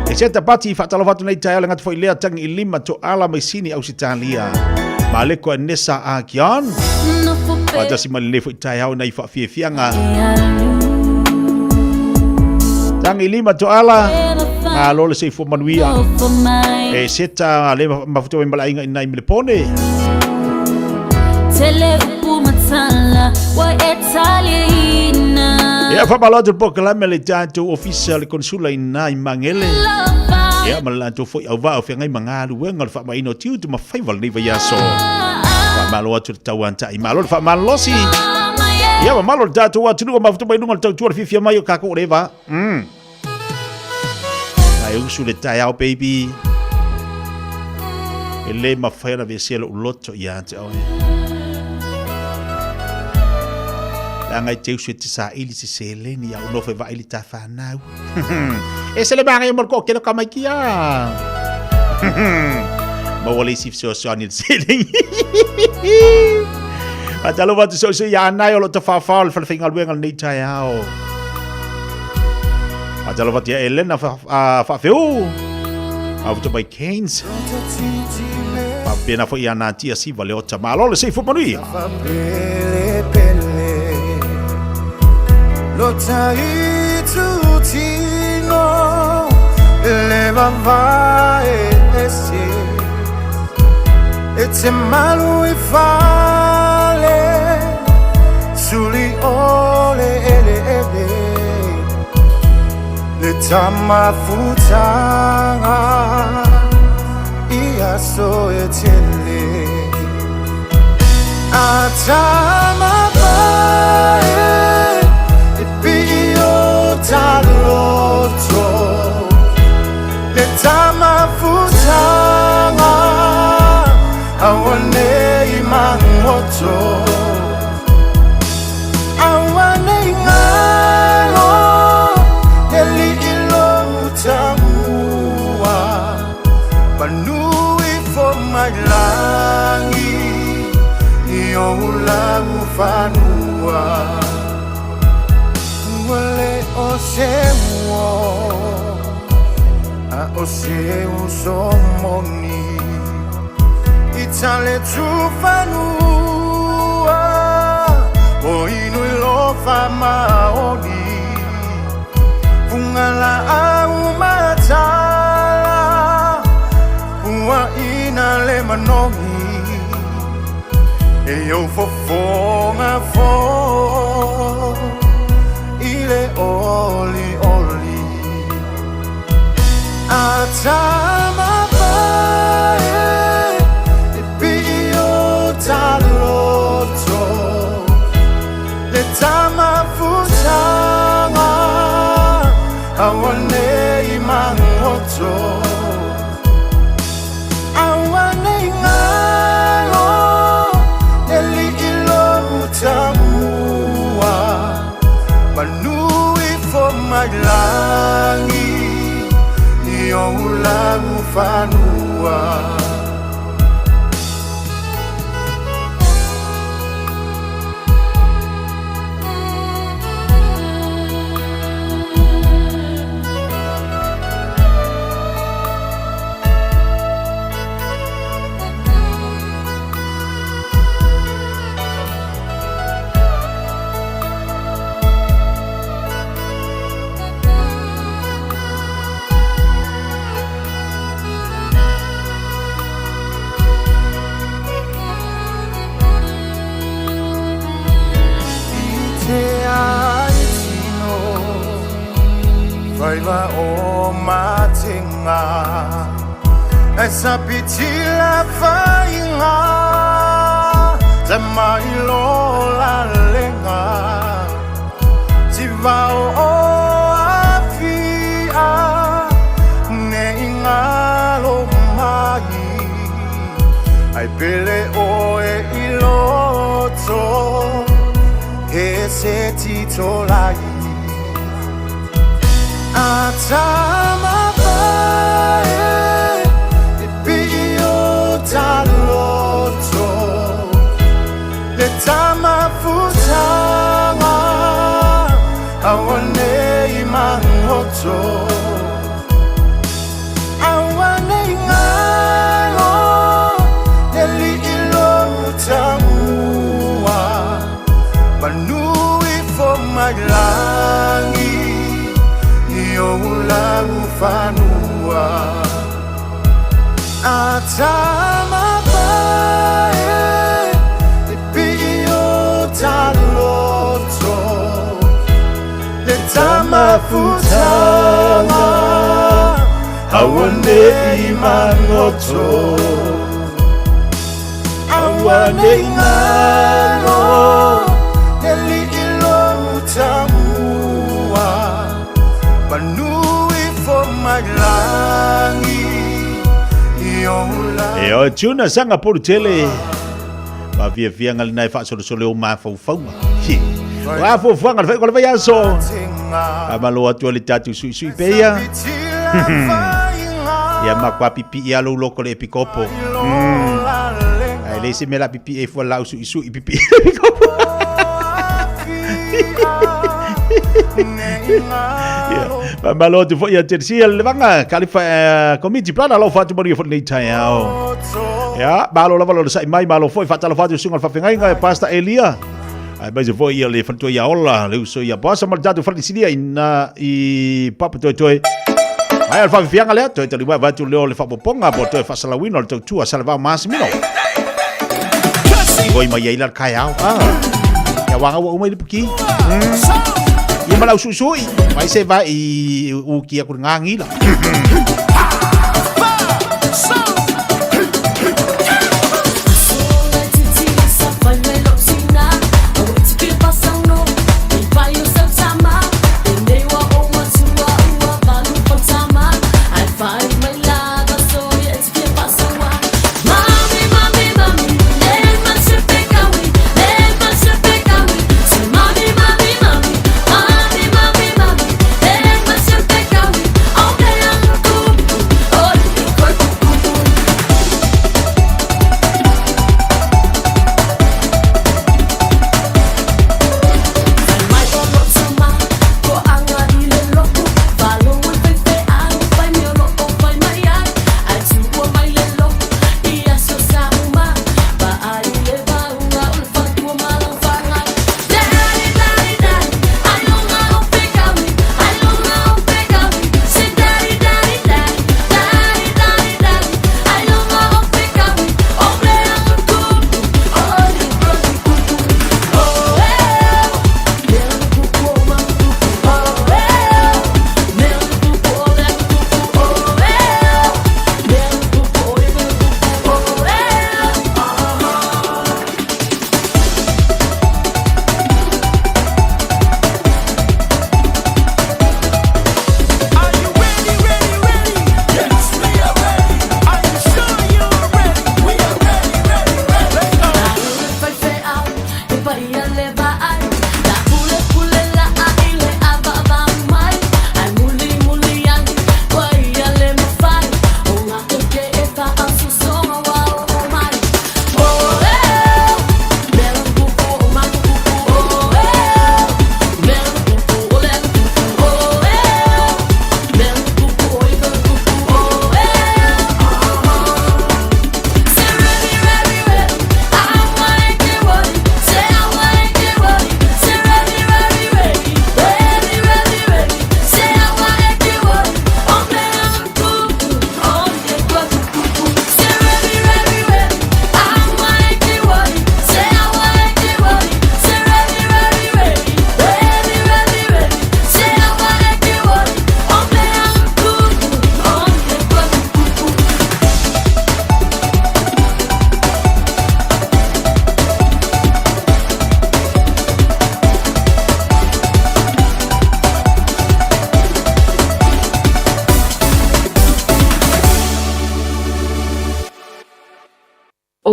e seta pati fa talo fatu nei tai au ngat foi lea tangi lima to ala mai sini au sitalia ma le ko nesa a kian pa tasi ma le foi tai au nei fa fianga tangi lima to ala na lo le sei fo manuia e seta le mafuto me bala inga ina me pone tele upumatala wa etalina ya fa bala de bokala me le tanto official consula ina mangele ya mala to fo au va fe ngai mangalu wenga fa mai no tiu to ma faival ni va yaso fa malo atu tawanta i malo fa malosi ya ma malo dato wa tunu ma futu mai nunga tau tuar fifia mai ka ko leva ai usu le tai au baby ele ma faira ve selo loto ya te o la ngai te usu te sa ili se seleni ya no fe va ili ta fa nau e se le ba ngai mo ko ke lo ka mai kia ma wale sif so ni seleni atalo va so ya nai o lo ta fa fa fa finga luenga ni tai au atalo va tia Elena fa feu au to by Keynes pa pena foi ana tia si vale o tamalo le sei fo manuia lo tai tu tino le va ese it's a malu e fale suli ole ele le tama futanga ia so etele atama bae ipio taloto le tama futanga awane imangoto awane ngalo eli Tamua, Banui for my langi, Yola Mufanua, Wale Osewo, A Oseu Somoni, Itale Tufanua, Oinu Lofa Maoni. la au matala ua ina le manongi e eu fofonga fo ile oli oli atama bae e pio taloto le tama futanga awane imangoto awane ngalo eli ilo mutamua manui fo maglangi iyo ulangu fanua Vaiva o matinga esa pitila fainga Zamailo la lenga Tivao o afia Ne ingalo mai Ai pele o e iloto E se titolai Atama bae e pio taloto le tama futanga awane imangoto awane ngalo neli ilo mutamua manui fo maglangi ulangu fanua atama bae e pio taloto le tama futanga awane imangoto awane ngalo neli ilo mutamua Manui for maglangi E o tuna sanga por tele ma via via ngal nai fa so o ma fo fo wa fo fo ngal ko vai aso amalo atu le tatu sui pe ya ya ma kwa pipi ya lo loko le pikopo ai le se me la pipi e fo la sui pipi pikopo Malo tu foi a tercia levanga califa committee plana lo fatu mori fo nei tai ao. Ya, malo la valo sai mai malo foi fata lo fatu sunga fa finga pasta Elia. Ai mas foi ele fanto ia ola, le uso ia passa mal dado fa disidia ina i papo toi. Ai al fa finga le toi tali va tu le fa poponga bo toi fa salawino tu tu salva masmino. Goi mai ia lar kai ao. Ya wanga wo mai puki. Ia malau susui, vai se vai o kia kurangi la.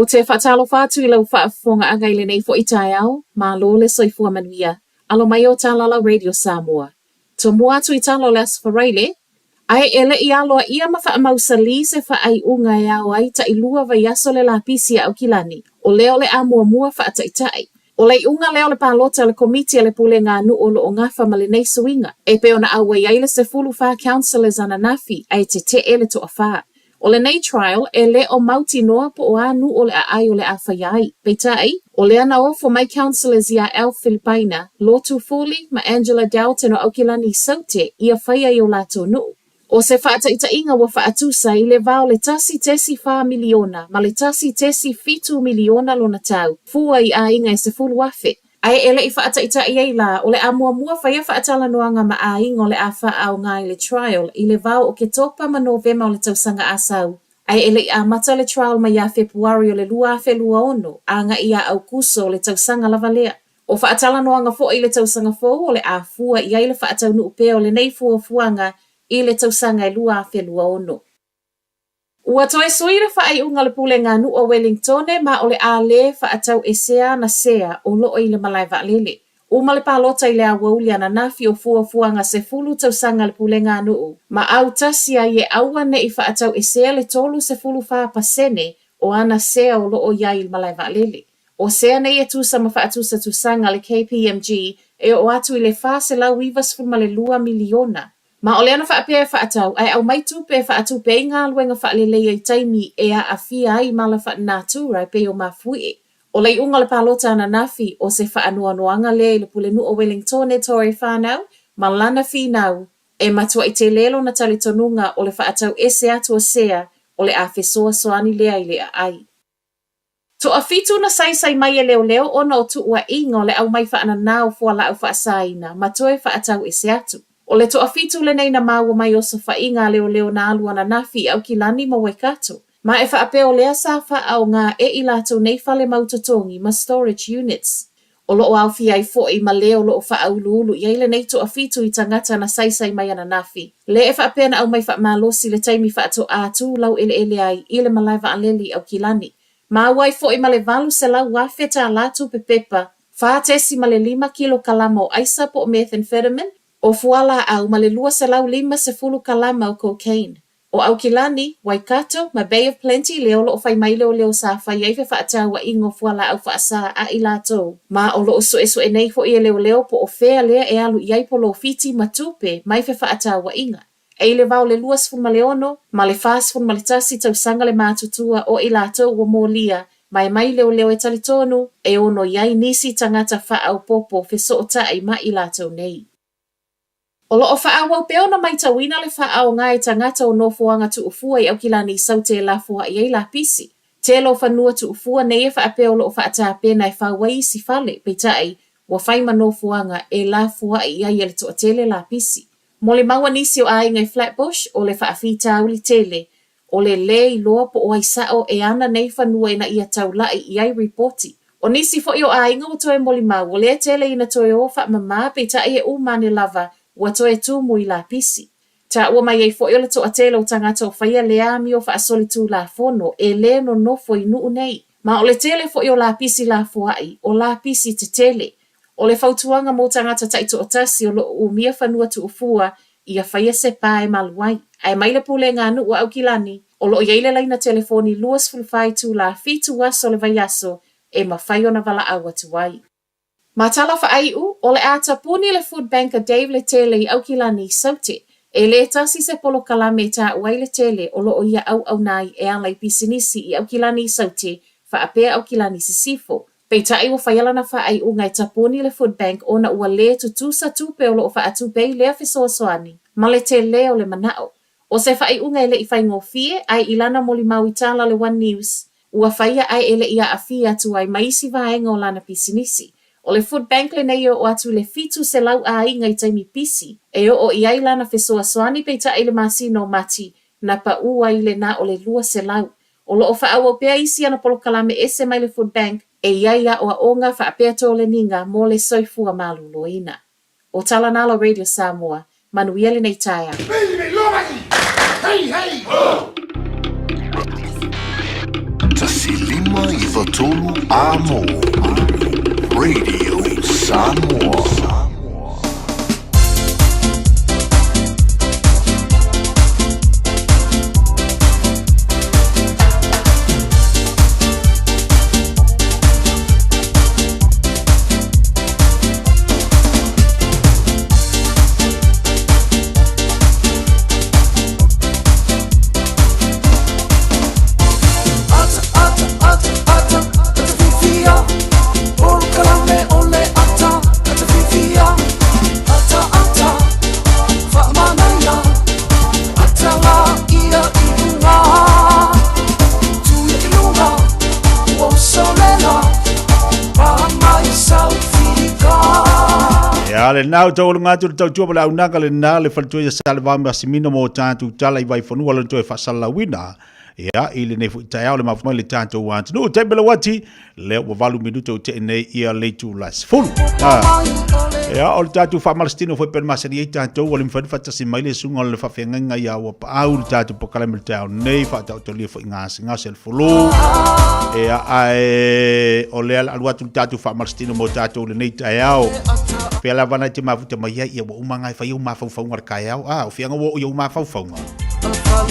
te whaatalo whātu I lau whaafonga anga I le nei fo I tai au, ma lo le soifua manuia, alo mai o tālala Radio Samoa. To mua atu I tālo le aswharaile, ai ele I aloa ia ma whaamausa li se whaai unga e au ai ta I lua vai aso le la pisi au kilani, o leo le amua mua whaataitai. O lei unga leo le pālota le komiti le pule ngā nu o lo o ngafa ma le nei suinga, e pe ona au ai le se fulu wha councillors ana nafi, ai te ele to a wha. O le nei trial, e le o mauti noa po o anu o le ai o le a whaiai. Peitai, o le ana o for my councillors ia El Filipaina, Lotu Fuli, ma Angela Dalton o Aukilani Saute, ia whaia o lato nu. O se whaataita inga wa whaatusa I le vau le tasi tesi 4 miliona, ma le tasi tesi 5 miliona lona tau, fua I a inga e se fulu afe. Ai ele I whaataita I la, o le amua mua whaia whaatala noanga ma a inga o le a wha au ngai le trial, I le vau o ke topa ma Novema o le tausanga asau. Ai ele I a mata le trial ma ia Februari o le lua afe lua ono, a nga ia au kuso o le tausanga lavalea. O whaatala noanga fo I le tausanga fo o le a fua I le whaatau nu upe o le nei fua fuanga, I le tausanga lua afe lua ono. Ua toe soira whaai unga le pule ngā nu o Wellingtone ma o le a le whaatau e sea na sea o loo I le malai vaalele. Uma le palota I le a wauli ana nafi o fuanga se fulu tausanga le pule ngā nu. Ma au tasia I e aua ne I whaatau e sea le tolu se fulu wha pasene o ana sea o loo ia I le malai vaalele. O sea nei e tusa ma whaatusa tusanga le KPMG e o atu I le wha se lau ivas fulma le 2 miliona. Ma o leana whaapea e whaatau, ai au mai tupe e whaatupe I ngā luenga whaalelei ai taimi e a awhia ai mala whaatnātura e peo mawhui. O lei unga le palota ana nafi o se whaanoanoanga le pule nu o Wellingtone Tory whanau, ma lana whinau, e matua I te lelo na tali tonunga o le whaatau ese atu o sea o le a whesoa soani lea I lea ai. To a fitu na sai mai e leo ona o tu ua inga o le au mai whaananao fua la au whaasaina, matoe whaatau ese atu. O le to afitu le nei na maua mai o sa whainga leo na alu ana nafi au kilani ma waikato. Ma e whaapeo lea sa wha au ngā e I lato nei whale mautotongi ma storage units. O loo au fi ai fo'i ma leo loo wha au lulu I le nei to afitu I tangata na sai mai ana nafi. Le e whaapea na au mai wha malosi le taimi wha ato atu lau ele ai I le malaiva aleli au kilani. Ma wai fo'i ma le valu se lau wafeta latu pepepa. Wha tesi ma le 5 kilo kalama o aisa po methamphetamine. O fuala au ma le 2 se fulu kalama o cocaine. O au kilani, Waikato, ma Bay of Plenty leo loo whai mai leo sa whai ei whaatau wa ingo fuala au whaasa a I lato. Ma o loo so e nei fo I leo po o whea lea e alu iai po lo fiti matupe mai whaatau wa inga. E le vau le 2 ma le ono, ma le 4 ma le tasi tau sanga le mātutua o I lato wa mōlia, mai leo e talitonu, e ono iai nisi tangata wha au popo wheso o tai ma I lato nei. O loo whaawau peo na mai tawina le whaao ngai tangata o nofuanga tu ufua I au kilani saute la fua I la pisi. Te lo whanua tu ufua nei e whaapeo loo whaataa pena e whawai si fale, peitai, wa whaima nofuanga e la fua I ai ele tu atele la pisi. Mo le maua nisi o ai ngai Flatbush o le whaafita uli tele, o le lei loa po o aisao e ana nei whanua ina ia taulai I ai reporti. O nisi fo I o ai ngau toe moli mau, o le tele ina toe o wha mama peitai e umane lava, ua toe tumu I la pisi. Ta ua mai ei fo I le to atele o tangata o whaia le ami o whaasoli tu la fono e le no nofo I nuu nei. Ma o le tele fo I o la pisi la fuai, o la pisi te tele. O le fautuanga mo tangata taito o tasi o lo umia whanua tu ufua I a whaia se pae maluai. Ai mai le pule ngā nu ua au kilani, o lo iei le laina telefoni luas fulfai tu la fitu waso le vaiaso e ma whaiona vala awa tuai. Ma tala whaaiu, o le ata puni le food banker Dave le tele I au kilani saute, e le tasi se polo kalame ta uai le tele o lo ia au nai e alai pisinisi I au kilani saute, wha apea au kilani sisifo. Peita I wa whaiala na whaaiu ngai tapuni le food bank o na ua le tutusa tupe o lo o wha atupei lea fisoa soani, ma le tele o le manao. O se whaaiu ngai le I whaingo fie, ai ilana moli mau I tala le One News, ua whaia ai ele ia a fia tu ai maisi vaenga o lana pisinisi. O le food bank le nei o atu le fitu se lau a inga I taimi pisi. E o iai lana whesoa soani peita ai le masino mati na pa ua I le na o le lua se lau. O lo o whaau o pea isi ana polo kalame ese mai le food bank e iai a o a onga wha apea tō le ninga mo le soifua malu loina. O tala nala Radio Samoa, manuia le nei taia. Hey, hey! Silima i Fatolu Amo. Radio Samoa. Le nau tau ngā tu tau tua pala unanga le nā le whantua ia salwa masimino mo tātou tala i vai whanua le toi whasala wina. Ia, i le nei fu tai au le mawhumai le tātou wāntu. No, te bela wati, leo wa walu minuto te nei ia leitu las fulu. Ia, o le tātou whamalastino fwe pen masari ei tātou, o le mwhani whatasi mai le sunga le whawhenga ia wa paau le tātou pokalame le tau nei, whatau to lia fwe ngāsi ngāsi le fulu. Ia, o lea la aluatu le tātou whamalastino mo tātou le nei tai au. Pela wana te mafuta mai ia wa umanga fa iu mafaufaunga kai au. O fianga wo iu mafaufaunga.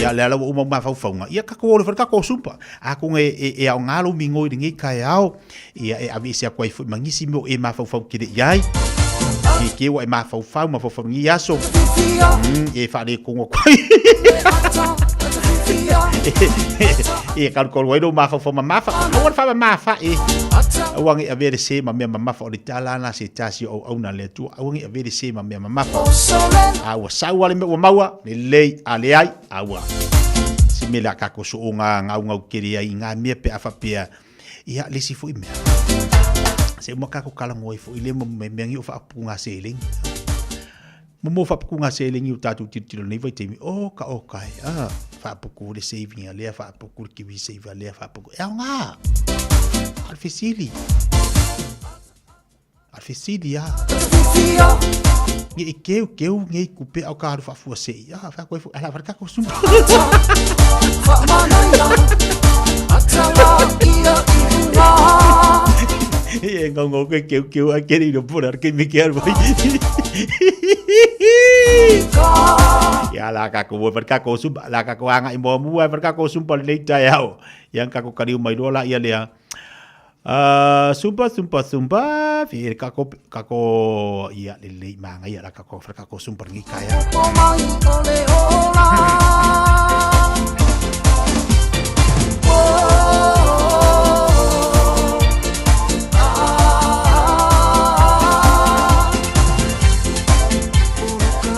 Ia le ala wo uma mafaufaunga. Ia kako ole fa kako sumpa. Ako e au ngalo mingo i ngi kai au. Ia e avisi a kwai fu mangisi mo e mafaufau kide iai. E ke wa e mafaufau ngi aso. E fa de kongo kwai. E kan ko wai do mafaufau mafa. Ko fa mafa e. Awangi a vere se ma mea mamafa o le talana se tasi o au na le tu. Awangi a vere se ma mea mamafa. Awa saua le mea maua, le lei a le ai, awa. Si me la kako so o ngā ngau kiri ai, ngā mea pe afa pia. Ia le si fu i mea. Se uma kako kalango i fu i le mo me mengi o fa apu ngā seling. Mo fa apu ngā seling i o tatu tiro nei vai teimi. O ka o kai, fa apu le saving a lea, fa apu le kiwi save a lea, fa apu. E au ngā. Alfisili ya ngi keu ngi kupe au ka fa fu se ya fa ko fu ala farka ko sum e ngongo ke keu a keri no por ar que me quer vai ya la ka ko farka ko sum la ka ko anga i mo mu farka ko sum por le ta yao yang ka ko kariu mai dola ia le sumpa fi kako ia le manga ia kako kako sumpa ngi kaya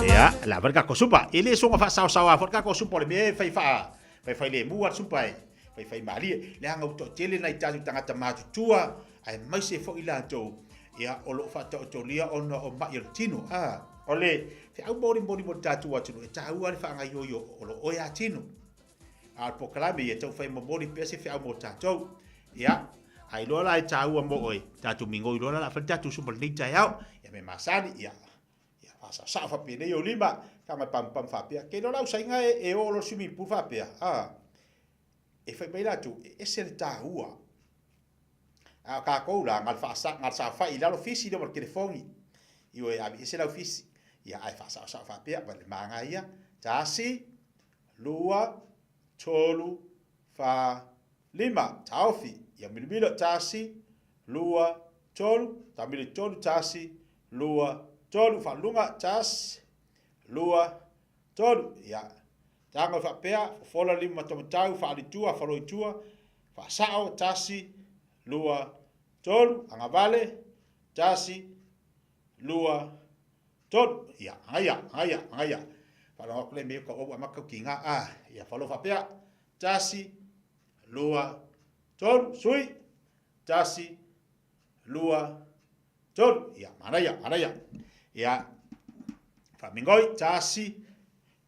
ya la verga ko sumpa ele songa fa sawa verga ko sumpa le me fai le muar sumpa fai mali le anga to tele nai tatu tangata matutua ai mai se fo ila to ia o lo fa to lia ona o mai tino ole te au bori mo tatu atu e tau ale fa ngai yo o lo o ya tino al pokalame ia tau fai mo bori pese fa au mo tatu ia ai lo la tau mo oi tatu mingo lo la fa tatu super ni tai au ia me masani ia sa fa pene yo lima kama pam fa pia ke lo la usainga e o lo sumi pu fa pia e fai mai latu e se le tahua a ka ko la ngal fa sa fa ila lo fisi do marke fongi io e abi se la fisi ia ai fa sa fa pe ba le manga ia tasi lua tolu fa lima taufi ia milibilo tasi lua tolu tamili tolu tasi lua tolu fa lunga tas lua tolu ia tanga fa pea fola lima tau fa alitua fa loitua fa sao tasi lua tolu anga vale tasi lua tolu ya haya fa lo kle me ko o maka kinga ya fa lo fa pea tasi lua tolu sui tasi lua tolu ya maraya ya fa mingoi tasi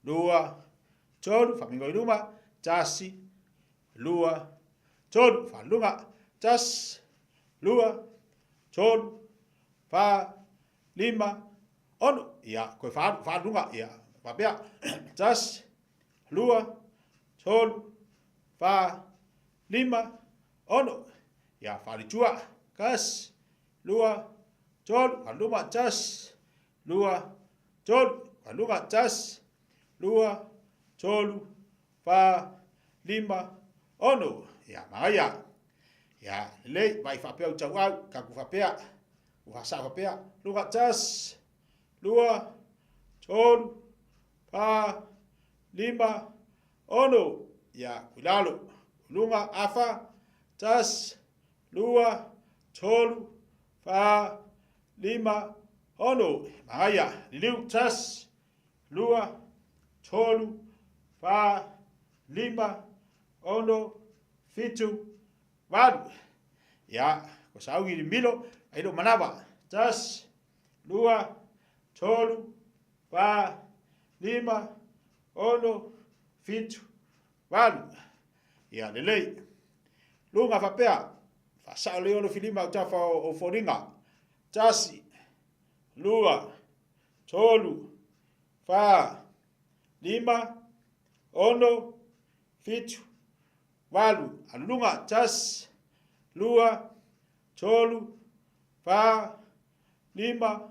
lua tolu fa mingoi luma tasi lua tolu fa lunga tas lua tolu fa lima ono ya ko fa lunga ya fa bea tas lua tolu fa lima ono. Ia whare tua, kas, lua, tolu, kaluma tas, lua, tolu, kaluma tas, lua, tolu, wha, lima, ono. Ia maia. Ia lei, mai whapea utau au, kaku whapea, uhasa whapea, lua tas, lua, tolu, wha, lima, ono. Ia kulalo, lunga afa, tas, lua, tolu, wha, lima, ono. Maia, liu tas, lua, tolu, wha, lima, ono, fitu, walu. Ia, ko saugi ni milo, aido manawa. Tas, lua, tolu, wha, lima, ono, fitu, walu. Ia, lelei. Lunga whapea. Whasao leo no filima utafa o foringa. Tasi, lua, tolu, wha, lima, ono, fitu, walu. Alunga, tas, lua, tolu, wha, lima,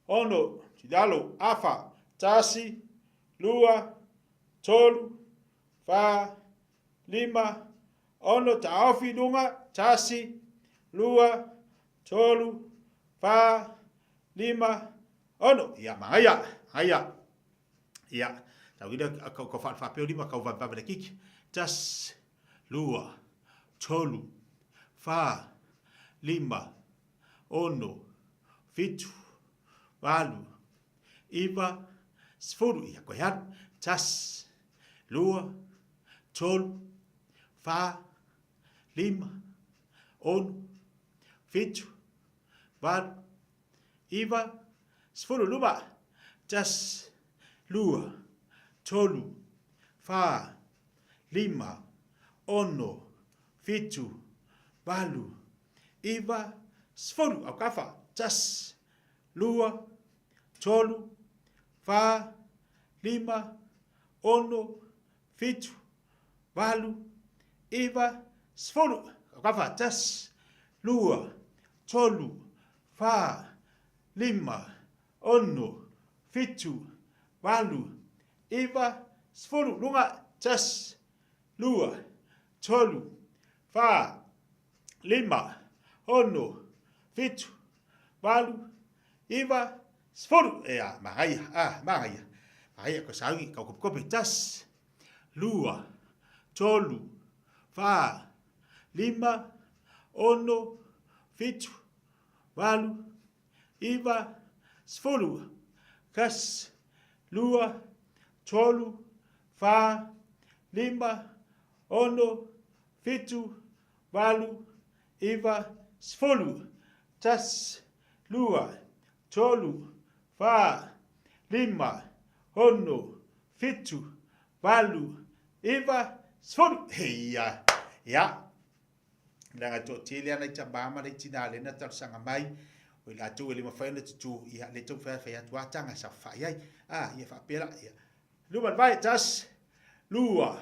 ono. Tidalo, afa, tasi, lua, tolu, wha, lima, ono. Taofi lunga, tasi, lua, tolu, wha, lima, ono. Ia maia, haia. Ia, tau ina ko whapeo lima kau wababana kiki. Tas, lua, tolu, wha, lima, ono, fitu, walu, iwa, sfuru. Ia koe hanu. Tas, lua, tolu, wha, lima, ono, fitu, walu, iwa, sfuru luma. Tas, lua, tolu, wha, lima, ono, fitu, walu, iwa, sfuru. Au kafa. Tas, lua, tolu, wha, lima, ono, fitu, walu, iwa, sfuru. Au kafa. Tas, lua, tolu, wha, lima, ono, fitu, walu, iwa, sfuru. Lunga. Tas, lua, tolu, wha, lima, ono, fitu, walu, iwa, sfuru. Ea, mahaia, mahaia. Mahaia ko saugi, kau kopi. Tas, lua, tolu, wha, lima, ono, fitu, walu, iwa, sfuru. Kas, lua, tolu, wha, lima, ono, fitu, walu, iwa, sfuru. Tas, lua, tolu, wha, lima, ono, fitu, walu, iwa, sfuru. Heia, ia. Nanga to tele ana tabama le tinale na tarsanga mai. O la tu le mafai tu ia le tu fa fa tu atanga sa fa ia. Ia fa pela ia. Lua vai tas, lua,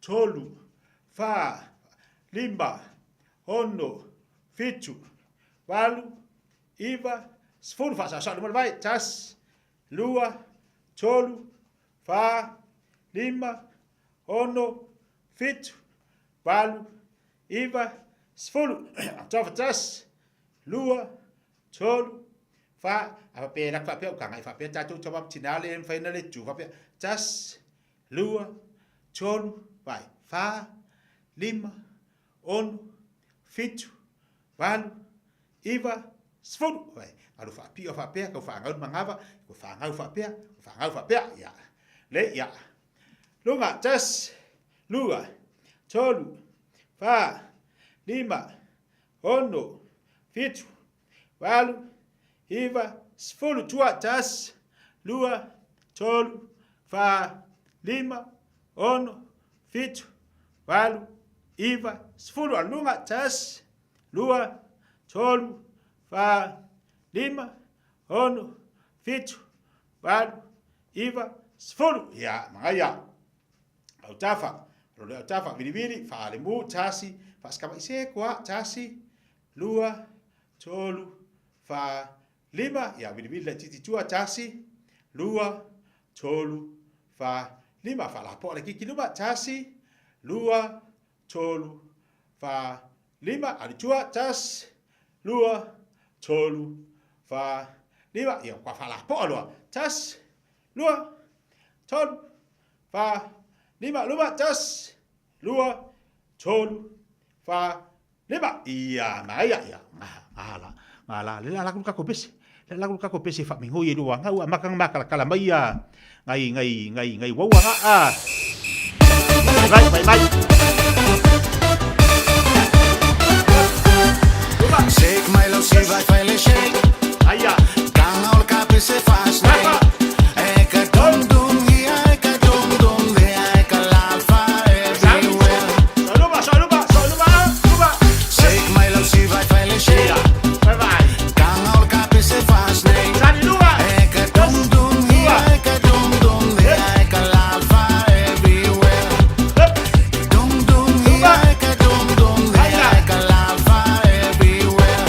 tolu, wha, lima, ono, fitu, walu, iwa, sfuru. Fa sa luma vai tas, lua, tolu, wha, lima, ono, fitu, walu, iwa, sfuru. Tafa tas, lua, tolu, wha. Apa pera fa pela kanga fa pela tatu tama tinale en fa le tu fa pela. Tas, lua, tolu, vai, wha, lima, ono, fitu, walu, iwa, sfuru. Vai, alu fa pia, ko fa ngau mangava, ko fa ngau fa pia, ia. Le ia. Lunga, tas, lua, tolu, wha, lima, ono, fitu, walu, iwa, sfuru. Tua, tas, lua, tolu, wha, lima, ono, fitu, walu, iwa, sfuru. Alunga. Tas, lua, tolu, wha, lima, ono, fitu, walu, iwa, sfuru. Ia, maia. Au tafa. Role au tafa. Vili, wha le mu, tasi, Whaaskama i se kua tasi, lua, tolu, wha, lima. Ia wili la titi tua tasi, lua, tolu, wha, lima. Wha la po le kiki luma tasi, lua, tolu, wha, lima. Ali tua tas, lua, tolu, wha, lima. Ia kwa wha la po lua. Tas, lua, tolu, wha, lima. Luma tas, lua, tolu, wha, lima. Ia maia ia. Ngala le la lagu kako pese. Le lagu kako pese fa mingo ye dua ngau makang makala kala maia. Ngai wau nga a. Bye. Shake my love, see vai fai shake. Aya. Kang ol kapi se fast night. Eka dum dum hi eka dum dum de eka lalfa everywhere. Saluba. Shake my love, see vai fai shake. Bye. Kang ol kapi se fast night. Sani lua. Eka dum dum hi eka dum dum de eka lalfa everywhere. Dum dum hi eka dum dum de eka lalfa everywhere.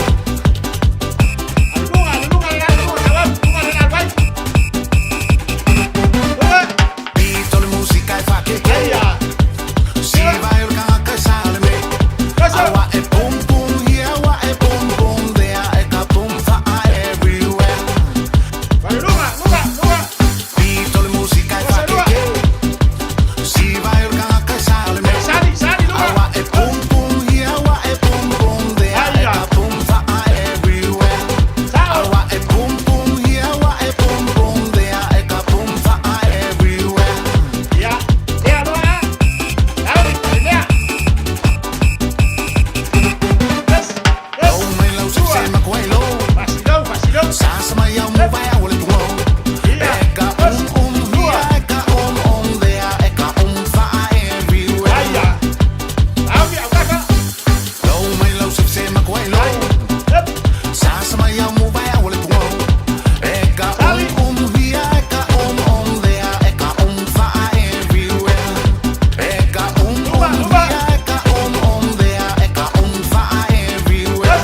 Beatol musica e fa che si va il cacca salme. Awa e pum pum here, awa e pum pum there, e ka pum fa everywhere. Beatol musica e fa che si va il cacca salme. Awa e pum pum here, awa e pum pum there, e ka pum fa everywhere. Awa e pum pum here, awa e pum pum there, e ka pum fa everywhere. Sasa mai au mo vai au le tuo. Eka here, eka there, eka fa everywhere. Lo mai lo se ma kwai lo. Sasa mai au mo vai au le tuo. Eka here, eka there, eka fa everywhere. Eka here, eka there, eka fa everywhere.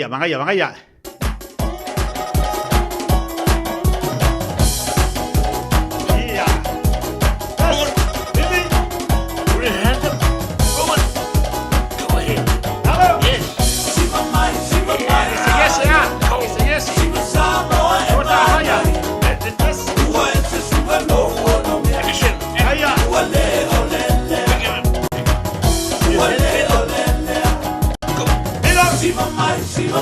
Mangaya. See my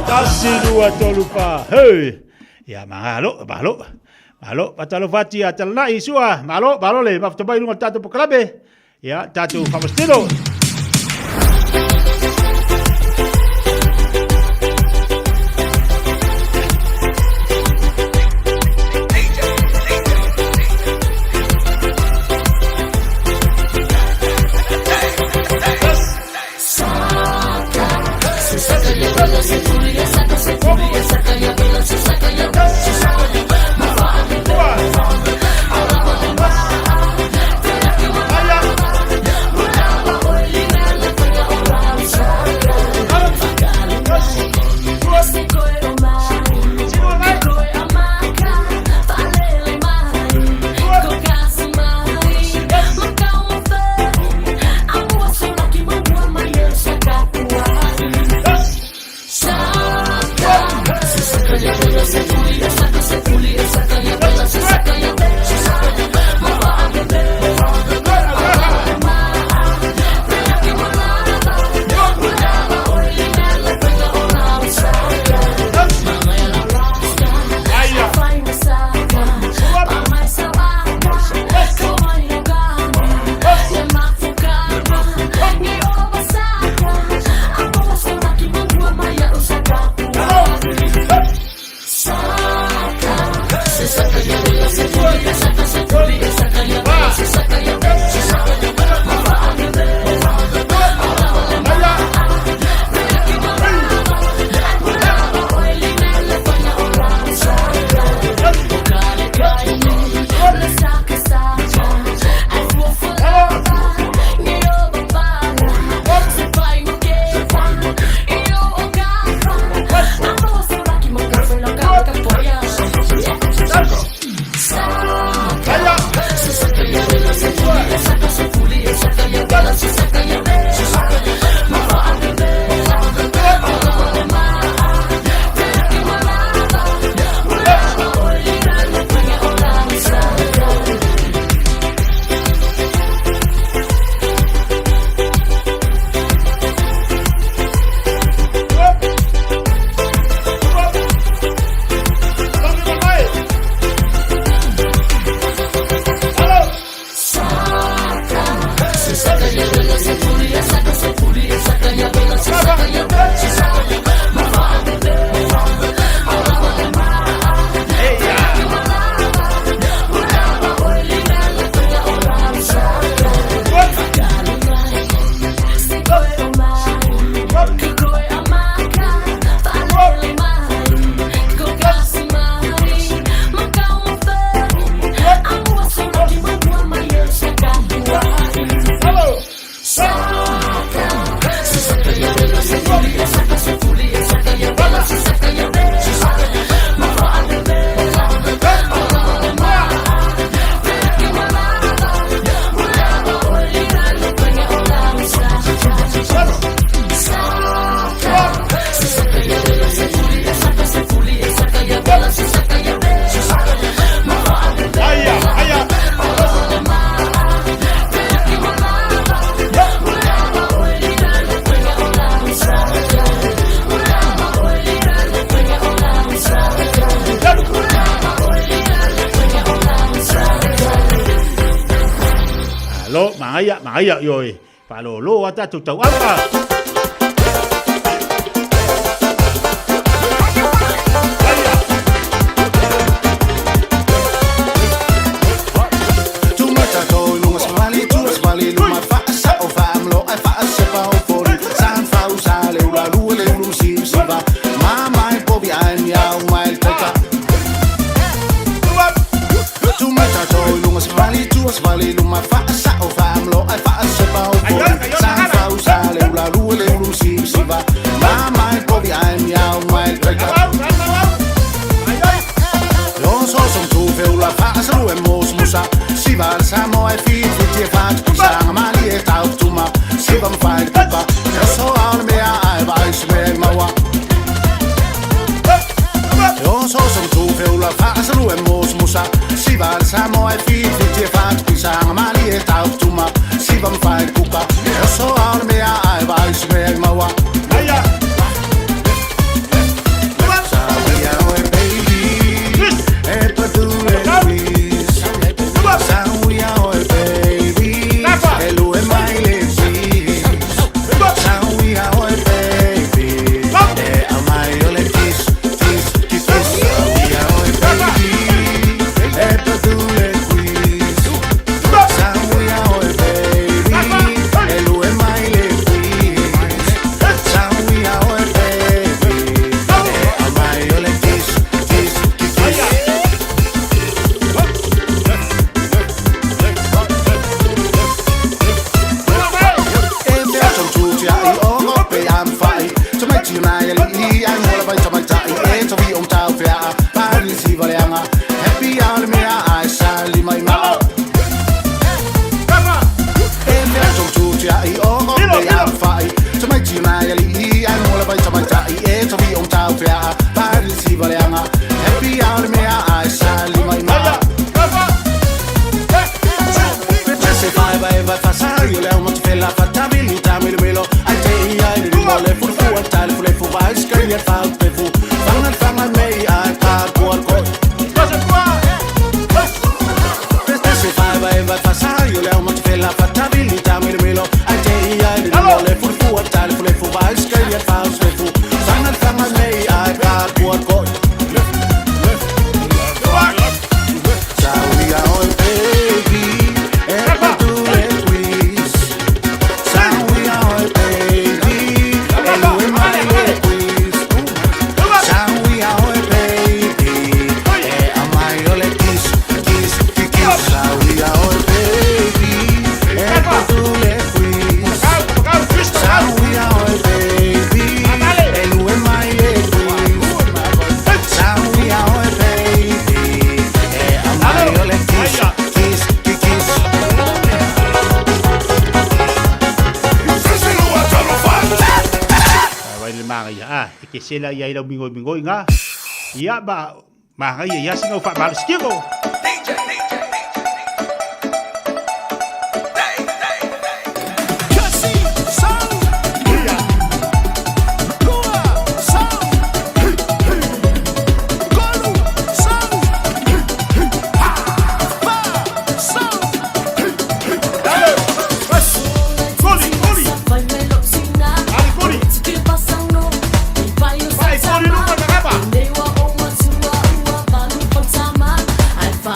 Tasilua tolupa. Hey. Ya mahalo. Malo, patalo fati atalna isua. Malo le, maftabai lunga tatu pokrabe. Ya, tatu famastilo. Maya yoi. Palo lo ata tu tau apa. Siva Samoa e fitu te fat pisanga mali e tau tuma siva mfai kuka e so al me ai vai sme mawa aya Samoa oi baby e patu e quiz Samoa oi baby e lu e mai le Samoa oi baby e amai o le kiss Samoa oi baby e patu e quiz Samoa oi baby e lu e mai le Samoa oi baby e amai o le kiss Happy all me I sali mai ma E me so tu ai o pe am fai to mai tina ya li ai mo la vai to mai tai e to vi on tau fea pari si vale anga Happy all me I sali mai ma Se fai vai passare io le ho molto bella fatabilità mi melo ai te ai di mole fu tal fu le fu vai scrive fa pe fu fanga mei ai pa por ko Se fai vai passare io le ho molto bella fatabilità mi melo ai te ai di mole fu tal fu le fu vai scrive fa pe fu fanga mei ai pa por ko Saoia oi baby ke sela ia ila bingo nga ia ba ma ia singa fa ba skigo Vai,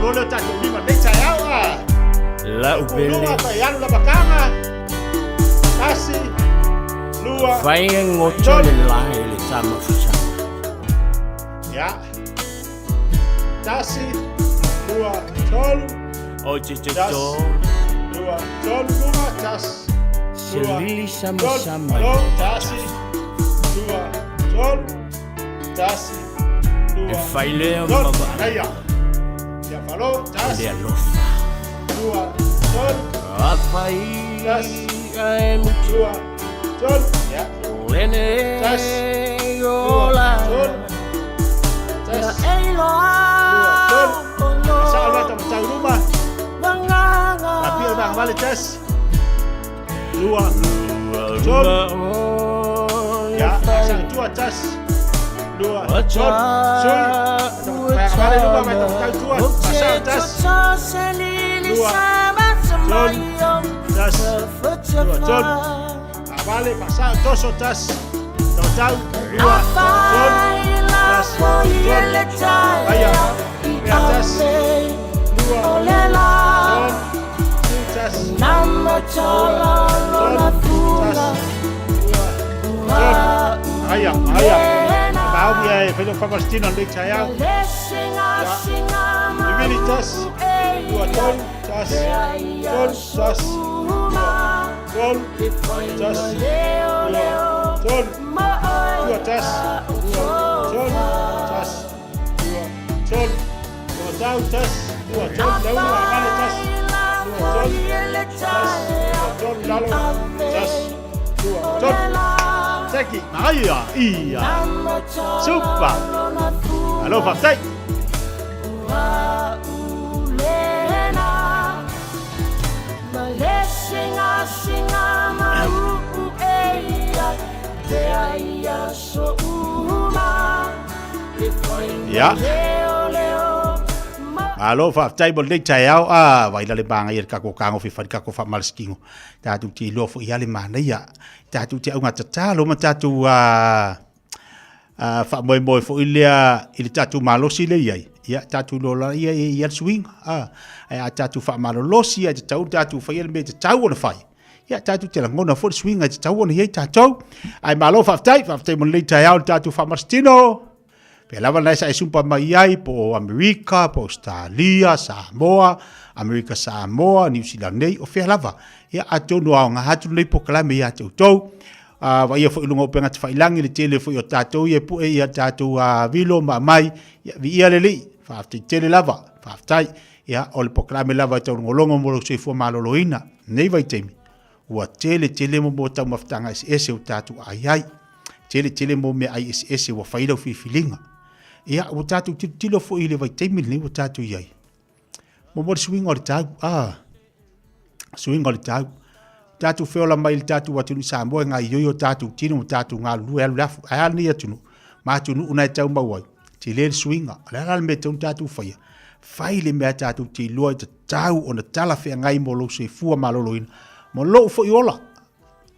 lo le ta tu lima nei tai au a. La upele. Lua fa yalu la bakanga. Kasi lua. Fai ngoto le lai le sama fusa. Ya. Kasi lua tolu. O chicho. Lua tolu lua tas. Lili sama sama. Tasi. Lua tolu. Tasi. Lua. Fai le tolu. baba. Aya. Ya falou tasi. Le lofa. Lua tolu. Afai. Tasi. Ai Lua tolu. Ya. Lene. Tasi. Yola. Tolu. Tasi. Elo. Sa ala ta tau rumah. Tapi orang balik tes. Lua. Tol. Ya, sang tua tes. Lua. Tol. Sul. Balik rumah macam tau tua. Pasal tes. Lua. Tol. Tes. Lua. Tol. Balik pasal toso tes. Tahu. Lua. Tol. Tes. Tol. Ayah. Ya tes. Lua. Tol. Tes. Nama calon Tes. Ayah. Bau dia pelo Faustino le chaya. Ini tes. Dua tol. Tes. Tol. Tes. Tol. Tes. Tol. Dua tes. Tol. Tes. Tol. Dua tau tes. Dua tol. Lalu mana tes. Dua tol. Tes. Tol. Lalu tes. Dua tol. Seki. Iya. Super. Halo Faktai. Ya. Alo fa tai bol dei tai au vai la le banga ir ka ko kango fi fa ka ko fa malskingo ta tu ti lo fo ia le mana ia ta tu ti au ngata ta lo ma ta tu fa moi fo ilia il ta tu malo si le ia ta tu lo la ia swing ta tu fa malo lo si ta tu fa ia me ta u na fai ia ta tu te la ngona fo swing ta u na ia ta tu ai malo fa tai mo le tai au ta tu fa mastino. Pe lava na sa isumpa mai ai po Amerika, po Australia, Samoa, Amerika Samoa, New Zealand nei o fe lava. Ia atonu au nga hatu nei po kalame ia tautou. Wa ia fo ilunga o penga te whailangi le tele fo i o tātou ia pu e ia tātou vilo ma mai. Ia vi ia leli, whaaftai tele lava, whaaftai. Ia o le po kalame lava tau ngolongo moro se fua maloloina. Nei vai teimi. Ua tele mo mo tau maftanga ese o tātou ai. Tele mo me ai ese wa whailau filinga. Ia o tātou tilo fo i le vai teimi ni o tātou iai. Mo swing o le tau. Swing o le tau. Tātou whiola mai le tātou atunu Samoa ngā ioio tātou tino mo tātou ngā lue alu lafu. Ai ani atunu. Mā tunu unai tau mawai. Te le swinga. Lera me tau tātou whaia. Whai le mea tātou te loa i te tau o na tala whea ngai mo lo se fua maloloina. Mo lo fo i ola.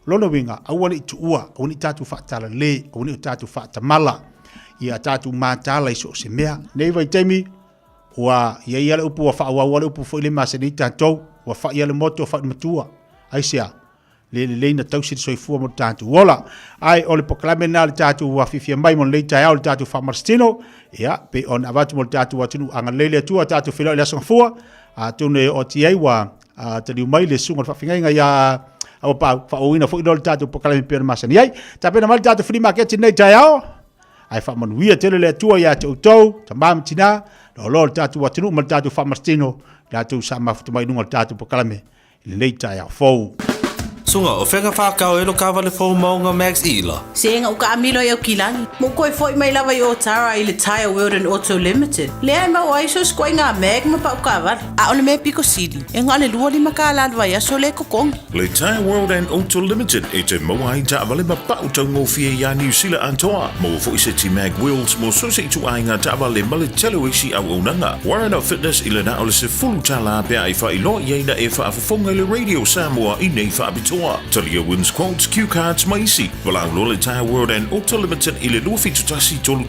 Lona winga. Awane i tu ua. Awane i tātou whaatala le. Awane i tātou whaatamala. Ia tātou mātala iso se mea. Nei vai teimi, ua ia ia le upu wa wha wale upu fo ile masani tātou, wa wha ia le moto wa wha matua. Ai sea, le na tau siri soifua mo tātou. Wola, ai ole poklame na le tātou wa fifia mai mon le tai au le tātou wha marstino, ia, pe on avatu mo le tātou watunu anga lele atua tātou whilo ile asanga fua, tune o tiai wa taliu mai le sunga whawhinga ia au pau, wha oina fo ilo le tātou poklame pia masani. Ai, tapena mai le tātou free market nei tai au, ai fa manuia tele le tua ya tau tamam tina lo tatu watinu mal tatu fa martino la tu sama futu mai nunga tatu pokalame le tai a fo Sunga o whenga whakao e lo kawale fo maunga Max Ila. Senga uka amilo e au kilani. Mo koe foi mai lawa i o tara i le Tire World and Auto Limited. Le ai mau aiso skoi ngā meg ma pa uka awari. A ole me Pico City. E ngā le lua lima ka alalwa ia so le kokongi. Le Tire World and Auto Limited e te maua i ta awale ma pa utau ngofia ia New Zealand antoa. Mo fo i se ti mag wheels mo so se i tu ainga ta awale ma le telo isi au unanga. Warren Up Fitness i le na ole se fulu tala pia i wha i lo i eina e wha afafonga le Radio Samoa i nei wha abito. loa. Talia wins quotes, cue cards, maisi. Walau loa le taha World and Auto Limited i le lua fitu tasi tolu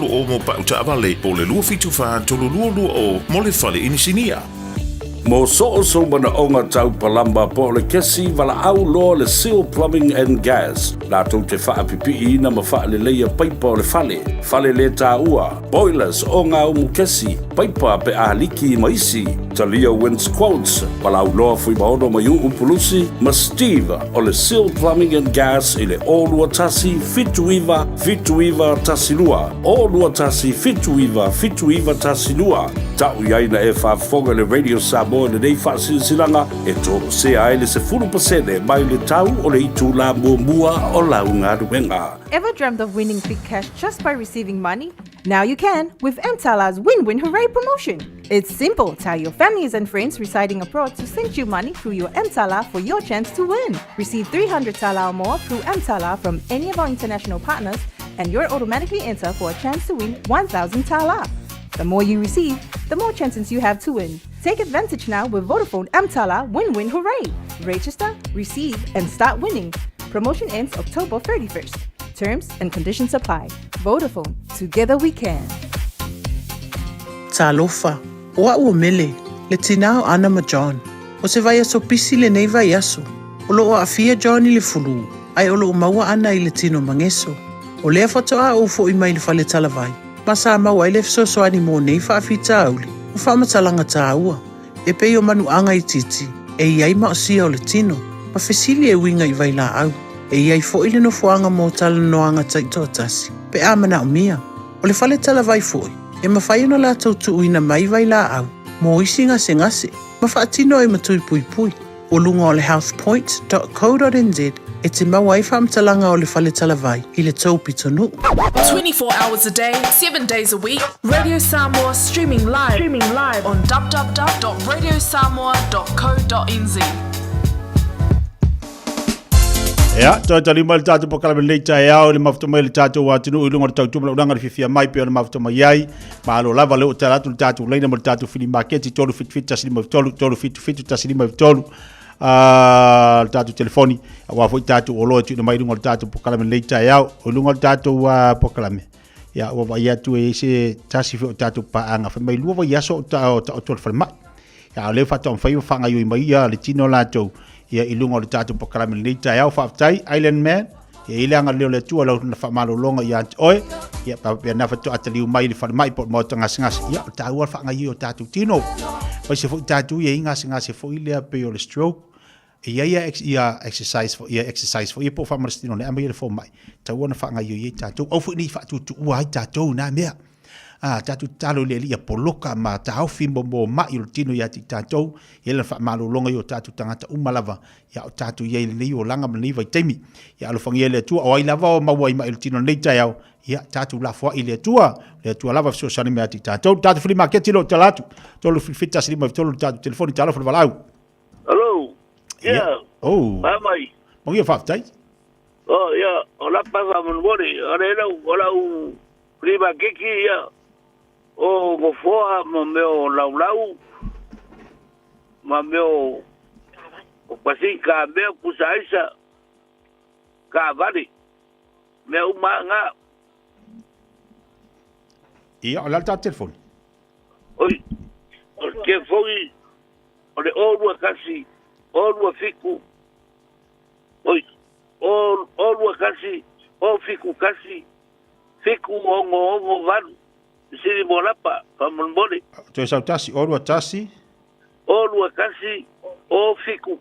o mo pa uta avale. Po le lua fitu wha tolu lua o mo le fale inisinia. Mo so mana onga tau palamba po le kesi wala au loa le Seal Plumbing and Gas. La tau te wha pipi ina ma wha le leia paipa o le fale. Fale le tā ua. Boilers o ngā umu kesi. Paipa pe a liki maisi. Talia wins quotes. Wala au loa fui maono mai upulusi. Ma Steve o le Seal Plumbing and Gas i le olua tasi fituiva tasi lua. Olua tasi fituiva tasi lua. Tau iaina e whafonga le Radio Samoa le nei whasilanga e tō se ai le se 10% mai le tau o le itu la mua o lau ngā ruenga. Ever dreamt of winning big cash just by receiving money? Now you can with M-Tala's Win-Win Hooray promotion. It's simple. Tell your families and friends residing abroad to send you money through your M-Tala for your chance to win. Receive 300 Tala or more through M-Tala from any of our international partners and you're automatically enter for a chance to win 1,000 Tala. The more you receive, the more chances you have to win. Take advantage now with Vodafone M-Tala Win-Win Hooray. Register, receive, and start winning. Promotion ends October 31st. Terms and conditions apply. Vodafone, together we can. Talofa, oa ua mele, le tinao ana ma John. O se vai aso pisi le nei vai aso. O lo o afia John i le fulu. Ai o lo o maua ana i le tino mangeso. O lea fatoa o fo i mai le fale talavai. Masa maua i le fisoso ani mo nei whaafita auli. O whamatalanga tā ua. E pei o manu anga i titi. E iai ma o sia o le tino. Ma fesili e winga i vai la au. E iai fo ile no fuanga mo tala noanga taito tasi. Pe amana o mia. O le fale talavai foi. E mawhai no la tautu uina mai vai la au. Mo isi ngase ngase. Ma whaatino e matui pui pui. O lunga o le healthpoint.co.nz. E te maua i whamtalanga o le fale talavai. I le tau pitonu. 24 hours a day, 7 days a week. Radio Samoa streaming live on www.radiosamoa.co.nz. Ya, tali mal tatu pakala me leita ya o le mafto mai le tatu wa tinu ilunga le tatu mala unanga le fifia mai pe o le mafto mai ai ma lo lava le o tatu tatu leina mo tatu fili market tolu fit tasili mo tolu fit tasili mo tolu tatu telefoni wa foi tatu o lo tinu mai lunga le tatu pakala me leita ya o lunga le tatu wa pakala me ya o vai atu e se tasi fi o tatu pa anga fa mai luva ya so o tolu fa mai ya le fa ton fa yo fanga yo mai ya le tino lato ia ilunga le tatu pakala me leita ya fa tai Island Man ia ilanga le tua lo na fa malo longa ia oi ia pa na fa to ataliu mai le fa mai po mo tanga ngas ia ta ua fa ngai o tatu tino pa se fo tatu ia ngas se fo ile pe o le stroke ia exercise for ia po fa marstino le amai le fo mai ta ua na fa ngai ia tatu o fo ni fa tu ua tatu na mea tatu talo le lia poloka ma ta ofi mo ma il tino ya tatu ia fa malo longa yo tatu tangata umalava ya tatu ia le yo langa mani vai temi ya lo fangia le tu o ai lava o ma wai ma il tino le tau ya tatu la fo ile tua lava so sani me tatu fri market lo talatu tolo fita sili ma tolo tatu telefoni talo fo valau hello yeah oh mai mo ia fa tai oh yeah ola pasa mon bori ola prima kiki ya o go foa ma meo laulau ma meo o pasi ka meo kusaisa ka vale meo manga ia ala ta telefon oi o ke foi o le olua kasi olua fiku oi olua kasi o fiku kasi fiku ongo valu siri molapa pamonbole to sa tasi olua kasi o fiku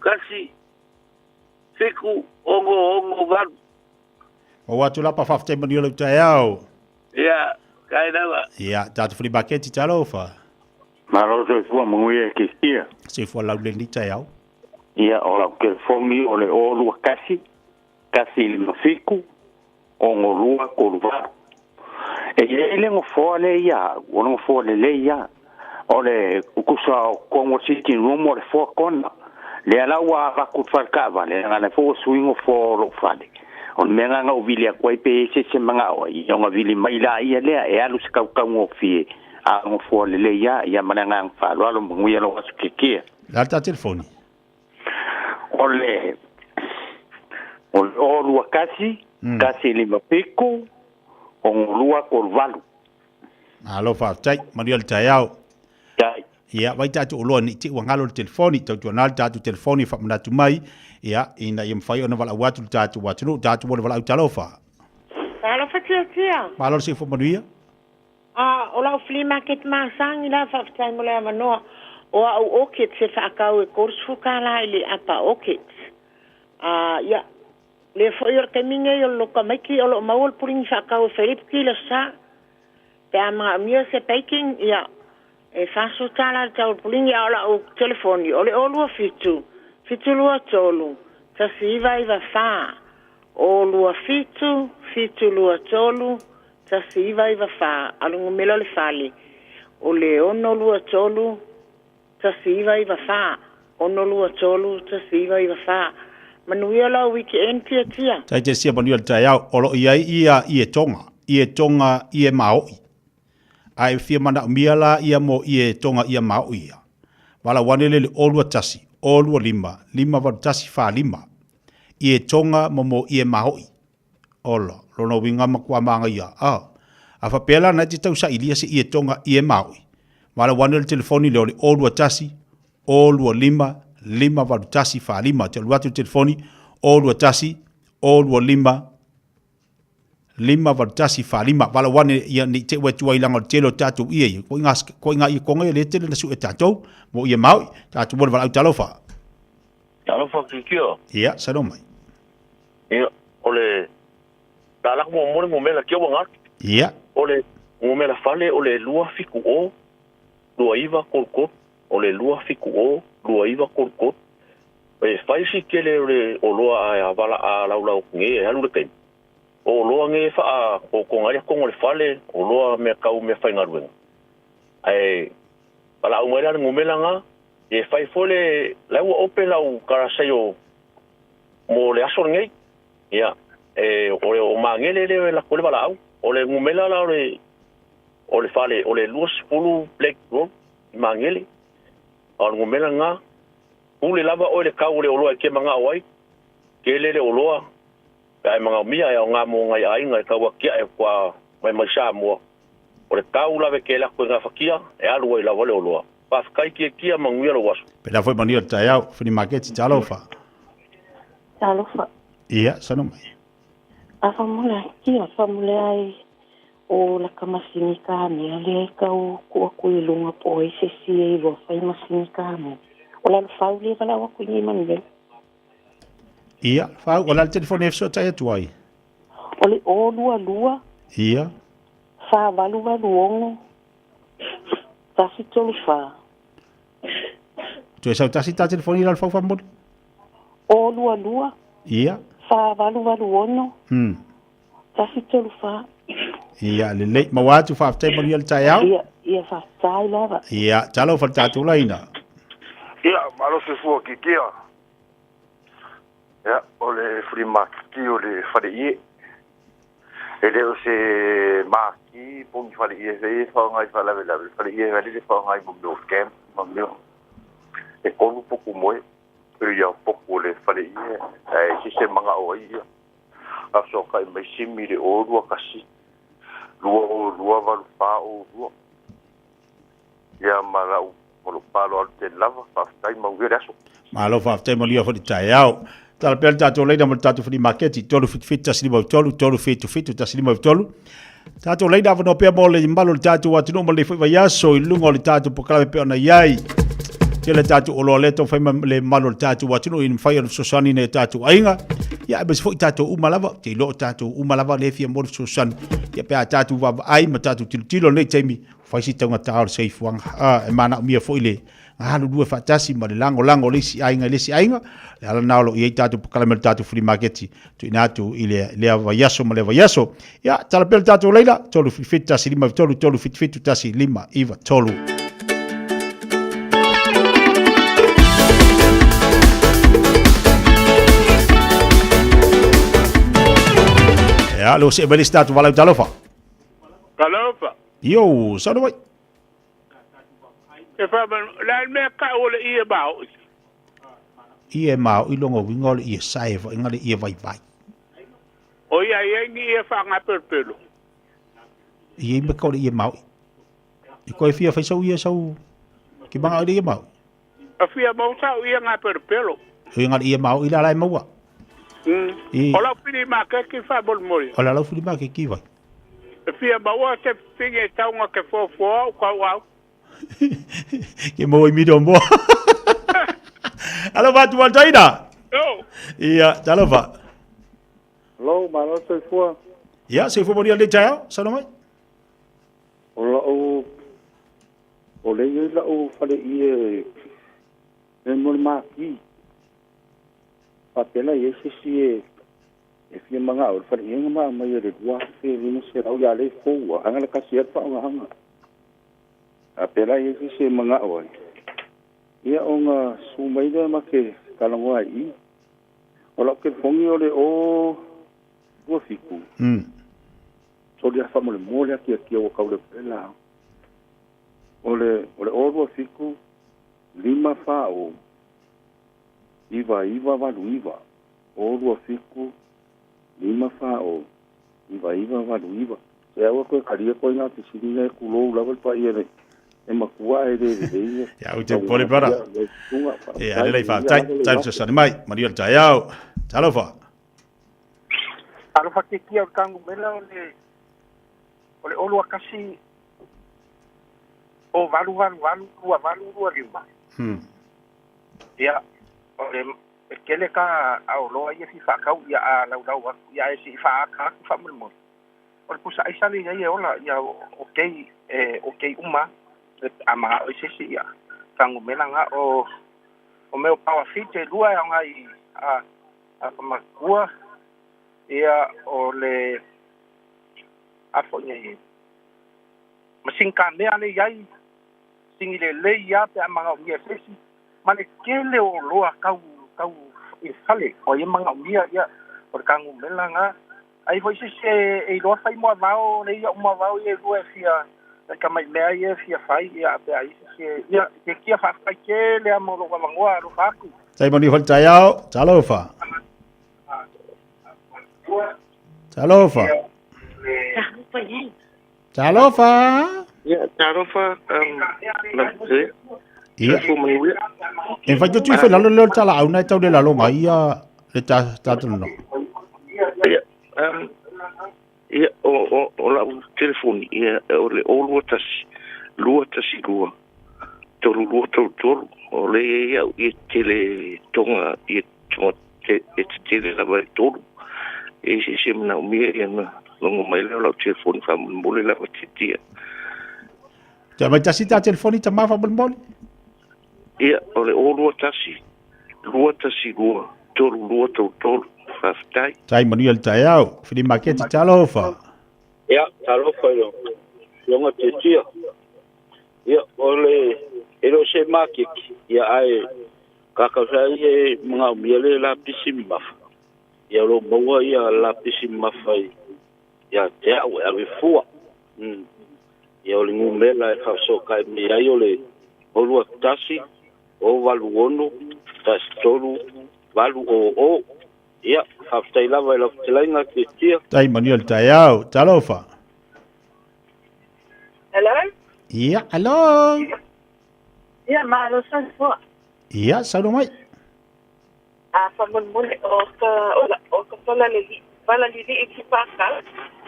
ongo valu o watu lapa fafte mani le tayao ya kainava ya tatu fri baketi talofa maro se fua mungue kistia se fua la le tayao ya ola ke fomi ole olua kasi le fiku ongo lua kolva e ele ngo fole ya ono fole le ya ole ukusa kongo siti room ole fo kona le ala wa va ku falkava le ngana fo swingo fo lo fale on menga nga uvilia kwa pe se manga o i nga vili maila ia le e alu ska ka ngo fi a ngo fole le ya mananga fa lo mungu ya lo wasukeke la ta telefoni ole O le olua kasi, kasi 5 piku, o ngolua ko valu. Alo fa tai, Maria le tai au. Tai. Ia, vai tatu o loa ni te ua ngalo le telefoni, tau tu anal tatu telefoni fa manatu mai, ia, ina ia mwhai ona wala watu tatu watunu, tatu wale wala utalofa. Talofa tia. Malo se fo manuia? O lau flea market masangi la whaftai mo lea manoa, o au okit se whaakau e korsfuka la ili apa okit. Ia, le fo te minge o loka maiki o lo mawal puringi whaakau e Philip Kila sa, pe a mga mia se peiking, ia, e faso tala tau pulingi ala o telefoni ole olua fitu lua tolu tasiva iva fa olua fitu lua tolu tasiva iva fa alungu melo le fali ole ono lua tolu tasiva iva fa ono lua tolu tasiva iva fa manuia la weekend tia Tai te sia manuia le tai au olo ia tonga ia maoi ai fia mana miala ia mo ie tonga ia mau ia. Wala wanele le olua tasi, olua lima wa tasi fa lima. Ie tonga mo ie mahoi. Ola, lona winga makua manga ia. Afa pela na te tau sa ilia se ie tonga ie maui. Wala wanele telefoni le olua tasi, olua lima wa tasi fa lima. Te luatu telefoni, olua tasi, olua lima vartasi fa lima wala wane ia ni te wetua ilanga telo tatu ia ko inga i konga le tele na su tatu mo ia mau tatu mo wala talofa kikio ia sano mai ia ole la mo mela kio wanga ia ole mo mela fale ole lua fiku o lua iva kolko ole lua fiku o lua iva kolko e faisi kele ole o loa a wala a laula nge halu le o loa nge fa o kongaria kongo le fale o loa me kau me fai ngaruenga ai pala umera ngumela nga e fai fole la u open la u karasayo mo le asor ngai ya o mangele le la kole bala au o le ngumela la o le fale o le lus pulu black road mangele o ngumela nga ule lava o le kau le o loa ke manga wai ke le o loa ai mga mia ya nga mo ngai ai ngai ka wa kia e kwa mai sa mo o le tau la ve ke la ko nga fakia e alu i la vole o loa pa kai kia manguia lo waso pela foi mania tai au fini market talofa ia sano mai a famule ai o la kamasini ka mi ale ka o ku ilunga po i se si e lo fai masini ka mo o la fauli ka la wa ku ni man ia, fau, o la telefone e fso tai atuai. O le o lua. Ia. Fa valu ongo. Tasi tolu fa. Tu e sau tasi ta telefone la fau famol? O lua. Ia. Fa valu ono. Tasi tolu fa. Ia, le lei, ma watu fa aftai moni al tai au? Ia fa tai lava. Ia, talo fa tatu laina. Ia, malo se fua kikia. Ya, ole free market ole fare ie. Ele o se maki pong fare ie se fa ngai fa la vela fare ie vale se fa ngai mo do camp mo. E kolu poku moi. Pero ya poku le fare ie. Si se manga o ia. Aso kai mai simi le o rua kasi. Lua va fa o rua. Ya mala o lo palo al te lava fa tai mo vira so. Malo fa aftai moni fa di tai au. Tala pele tato leida mo tato fini marketi tolu fit taslima tolu fit taslima tolu tato leida vano pe mo le mbalo tato watu no mo le fa yaso ilungo le tato pokala pe ona yai tele tato o lo leto fa le malo tato watu no in fire sosani ne tato ainga ya be fo tato umalava te lo tato umalava le fia mo sosani ya pe tato va ai ma tato tilo ne temi fa si tanga taal safe wang e mana mia fo ile halu dua fatasi ma le lango lesi ainga le ala naolo i tatu pokalamel tatu free marketi tu inatu ile le vayaso ma le vayaso ya talapel tatu leila tolu fit tasi lima tolu fit tasi lima iva tolu ya lo se beli statu vala talofa yo sano vai e fa la me ka ole i ba Ia mau i longo wingo le ia sae fo inga le ia vai vai. O ia ni ia whanga perpelo. Ia me kau le ia mau. I koe fia fai sau ia sau. Ki banga le ia mau. A fia mau sau ia ngā perpelo. O inga le ia mau i la lai maua. Ola pini ma ke ki fa bol mori. Ola lau fili ma ke ki vai. A fia mau te pinge taunga ke fofo kwa wau. Ke mo i mido mo. Alo va tu altaina. No. Ia, talo va. Hello, malo se fua. Ia, se fua mori le chao, sano mai. Ola o le ia la o fale ia e mo ma ki. Papela ia se e fia manga o fale ia ma mai re dua se ni se au ya le fo anga le kasi pa nga hanga. Apela ia se manga o. Ia o nga sumaida ma ke kalango ai. Ola ke fongi ole o dua fiku. So dia fa mo le mole ki o kaule pela. Ole o dua fiku lima fa o iva va luiva. O dua fiku lima fa o iva va luiva. Se awa ko karia ko nga te sinile kulo la pa ia e makua e de ya o te pole para e ale lai fa tai so sana mai mario taiao talofa ke kia kangu mela ole olu akasi o valu ua lima ya ole kele ka au loa ia fi fa kau ia a lau ia e si fa ka fa mo ole pusa ai sali ia ola ia okay uma ama o se ia kangu melanga o meu power fit lua nga i a makua ia o le afo nei masin ka me ale yai singile le ia pe amanga o ia sesi mane kele o loa kau i sale o ia manga o ia o kangu melanga ai foi se e loa fai mo vao le ia mo vao ia lua fia ka mai mea ia fia fai ia pe ai se ia ke kia fa kai ke le amo lo wangoa ro faku sai moni hol taiao talofa ya talofa ia en fai tu foi lalo le tala au nai tau le lalo mai ia le ta no ia o la telefoni ia o le o lua tasi tolu o le ia i tele tonga i tele la vai tolu e se mna o mia ia na longo mai le la telefoni fa mole la titia ta mai tasi ta telefoni ta ma fa mole ia o le o lua tasi tolu faftai tai manuel taiao fili maketi talofa ia talofa yo nga titia ia ole ero se makiki ia ai kakasai e mga miele la pisimaf ia lo boa ia la pisimafai ia te au e fua ia ole ngumela e faso kai mi ai ole olu tasi o valu ono tas tolu valu o ia haftai lava lo tlainga ke tia tai manuel taiao talofa hello ia hello ia malo san fo ia salo mai a famon mole o ka tola le bala li ekipaka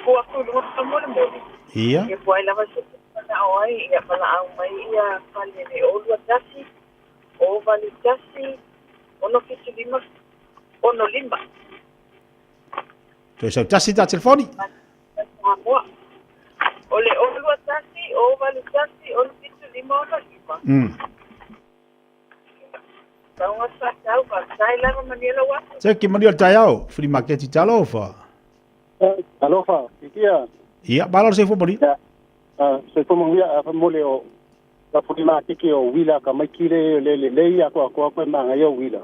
ko aku lu famon mole ia e foi lava se na oi ia bala au mai ia pale le o lu tasi o vali tasi ono kisilima ono limba. Tu sa tasi ta telefoni? Ole o tasi o vale tasi o kisilima ono limba. Tau sa tau ka sai la maniela wa. Se ki maniela taiao, free market talofa. Talofa, kia. Ia, bala se fo boli. Se fo mo ia fa mole o la problema tiki o wila ka mai kile le ia ko manga yo wila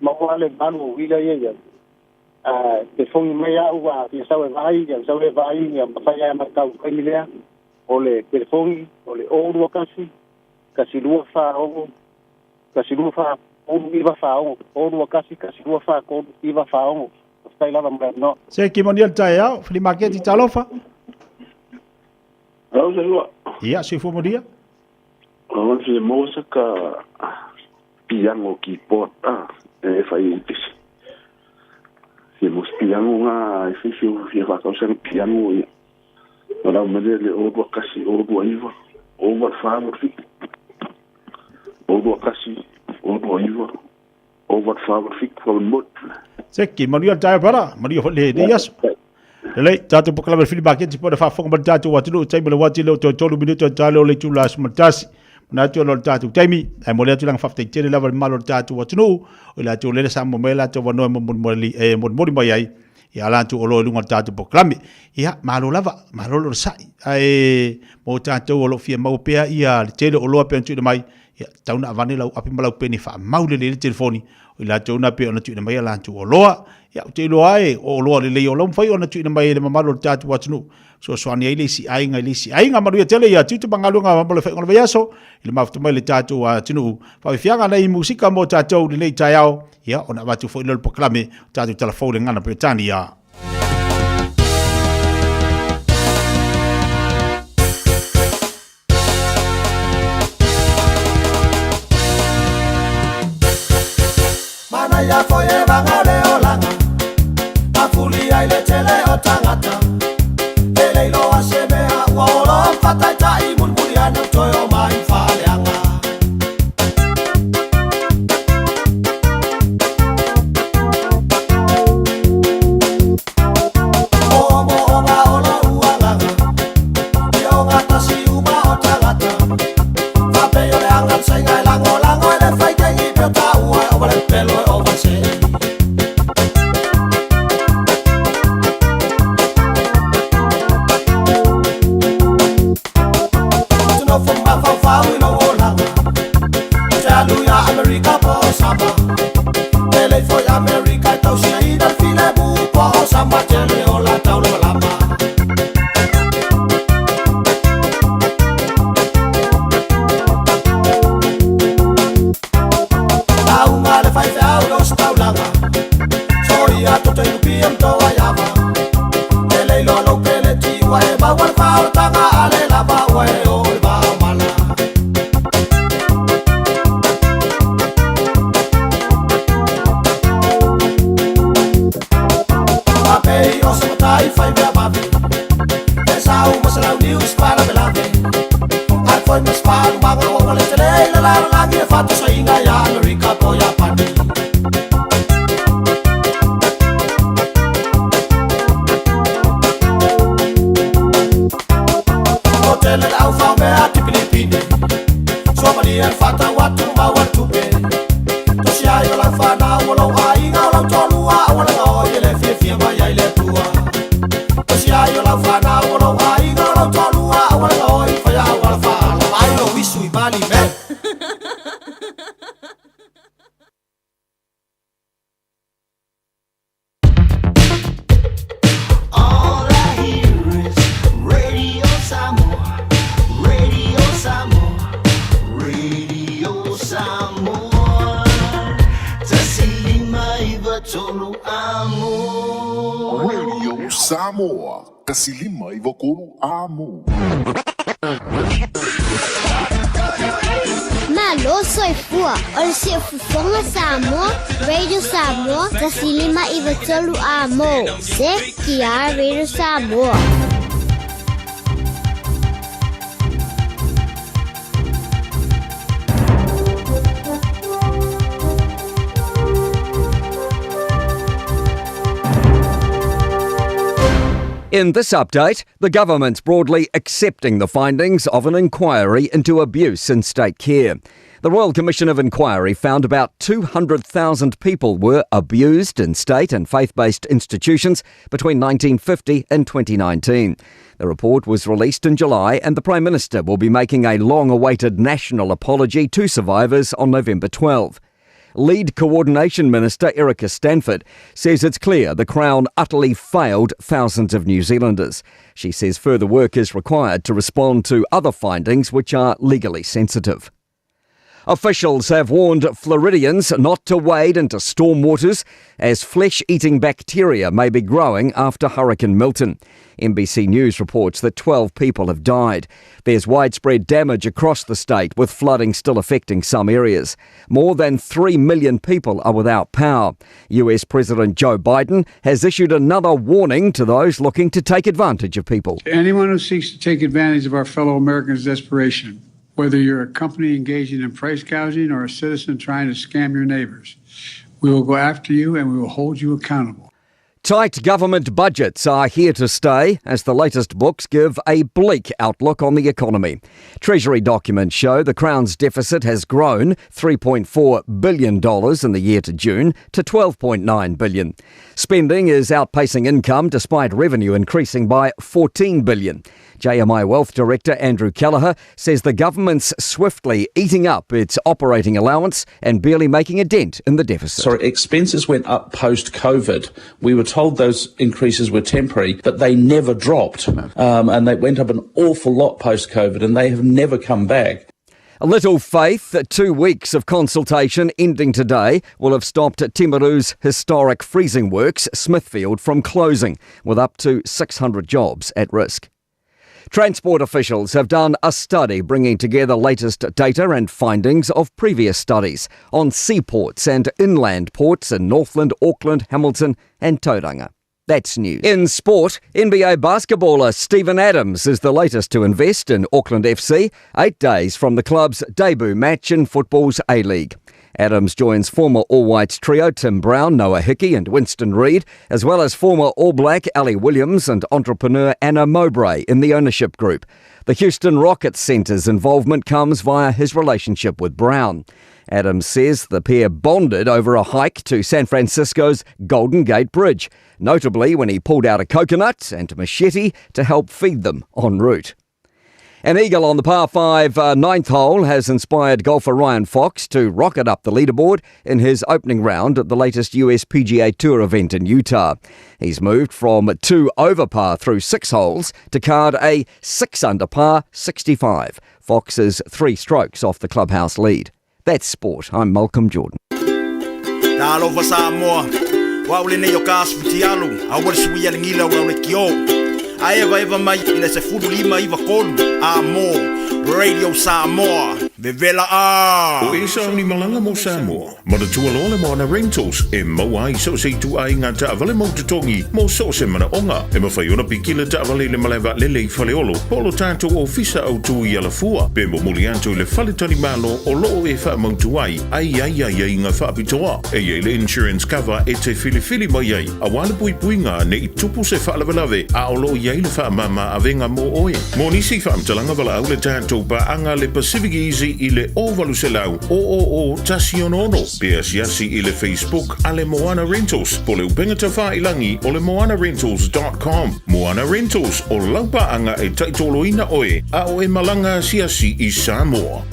ma wale balu wila ye te fongi mai au wa ki sawe vai ya fa ya ma ka ko ile ole telefongi ole o ru kasi lua fa o iwa whaongo, o rua kasi rua wha, o iwa whaongo, stai lava mga no. Se ki moni al tai au, flea market I talofa. Au se lua. Ia, se fu modia. O se mo sa ka piango ki pot e fai pisi. Se mo piango nga se se fa ka sa piango ia. Ora mele le o rua kasi o rua iwa, o rua fa mo fi. O rua kasi o rua iwa, o rua fa mo fi ko mot. Se ki moni al tai para, moni le de yaso. Lei, tatu po kalama fili baketi po da fa fonga ba tatu watu tai mele wati le to tolu minuto talo le tula smatasi. Na tu lo tatu taimi, ai mo le tu lang fa te tele lava malo tatu watu o la tu le sa mo mela to wano mo moli mo moli mai ai. Ia la tu lo lunga tatu po kalame. Ia malo lava, malo lo sai. Ai mo tatu o lo fia mau pea ia le tele o lo pe tu mai. Ia tauna avane lau api malau peni fa mau le telefoni. Ila tu na pe ona tu mai la tu o loa. Ia te lo ai o lo le o lo fai ona tu mai le mamalo tatu watu so soani ai lesi ai ngai lesi ai nga maru tele ia tu bangalu nga mo le fai ngol yaso ile maftu mai le tatu watu fa fianga nei musika mo tatu le nei taiao ia ona watu fo le proklame tatu telefone ngana Britania. Mana ya foye bangale olanga Mafuli ai le tele o tangata Eleilo asemea wolo Fataita I mulmuliana toyo mai faleanga Omo onga olo uanganga Ionga tasi uma o tangata Fapeyo le angan saingai lango lango ele faitengi piota ua o vale pelo o vase Tuno fumba fau ino olanga Jalu ya America po samba Tele foi America tau sia ida file bu po samba tele ola tau lo lama Fai fau los taulanga Soy a to te piam to ayava Ele lo lo pele ti wa e ba wa fau tanga ale la ba wa e o ba mala Pape o se tai fai ba ba Esa u masala news para belave Ai foi mas para manga o le tele la la nge fatu so inga ya America po ya pati Hotel el au fa me ati Pilipine Somali el fata watu ma watu be To sia yo la fana wolo ai nga lo tolua wala no ile fie ma ya ile tua To sia yo la fana wolo ai nga lo tolua wala no fa ya wala fa ai no wisu I bali me Radio Samoa, kasilima ivokuru amo. Malo soy fua, ol si fufonga Samoa, Radio Samoa, kasilima ivokuru amo. Se kia Radio Samoa. In this update, the government's broadly accepting the findings of an inquiry into abuse in state care. The Royal Commission of Inquiry found about 200,000 people were abused in state and faith-based institutions between 1950 and 2019. The report was released in July and the Prime Minister will be making a long-awaited national apology to survivors on November 12. Lead Coordination Minister Erica Stanford says it's clear the Crown utterly failed thousands of New Zealanders. She says further work is required to respond to other findings which are legally sensitive. Officials have warned Floridians not to wade into storm waters as flesh-eating bacteria may be growing after Hurricane Milton. NBC News reports that 12 people have died. There's widespread damage across the state, with flooding still affecting some areas. More than 3 million people are without power. US President Joe Biden has issued another warning to those looking to take advantage of people. Anyone who seeks to take advantage of our fellow Americans' desperation, whether you're a company engaging in price gouging or a citizen trying to scam your neighbors, we will go after you and we will hold you accountable. Tight government budgets are here to stay as the latest books give a bleak outlook on the economy. Treasury documents show the Crown's deficit has grown $3.4 billion in the year to June to $12.9 billion. Spending is outpacing income despite revenue increasing by $14 billion. JMI Wealth Director Andrew Kelleher says the government's swiftly eating up its operating allowance and barely making a dent in the deficit. Sorry, expenses went up post-COVID. We were told those increases were temporary, but they never dropped. And they went up an awful lot post-COVID, and they have never come back. A little faith that 2 weeks of consultation ending today will have stopped Timaru's historic freezing works, Smithfield, from closing, with up to 600 jobs at risk. Transport officials have done a study bringing together latest data and findings of previous studies on seaports and inland ports in Northland, Auckland, Hamilton and Tauranga. That's news. In sport, NBA basketballer Steven Adams is the latest to invest in Auckland FC, 8 days from the club's debut match in football's A-League. Adams joins former All Whites trio Tim Brown, Noah Hickey and Winston Reid, as well as former All Black Ali Williams and entrepreneur Anna Mowbray in the ownership group. The Houston Rockets centre's involvement comes via his relationship with Brown. Adams says the pair bonded over a hike to San Francisco's Golden Gate Bridge, notably when he pulled out a coconut and a machete to help feed them en route. An eagle on the par 5 ninth hole has inspired golfer Ryan Fox to rocket up the leaderboard in his opening round at the latest US PGA Tour event in Utah. He's moved from 2 over par through 6 holes to card a 6 under par 65. Fox is 3 strokes off the clubhouse lead. That's sport. I'm Malcolm Jordan. Talofa Samoa, waule ne yokas futialu, awal suia ngila waule kio. Eva mai ina se fudu lima iwa kolu, Amo, Radio Samoa, Vevela A. O isa ni malanga mo Samoa, ma da tualole mo na rentals, e mawai so se tu ai ngā taavale mo tutongi, mo so se mana onga, e mawhaiona pikila taavale le malewa lele i whaleolo, polo tātou o fisa au tui ala fua, pe mo mulianto le whale tani malo o loo e wha mautu ai ngā whaapitoa, e ye le insurance cover e te filifili mai ai, a wale pui ngā ne i tupu se whaalawelawe, a o loo iai le wha mama avenga mo oe. Mo nisi whaamtalanga wala au le tātou pa anga le Pacific Easy i le ovalu se lau o tasi onono. Pea siasi i le Facebook a le Moana Rentals. Po le upenga ta whailangi o le moanarentals.com. Moana Rentals o laupa anga e taitoloina oe a o e malanga siasi i Samoa.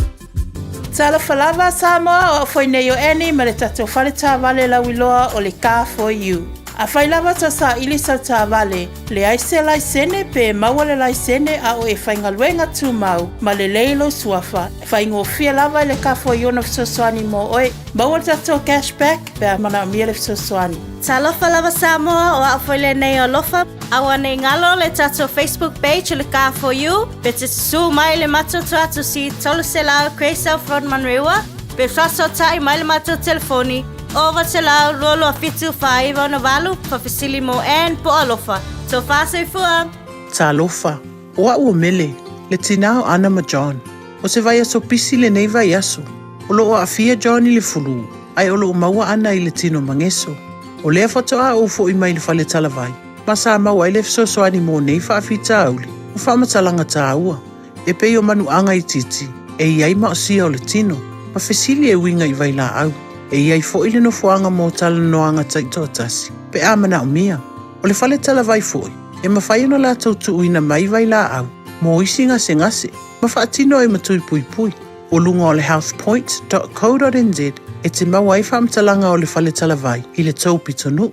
Tala falava Samoa o foi nei o eni ma le tatou whale tā vale lauiloa o le Car for You. A whailawa ta sa ilisa tā vale, le aise laisene pe maua le laisene a o e whaingaluenga tū mau, ma le leilo suafa. Whaingo fia lava le Car for You na fisoswani mo oe, maua tatou cashback pe a mana mia le fisoswani. Talofa lava Samoa o a whaile nei o lofa, awa nei ngalo le tatou Facebook page le Car for You, pe te su mai le matoto atu si tolu se lao Craysel Frodman Rewa, pe whaso tai mai le mato telefoni, over te lau rolo a fitu whaiva o na walu, pa fisili mo en po alofa. So whase fua. Talofa, o a ua mele, le tinao Anna John. O se vai aso pisi le nei vai aso. O lo o a fia John i le fulu, ai o lo o maua ana i le tino mangeso. O lea foto a ufo i mai le fale talavai. Masa maua i le fisosoani mo nei whaafita auli. O whaamatalanga tā ua. E pei o manu anga i titi. E iai maosia o le tino. Ma fesili e winga i vai la au. E iai foi le no fuanga mo tala noanga taito tasi. Pe amana o mia. O le fale talavai foi. E mawhai ona la tautu uina mai vai la au. Mo isi ngase ngase. Ma whaatino e matui pui pui. O lunga o le healthpoint.co.nz e te maua i whaamtalanga o le fale talavai i le taupi tonu.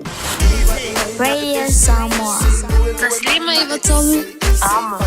Radio Samoa. Taslima iwa tolu. Amo.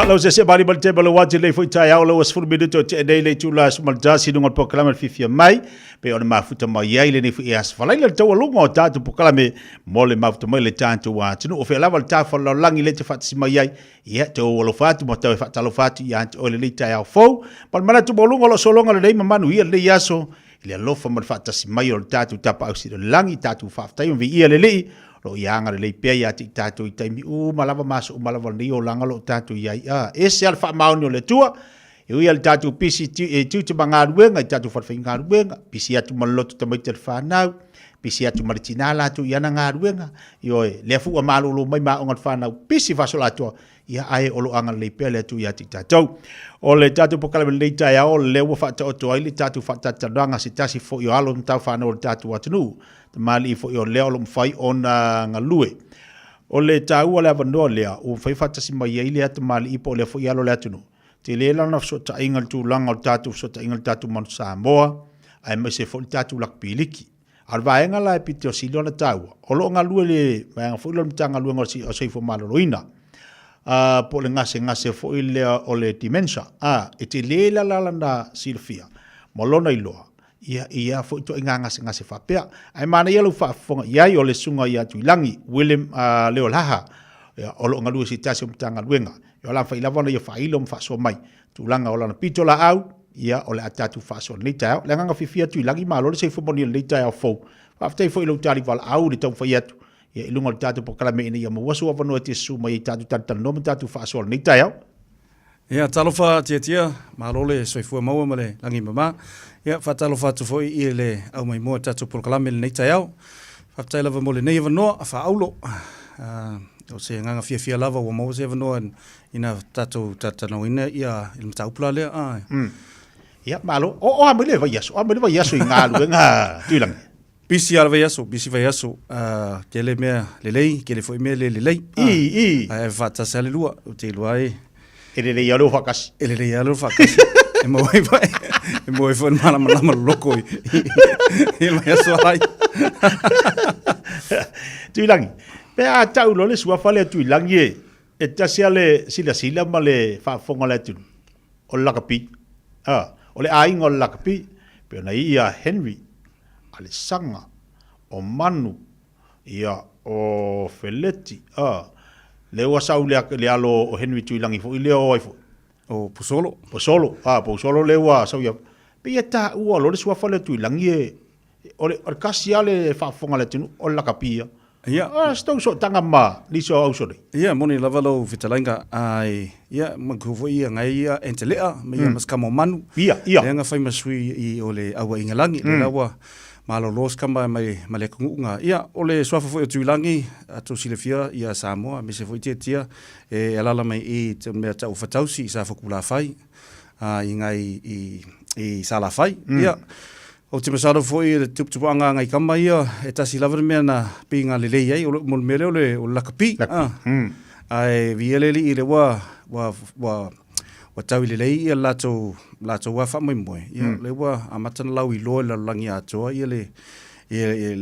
lo se bali bal tebal wati le foi tai au lo was fur minuto te dei le tula smal jasi nunga proklama fifia mai pe ona mafuta mai ai le ni fi as falai le tawa lunga o tatu proklame mo le mafuta mai le tantu wa tunu o fe lava le tafa lo langi le te fatsi mai ai ia te o lo fatu mo te fatalo fatu ia o le tai au fo pal mana tu bolunga lo solonga le dei manu ia le yaso le lofa mo fatasi mai o tatu tapa au si langi tatu faftai o vi ia le le lo ianga le pe ya ti tatu i taimi malava maso malava ni o langa lo tatu ya ese alfa maunio le tua e ui al tatu pisi tu te banga ruenga i tatu farfinga ruenga pisi atu maloto te mai te whanau pisi atu maritinala tu iana ngā ruenga i oe le fu amalu lo mai ma ongat whanau pisi fasola tua ia ai o lo anga le pe le tu ya ti tatu o le tatu pokale le tai o le wa fata o to ai le tatu fata tadanga si tasi fo yo alo tau whanau le tatu atunu mali fo yo leo lo mfai ona ngalue o le tau ole avano lea o fai fatasi mai ile at mali ipo le fo yalo le atunu te le la na so ta ingal tu langa o tatu so ta ingal tatu man Samoa ai me se fo tatu lak piliki al vaenga la epitio silo na tau o lo ngalue le va fo lo mtanga lu ngosi o se fo malo loina po le ngase fo ile o le dimensa e te le la na silfia molona iloa ia fo to nganga se fa pe ai mana ia lu fa fonga ia o le sunga ia tuilangi William leo laha o lo ngalu si tasi mtanga luenga yo la fa ilava ia fa ilo mfa so mai tulanga o la pito la au ia o le atatu fa so ni ta le nganga fifia tuilangi malo le se fo boni le ta fo after fo ilo tali val au le tau fa ia ia ilunga le tatu pokalame ina ia mo wasu ava no te su mai tatu tatu no tatu fa so ni ta ia talofa tia malole soifua maua male langi mama ia fatalofa tu foi i le au mai mo tatu proklame le nei taiao fatala va mole nei vano fa aulo o se nganga fia lava o mo se vano ina tatu no ina ia il mtau plale ia malo o amele va yaso ngalu nga tuilang bisi alva yaso kele me lelei kele foi me lelei ai fata sale lua te luai ele le yalo fakas e mo vai mana loko e mai so ai tuilangi pe a tau lo le sua fale tuilangi e tasiale sila male fa fonga le tu o la kapi o le ai ngol la kapi pe na ia Henry ale sanga o manu ia o Feleti le wa saule le alo o Henry tuilangi fo ile o fo o posolo le wa sa ya pe ta u lo le sua fale tuilangi o le kasiale fa fonga le tinu o la kapia ia sto so tanga ma li so au so ia moni lavalo vitalainga ai ia makuvo ia ngai ia entelea me ia maskamo manu ia nga fai masui i ole awa ingalangi le lawa malo los kamba mai male kunga ia ole swafa fo tuilangi atu silefia ia Samoa me se fo tia e alala mai i te me ta ufatausi sa fo kula fai i ngai i sala fai ia o te masaro fo i tupu anga ngai kamba ia e tasi lavar me na pinga le lei ai o mol mele ole o lakapi ai vieleli i le wa tau le lei ia lato wa fa mai moi ia le wa amatana lau i lo la langi ato ia le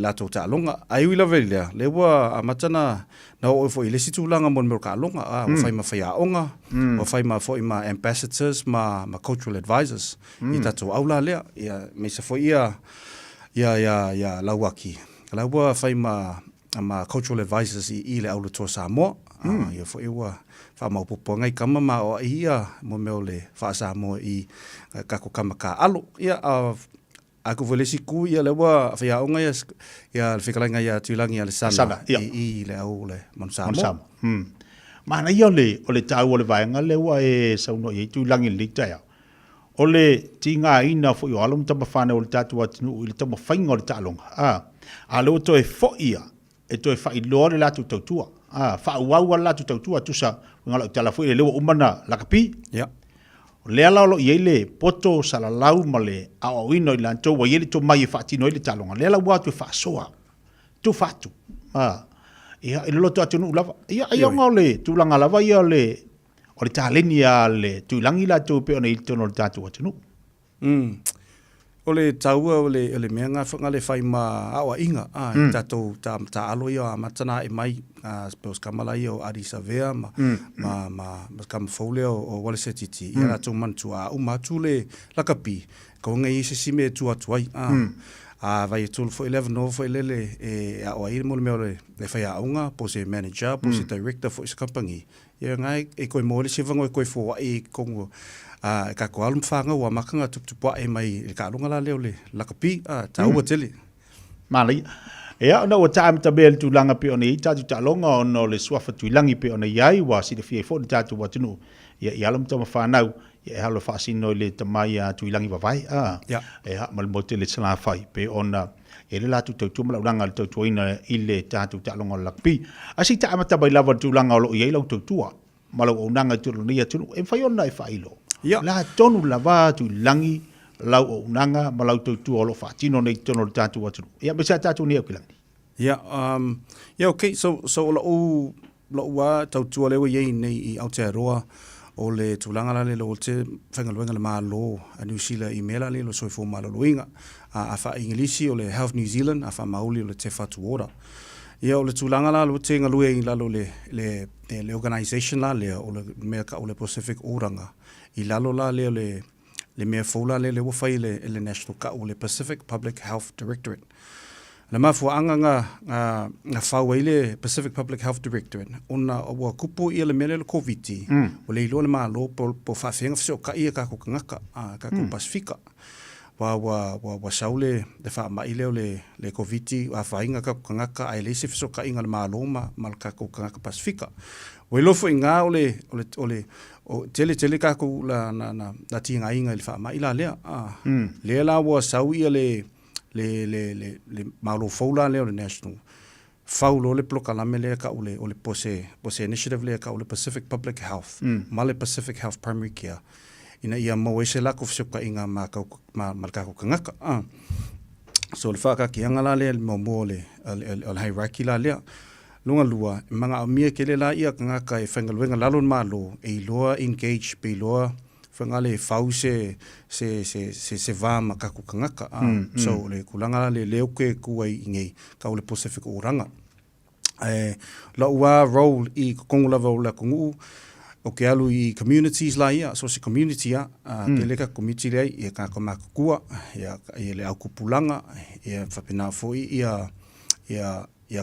lato ta longa ai wi la velia le wa amatana na o fo ile situ langa mon mer ka longa o fai ma fai onga o fai ma fo ma ambassadors ma cultural advisors i tato aula le ia me se fo ia lawaki la wa fai ma cultural advisors i le aula to Samoa ia fo ia fa mau popo ngai kama ma o ia mo meole fa sa mo i kako kama ka alo ia aku vole siku ia lewa fa ya onga ia fikalanga ia tuilangi ia le sana i le au le monsamo mana ia ole tau ole vaenga lewa e sauno i tuilangi le tia ole tinga ina fo yo alum tama fana ole tatu atinu ile tama fainga ole talonga alo to e fo ia e to e fa i lore la tu tua fa wa la tu tua tu sa ngala tala fo le umana la kapi le ala lo yele poto sala lau male a o ino ile to wa yele to mai fa tino ile talonga le ala wa tu fa soa tu fatu ia ile lo to atunu lava ia ngole tu langa lava ia le o le talenia le tu langi la tu pe ona il tono tatu atunu ole taua ole mea ngā whangale whai ma awa inga tatou ta alo ia a matana e mai peos kamalai o Addis Abeba ma kamafole o Walesetiti ia rātou mantua a umatu le lakapi ko ngai se sime tuai vai tulu fo 11 no fo lele e awa i mo le whai aunga po se manager po se director fo se company ia ngai e koe mo le se vango e koe fo ai kongo ka ko alum fanga wa makanga tupupa e mai ka lunga la leo le lakapi ta ua tele mali ia no time tabel tu langa pe oni ta tu longa no le swafa tu langi pe ona yai wa si de fie fo ta tu watunu ia alum tama fa nau ia halo fa si no le tamai tu langi va vai e ha mal motel sala fai pe ona e le la tu tu mal langa tu tu ina ile ta tu longa lakapi asi ta amata bai lava tu langa lo ia lo tu tua malo onanga tu ni tu e fai ona e fai lo la tonu lava tu langi lau o unanga ma lau tu olo fatino nei tono tatu watu ia me sa tatu ni okilangi okay so lo wa tau le ye nei i Aotearoa o le tulanga la le lo te whangaluenga le malo a New Zealand emaila le lo soifo maloloinga a fa Englisi o le Health New Zealand a fa mauli o le te fatu ora ia o le tulanga la lo te ngalue i lalo le organisation la le o le meka o le Pacific Oranga i lalo la le mea fola le wafai le National Ka o le Pacific Public Health Directorate. Le mafuanga nga whawai le Pacific Public Health Directorate ona o kupu i le mele le COVID o le ilo le malo po whawhenga whaseo ka ia kako kangaka ka ko Pasifika wa saule le wha maile o le COVID a whainga kako kangaka ai le se whaseo ka inga le malo ma kako kangaka Pasifika. O lofo i ngā o tele kako na tinga inga ili wha mai la lea. Lea la wa sau ia le maolo faula lea o le National. Faulo le ploka lame lea ka o le pose initiative lea ka o le Pacific Public Health. Ma le Pacific Health Primary Care. Ina ia mawe se lako fsioka inga ma kako kangaka. So le whaka ki anga la lea le mo le hierarchy la lea. Lunga lua, mga amia kele la ia kangaka e whangaluenga lalon malo e loa engage pe loa whangale whau se vāma kaku kangaka. So le kulanga le leuke kuai ingei ka o le Pacific Oranga. La ua role i kongolava o la kongu o ke alu i communities la ia, so se community a, ke leka community lea i ka kamakukua, i le au kupulanga, i whapena foi ia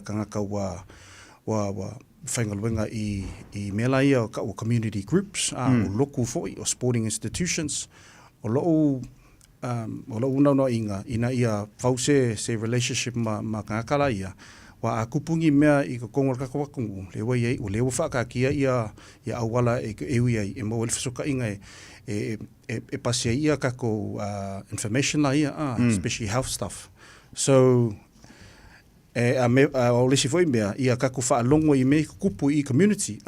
kangaka wa whaingaluenga i mela ia o community groups, o loku foi, o sporting institutions, o loo nauna inga, ina ia whause se relationship ma kangakala ia, wa a kupungi mea i ka kongol kakawakungu, lewa iei, o lewa whakakia ia awala e ewi ai, e mawele whasoka inga e pasia ia kako information la ia, especially health stuff. So, o lesi foi mea, ia kako whaalongo i mei kupu i community.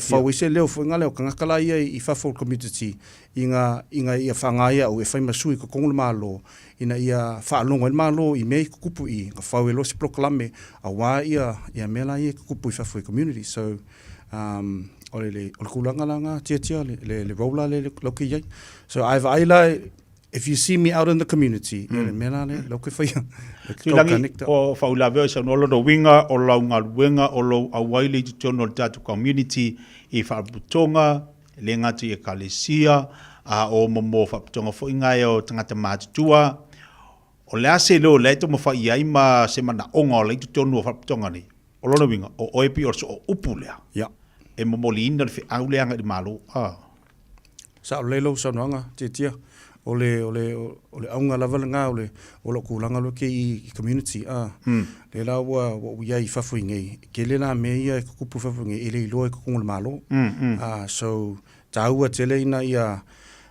Whau ise leo fo ngale o kangakala ia i whafol community, inga ia whangaia o e whaimasui ka kongol malo, ina ia whaalongo i malo i mei kupu i, ka whau e losi proklame, a wā ia mela ia kupu i whafo i community. So, o le kulanga langa tia, le rola le loki iai. So, if you see me out in the community, le mela le loki whaia. Tulangi o whaulaweo sa nolo do winga o lau ngaluenga o lau awaile tu tono tatu community i whaaputonga, le ngatu i kalesia, o momo whaaputonga fo ingai o tangata mātutua. O le ase leo le to mawha i aima se mana onga o le tu tono o whaaputonga ni. O lona winga, o oepi o so o upu lea. E momo li ina le whi au leanga i malo. Sa o lelo sa noanga, tia. O le aunga lawala ngā o lo kulanga lo ke i community le la wa ia i fafu ngei ke le la me ia ko kupu fafu ngei ele lo ko ngol malo so taua tele ina ia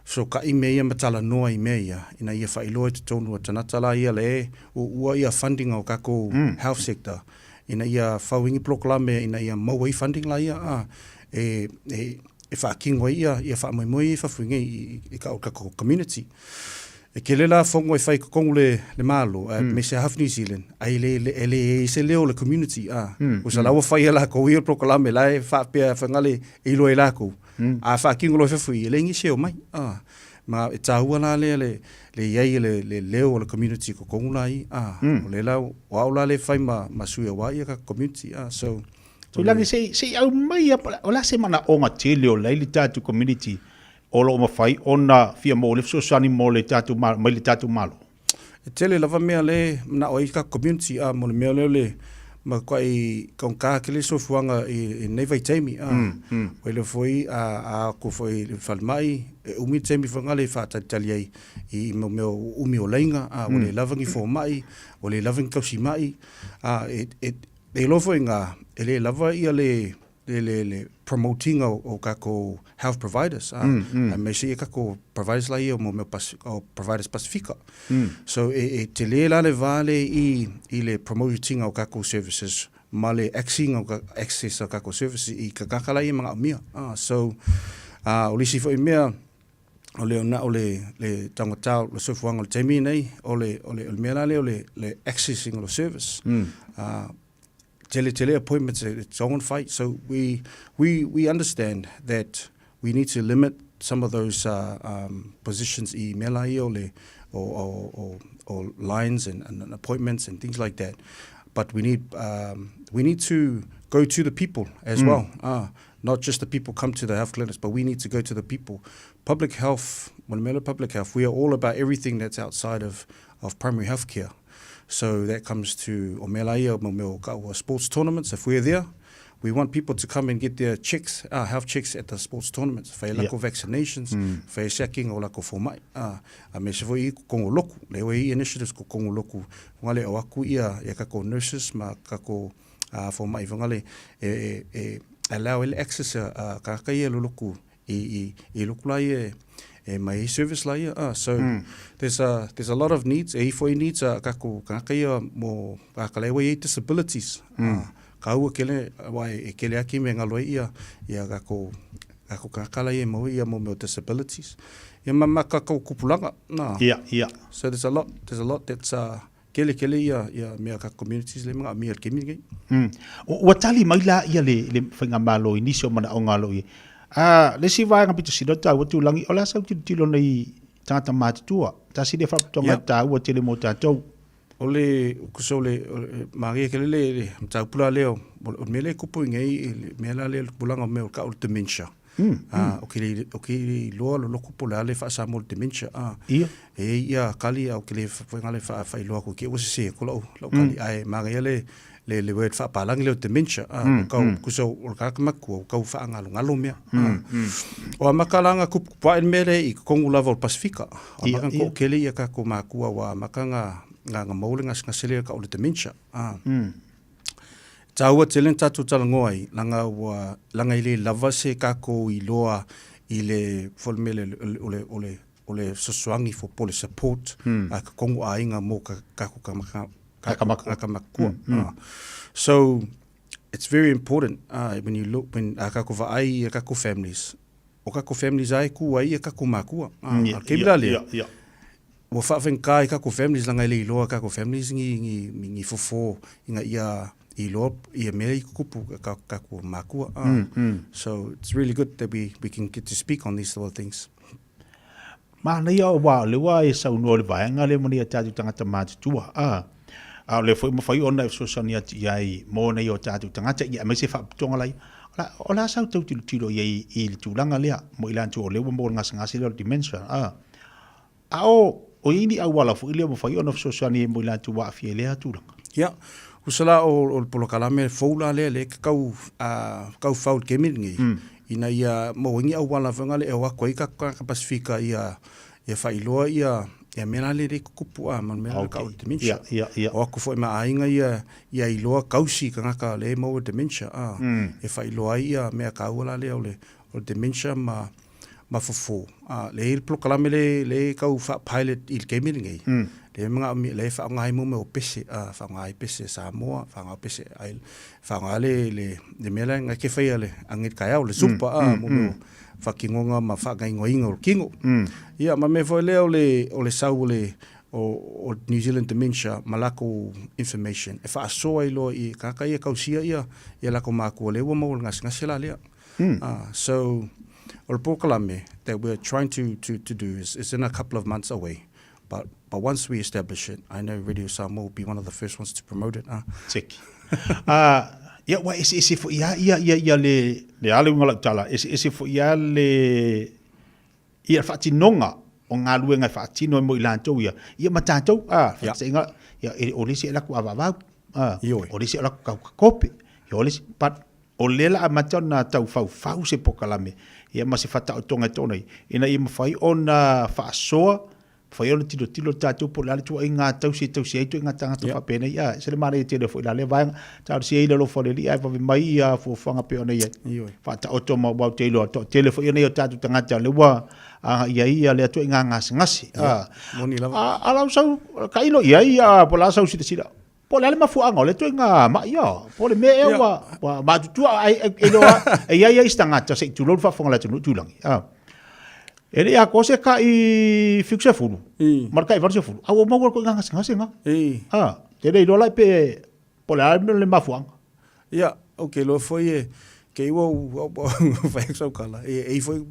so ka i me ia matala noa i me ia ina ia fa ilo te tonu tanatala ia le o ia funding o kako health sector ina ia fawingi proklame ina ia mawai funding la ia e whaakingo ia whaamoi i whawhinga i ka community. E ke lela whongo e whai kakongo le malo, me se Half New Zealand, ai le se leo le community, o sa lawa whai ala ko ia proklame, lai whaapea whangale i loe lako, a whaakingo loe whawhi, e le ngi seo mai, ma e tahua la le iai le leo o le community ko kongula i o le lau o au la le fai ma sui wa ia ka community so langi se au mai o la se mana o nga tele o lai le tatu community o lo mafai ona fia mo le sosani mo le tatu mai le tatu malo e tele lava mea le na o i ka community mo le mea le ma kai kon ka ke le sofuanga i nei vai taimi o le foi ko foi le falmai umi taimi fanga le fa tatali ai i me umi o lenga o le lavangi fo mai o le lavangi kausi mai e lo foi nga ele lava ia le promoting o kako health providers me se kako providers la ia mo providers pacifica so te le la le vale i le promoting o kako services ma le access o kako services i kakaka la ia mga mia so o le sifo i mea o le ona o le tangata le sofuanga le temi nei o le mea la le accessing o service tele appointments, its own fight. So we understand that we need to limit some of those positions i melai or lines and appointments and things like that. But we need to go to the people as well. Not just the people come to the health clinics, but we need to go to the people. Public health, public health, we are all about everything that's outside of primary health care. So that comes to or sports tournaments. If we're there, we want people to come and get their checks, health checks at the sports tournaments. Whai lako vaccinations, whai sacking o lako fomai. Me se voi kongo loku, le wei initiatives ko kongo loku. Ngale o aku ia kako nurses ma kako fomai. Ngale allow access kakaia luluku i lukulai my service la ia so there's a lot of needs foi needs kako kakaia mo kakalewa disabilities ka ua kele wai kele aki me ngalo ia kako kakala ia mo disabilities ia mama kako kupulanga so there's a lot that's kele ia me ka communities le mga me kemi o tali mai la ia le finga malo inisio mana o ngalo ia le si vai ngapito si dota o tu langi ola sa tilo nei tata mat tua ta si de fa tonga ta o tele mo ta to ole kusole maria kele le ta pula leo o mele kupu ngai me la le bulanga me ka o dementia o kili lo kupu la le fa sa mo dementia ia kali o kile fa ngale fa lo ko ke o se ko lo kali ai maria le word fa palang le dementia ka kuso o ka maku ka fa ngalo mea o makalanga kupu pa en mele i kongu lava o Pacifica o makan ko kele ia ka ko maku wa makanga nga maulinga sele ka o dementia taua telen tatu talangoi langa ile lava se ka ko i loa ile folmele ole sosuangi for police support ka kongu ainga mo ka so it's very important when you look when kako vai kako families o kako families ai ku ai kako makua kemilale o fa ven kai kako families langa ile loa kako families ngi fofo inga ia i lo ia me kupu kako makua so it's really good that we can get to speak on these little things ma ia wa le wa e sa no le vai ngale mo ia tatu tangata tua le foi mo fai ona so sonia ai mo nei o tatu tangata ia me se fa tonga lai ola sa tu tilo ia i tulanga lea mo ilan tu le mo ngasa le dimension o ini au wala fu ile mo fai ona so sonia mo ilan tu wa fi lea tulanga usala o polokalame foula le kau faul kemingi ina ia mo ngi au wala fangale e wa koi ka Pacifica ia failoa ia mena le kupu man mena ka dementia o ku foi ma ainga ia iloa kausi ka le mo dementia e failoa ia me ka wala le o dementia ma fofo le polokalame le kau fa pilot il kemingi le mga le fa ngai mo me pese fa ngai pese Samoa fa ngai pese ai fa ngai le mela nga ke fa ile angit kaya o le supa mo fa kingonga ma fa ngai ngoinga o kingo ia ma me foi le o le sau le o New Zealand Dementia malako information e fa so ai lo i ka kausia ia la ko maku le mo ngasela le so o le pokalame that we're trying to do is in a couple of months away. But once we establish it, I know Radio Samoa will be one of the first ones to promote it. Check. Ia wa isi fo ia le ale ngala tala isi fo ia le ia fatinonga o ngā luenga fatino mo ilantou ia matatou fatinga ia o lisi la ku avava o lisi la ku kope o lisi pat o lela amatona tau fau se pokalame ia ma se fata o tonga tonai ina ia mafai ona faasoa fai ona tilo tatou po lale tu inga tau si ai tu inga tanga fa pena ia se le mare te fo lale vai tau si ai lo fo le ia fa mai ia fo fanga pe ona ia fata o toma wa te lo to telefo ia nei tatu tanga ta le wa ia le tu inga ngasi moni lava ala sau kailo ia po la sau si po le mafuanga le tu inga ma ia po le me wa ma tu ai lo ia istanga ta se tu lo fa fonga la tu langi ele a kose ka I fixe fulu marca I varse fulu awo mo ko nganga singa te le lo lai pe pola le mafuang ya okay lo foi ke wo vai so kala e foi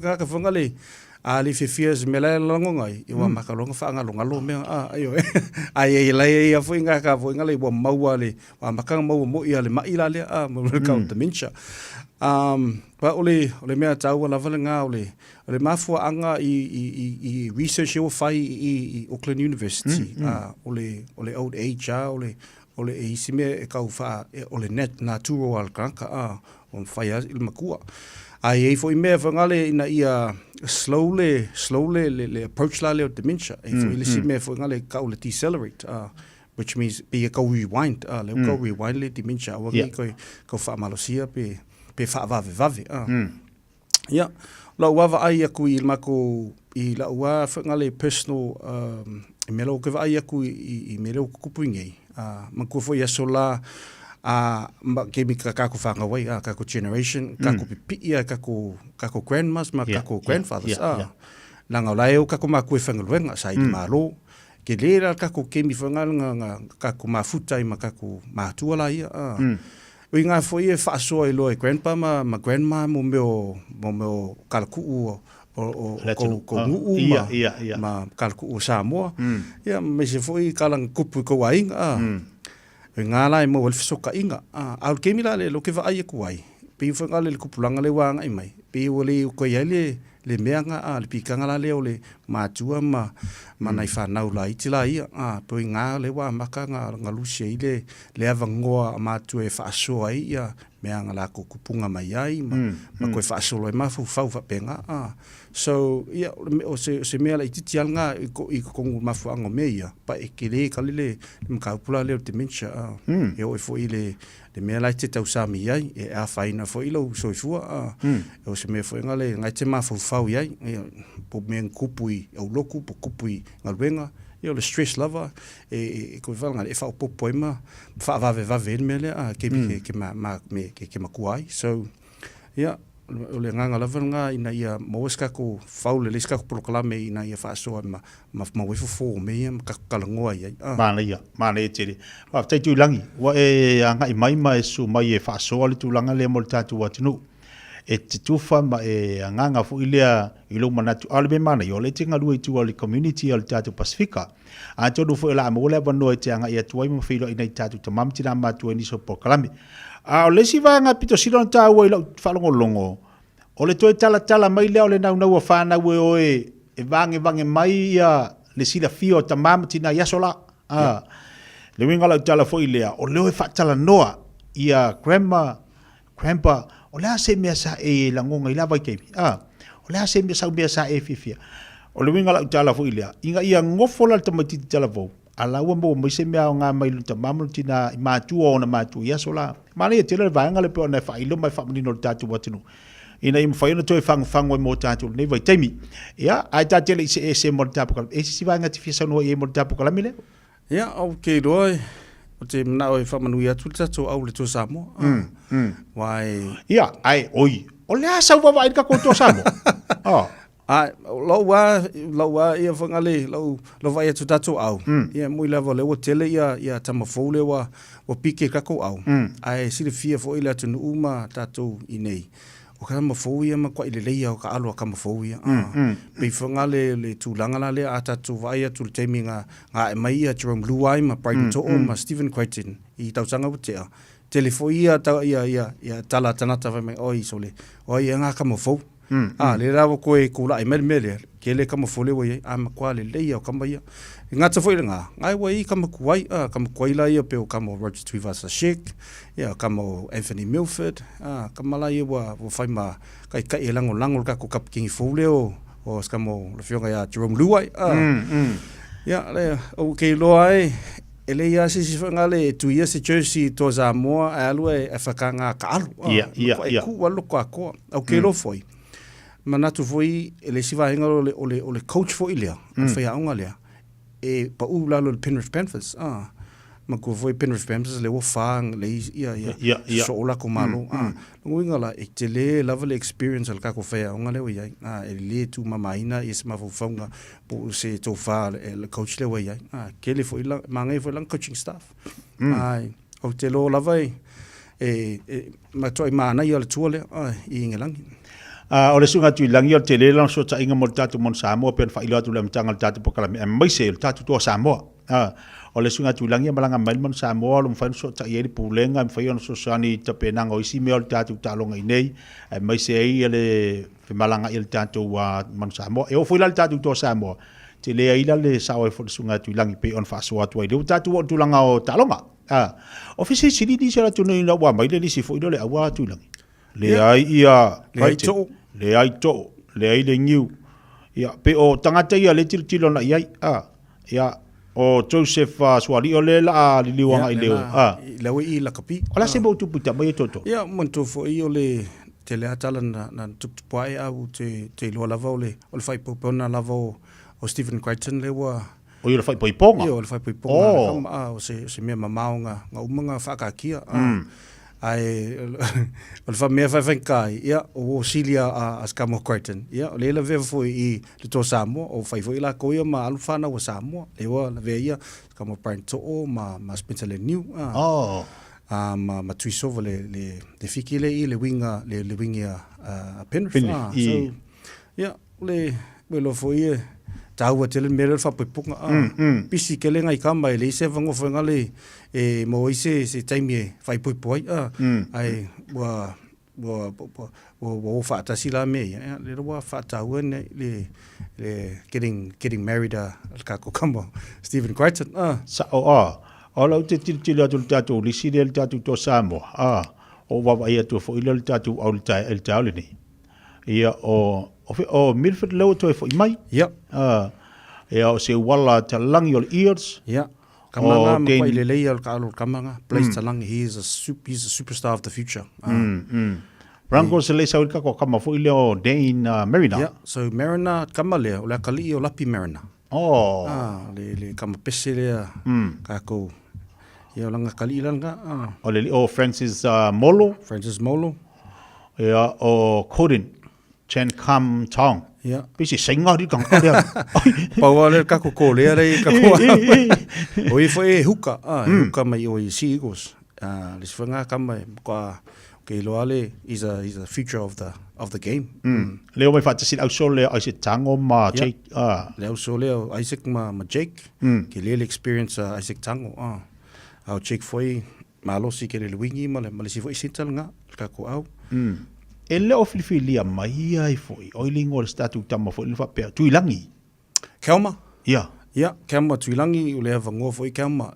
ka fonga le ali fifias mela longongai I wa makalonga fa ngalonga lo me ayo ai lai ia foi nga ka foi ngale wa maua le wa makanga mo ia le maila le mo ka dementia pa ole mea tau la valenga ole mafua anga I research yo fai I Auckland University ole old age ole e sime e kau fa ole net natural kranka on fai il makua ai foi me vangale ina ia slowly le approach la le dementia e foi le sime foi ngale kau le decelerate which means be a go rewind le go rewind le dementia wa ko fa malosia pe fa vave ya la wava ai aku I mako I la wa ngale personal melo ke vai aku I melo kupuingi mako foi asola ke mi ka ko fa ngawai ka ko generation ka ko pipia ka ko grandmas ma ka ko grandfathers la ngolai ka ko mako fangalwenga sai malo ke lera ka ko ke mi fangal nga ka ko mafuta I ma ka ko matua ia o inga foi e faasoa I lo e grandpa ma grandma mo meu kalku o ngu ma kalku o Samoa ia me se foi kalang kupu ko ainga nga lai mo wolfisoka inga al kemila le lo ke va ai ku ai pe foi ngale le kupulanga le wanga I mai pe ole ko yale le meanga le pikanga la le ole matua ma nai fa nau la itila ia po nga le wa makanga ngalusi le avangoa matua e fa so ai ia meanga la ko kupunga mai ai ma ko fa so lo ma fu fa penga so ia o se mea la ititial nga I ko mafu ango meia pa e kele kalile mka pula le dementia e o fo ile de mea la te tau sami ai e a faina fo ilo so fua o se me fo ngale ngai te mafu fau ai po men kupui o loku po kupui ngalwenga e o le stress lava e ko fa ngale fa po poema fa va mele ke makuai so yeah o le nganga lava nga ina ia moeska ko faule le ska ko proklame ina ia fa so ma wefo fo me ka kalangoa ia mana ia tele wa tai tu langi wa e anga I mai su mai e fa so le tu langa le mo tatu wa tunu e tu fa ma e nganga fu ilea I lo manatu albe mana yo le tinga lu tu le community al tatu Pacifica a to do fu la mo le bano e tanga ia tu ai mo filo ina tatu tamam tina ma tu ni so proklame o le si vanga pito silon ta o ilo falongo longo o le toi tala mai le o le nau fa na we e vange mai ia le sila fio tamam tina ia sola le winga la tala foi le o le fa tala noa ia grandpa o le se me sa e la ngonga ila vai ke o le se me sa e fifia o le winga la tala foi le inga ia ngofola tamati tala vo ala wa mo se me nga mai lu tamam tina ma tu o na ma tu ia sola mali te le vanga le pe na fa ilo mai fa mni no tatu watinu ina im fa ina to fang mo tatu ne vai temi ia ai ta tele se mo tapu ka e si vanga ti fisa no e mo tapu ka mile ia okay doi o te na o fa manu ia tu tatu au le to Samoa wai ia ai oi o le asa wa vai ka ko to Samoa lo wa ia fangale lo vai tu tatu au ia muy lava le o tele ia tamafole wa o pike ka ko au ai si le fia fo ila tu uma tatu inei o ka mafou ia ma kwa ile leia o ka alo ka mafou ia pe fonga le tūlanga la le ata tu vai atu le taimi ngā e mai ia Jerome Luai ma Brighton To'o ma Stephen Crichton i tausanga utea telefo ia ia tala tanata vai mai oi so le oi ngā ka mafou le rawa koe kula ai mele ke le ka mafou le wai a ma kwa le leia o ka mai ia ngā ta foi ngā ngai wai ka makuai la ia pe o ka mo Roger Tuivasa Sheik ia ka mo Anthony Milford ka mala ia wa fai ma kai e lango ka ko kap kingi fou le o ska mo le fionga ia Jerome Luai ia le o ke loai ele ia si fanga le tu ia se Jersey to Samoa alu e fakanga ka alu ia ku walo ko o ke lo foi manatu foi ele si va hinga ole coach foi lea fai aunga lea e pa u lalo le Penrith Panthers ma ko foi Penrith Panthers le wo fang le ia so la ko malo ngoinga la e te le level experience al ka ko fai aunga le ia e le tu mamaina is ma fo fonga po se to fa le coach le ia ke le foi la mangai foi lang coaching staff ai o te lo la vai e ma toi mana ia le tuole i ngelangi o le sunga tui langi o te le lang so ta inga mo tatu mon Samoa pen fa ilo atu le mtanga le tatu pokala me mai se le tatu to Samoa o le sunga tui langi malanga mai mon Samoa lo mfa so ta yeri pulenga mfa yo so sani ta penanga o isi me o tatu talonga nei mai se ai le fe malanga il tatu wa mon Samoa e o foi la tatu to Samoa te le ai le sawe fo sunga tui langi pe on fa so atu ai le tatu o tulanga o talonga o fisi sili di sera tu nei la wa mai le si foi le awa tui langi le ai ia le ai to le ai le ngiu ia pe o tangata ia le tilo na ia ia o Joseph Swali o le la li liwanga i leo le wi la kapi ola se bo tu puta mai toto ia monto fo i o le te le atala na tup pai au te lo lava o le fai popona lava o Stephen Crichton le wa o i le fai poiponga ia o le fai poiponga o se mea mamaonga nga umanga whakakia ai o le famea fai kai ia o Silia a Skamo Crichton ia o le ve foi i le to Samoa o fai foi la koia ma alfana o Samoa le wa le ve ia Skamo Brighton o ma Spencer le New ma tuisova le fiki le i le winga Penrith so ia le lo foi taua tele mele fa pupunga pisi kele ngai kama le se vango fanga le mo ise se taimi fai pupoi ai wa fa ta sila me le wa fa ta wene le getting married ka ko kamo Stephen Crichton sa o lo te tili atu tatu li si le tatu to Samoa o wa ia to fo ile tatu au el taule ni ia o Milford lo to fo mai o se wala ta langi o ears kamanga mo ile le al ka kamanga place ta langi he's a superstar of the future Branko se le sa ka ko kama fo ile o Dane Mariner so Mariner kamale o la kali o lapi Mariner le kama pese le ka ko ia langa kali langa o le Francis Molo o Corin Chen Kam Tong pisi singa di kang dia pawale ka ko le ai ka ko oi foi huka mai oi sigos les fanga kama kwa ke loale is a feature of the game leo mai fata sit au sole ai se tango ma Jake leo sole Isaac ma Jake ke le experience Isaac tango au Jake foi malo si ke le wingi ma le si foi sital nga ka ko au e le ofilifilia mai ai foi oilingo le statu tama foi le fa pe tuilangi Kelma ia Kelma tuilangi o le vango foi Kelma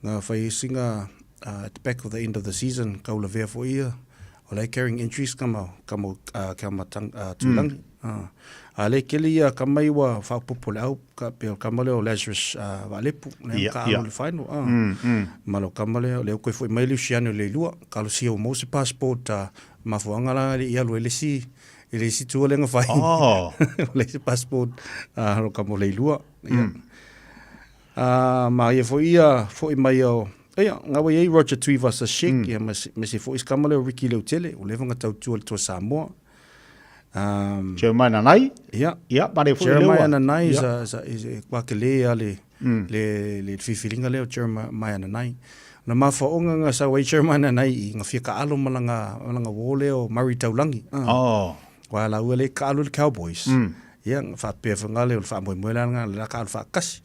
nga fai singa at the back of the end of the season ka ula vea foi o le carrying injuries kama Kelma tuilangi ale kelia kamai wa fa popole au ka pe kamale o Lazarus Valepu le ka le final malo kamale le ko foi mai Luciano le lua ka lo si o mo se passport ma fuanga la ia lo ele si tu le nga fai le si passport lo kamo le lua ma ia foi mai o nga wa ia Roger Tuivasa Sheik ia me se foi kamale o Ricky Leutele o le vanga tau tu to Samoa Jeremiah Nanai bare foi Jeremiah Nanai is kwa ke le le fifilinga le Jeremiah Nanai na mafaonga nga sa way chairman na i nga fia ka alo malanga wole o Murray Taulangi. Wa la wele ka alo Cowboys. Yang fa pe ngale o fa mo nga la ka fa kas.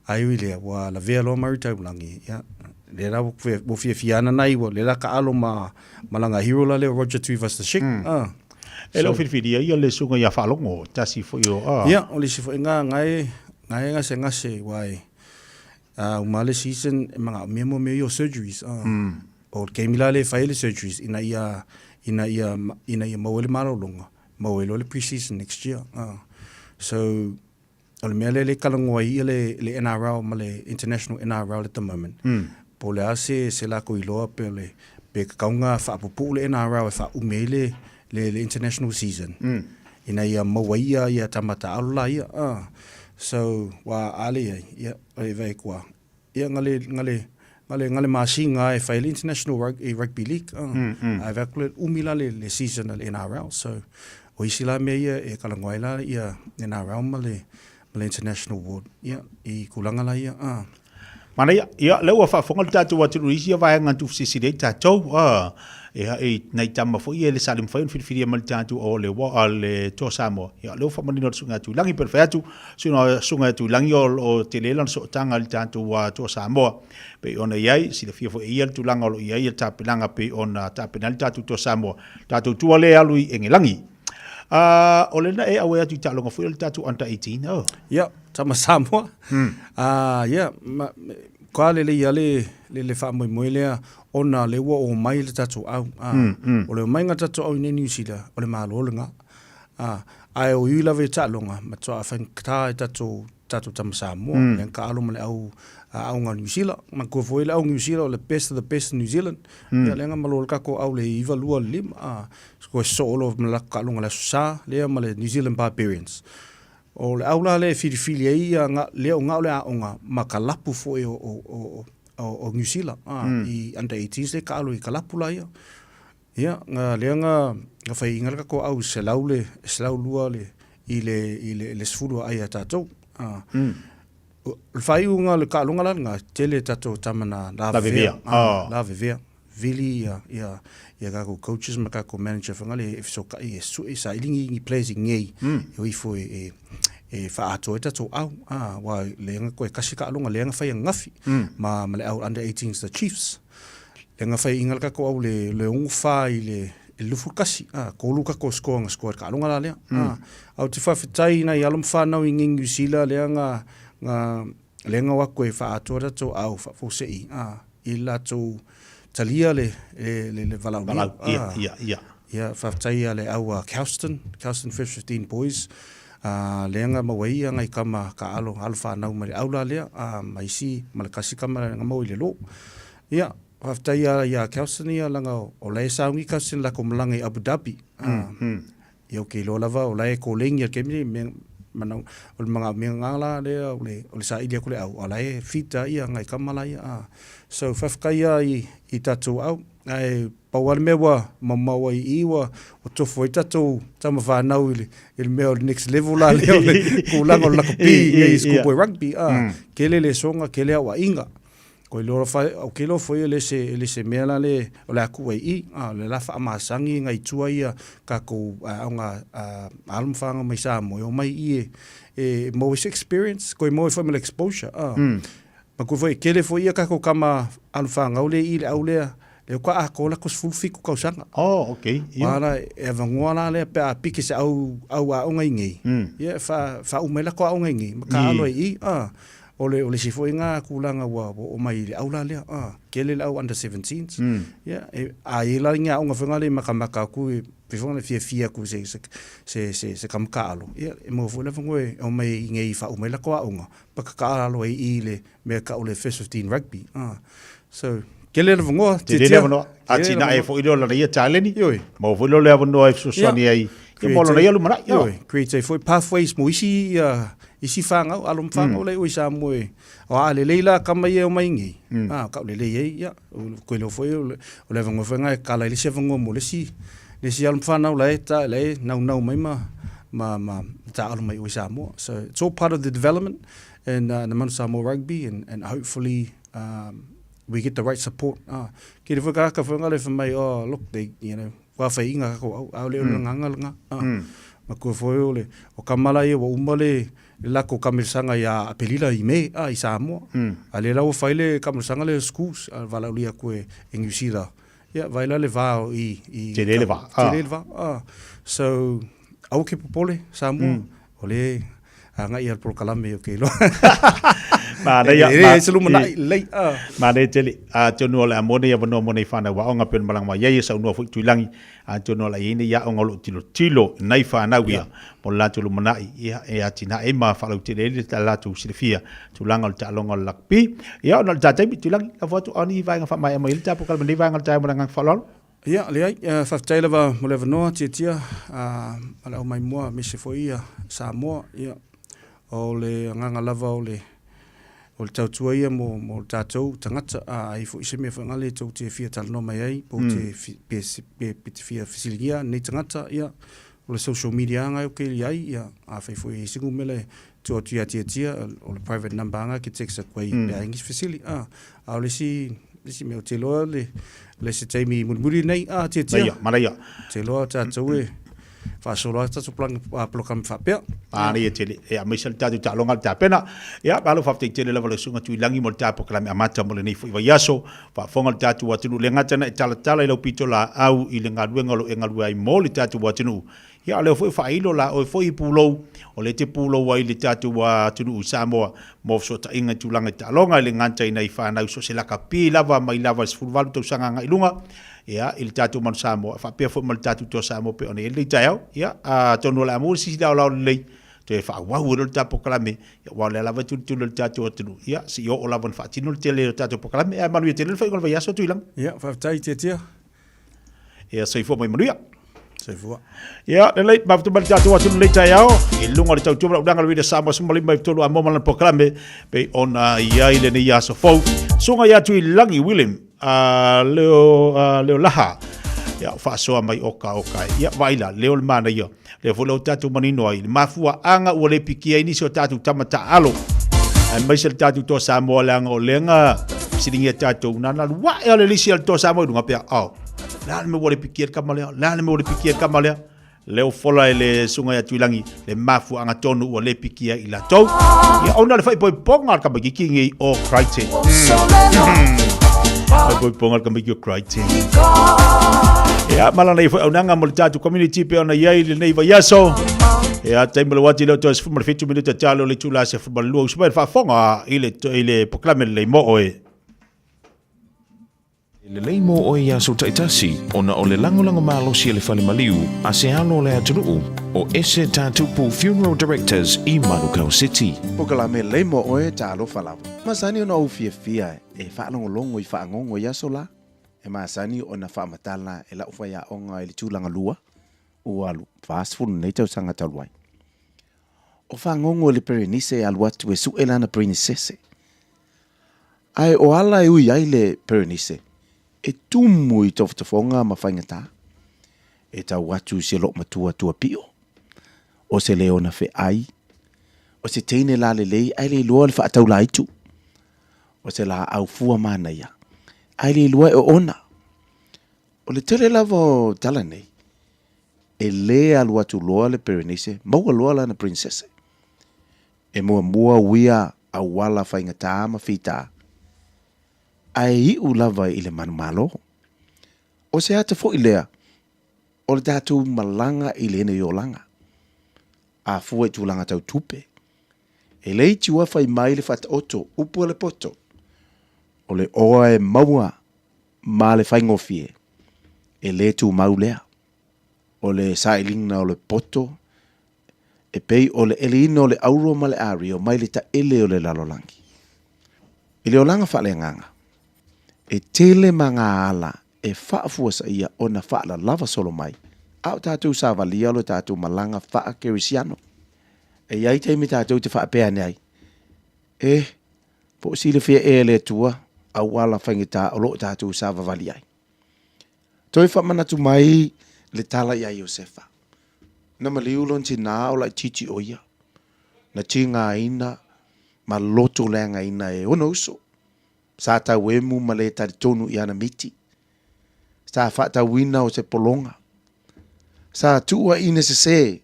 Ai wile wa la velo Murray Taulangi. Ya. Le la bo fia na nai wo le la ka alo malanga hero la le Roger Tuivas the Chick. E lo whiwhiri ia le sunga ia whalongo, tasi fo io. Ia, o le si fo inga ngai ngase wai. Umale season, mga memo me io surgeries. O keimila le whaile surgeries, ina ia mawele marolonga. Mawele le pre-season next year. So, o le mea le kalangoa ia le NRL, ma le international NRL at the moment. Po le ase se lako iloa pe kaunga whaapupu le NRL e whaumele le international season. Ina ia mawaia ia tamata alula ia. So wa ale ia vai kwa. Ia ngale masinga e fail international rugby league. Ai vakle umila le season le NRL. So o isila me ia e kalangoila ia NRL male international award. Ia I kulanga la ia. Mana ia lewa fa fongal tatu wa tu isia vai ngantu sisire tatu. E nei tama fo ia le salim fa fil mal tatu o le wa le to samo ya lo fa manino sunga tu langi perfecto sunga tu langi o telelan so tanga le tatu wa to samo pe ona yai si le fia fo ia tu langa o ia ta pelanga pe ona ta penal tatu to samo tatu tu le alu engelangi o le na e awe tu talonga fo le tatu under 18 ya tama samo ya kwa le ia le fa mo lea ona le wo o mai le tatu au o le mai nga tatu au ni New Zealand o le malolenga ai o ila ve talonga ma to afan kta tatu tamsa mo le ka alo male au nga New Zealand ma ko foi au New Zealand le best of the best New Zealand ya le nga malol ka ko au le iva lua lim ko solo mala ka longa la sa le male New Zealand Barbarians o le aula le fili ia nga le nga le nga makalapu fo o New Zealand I under 18 le ka alo I kalapu la ia nga le nga fai inga ko au selau lua le I le sfulu ai tatou le fai unga le ka longa la nga tele tatou tamana la vevea vili ia ga ko coaches ma ka ko manager fangale if so ka so isa ilingi players ngei I fo e fa ato eta to au wa lenga ko kasi ka longa lenga fa ngafi ma le au under 18s the Chiefs lenga fa ingal ka ko au le un fa le lufu kasi ko luka ko score ka longa la le au te fa fitai na yalum fa na wingi New Zealand lenga wa ko fa ato eta to au fa fo se ila to talia le valau ya fa fitai le au Houston 15 boys lenga mawai ngai kama ka alo alfa na umari aula lea mai si malakasi kama nga mo ile lo ya after ya Kelsonia langa o le saungi kasin la komlangi Abu Dhabi yo ke lo lava o le ko lengia ke me mana o mga ngala le o le sa idia kule au ala e fita ia ngai kama la ia so fafkaya I tatu au ai pawar mewa mama wa iwa o tofo tatu tama fa nau il me next level la le kulango la kopi e schoolboy rugby kele le songa kele wa inga ko lo fa o kelo foi le se mela le o la ku le la fa masangi ngai tua ia ka ko nga almfanga mai sa mo o mai e mo experience ko mo family exposure ma ko foi kele foi ia ka ko kama almfanga o le au le kwa akola ko fulfiku ka usanga okay ara e vangoala le pe piki se au ngai ngi fa umela ko au ngai ka alo ole si foi nga kulanga wa o mai au la le kele au under 17s ai la nga nga fenga le makamaka ku pe fona fia ku se kamkalo mo fo le ngwe o mai ngai fa umela ko au nga pa ka alo le me ka ole 15 rugby so kele vongo te no atina e fo ilo la ia challenge mo fo lo le no e so soni ai ke mo lo ia lu mara create for pathways mo isi fanga alum fanga le o isa mo o ale leila kama ye o maingi ka le ia ko lo foi o le vongo fanga ka le se vongo mo le si alum fanga le ta le now mai ma ta alum mai o isa mo so it's all part of the development and the Manu Samoa rugby and hopefully we get the right support. Ki te whakaka whanga le whamai, look, they, wa whai inga kako au le nganga langa. Ma kua whoi ole, o kamalai wa umale, lako kamirisanga ia apelila I me, I Samoa. A le lau whaile kamirisanga le schools, a wala ulia koe Engusira. Ia, vaila le vao I... Te le va. Te le va. So, au ke popole, Samoa, ole... ngai al prokalame o ke lo ma nei se lu manai lei ma nei tele a tono la mone ya bono mone fana wa onga pen malang ma ye sa no fu tuilangi a tono la yini ya onga lo tilo nai fa na wia mo la tulu manai ya tina e ma fa lo tele ta la tu silfia tulanga ta longa lakpi ya no ta tai tuilangi la foto ani va nga fa mai mo il ta pokal mani va nga ta mo nga fa lo ya le ai fa taila va mo le no tia ala o mai mo me se foi sa mo ya o le nganga lava o le tautua ia mo tātou tangata ai fu ise me whanga le tau te fia tala no mai ai po te fia fisilingia nei tangata ia o le social media anga o ke li ai ia a whai fu i singu mele tua tia o le private number anga ki teksa kwei le English facility a o le si me o te loa le se taimi muri nei tia maraya te loa tātou fa solo sta su plan program fa pe ani tele e a misal ta ta longa ta pena ya balo fa te tele level sunga tu langi mo ta program amata mo le nei fu yaso fa fonga ta tu watu le ngata na tala i lo pitola au i le ngaluenga lo engalu ai mo le ta tu watu ya le fu fa ilo la o fu i pulo o le te pulo wa i le ta tu watu Samoa mo so ta inga tu langa ta longa le ngata i nei fa na so se la kapi lava mai lava fu valu to sanga ngai lunga ya il tatu man Samoa fa pe fo mal tatu to Samoa pe on ele tayao ya tono la mo si da la le te fa wa wo ta proclame ya wa la va tu le tatu tu ya si yo o la von fa tinu te le tatu proclame e manu te le fa ko va ya so tu ilang ya fa tai te tia ya so fo mai manu ya so fo ya le ba tu mal tatu tu le tayao il lunga ta tu danga le Samoa so mal mai to lo mo mal proclame pe on ya ile ne ya so fo so nga ya tu ilang William leo laha ya fa so mai oka ya vaila leo mana yo le folo tatu manino ai mafua anga o le pikia ini so tatu tamata alo ai mai se tatu to Samoa langa o lenga siringa tatu nana wa ya le lisi to Samoa dunga pe la me o le pikia kamalea la me o le pikia kamalea leo fola le sunga ya tuilangi le mafu anga tonu o le pikia ila tau ya ona le fai poi ponga ka bagi kingi o kraite Boy pongal ka make your cry team. Ya malana ifo unanga mo tatu community pe ona yai le nei va yaso. Ya time le wati le to es fumar fitu minuto talo le chula se fumar lu super fa fonga ile proclame le mo oe. Le leimo o ia so taitasi ona o le lango malo si le fale maliu a se alo le atunu o ese tatupu funeral directors I Manukau City. Pokala me leimo o e talo falava. Masani ona o fia e whaanongo longo I whaangongo ia sola. E masani ona whaamatala e lau whaia onga I le tūlanga lua. O alu, fast food nei tau sanga taluai. O whaangongo le Perenise alu atu e su elana Perenisese. Ai o ala e ui ai le Perenise. E tumu I toftofonga ma whaingata. E tau watu se lok matua tua pio. O se leo na fe ai. O se teine la le lei ai le lua le whaatau la itu. O se la au fua mana ia. Ai le lua e ona. O le tere lava o tala nei. E le alu atu loa le Perenise. Maua loa la na princese. E mua wia au wala whaingata ma fita. Ai u lava I le manu malo. O se ata fo ilea. O le tatu malanga I le ene yolanga. A fua tu langa tau tupe. E lei tua fai mai le fata oto upu le poto. O le oa e maua ma le fai ngofie. E le tu maulea. O le sailingna o le poto. E pei o le elina o le auro ma le ari o mai le ta ele o le lalolangi. I le olanga fa le nganga. E tele manga ala e whaafua sa ia o na whaala lava solo mai. Au tātou sa valia lo tātou malanga wha kerisiano. E iai teimi tātou te whaapea nei. Po si le fia e le tua au wala whaingita o lo tātou sa vavali ai. Toi whamanatu mai le tala ia Iosefa. Na maliulon si nā o lai titi o ia. Na ti ngā ina ma loto le ngā ina e ono uso. Sa tau e mu ma le tari tonu i ana miti. Sa whata wina o se polonga. Sa tua ine se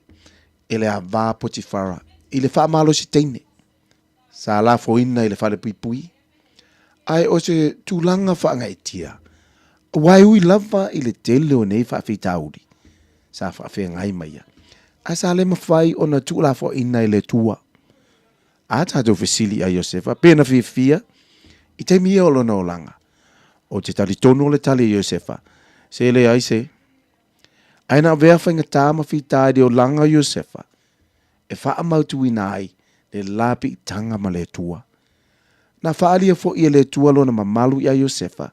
e le a vā Potifara. I le wha malo si teine. Sa la fo ina i le whale pui pui. Ai o se tūlanga wha ngai tia. Wai ui lava i le tele o nei wha whitauri. Sa wha whea ngai maia. A sa le mawhai o na tūla fo ina i le tua. A tātou fesili a Iosefa. Pena fia. I te mia o lona o langa. O te tali tono le tali Iosefa. Se le aise. Aina vea whainga tāma whitaide o langa Iosefa. E wha mautu i nai. Le lapi i tanga ma le tua. Na whaalia fo i le tua lona mamalu i a Iosefa.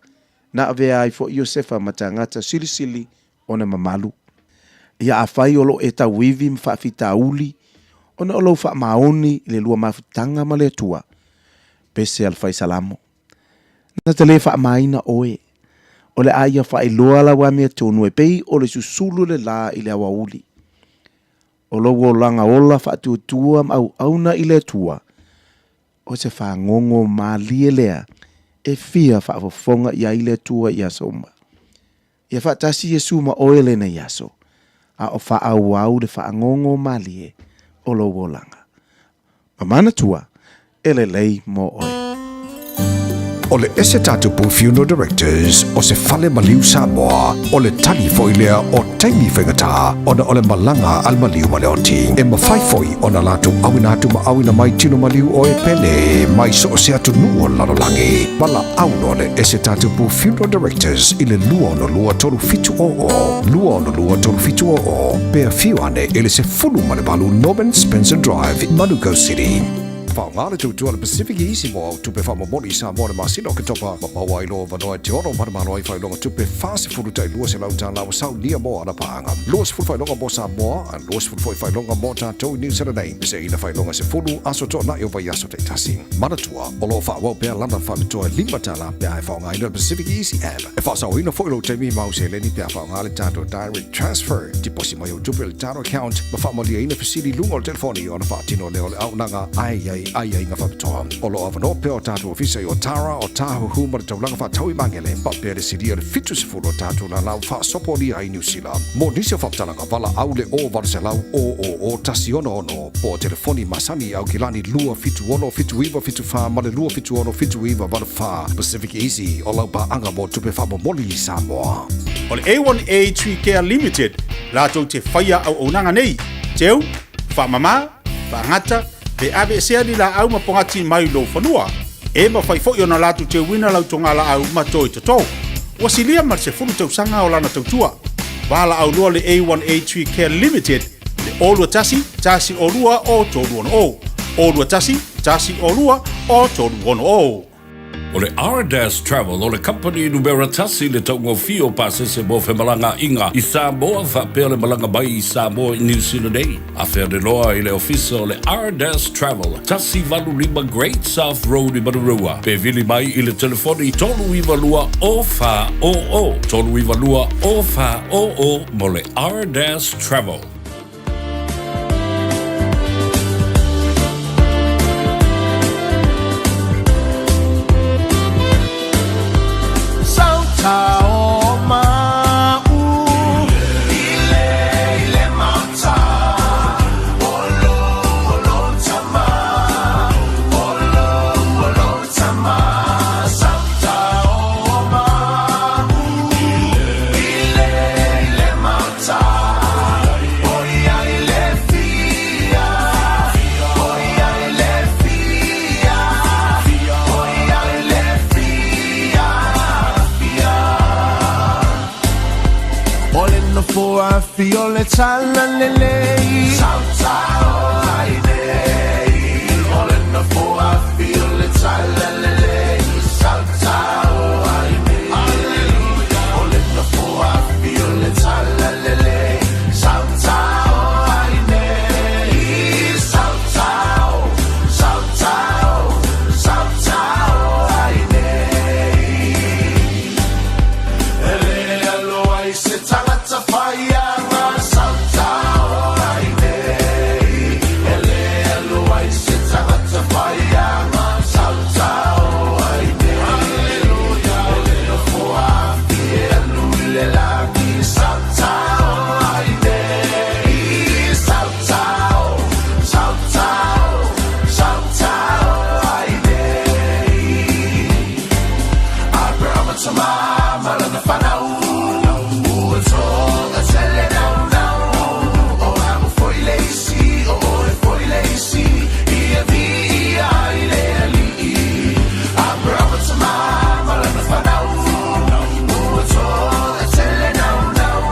Na vea ai fo Iosefa ma tangata sili o na mamalu. Ia a whai olo e ta wivi ma whawhita uli. O na olo wha maoni i le lua mawhitanga ma le tua. Pese al whai salamo. Na te le wha maina oe. O le aia wha i loa la wamea tonu e pei o le susulu le la i le awa uli. O lo wo langa ola wha tua au auna i le tua. O se wha ngongo ma lie lea. E fia wha wafonga ia i le tua i asoma. Ia wha tasi Yesu ma oele na yaso. A o wha au le wha ngongo ma lie. O lo wo langa. Mamana tua. Ele lei mo oe. O le ese tatu pu funeral directors o se fale maliu Samoa o le tali foilea o taimi whaingata o na o le malanga al maliu maleoti e mawhaifoi o na latu awina atu ma awina mai tino maliu o e pele mai so o se atu nuo lalolangi wala auno le ese tatu pu funeral directors i le lua no lua tolu fitu lua no lua tolu fitu pea fiuane ele se fulu malebalu Norman Spencer Drive Manuka City. Ngāle tūtua le Pacific Easy mo tupe wha mamoni sa mo le masino ke topa ma maua i loa vanoa te ono marumano ai whailonga tupe whase furu tai lua se lau tā lau sau nia mo ana paanga. Lua se furu whailonga mo sa moa, an lua se furu whailonga mo tātou New Zealand nei. Se ina whailonga se furu aso tō na iwa i aso te tasi. Manatua, o loa whawau pēr lana whamitoa lima tāla pēr e whaonga ina Pacific Easy app. E whasau ina whailo te mi mau se leni pēr whaonga le tātou direct transfer. Tiposi mai o tupe le tātou account, ma whamalia ina fasili lunga o telefoni o na whaatino leo le aunanga ai nga whapitoa. O lo avano peo tātou ofisa i o Tara o tāhu huma le taulanga whatau i mangele. Pa pēr le siria le fitu se furu tātou la lau whaasoponi ai New Zealand. Mo nisi o whaptalanga wala au le o wala se lau o tasi ono po telefoni masani au kilani lua fitu ono fitu iwa fitu wha ma le lua fitu ono fitu iwa wala wha Pacific Easy o lau pa anga mo tupe wha momoli i Samoa. O le A1A Tree Care Limited lātou te whaia au onanga nei. Teu, wha mama, wha ngata, pe ave sea ni la au mapongati mai lo whanua. E ma whai fo i ona lātou te wina lau tonga la au matoi to tau. Wasilia mar se funu tau sanga o lana tautua. Wala au lua le A1A Tree Care Limited, le olua tasi olua o tolu ono o. Olua tasi olua o tolu ono o. O le R-Dash Travel o le company numera tasi le taungo fio pasese mo fe malanga inga i Samoa whapea le malanga mai i Samoa i New Zealand ei. A whea de loa i le ofisa o le R-Dash Travel tasi valu lima Great South Road i Manurua. Pe vili mai i le telefoni tolu iwa lua o wha o. Tolu iwa lua o wha o mo le R-Dash Travel. I feel le tala lele Salta o aide All in the floor I feel le tala lele Salta o aide Hallelujah All in the floor I feel le tala lele Salta o aide Salta o aide Ele alo ai se tangata fire Salta malana whanau nau mua tonga tele nau nau o amu foi leisi o oe foi leisi ia vi ia ile ali a brava tama malana whanau nau mua tonga tele nau nau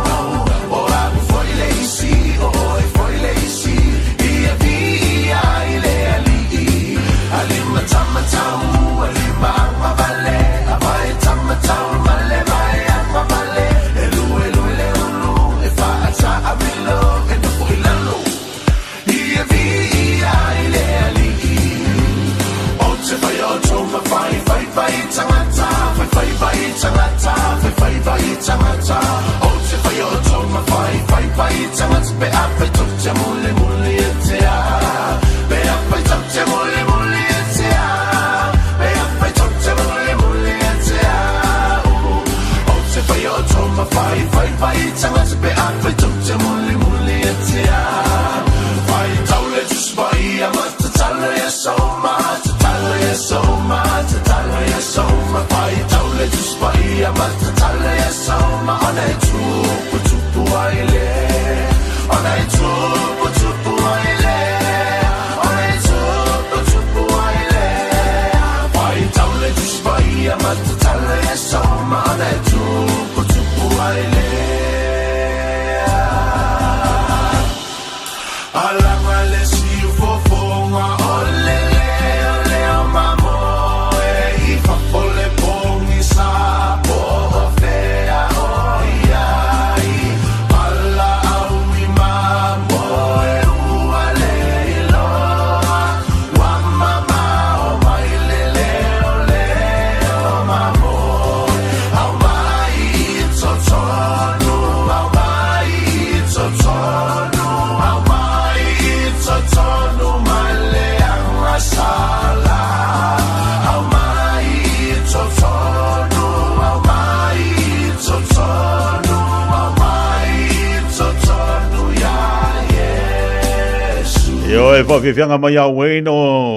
o amu foi leisi o oe foi leisi ia vi ia ile ali alima tamatau alima mavale avai tamatau male vai mavale elu le ulu e faata abilo e no ilalo ia vi ia ile ali o te vai o to vai tangata vai tangata vai tangata o te vai o to vai tangata be ape to te mule te a be ape to te mule te a be ape to te mule te a o te vai o to vai tangata be ape to te mule te a vai taule just vai amata taule so much taule so much taule so much vai taule just vai amata taule so much on a tu aile on a tu aile on a tu aile vai taule just vai amata taule so much on a tu aile ala male si fofonga ole ole o mamo e I fa pole pongi sa po fea o iai ala au mi mamo e uale iloa wa mama o mai lele ole o mamo au mai totonu au mai totonu au mai totonu male ang sala au mai totonu au mai totonu au mai totonu ya Yesu Yo e fa fianga mai au no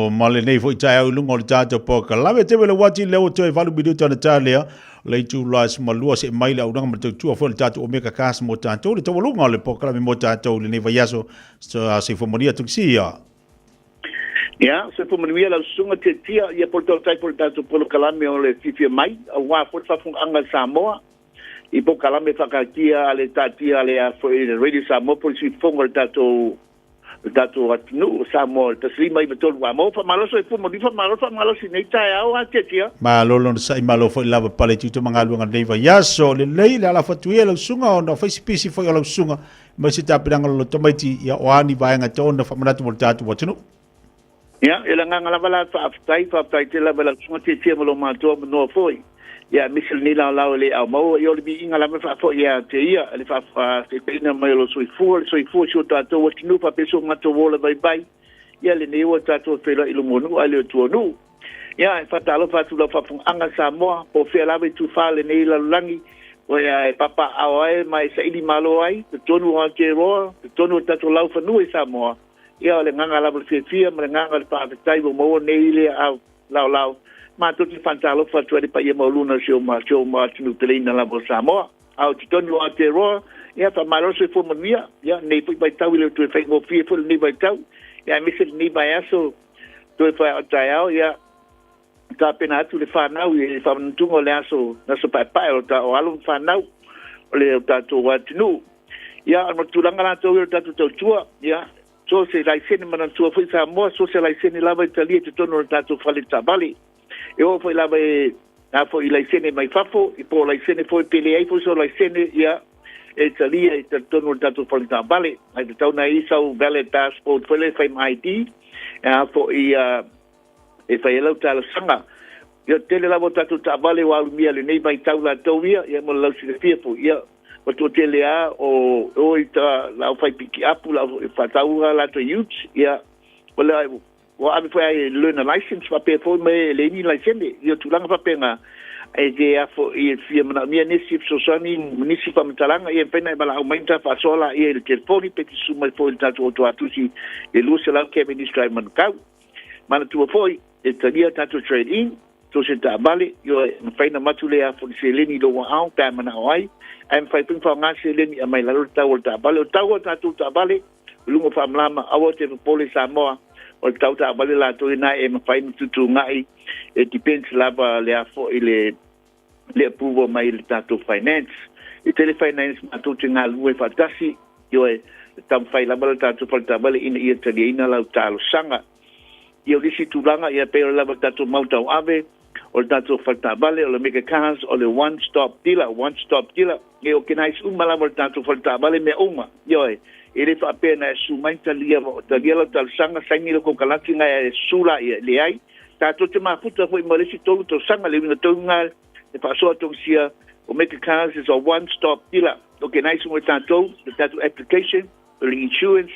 male nei foi tai au lungo tato po kala te vele wati le o te valu bidu tana talia le tu las malua se mai la uranga matu tu fo tato o meka kas mo tato le to lungo le po kala mo tato le nei vayaso se fo moria tu sia Ya, se fumanuia la sunga te tia ia porto tai por tato polo kalame o le fifia mai a wa for fa fun anga Samoa I po kalame whakatia ale tatia ale a for radio Samoa por si fonga tato atinu Samoa taslima I batolu wa mo fa maloso e fumo di fa maloso nei tai au a te tia ma lolo sai malo foi lava pale tu mangalu nga nei vayaso le lei la fatuia la sunga o no foi spesi foi la sunga ma si tapiranga lo tomaiti ia oani vai nga tona fa manatu mo tato watinu Ya, ela nganga la fa te la bela sunga te tia mo mato no foi. Ya, misel ni la le au mo yo le bi inga la fa foi ya te ia le fa te pena mai lo soi fu so tato o tinu fa peso mato vola bye. Ya le ne o tato fela ilo monu ale tu no. Ya, fa talo fa tu la fa fun anga Samoa po fe la tu fa le ne la langi. O ya papa awai mai sa ili malo ai, tonu o te ro, tonu tato lau fa nu Samoa. Ia le nganga la fia me nganga le pa tai mo nei le au lau ma tu ti fantalo fa tu pa ye mo luna show ma tu tele na la Samoa au ti tonu a te ro ia fa malo se fo mania ia nei pu bai tau le tu fe mo fia fo ni bai tau ia mi se ni bai aso tu fa tai au ia ta pena tu le fa nau e fa ntungo le aso na so pa o ta o alu fa nau le ta tu wa tinu ia no tu langa la tu ta tu tua ia so se lai sene mana tua foi Samoa so se lai sene lava Italia te tono tato fale tabali e o foi lava na foi lai sene mai fafo e po lai sene foi pele ai foi so lai sene ia Italia te tono tato fale tabali ai te tau na isa o vale passport foi le fai ID fo ia e fai lau tala sanga ia tele lava tato tabali wa mia le nei mai tau la tauia ia mo lau si fia po ia o to telea o ita la fai piki apu la fataua la to youth ia wala wa abi foi learn a license pa pe foi me le ni license ia tulanga pa penga e de afo e fia mana mia nesi so sani munisi pa mtalanga ia pena bala aumenta fa sola ia el telefoni pe suma foi tato to atusi e luce la ke ministry man kau mana tu foi e tadia tato trade in so se ta bale yo fai na matu le a fo se leni lo wa au ta mana ai ai fai ping fa nga se leni a mai la ta o ta bale tu ta bale lungo fa mlama awo te pole Samoa o ta bale la to ina e fai tu ngai e depends la ba le a fo ile le approval mai le tato finance e tele finance ma to tinga lu e fatasi yo e tam fai la ba tato falta bale ina ia tali ina la talo sanga yo disi tulanga ia pe la ba tato mauta ave o tato falta bale o le mega cars o le one stop dealer e o kenais umala ba tato falta bale me uma yo e ele fa pena su mai talia mo talia la tal sanga sangi lo ko kalati ngai sula ia le ai tato te ma puta foi mo le si tolu to sanga le no to ngal e pasó a tonsia o mega cars is a one stop dealer o kenais mo tato the tato application the insurance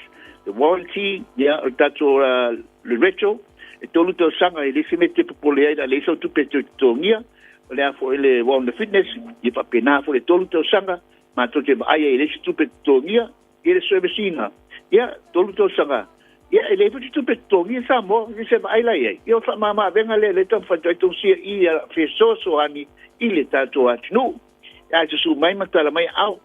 the warranty o tato le retro e tolu to sanga ele se mete popolei da le so tu peto tongia le afo ele won the fitness e fa pena fo le tolu to sanga ma to te ai ele se tu peto tongia ele servicina tolu to sanga ele fa tu peto tongia sa mo ni se ai la ye yo fa mama venga le to fa to sia i fe so ani ile tato atnu ya su mai matala mai au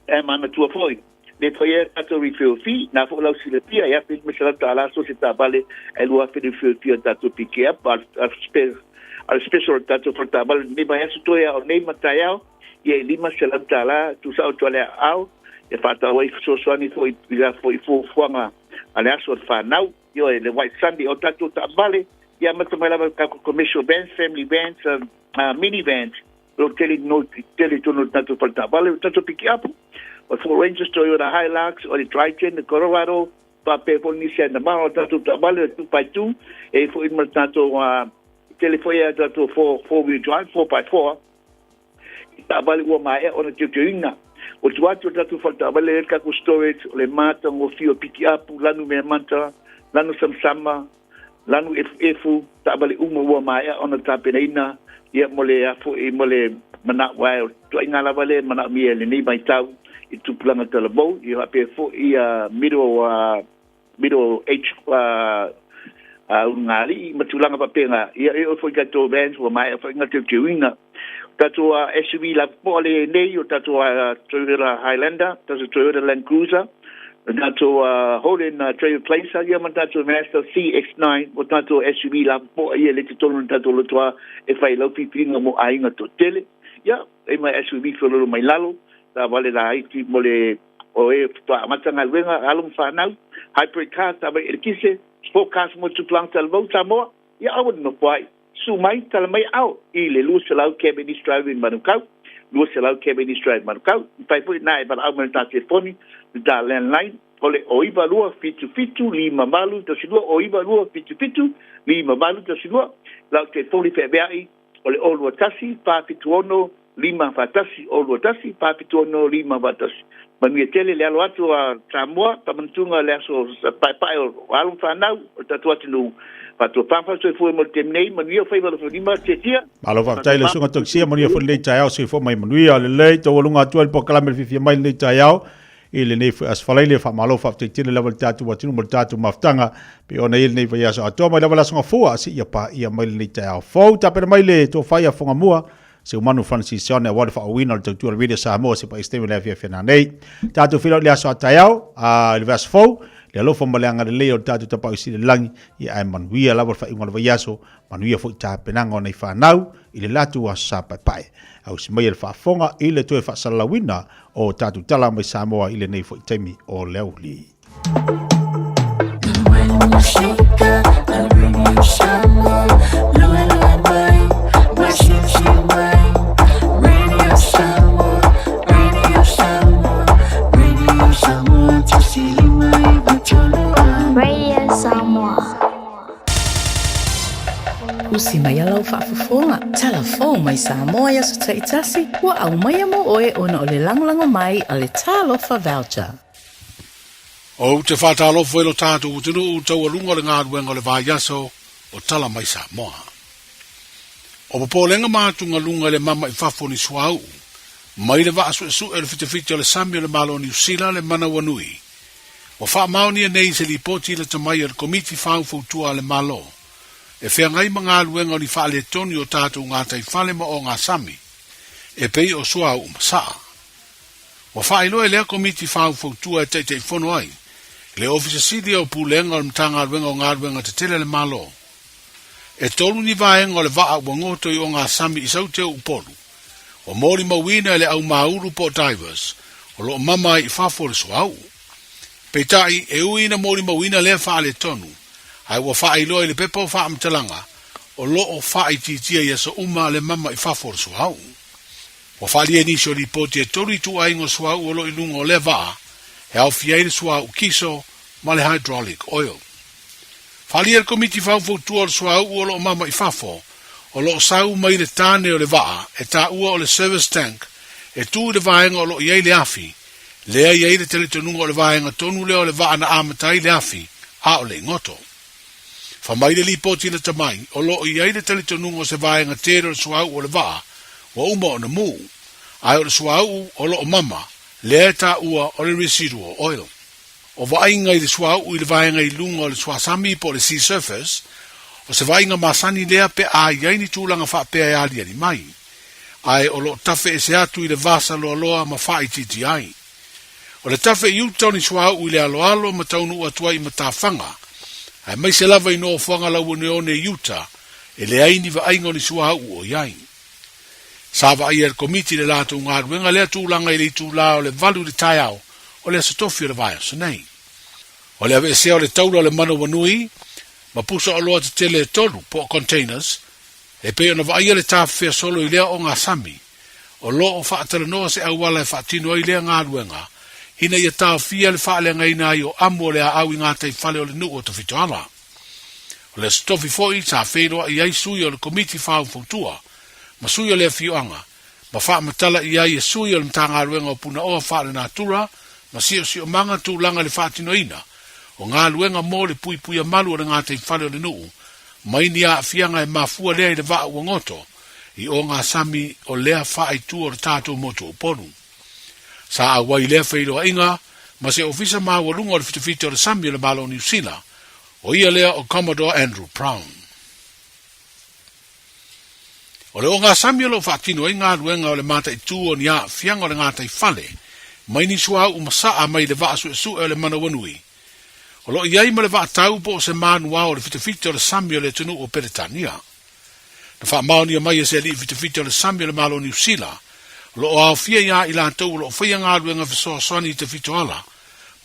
e mana tu foi le toyer tato refill fee na fo la sile pia ya pe misala tala so se tabale e lo afi refill fee tato pick up al special tato for tabale ni ba yasu to ya o nei mataya ye lima sala tala tu sa to le au e fata wai so ani foi ya foi fuanga ale aso fa now yo le white sunday o tato tabale ya matamala ka commercial bands family bands minivans lo tele to no tato for tabale tato pick up o for Rangers Toyota Hilux o the Triton the Colorado pa pe polisia na mano tato tabale 2x2 e fo in tato telefonia tato 4-wheel drive 4x4 tabale o mai o na tutuina o tuatu tato for tabale ka ku storage le mata ngo fio pick up lanu me manta lanu samsama lanu efu tabale o mai o na tapeina ia mole afo e mole mana wa to ingala vale mana mi le ni mai tau i tupulanga talabo i hape fo i middle H ngari matulanga papenga i o fo gato bands wa mai fo ngate tuinga tato SUV la pole nei o tato Toyota Highlander tato Toyota Land Cruiser tato Holden Trail Placer ia tato Mazda CX-9 o tato SUV la po ia le titolo tato lo toa e fai lo pipinga mo ainga to tele ia e mai SUV fo lo mai lalo ta vale la ai mole o e pa matanga wenga alum fanau hybrid car ta ba kise focus mo tu plan tal volta mo ya awon no pai su mai tal mai au i le lu selau cabin driving manukau lu selau cabin driving manukau pai pu nai ba au menta telefoni da landline ole oiba lua fitu lima malu to silua oiba lua fitu lima malu to silua la telefoni pe bai ole olu tasi pa fituono lima fatasi o lotasi papitono lima fatasi manu tele le alo atu a Samoa pamantunga le aso pai o alum fanau o tatuati no pato pampa so foi mo temnei manu foi valo lima tetia alo fa taile sunga toksia manu foi le taiao so foi mai manu le to lunga tu el pokala fifi mai le taiao ile nei as falaile fa malo fa tele level tatu watu mo tatu maftanga pe ona ile nei fa ya so to mai level sunga fua si ia pa ia mai le taiao fo ta per mai le to fa ya fonga mua se umanu Francis John e wale fa winner to tour video Samoa se pa esteve le fia fena nei tatu filo le aso taiao le vas fo le lo fo malanga le leo tatu ta pa isi le langi ia ai man wia la fa ingol vayaso man wia fo ta penanga nei fa nau ile latu wa sa pai au se mai le fa fonga ile to fa sala winner o tatu tala mai Samoa ile nei fo temi o leuli Usi mai alau whaafafonga. Telefon mai Samoa ia so taitasi. Wa au mai amo oe ona o le langolango mai a le talofa voucher. O te whātālofo elo tātou utinu u tau alunga le ngāruenga le vāiaso o tala mai Samoa. O popolenga mātunga lunga le mama i whafoni suau. Mai le vaasu esu e le fitafiti o le sami o le malo New Zealand le mana wanui. O wha maoni e nei se li poti le tamai o le komiti whau fautua le malo. e whea ngai mga luenga ni whaale toni o tātou ngā tai whale ma o ngā sami, e pei o sua o masaa. Wa whaeloa e lea komiti whau fautua e teitei whono ai, le ofisa sidi o pūlenga o mtanga luenga o ngā luenga te tele le malo. E tolu ni vaenga o le vaa ua ngoto i o ngā sami i sau teo upolu, o mori mawina e le au mauru po divers, o lo mama i whafo le soau. Peitai e uina mori mawina lea whaale tonu, ai ua whaeloa i le pepa o wha amtalanga, o lo o whae titia i asa uma le mama i whafo le soau. Wa whalia nisio li poti e tori tu aingo soau o lo i lunga o le vaa, e au fiaire soau kiso ma le hydraulic oil. Whalia le komiti whaufotua o le soau o lo mama i whafo, o lo sau mai le tāne o le vaa, e tā ua o le service tank, e tū le vaenga o lo iei le afi, lea iei le tele tonunga o le vaenga tonu leo le vaa na amatai le afi, a o le ngoto. Whamai le li poti le tamai, o lo iei le tele tonunga o se vaenga tere o le soau o le vaa, wa uma o na mū, ai o le soau o lo mama, lea tā ua o le residual oil. O vainga i le soau i le vaenga i lunga o le swasami po le sea surface, o se vainga masani lea pe a iei ni tūlanga wha pea e alia ni mai. Ai o lo tafe e se atu i le vasa loa loa ma wha i titi ai. O le tafe i utau ni soau i le alo alo ma taunu ua tuai ma tā whanga, ai mai se lava i no whanga lau ne o ne Utah, e le aini va aingo ni soau o iai. Sava ai er komiti le lātou ngā ruenga lea tūlanga i le tūlā o le valu le tai au, o le asatofi o le vai o sanei. O le ave se o le taula o le mana wanui, ma pusa o loa te tele tolu po containers, e pe ona va ai le tāwhea solo i lea o ngā sami, o lo o whaatara noa se au wala e whaatino i lea ngā ruenga, ina ia tāwhia le whaalenga ina i o amu o lea au i ngā tei whale o le nu o te whitoala. O le asatofi foi tā wheroa i ai sui o le komiti whau fautua, ma sui o lea fioanga, ma wha matala i ai e sui o le mtanga ruenga o puna oa wha le nātura, ma si o manga tūlanga le whaatino ina, o ngā luenga mō le pui pui a malu o le ngā tei whale o le nuu, mai ni a fianga e mafua lea i le vaa ua ngoto, i o ngā sami o lea wha ai tu o le tātou moto o ponu. Sa a wai lea whairoa inga, ma se ofisa maa walunga o le fitafita o le sami o le malo New Zealand, o ia lea o Commodore Andrew Brown. O le o ngā sami o lo whaatino i ngā luenga o le mata i tu o ni a fianga o le ngā tei whale, mai ni sua u masaa mai le vaa su e le mana wanui. O lo iai ma le vaa tau po se manua o le fitafita o le sami o le tunu o Peretania. Na wha maoni a mai e se li fitafita o le sami o le malo New Zealand, lo o au fia ia i lantou lo whaia ngā ruenga fisoa soani i te fitoala,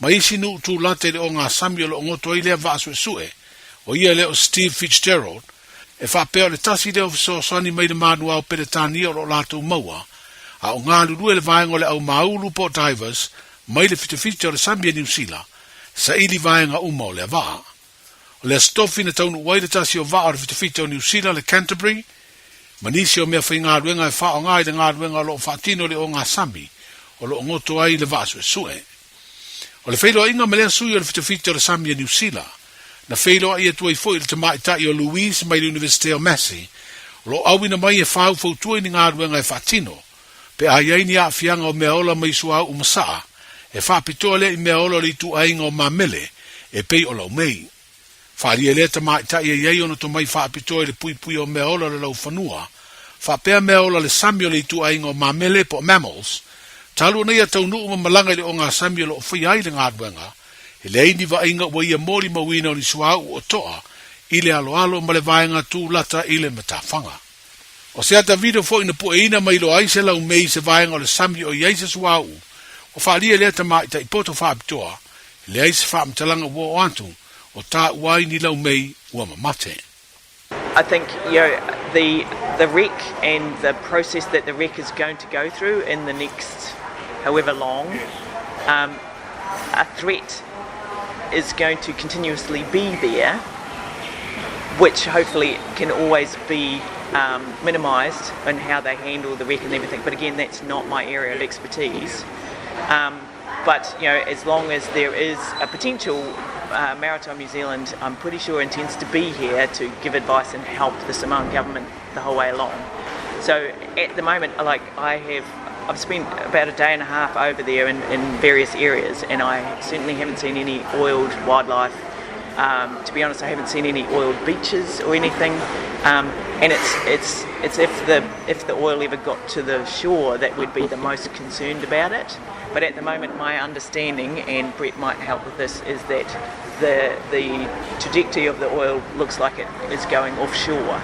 ma isi nu tu late le o ngā sami o lo ngoto i lea vaa su e, o ia le o Steve Fitzgerald, e wha peo le tasi leo fisoa soani mai le manua o Peretania o lo latou maua, a o ngā lulu e le vaenga o le au maulu po divers, mai le fitafita o le sami a New Zealand, sa ili vaenga uma o le vaa. O le stofi na taunu wai le tasi o vaa o le fitafita o New Zealand le Canterbury, manisi o mea whai ngā ruenga e wha o ngā i le ngā ruenga o lo whaatino le o ngā sami, o lo ngoto ai le vaa sue. O le whailoa inga me lea sui o le fitafita o le sami a New Zealand, na whailoa i atua i fwoi le tamaitai o Louise mai le University of Massey, o lo awina mai e whau fautua i ngā ruenga e whaatino, pe a iai ni a fianga o mea ola mai sua o masaa, e whapitoa le i mea ola li tu ainga o mamele, e pei o lau mei. Wharia le tamaitai e iei ono to mai whapitoa le pui pui o mea ola le lau whanua, whapea mea ola le sami o li tu ainga o mamele po mammals, talu nei a taunu uma malanga le o ngā sami o lo whai ai le ngā duenga, e le eini wa inga wa ia mori mawina o ni suau o toa, i le alo alo ma le vaenga tū lata i le matawhanga. O se ata video fo ina po e ina mai lo ai se lau mei se vaenga o le sami o iei se suau, o whaalia lea tamaita i poto whaapitoa, le ai se whaamtalanga wo o antu, o tā uai ni lau mei ua mamate. I think, the wreck and the process that the wreck is going to go through in the next however long, a threat is going to continuously be there, which hopefully can always be minimised in how they handle the wreck and everything. But again, that's not my area of expertise. But as long as there is a potential, Maritime New Zealand, I'm pretty sure, intends to be here to give advice and help the Samoan government the whole way along. So at the moment, I've spent about a day and a half over there in various areas, and I certainly haven't seen any oiled wildlife To be honest, I haven't seen any oiled beaches or anything. And it's if the oil ever got to the shore that we'd be the most concerned about it. But at the moment, my understanding, and Brett might help with this, is that the trajectory of the oil looks like it is going offshore,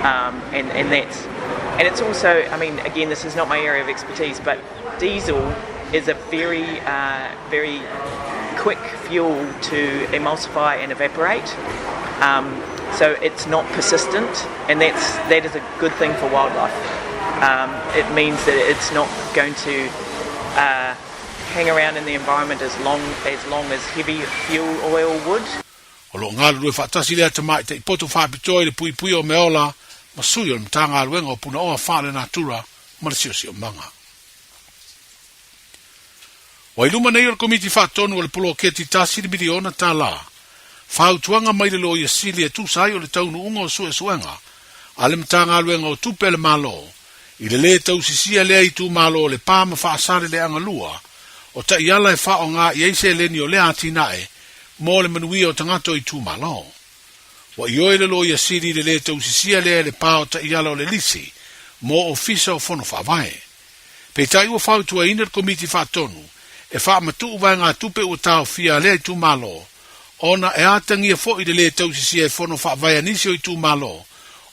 and it's also, I mean, again, this is not my area of expertise, but diesel is a very very quick fuel to emulsify and evaporate. So it's not persistent, and that is a good thing for wildlife. It means that it's not going to hang around in the environment as long as heavy fuel oil would. O lo ngā rue whaatasi lea te mai te ipoto whapitoi le pui pui o meola, ma sui o mtanga aluenga o puna oa whale natura, ma le siosio manga. Wa iluma nei o le komiti whaatonu o le polo keti tasi le miliona tā la. Whautuanga mai le lo ia sili e tūsai o le taunu unga o sue suenga, a le mtanga aluenga o tupe le malo, i le tau sisia lea i tū malo le pāma whaasare le angalua, o ta iala e whao ngā i eise leni o lea atinae, mō le manui o tangato i tū malo. Wa i oe le lo ia siri le tau sisia lea le pā o ta iala o le lisi, mō ofisa o whono whawai. Pei tai ua whautua ina le komiti whaatonu, e wha matu vai ngā tupe ua tau fia lea i tū malo, ona e atangia fo i le tau sisia e whono whawai anisi o i tū malo,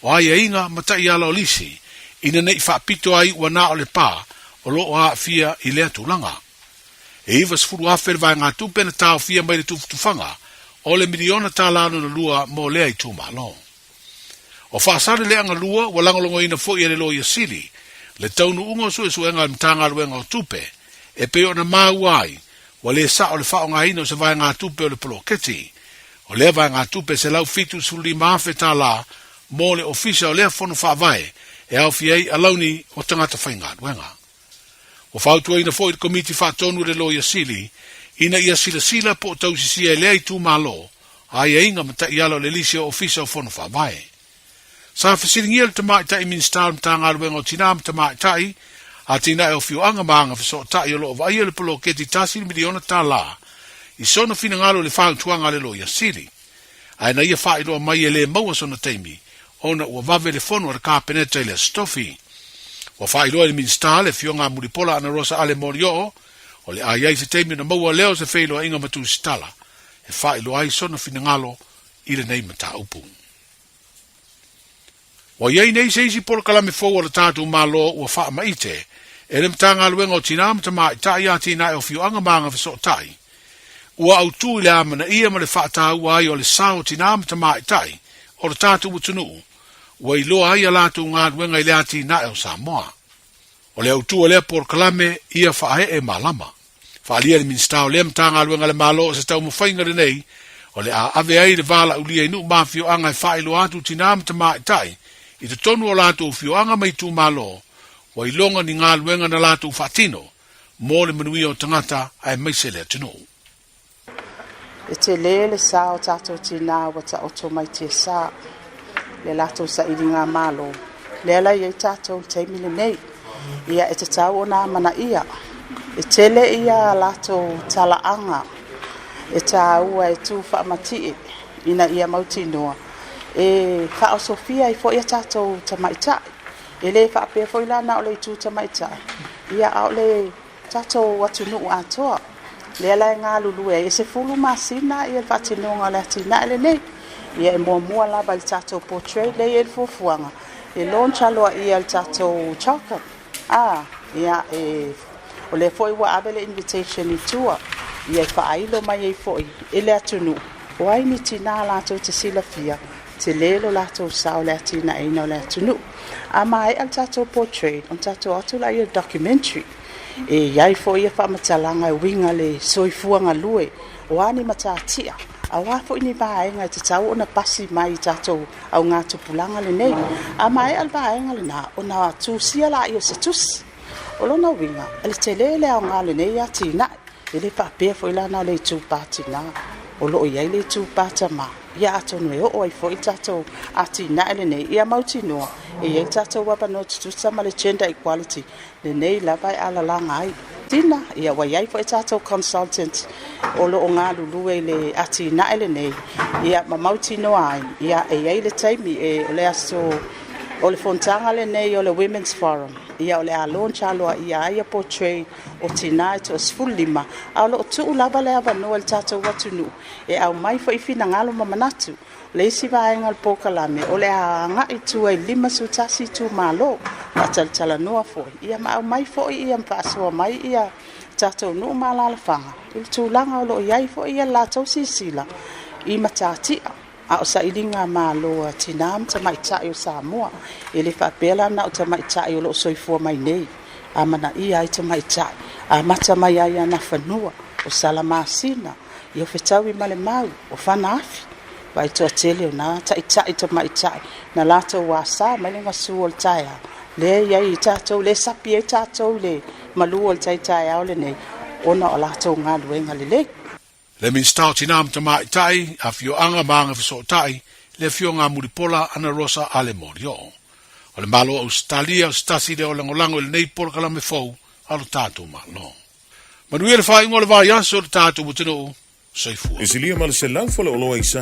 o ai inga mata iala o lisi, ina nei whaapito ai ua nā o le pā, o lo o a fia i lea tūlanga. E iwa sfuru afer vai ngā tupe na tau fia mai le tufanga, o le miliona tā lano na lua mō lea i tū malo. O whaasare lea ngā lua, wa langolongo ina fo i le lo ia sili, le taunu ungo su e suenga mtanga luenga o tupe, e peo na mau ai, wa le sa o le whao ngā ino se vai ngā tupe o le poloketi, o le vai ngā tupe se lau fitu suli maafe tā la, mō le ofisa o lea whono whaavai, e au fiei alauni o tangata whainga luenga. O whautua ina fo i komiti whaatonu le lo ia sili, ina ia sila po tau sisia lea i tū malo, ai e inga mata ialo le lisi o ofisa o whono whaavai. Sa whasiringia le tamai tai minister mtanga luenga o tina tamai tai, a tina e o fiu anga maanga whaso tai o loo vai le polo keti tasi miliona tā la, i sona fina ngalo le whautuanga le lo ia sili. Ai na ia whailoa mai e le maua sona teimi, ona ua vave le whono ar kāpeneta i le stofi. Wa whailoa le minister le fiu ngā muripola ana rosa ale morio, o le ai se teimi na maua leo se whailoa inga matu stala, e whailoa ai sona fina ngalo i le nei mata upu. Wa iei nei seisi polo kalame fōua le tātou malo ua wha maite, e le mtanga luenga o tina mtama i tai a tina e o fiu anga maanga viso tai. Ua au tū i le amana ia ma le whaatau ai o le sao tina mtama i tai, o le tātou utunu, ua i loa ai a lātou ngā luenga i le ati na e o Samoa. O le au tū o le polo kalame ia whaahe e malama. Whaalia le minstao le mtanga luenga le malo o se tau mawhainga le nei, o le a ave ai le vala ulia inu mawhio anga i whaelo atu tina mtama i tai, i te tonu o lātou whioanga mai tū malo, wa i longa ni ngā luenga na lātou whatino, mō le manui o tangata ai maisele atino. E te le sā o tātou tina wa ta oto mai te sā, le lātou sa iri ngā malo, le ala i tātou teimile nei, ia e te tau o nā mana ia, e tele ia lātou talaanga, e tā ua e tū whaamatii, ina ia mautinoa, e whao Sofia i fo ia tātou tamaitai. E le whaapea fo ilana o le tū tamaitai. Ia au le tātou atunu atoa. Le ala e ngā lulu e se fulu masina i e whatinonga le atina ele nei. Ia e mua lava i tātou portrait le e fufuanga. E launch aloa i le tātou chocolate. Ia e o le fo i wa abele invitation i tua. Ia e whaailo mai e fo i ele atunu. O ai ni tina lātou te sila fia. Te lelo lātou sao le atina e ina le atunu. A mai al tātou portrait, on tātou atu la ia documentary. E iai fo ia whamatalanga e winga le soifuanga lue, o ani matatia. A wafo ini vaenga te tau ona pasi mai tātou au ngā tupulanga le nei. A mai al vaenga le nā, o nā tūsia la ia se tusi. O lona winga, ele te lele au ngā le nei atina, ele whapea fo ilana le tūpātina. O loo iai le tūpāta ma. Ia atonu e o ai fo i tātou ati na ele nei. Ia mauti noa. E iai tātou wapa no tutusa ma le gender equality. Le nei lava e ala langa ai. Tina, ia wa iai fo i tātou consultant. o lo ngā lulu le ati na ele nei ia mamauti no ai ia e le taimi e le aso o le fontanga le nei o le Women's Forum ia o le alon chalo ia ia portray o tina to sfulima a lo tu lava le ava no el tato watunu e au mai fo ifina ngalo mamanatu le si vai ngal pokalame o le nga i tu e lima su tasi tu malo a tala noa fo ia ma au mai fo ia paso mai ia tato no malala fanga il tu langa o lo ia fo ia la to sisila I matati a o sa ilinga malo tinam ta mai ta o Samoa ele fa pela na o ta mai ta o lo soifua mai nei a mana ia I ta mai ta a mata mai ia na fanua o salama sina io fetawi male mau o fanafi vai to tele na ta ta mai ta na lata wa sa mai nga suol taia le ia I ta to le sapie ta to le malu ol tai tai o le nei ona o lata nga luenga le Le min stauti nam ta mai tai, a fio anga maanga fiso tai, le fio ngā muripola ana rosa ale morio. O le malo Australia, o stasi de o langolango le nei pola kalame fau, alo tātou malo. Manuia le whai ngole vai aso le tātou mutino, soifua. Isilia mala se lau fale oloa isa.